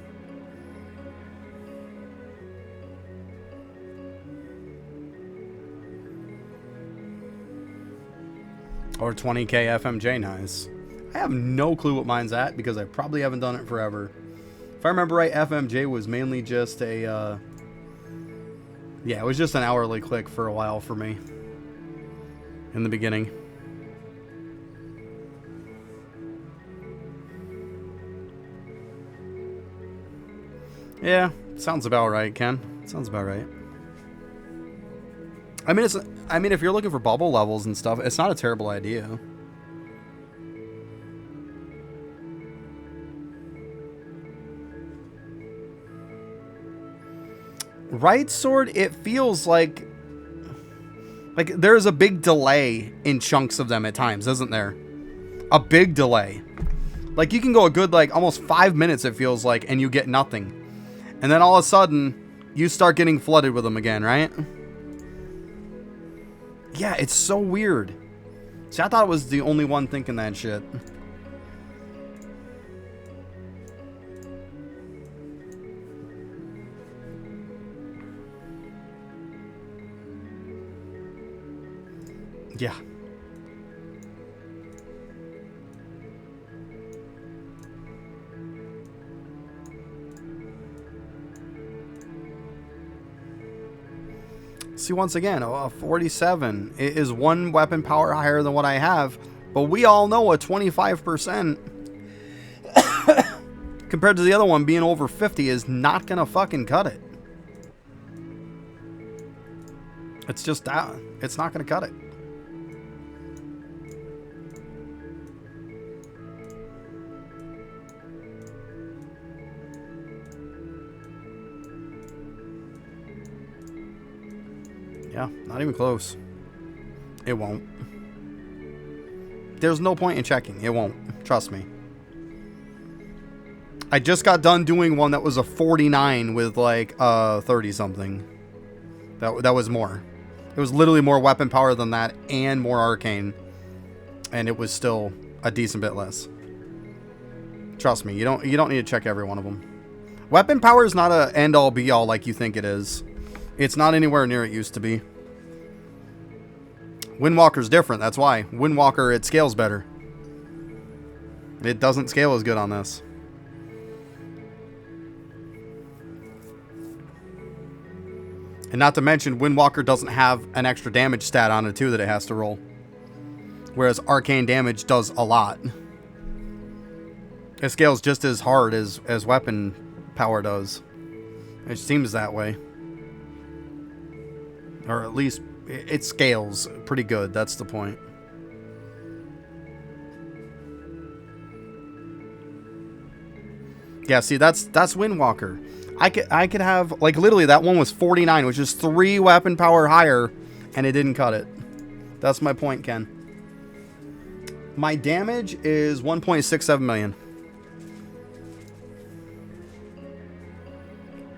Or 20k FMJ, nice. I have no clue what mine's at because I probably haven't done it forever. If I remember right, FMJ was mainly just a, yeah, it was just an hourly click for a while for me. In the beginning. Yeah, sounds about right, Ken. Sounds about right. I mean, if you're looking for bubble levels and stuff, it's not a terrible idea. Right sword, it feels like there's a big delay in chunks of them at times, isn't there? A big delay. Like, you can go a good, like, almost 5 minutes, it feels like, and you get nothing. And then all of a sudden, you start getting flooded with them again, right? Yeah, it's so weird. See, I thought it was the only one thinking that shit. Yeah. See, once again, a 47 is one weapon power higher than what I have, but we all know a 25% compared to the other one being over 50 is not gonna fucking cut it. It's just that. It's not gonna cut it. Yeah, not even close. It won't. there's no point in checking. It won't. Trust me. I just got done doing one that was a 49 with like 30 something. That was more. It was literally more weapon power than that and more arcane. And it was still a decent bit less. Trust me, you don't need to check every one of them. Weapon power is not a end all be all like you think it is. It's not anywhere near it used to be. Windwalker's different, that's why. Windwalker, it scales better. It doesn't scale as good on this. And not to mention, Windwalker doesn't have an extra damage stat on it too that it has to roll. Whereas arcane damage does a lot. It scales just as hard as weapon power does. It seems that way. Or at least it scales pretty good, that's the point. Yeah, see, that's Windwalker. I could have, like, literally that one was 49, which is 3 weapon power higher, and it didn't cut it. That's my point, Ken. My damage is 1.67 million.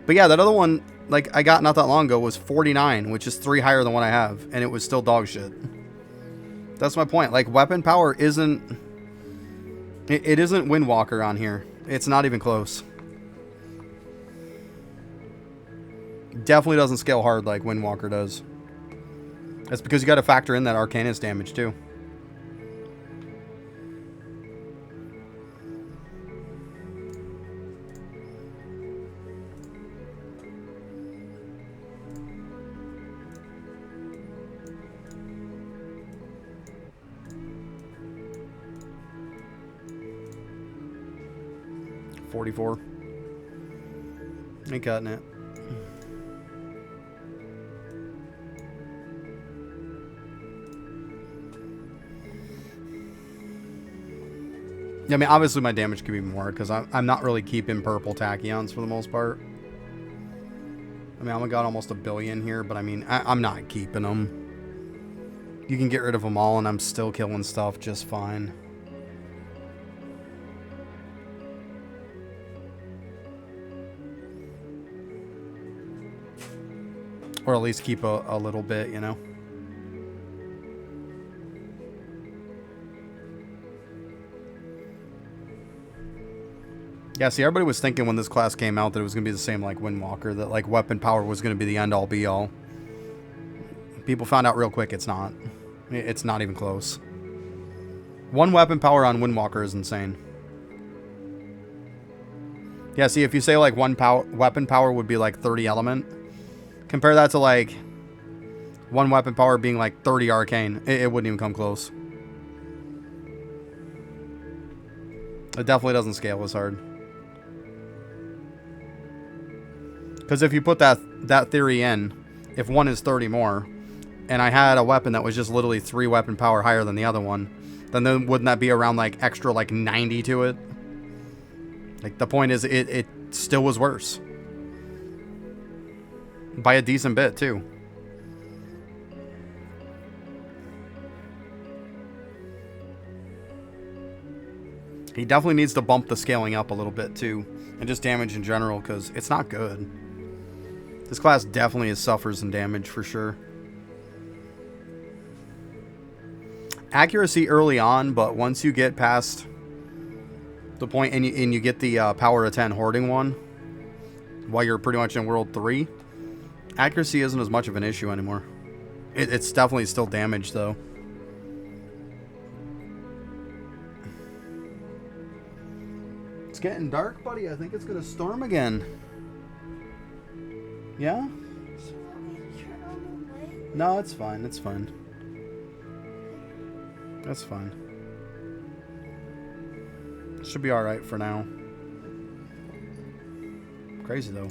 But yeah, that other one, like, I got not that long ago was 49, which is 3 higher than what I have, and it was still dog shit. That's my point. Like, weapon power isn't... It isn't Windwalker on here. It's not even close. Definitely doesn't scale hard like Windwalker does. That's because you got to factor in that Arcanist damage too. $44. Ain't cutting it. Yeah, I mean, obviously my damage could be more because I'm not really keeping purple tachyons for the most part. I mean, I'm got almost 1 billion here, but I mean, I'm not keeping them. You can get rid of them all and I'm still killing stuff just fine. Or at least keep a little bit, you know? Yeah, see, everybody was thinking when this class came out that it was going to be the same like Windwalker, that like weapon power was going to be the end-all be-all. People found out real quick it's not. It's not even close. 1 weapon power on Windwalker is insane. Yeah, see, if you say like weapon power would be like 30 element, compare that to like 1 weapon power being like 30 arcane. It wouldn't even come close. It definitely doesn't scale as hard. Because if you put that theory in, if one is 30 more, and I had a weapon that was just literally 3 weapon power higher than the other one, then wouldn't that be around like extra like 90 to it? Like the point is it still was worse. By a decent bit too. He definitely needs to bump the scaling up a little bit too. And just damage in general, because it's not good. This class definitely suffers in damage for sure. Accuracy early on, but once you get past the point and you get the power of 10 hoarding one, while you're pretty much in World 3, accuracy isn't as much of an issue anymore. It's definitely still damage though. It's getting dark, buddy. I think it's gonna storm again. Yeah? Do you want me to turn on the light? No, it's fine. It's fine. That's fine. Should be alright for now. Crazy though.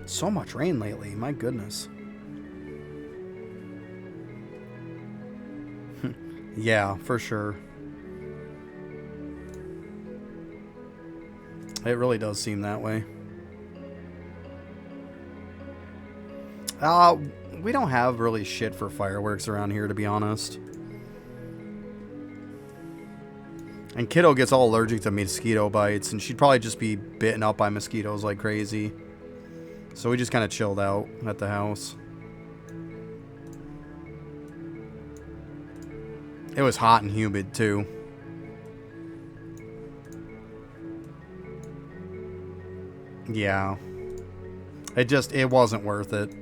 So much rain lately. My goodness. Yeah, for sure. It really does seem that way. We don't have really shit for fireworks around here, to be honest. And Kiddo gets all allergic to mosquito bites, and she'd probably just be bitten up by mosquitoes like crazy. So we just kind of chilled out at the house. It was hot and humid too. Yeah. It wasn't worth it.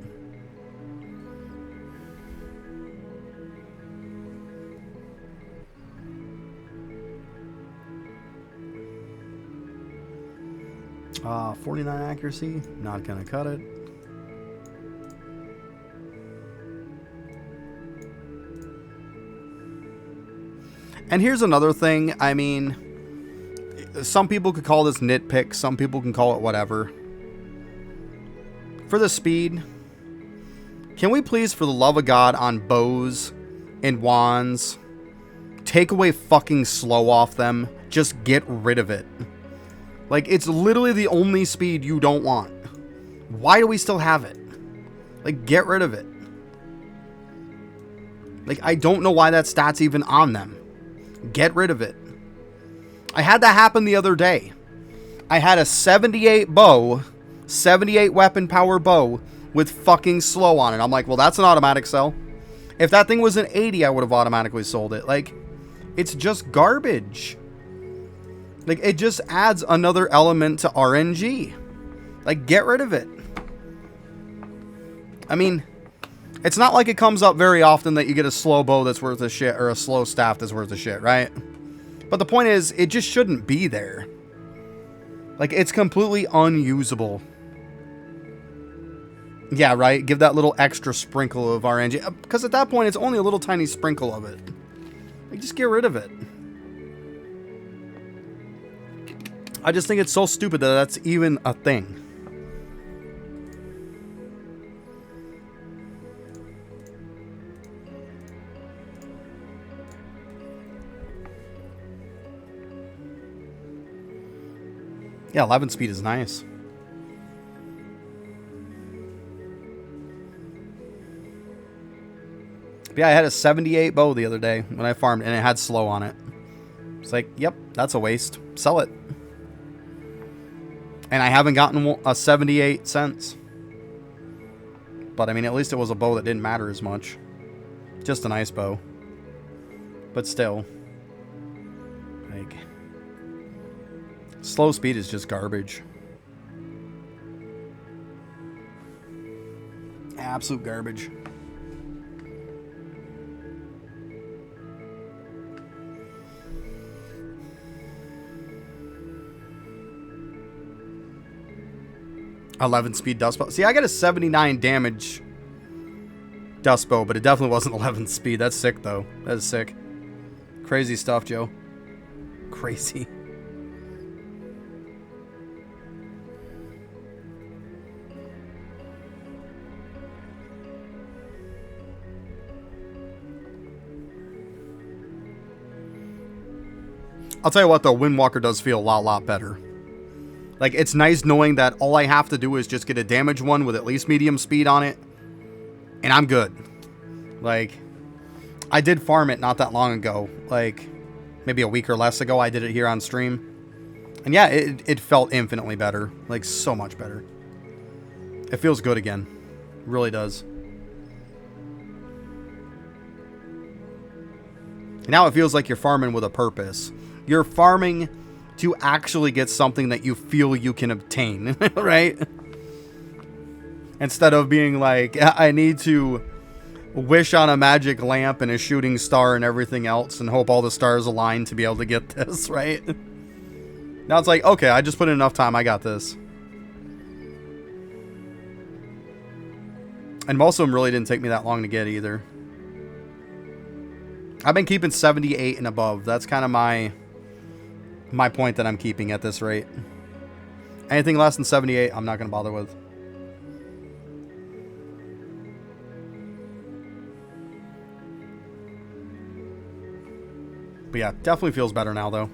Uh, 49 accuracy, not gonna cut it. And here's another thing, I mean, some people could call this nitpick, some people can call it whatever. For the speed, can we please, for the love of God, on bows and wands, take away fucking slow off them? Just get rid of it. Like, it's literally the only speed you don't want. Why do we still have it? Like, get rid of it. Like, I don't know why that stat's even on them. Get rid of it. I had that happen the other day. I had a 78 bow, 78 weapon power bow with fucking slow on it. I'm like, well, that's an automatic sell. If that thing was an 80, I would have automatically sold it. Like, it's just garbage. Like, it just adds another element to RNG. Like, get rid of it. I mean, it's not like it comes up very often that you get a slow bow that's worth a shit or a slow staff that's worth a shit, right? But the point is, it just shouldn't be there. Like, it's completely unusable. Yeah, right? Give that little extra sprinkle of RNG. Because at that point, it's only a little tiny sprinkle of it. Like, just get rid of it. I just think it's so stupid that that's even a thing. Yeah, 11 speed is nice. But yeah, I had a 78 bow the other day when I farmed, and it had slow on it. It's like, yep, that's a waste. Sell it. And I haven't gotten a 78 since. But I mean, at least it was a bow that didn't matter as much. Just a nice bow. But still. Like, slow speed is just garbage. Absolute garbage. .11 speed dust bow. See, I got a 79 damage dust bow, but it definitely wasn't 11 speed. That's sick, though. That is sick. Crazy stuff, Joe. Crazy. I'll tell you what, though, Windwalker does feel a lot better. Like, it's nice knowing that all I have to do is just get a damaged one with at least medium speed on it, and I'm good. Like, I did farm it not that long ago. Like, maybe a week or less ago, I did it here on stream. And yeah, it felt infinitely better. Like, so much better. It feels good again. It really does. Now it feels like you're farming with a purpose. You're farming to actually get something that you feel you can obtain, right? Instead of being like, I need to wish on a magic lamp and a shooting star and everything else and hope all the stars align to be able to get this, right? Now it's like, okay, I just put in enough time, I got this. And most of them really didn't take me that long to get either. I've been keeping 78 and above. That's kind of my point that I'm keeping at this rate. Anything less than 78, I'm not going to bother with. But yeah, definitely feels better now, though.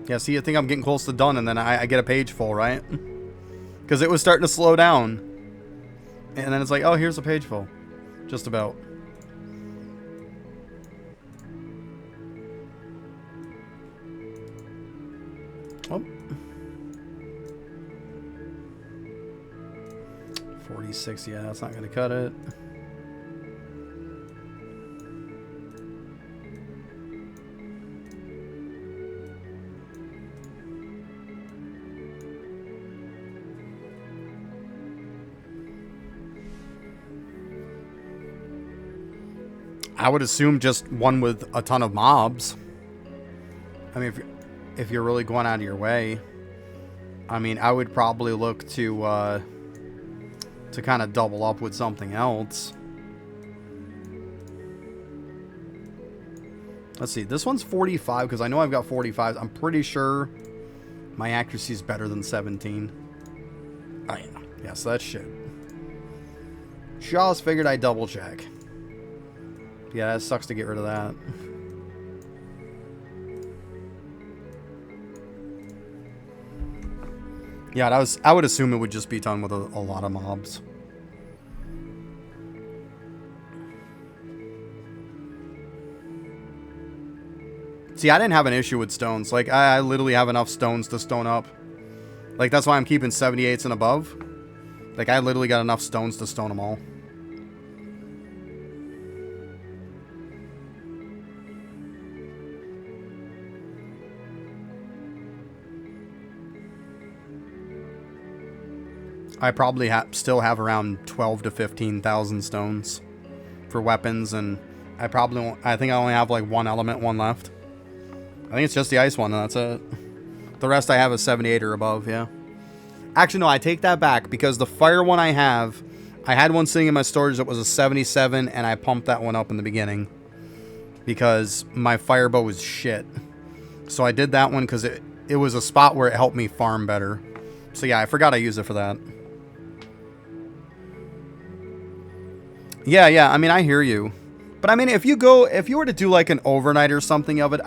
Yeah, see, I think I'm getting close to done, and then I get a page full, right? Because it was starting to slow down. And then it's like, oh, here's a page full. Just about. Oh. 46, yeah, that's not going to cut it. I would assume just one with a ton of mobs. I mean, if you're really going out of your way, I mean, I would probably look to kind of double up with something else. Let's see. This one's 45 because I know I've got 45. I'm pretty sure my accuracy is better than 17. Oh, yeah. Yeah, so that's shit. Just figured I'd double check. Yeah, it sucks to get rid of that. Yeah, I would assume it would just be done with a lot of mobs. See, I didn't have an issue with stones. Like, I literally have enough stones to stone up. Like, that's why I'm keeping 78s and above. Like, I literally got enough stones to stone them all. I probably still have around 12 to 15,000 stones for weapons, and I think I only have like one element one left. I think it's just the ice one, and that's it. The rest I have is 78 or above, yeah. Actually, no, I take that back, because the fire one I had one sitting in my storage that was a 77, and I pumped that one up in the beginning because my fire bow was shit. So I did that one because it was a spot where it helped me farm better. So yeah, I forgot I used it for that. Yeah, I mean, I hear you. But I mean, if you were to do like an overnight or something of it,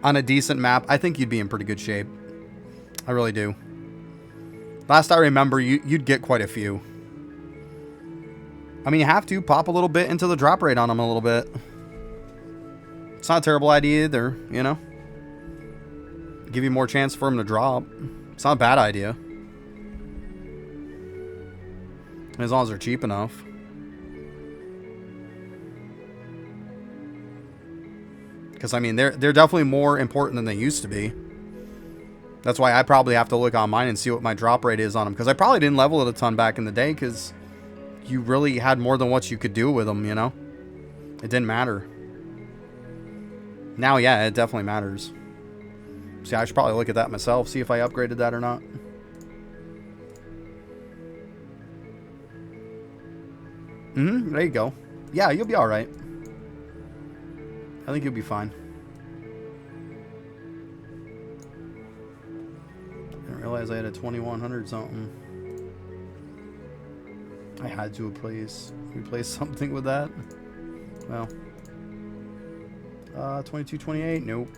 on a decent map, I think you'd be in pretty good shape. I really do. Last I remember, you'd get quite a few. I mean, you have to pop a little bit into the drop rate on them a little bit. It's not a terrible idea either, you know? Give you more chance for them to drop. It's not a bad idea. As long as they're cheap enough. Because, I mean, they're definitely more important than they used to be. That's why I probably have to look on mine and see what my drop rate is on them. Because I probably didn't level it a ton back in the day. Because you really had more than what you could do with them, you know? It didn't matter. Now, yeah, it definitely matters. See, I should probably look at that myself. See if I upgraded that or not. There you go. Yeah, you'll be alright. I think you'll be fine. I didn't realize I had a 2100 something. I had to replace something with that. Well. 2228, nope.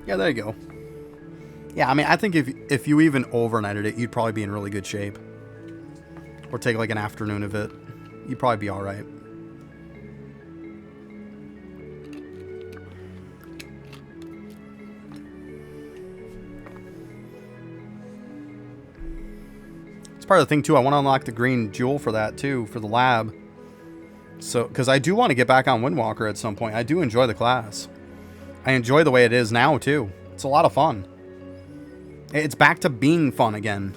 Yeah, there you go. Yeah, I mean, I think if you even overnighted it, you'd probably be in really good shape. Or take like an afternoon of it. You'd probably be alright. It's part of the thing too. I want to unlock the green jewel for that too, for the lab. So, because I do want to get back on Windwalker at some point. I do enjoy the class. I enjoy the way it is now too. It's a lot of fun. It's back to being fun again.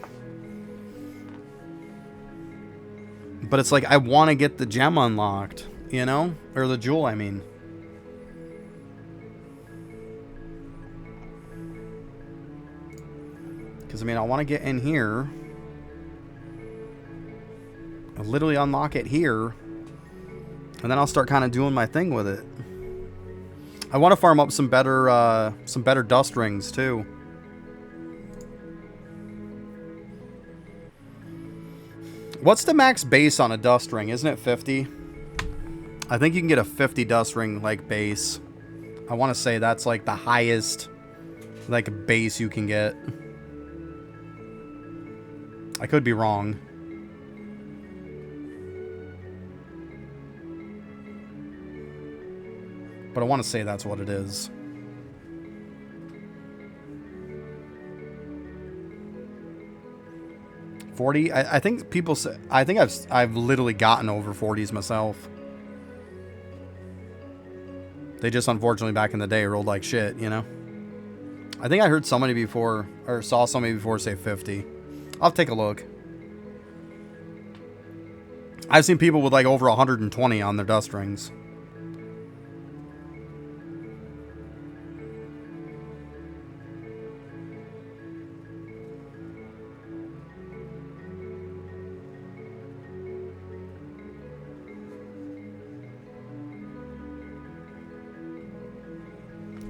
But it's like, I want to get the gem unlocked, you know? Or the jewel, I mean. Because, I mean, I want to get in here. I'll literally unlock it here. And then I'll start kind of doing my thing with it. I want to farm up some better dust rings, too. What's the max base on a dust ring? Isn't it 50? I think you can get a 50 dust ring like base. I want to say that's like the highest like base you can get. I could be wrong. But I want to say that's what it is. $40. I think people say. I think I've literally gotten over 40s myself. They just unfortunately back in the day rolled like shit, you know. I think I heard somebody before or saw somebody before say 50. I'll take a look. I've seen people with like over 120 on their dust rings.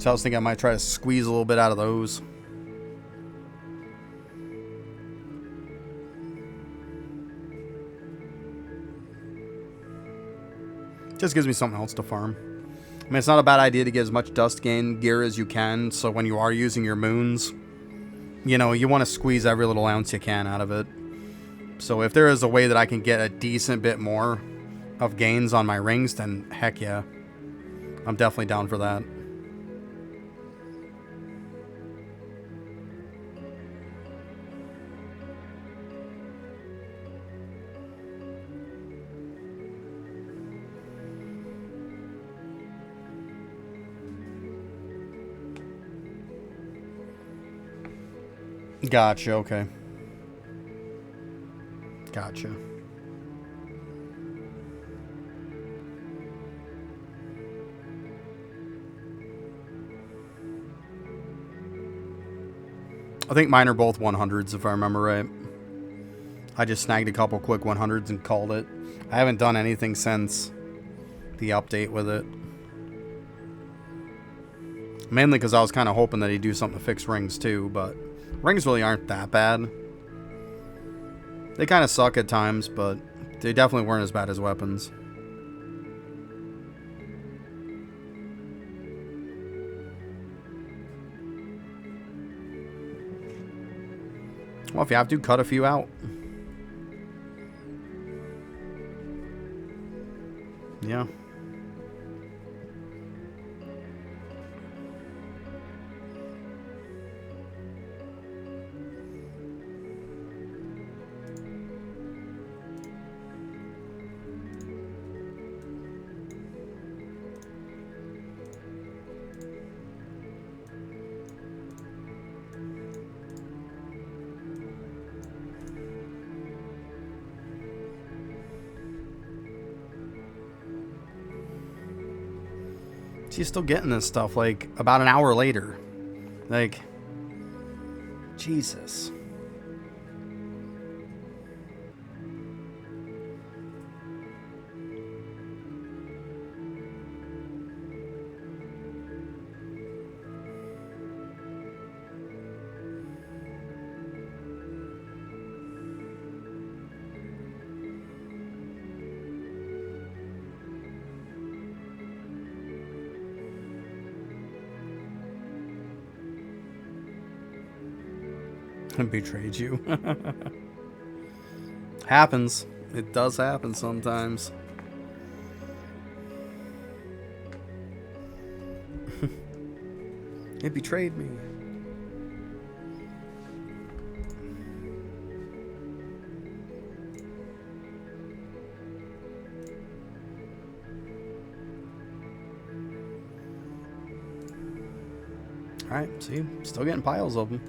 So I was thinking I might try to squeeze a little bit out of those. Just gives me something else to farm. I mean, it's not a bad idea to get as much dust gain gear as you can, so when you are using your moons, you know, you want to squeeze every little ounce you can out of it. So if there is a way that I can get a decent bit more of gains on my rings, then heck yeah. I'm definitely down for that. Gotcha, okay. Gotcha. I think mine are both 100s if I remember right. I just snagged a couple quick 100s and called it. I haven't done anything since the update with it. Mainly because I was kind of hoping that he'd do something to fix rings too, but rings really aren't that bad. They kind of suck at times, but they definitely weren't as bad as weapons. Well, if you have to, cut a few out. Yeah. She's still getting this stuff like about an hour later. Like, Jesus. Betrayed you. Happens. It does happen sometimes. It betrayed me. Alright, see, still getting piles of them.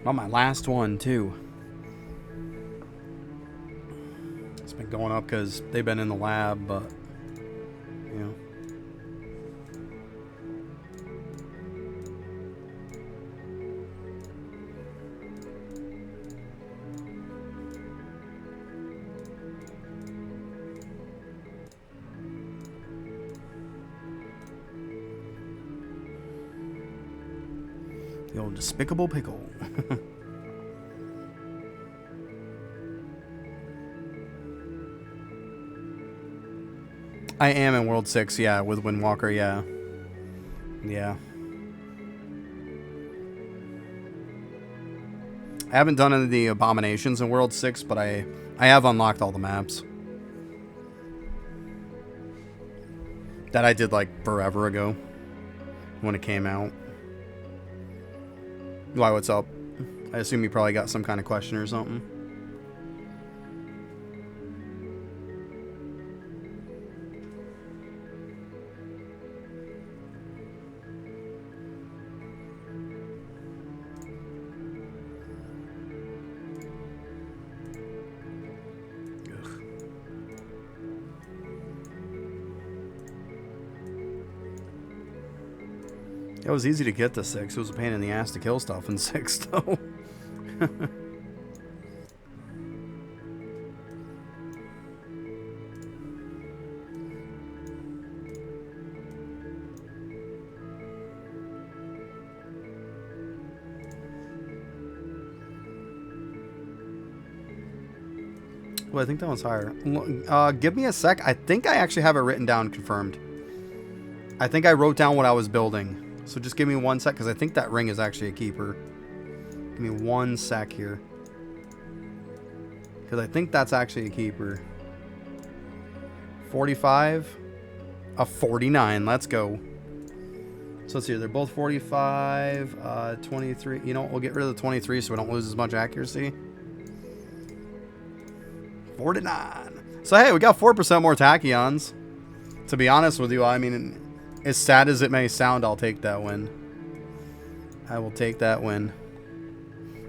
On my last one, too. It's been going up because they've been in the lab, but, you know. The old despicable pickle. I am in World 6, yeah, with Windwalker, yeah. Yeah. I haven't done any of the abominations in World 6, but I have unlocked all the maps. That I did like forever ago. When it came out. Why, what's up? I assume you probably got some kind of question or something. It was easy to get to 6. It was a pain in the ass to kill stuff in 6, though. Well, I think that one's higher. Give me a sec. I think I actually have it written down, confirmed. I think I wrote down what I was building. So just give me one sec, because I think that ring is actually a keeper. Give me one sec here. Because I think that's actually a keeper. 45. A 49. Let's go. So let's see. They're both 45. 23. You know what? We'll get rid of the 23 so we don't lose as much accuracy. 49. So hey, we got 4% more tachyons. To be honest with you, I mean, as sad as it may sound, I'll take that win. I will take that win.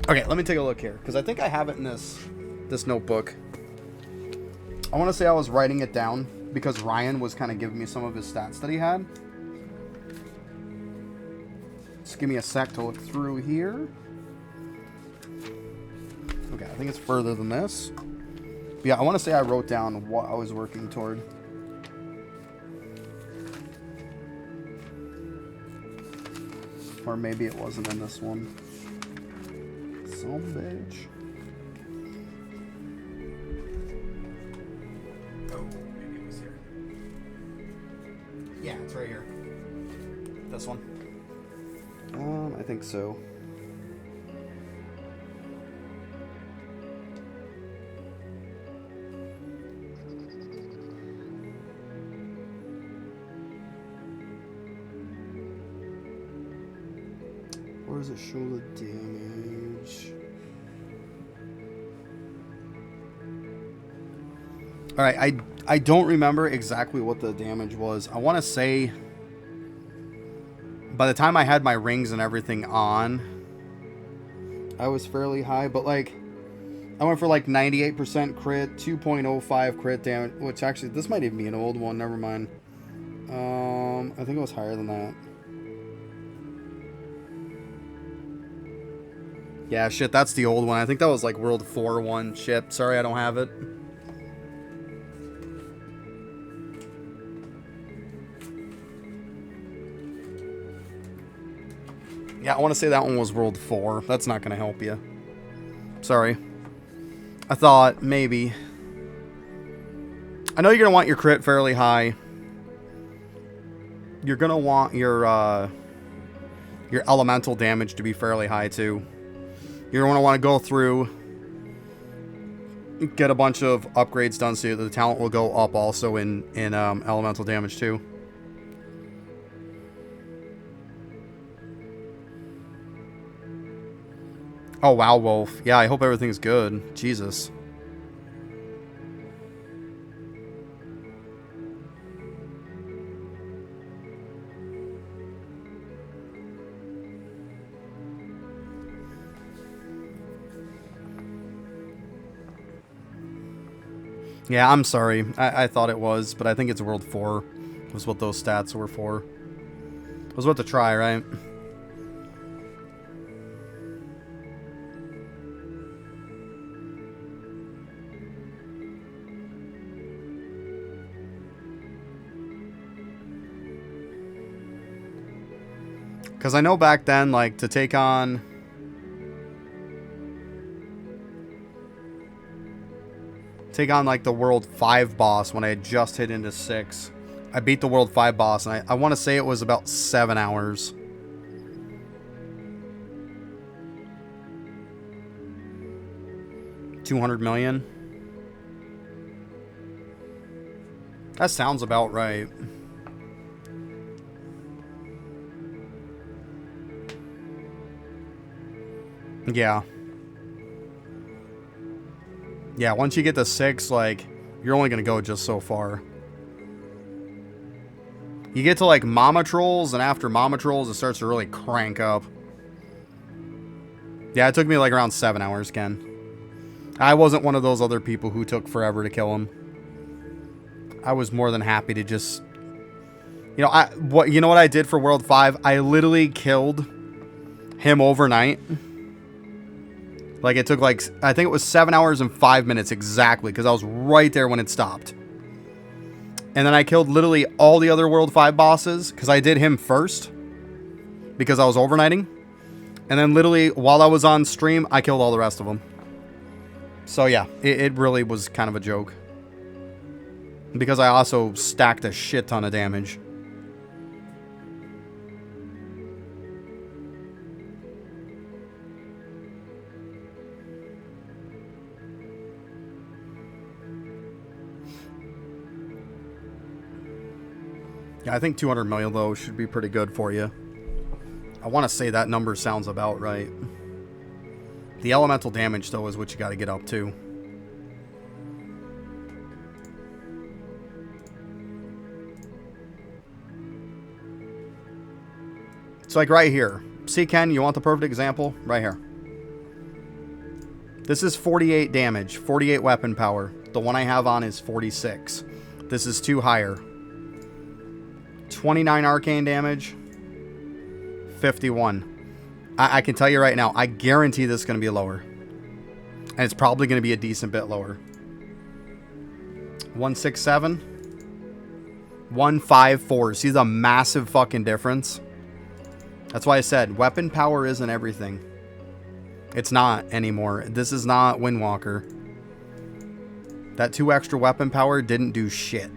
Okay, let me take a look here, because I think I have it in this notebook. I want to say I was writing it down because Ryan was kind of giving me some of his stats that he had. Just give me a sec to look through here. Okay, I think it's further than this. But yeah, I want to say I wrote down what I was working toward. Or maybe it wasn't in this one. Some bitch. Oh, maybe it was here. Yeah, it's right here. This one. I think so. Where does it show the damage? Alright, I don't remember exactly what the damage was. I want to say by the time I had my rings and everything on, I was fairly high, but like I went for like 98% crit, 2.05 crit damage, which actually this might even be an old one, never mind. I think it was higher than that. Yeah, shit, that's the old one. I think that was like World 4 one. Shit, sorry I don't have it. Yeah, I want to say that one was World 4. That's not going to help you. Sorry. I thought maybe. I know you're going to want your crit fairly high. You're going to want your elemental damage to be fairly high too. You're going to want to go through, get a bunch of upgrades done so the talent will go up also in elemental damage too. Oh, wow, Wolf. Yeah, I hope everything's good. Jesus. Yeah, I'm sorry. I thought it was, but I think it's World 4 was what those stats were for. It was what to try, right? Because I know back then, like, to take on... like, the World 5 boss when I had just hit into 6. I beat the World 5 boss, and I want to say it was about 7 hours. $200 million? That sounds about right. Yeah. Yeah, once you get to 6, like, you're only going to go just so far. You get to, like, Mama Trolls, and after Mama Trolls, it starts to really crank up. Yeah, it took me, like, around 7 hours, Ken. I wasn't one of those other people who took forever to kill him. I was more than happy to just... You know what I did for World 5? I literally killed him overnight. Like, it took, like, I think it was 7 hours and 5 minutes exactly, because I was right there when it stopped. And then I killed literally all the other World 5 bosses, because I did him first, because I was overnighting. And then literally, while I was on stream, I killed all the rest of them. So yeah, it really was kind of a joke. Because I also stacked a shit ton of damage. Yeah, I think 200 million, though, should be pretty good for you. I want to say that number sounds about right. The elemental damage, though, is what you got to get up to. It's like right here. See, Ken, you want the perfect example? Right here. This is 48 damage, 48 weapon power. The one I have on is 46. This is 2 higher. 29 arcane damage, 51. I can tell you right now, I guarantee this is going to be lower. And it's probably going to be a decent bit lower. 167. 154. See the massive fucking difference? That's why I said weapon power isn't everything. It's not anymore. This is not Windwalker. That 2 extra weapon power didn't do shit.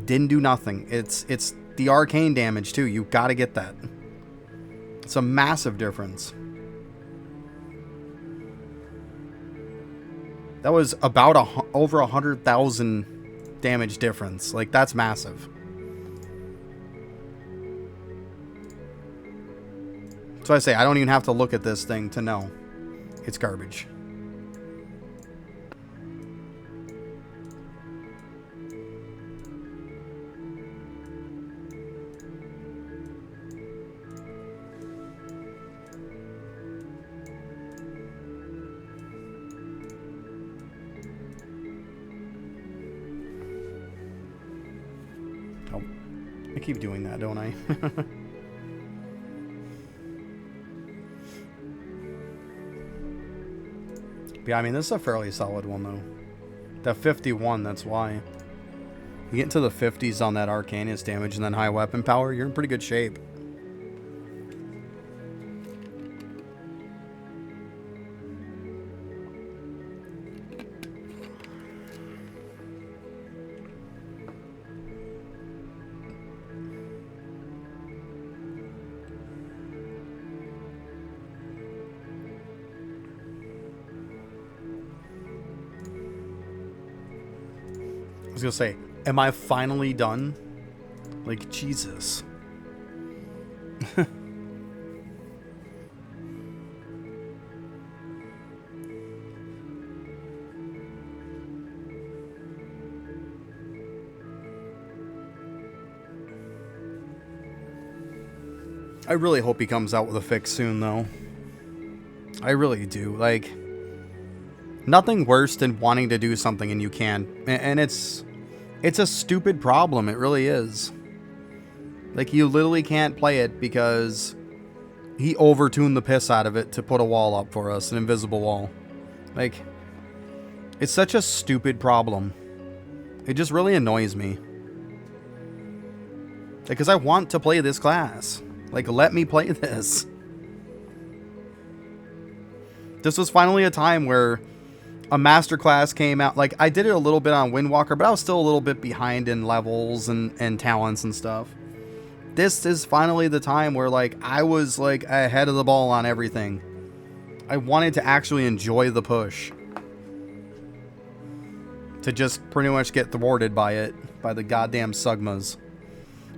Didn't do nothing. It's the arcane damage too. You gotta get that. It's a massive difference. That was about over 100,000 damage difference. Like, that's massive. So I say, I don't even have to look at this thing to know it's garbage. Oh, I keep doing that, don't I? Yeah, I mean, this is a fairly solid one, though. That 51, that's why. You get into the 50s on that Arcanus damage and then high weapon power, you're in pretty good shape. I was gonna say, am I finally done? Like, Jesus. I really hope he comes out with a fix soon, though. I really do. Like, Nothing worse than wanting to do something and you can't. And it's a stupid problem. It really is. Like, you literally can't play it because he overtuned the piss out of it to put a wall up for us, an invisible wall. Like, it's such a stupid problem. It just really annoys me. Because I want to play this class. Like, let me play this. This was finally a time where a master class came out. Like, I did it a little bit on Windwalker, but I was still a little bit behind in levels and talents and stuff. This is finally the time where, like, I was, like, ahead of the ball on everything. I wanted to actually enjoy the push. To just pretty much get thwarted by it. By the goddamn Sugmas.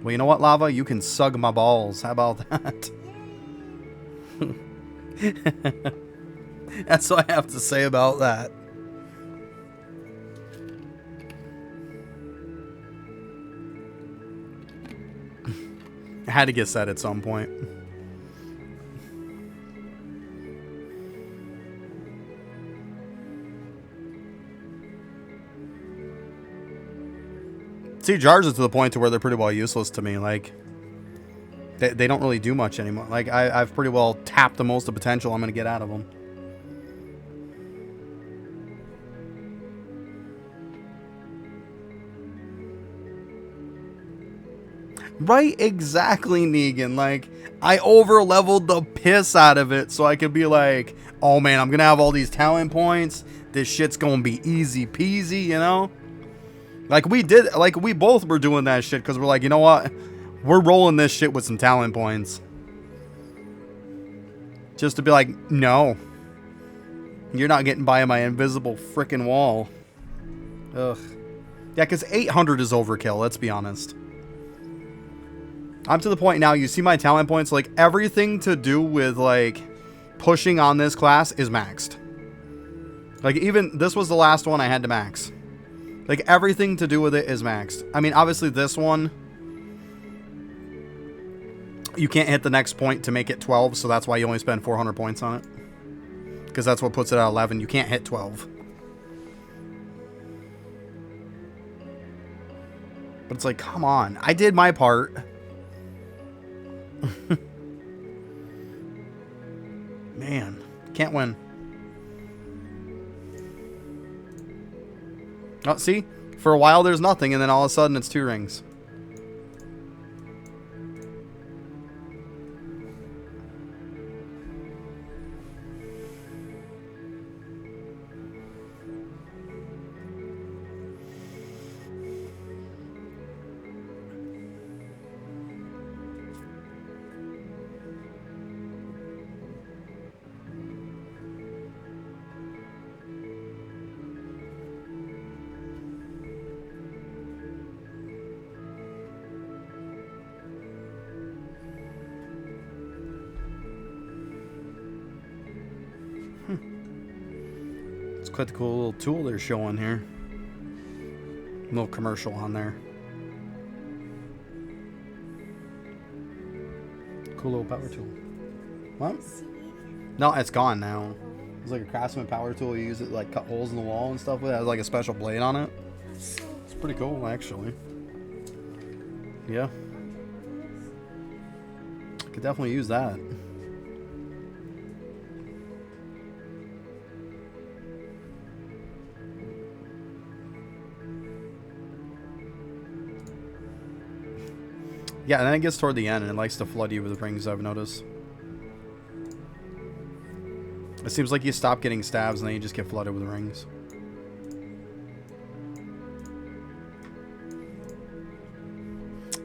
Well, you know what, Lava? You can sug my balls. How about that? That's what I have to say about that. I had to get said at some point. See, jars are to the point to where they're pretty well useless to me. Like, they don't really do much anymore. Like, I've pretty well tapped the most of potential I'm going to get out of them. Right, exactly, Negan. Like, I over-leveled the piss out of it so I could be like, oh man, I'm gonna have all these talent points. This shit's gonna be easy peasy, you know? Like, we both were doing that shit because we're like, you know what? We're rolling this shit with some talent points. Just to be like, no. You're not getting by my invisible frickin' wall. Ugh. Yeah, because 800 is overkill, let's be honest. I'm to the point now, you see my talent points, like, everything to do with, like, pushing on this class is maxed. Like, even, this was the last one I had to max. Like, everything to do with it is maxed. I mean, obviously this one, you can't hit the next point to make it 12, so that's why you only spend 400 points on it. Because that's what puts it at 11. You can't hit 12. But it's like, come on. I did my part. Man, can't win. Oh, see? For a while there's nothing, and then all of a sudden it's 2 rings. It's quite the cool little tool they're showing here. Little commercial on there. Cool little power tool. What? No, it's gone now. It's like a Craftsman power tool. You use it to, like, cut holes in the wall and stuff with it. It has like a special blade on it. It's pretty cool, actually. Yeah. Could definitely use that. Yeah, and then it gets toward the end and it likes to flood you with rings, I've noticed. It seems like you stop getting stabs and then you just get flooded with rings.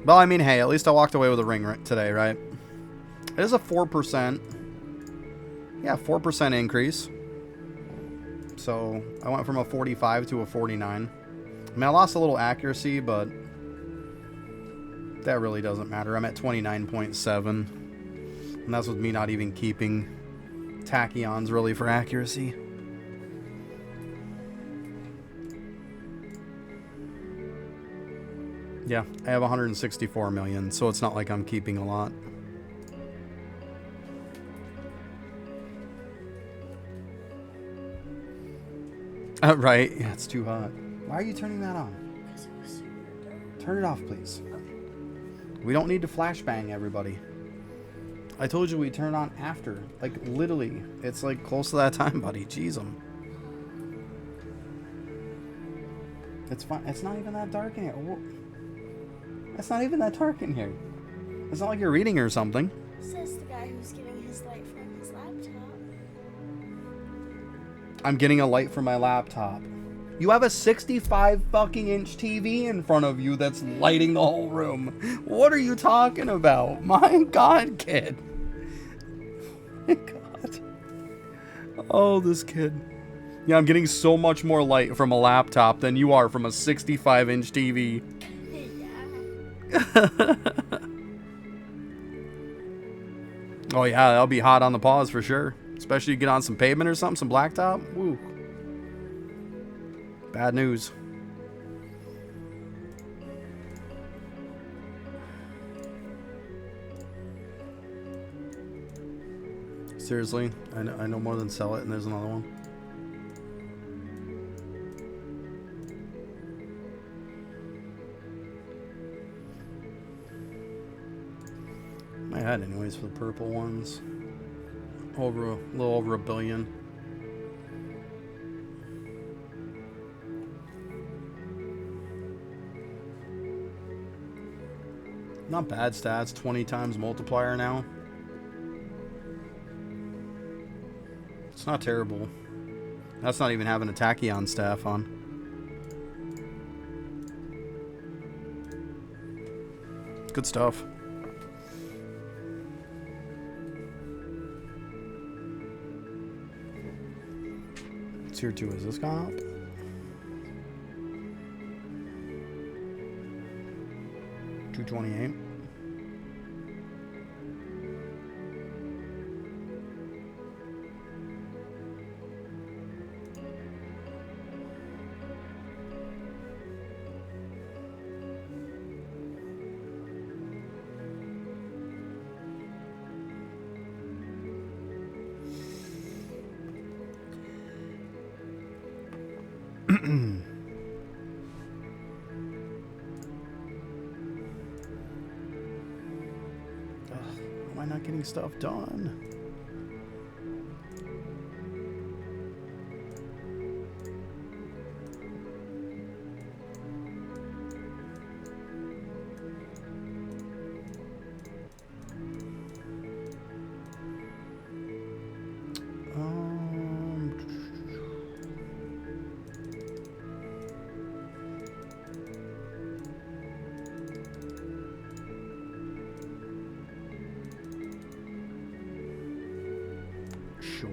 Well, I mean, hey, at least I walked away with a ring today, right? It is a 4%. Yeah, 4% increase. So, I went from a 45 to a 49. I mean, I lost a little accuracy, but that really doesn't matter. I'm at 29.7. And that's with me not even keeping tachyons really for accuracy. Yeah, I have 164 million, so it's not like I'm keeping a lot. Right. Yeah, it's too hot. Why are you turning that on? Because it was super dark. Turn it off, please. We don't need to flashbang everybody. I told you we turn it on after. Like, literally. It's like close to that time, buddy. Jeez, It's fine. It's not even that dark in here. It's not even that dark in here. It's not like you're reading or something. Says the guy who's getting his light from his laptop. I'm getting a light from my laptop. You have a 65 fucking inch TV in front of you that's lighting the whole room. What are you talking about? My God, kid. My God. Oh, this kid. Yeah, I'm getting so much more light from a laptop than you are from a 65 inch TV. Yeah. Oh yeah, that'll be hot on the paws for sure. Especially you get on some pavement or something, some blacktop. Woo. Bad news. Seriously, I know more than sell it, and there's another one. I had anyways for the purple ones. A little over $1 billion. Not bad stats. 20 times multiplier now. It's not terrible. That's not even having a Tachyon staff on. Good stuff. Tier 2, has this gone up? $228. Am I not getting stuff done? Sure.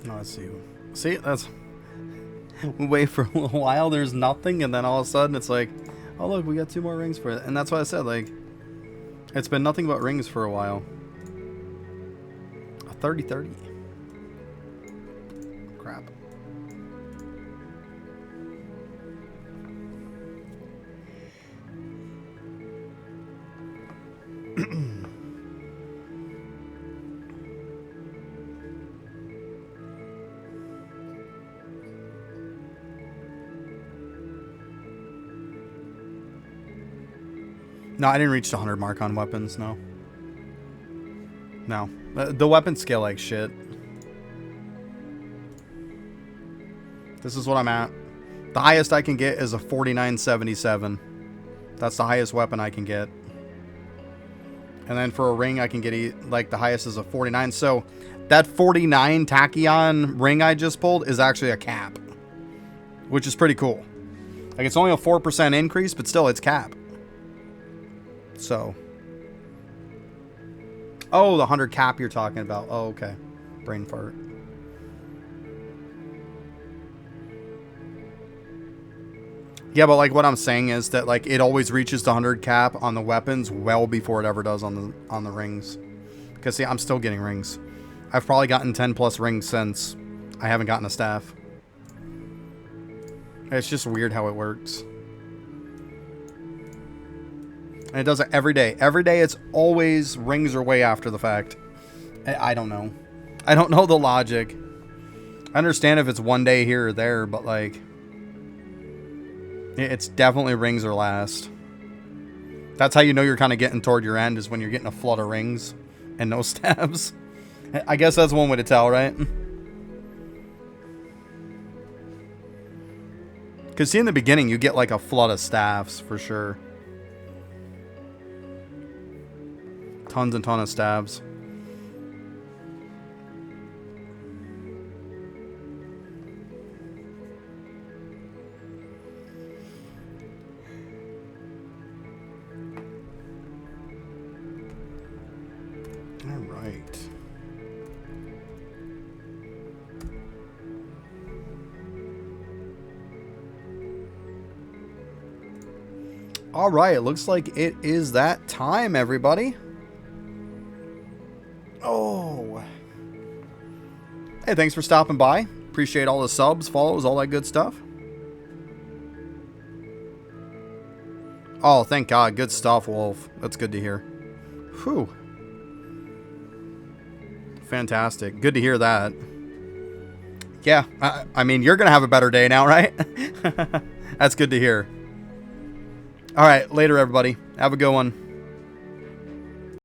Oh, let's see. See, that's... We wait for a little while, there's nothing, and then all of a sudden it's like, oh look, we got 2 more rings for it. And that's why I said, like, it's been nothing but rings for a while. A 30-30. Crap. No, I didn't reach the 100 mark on weapons, no. No. The weapons scale like shit. This is what I'm at. The highest I can get is a 4977. That's the highest weapon I can get. And then for a ring, I can get, like, the highest is a 49. So, that 49 Tachyon ring I just pulled is actually a cap. Which is pretty cool. Like, it's only a 4% increase, but still, it's cap. So. Oh, the 100 cap you're talking about. Oh, okay. Brain fart. Yeah, but like what I'm saying is that like it always reaches the 100 cap on the weapons well before it ever does on the rings. Because see, I'm still getting rings. I've probably gotten 10 plus rings since I haven't gotten a staff. It's just weird how it works. And it does it every day. Every day it's always rings are way after the fact. I don't know. I don't know the logic. I understand if it's one day here or there, but like... It's definitely rings or last. That's how you know you're kind of getting toward your end, is when you're getting a flood of rings and no stabs. I guess that's one way to tell, right? Because see, in the beginning, you get like a flood of staffs for sure. Tons and tons of stabs. All right, it looks like it is that time, everybody. Oh. Hey, thanks for stopping by. Appreciate all the subs, follows, all that good stuff. Oh, thank God. Good stuff, Wolf. That's good to hear. Whew. Fantastic. Good to hear that. Yeah, I mean, you're going to have a better day now, right? That's good to hear. All right, later, everybody. Have a good one.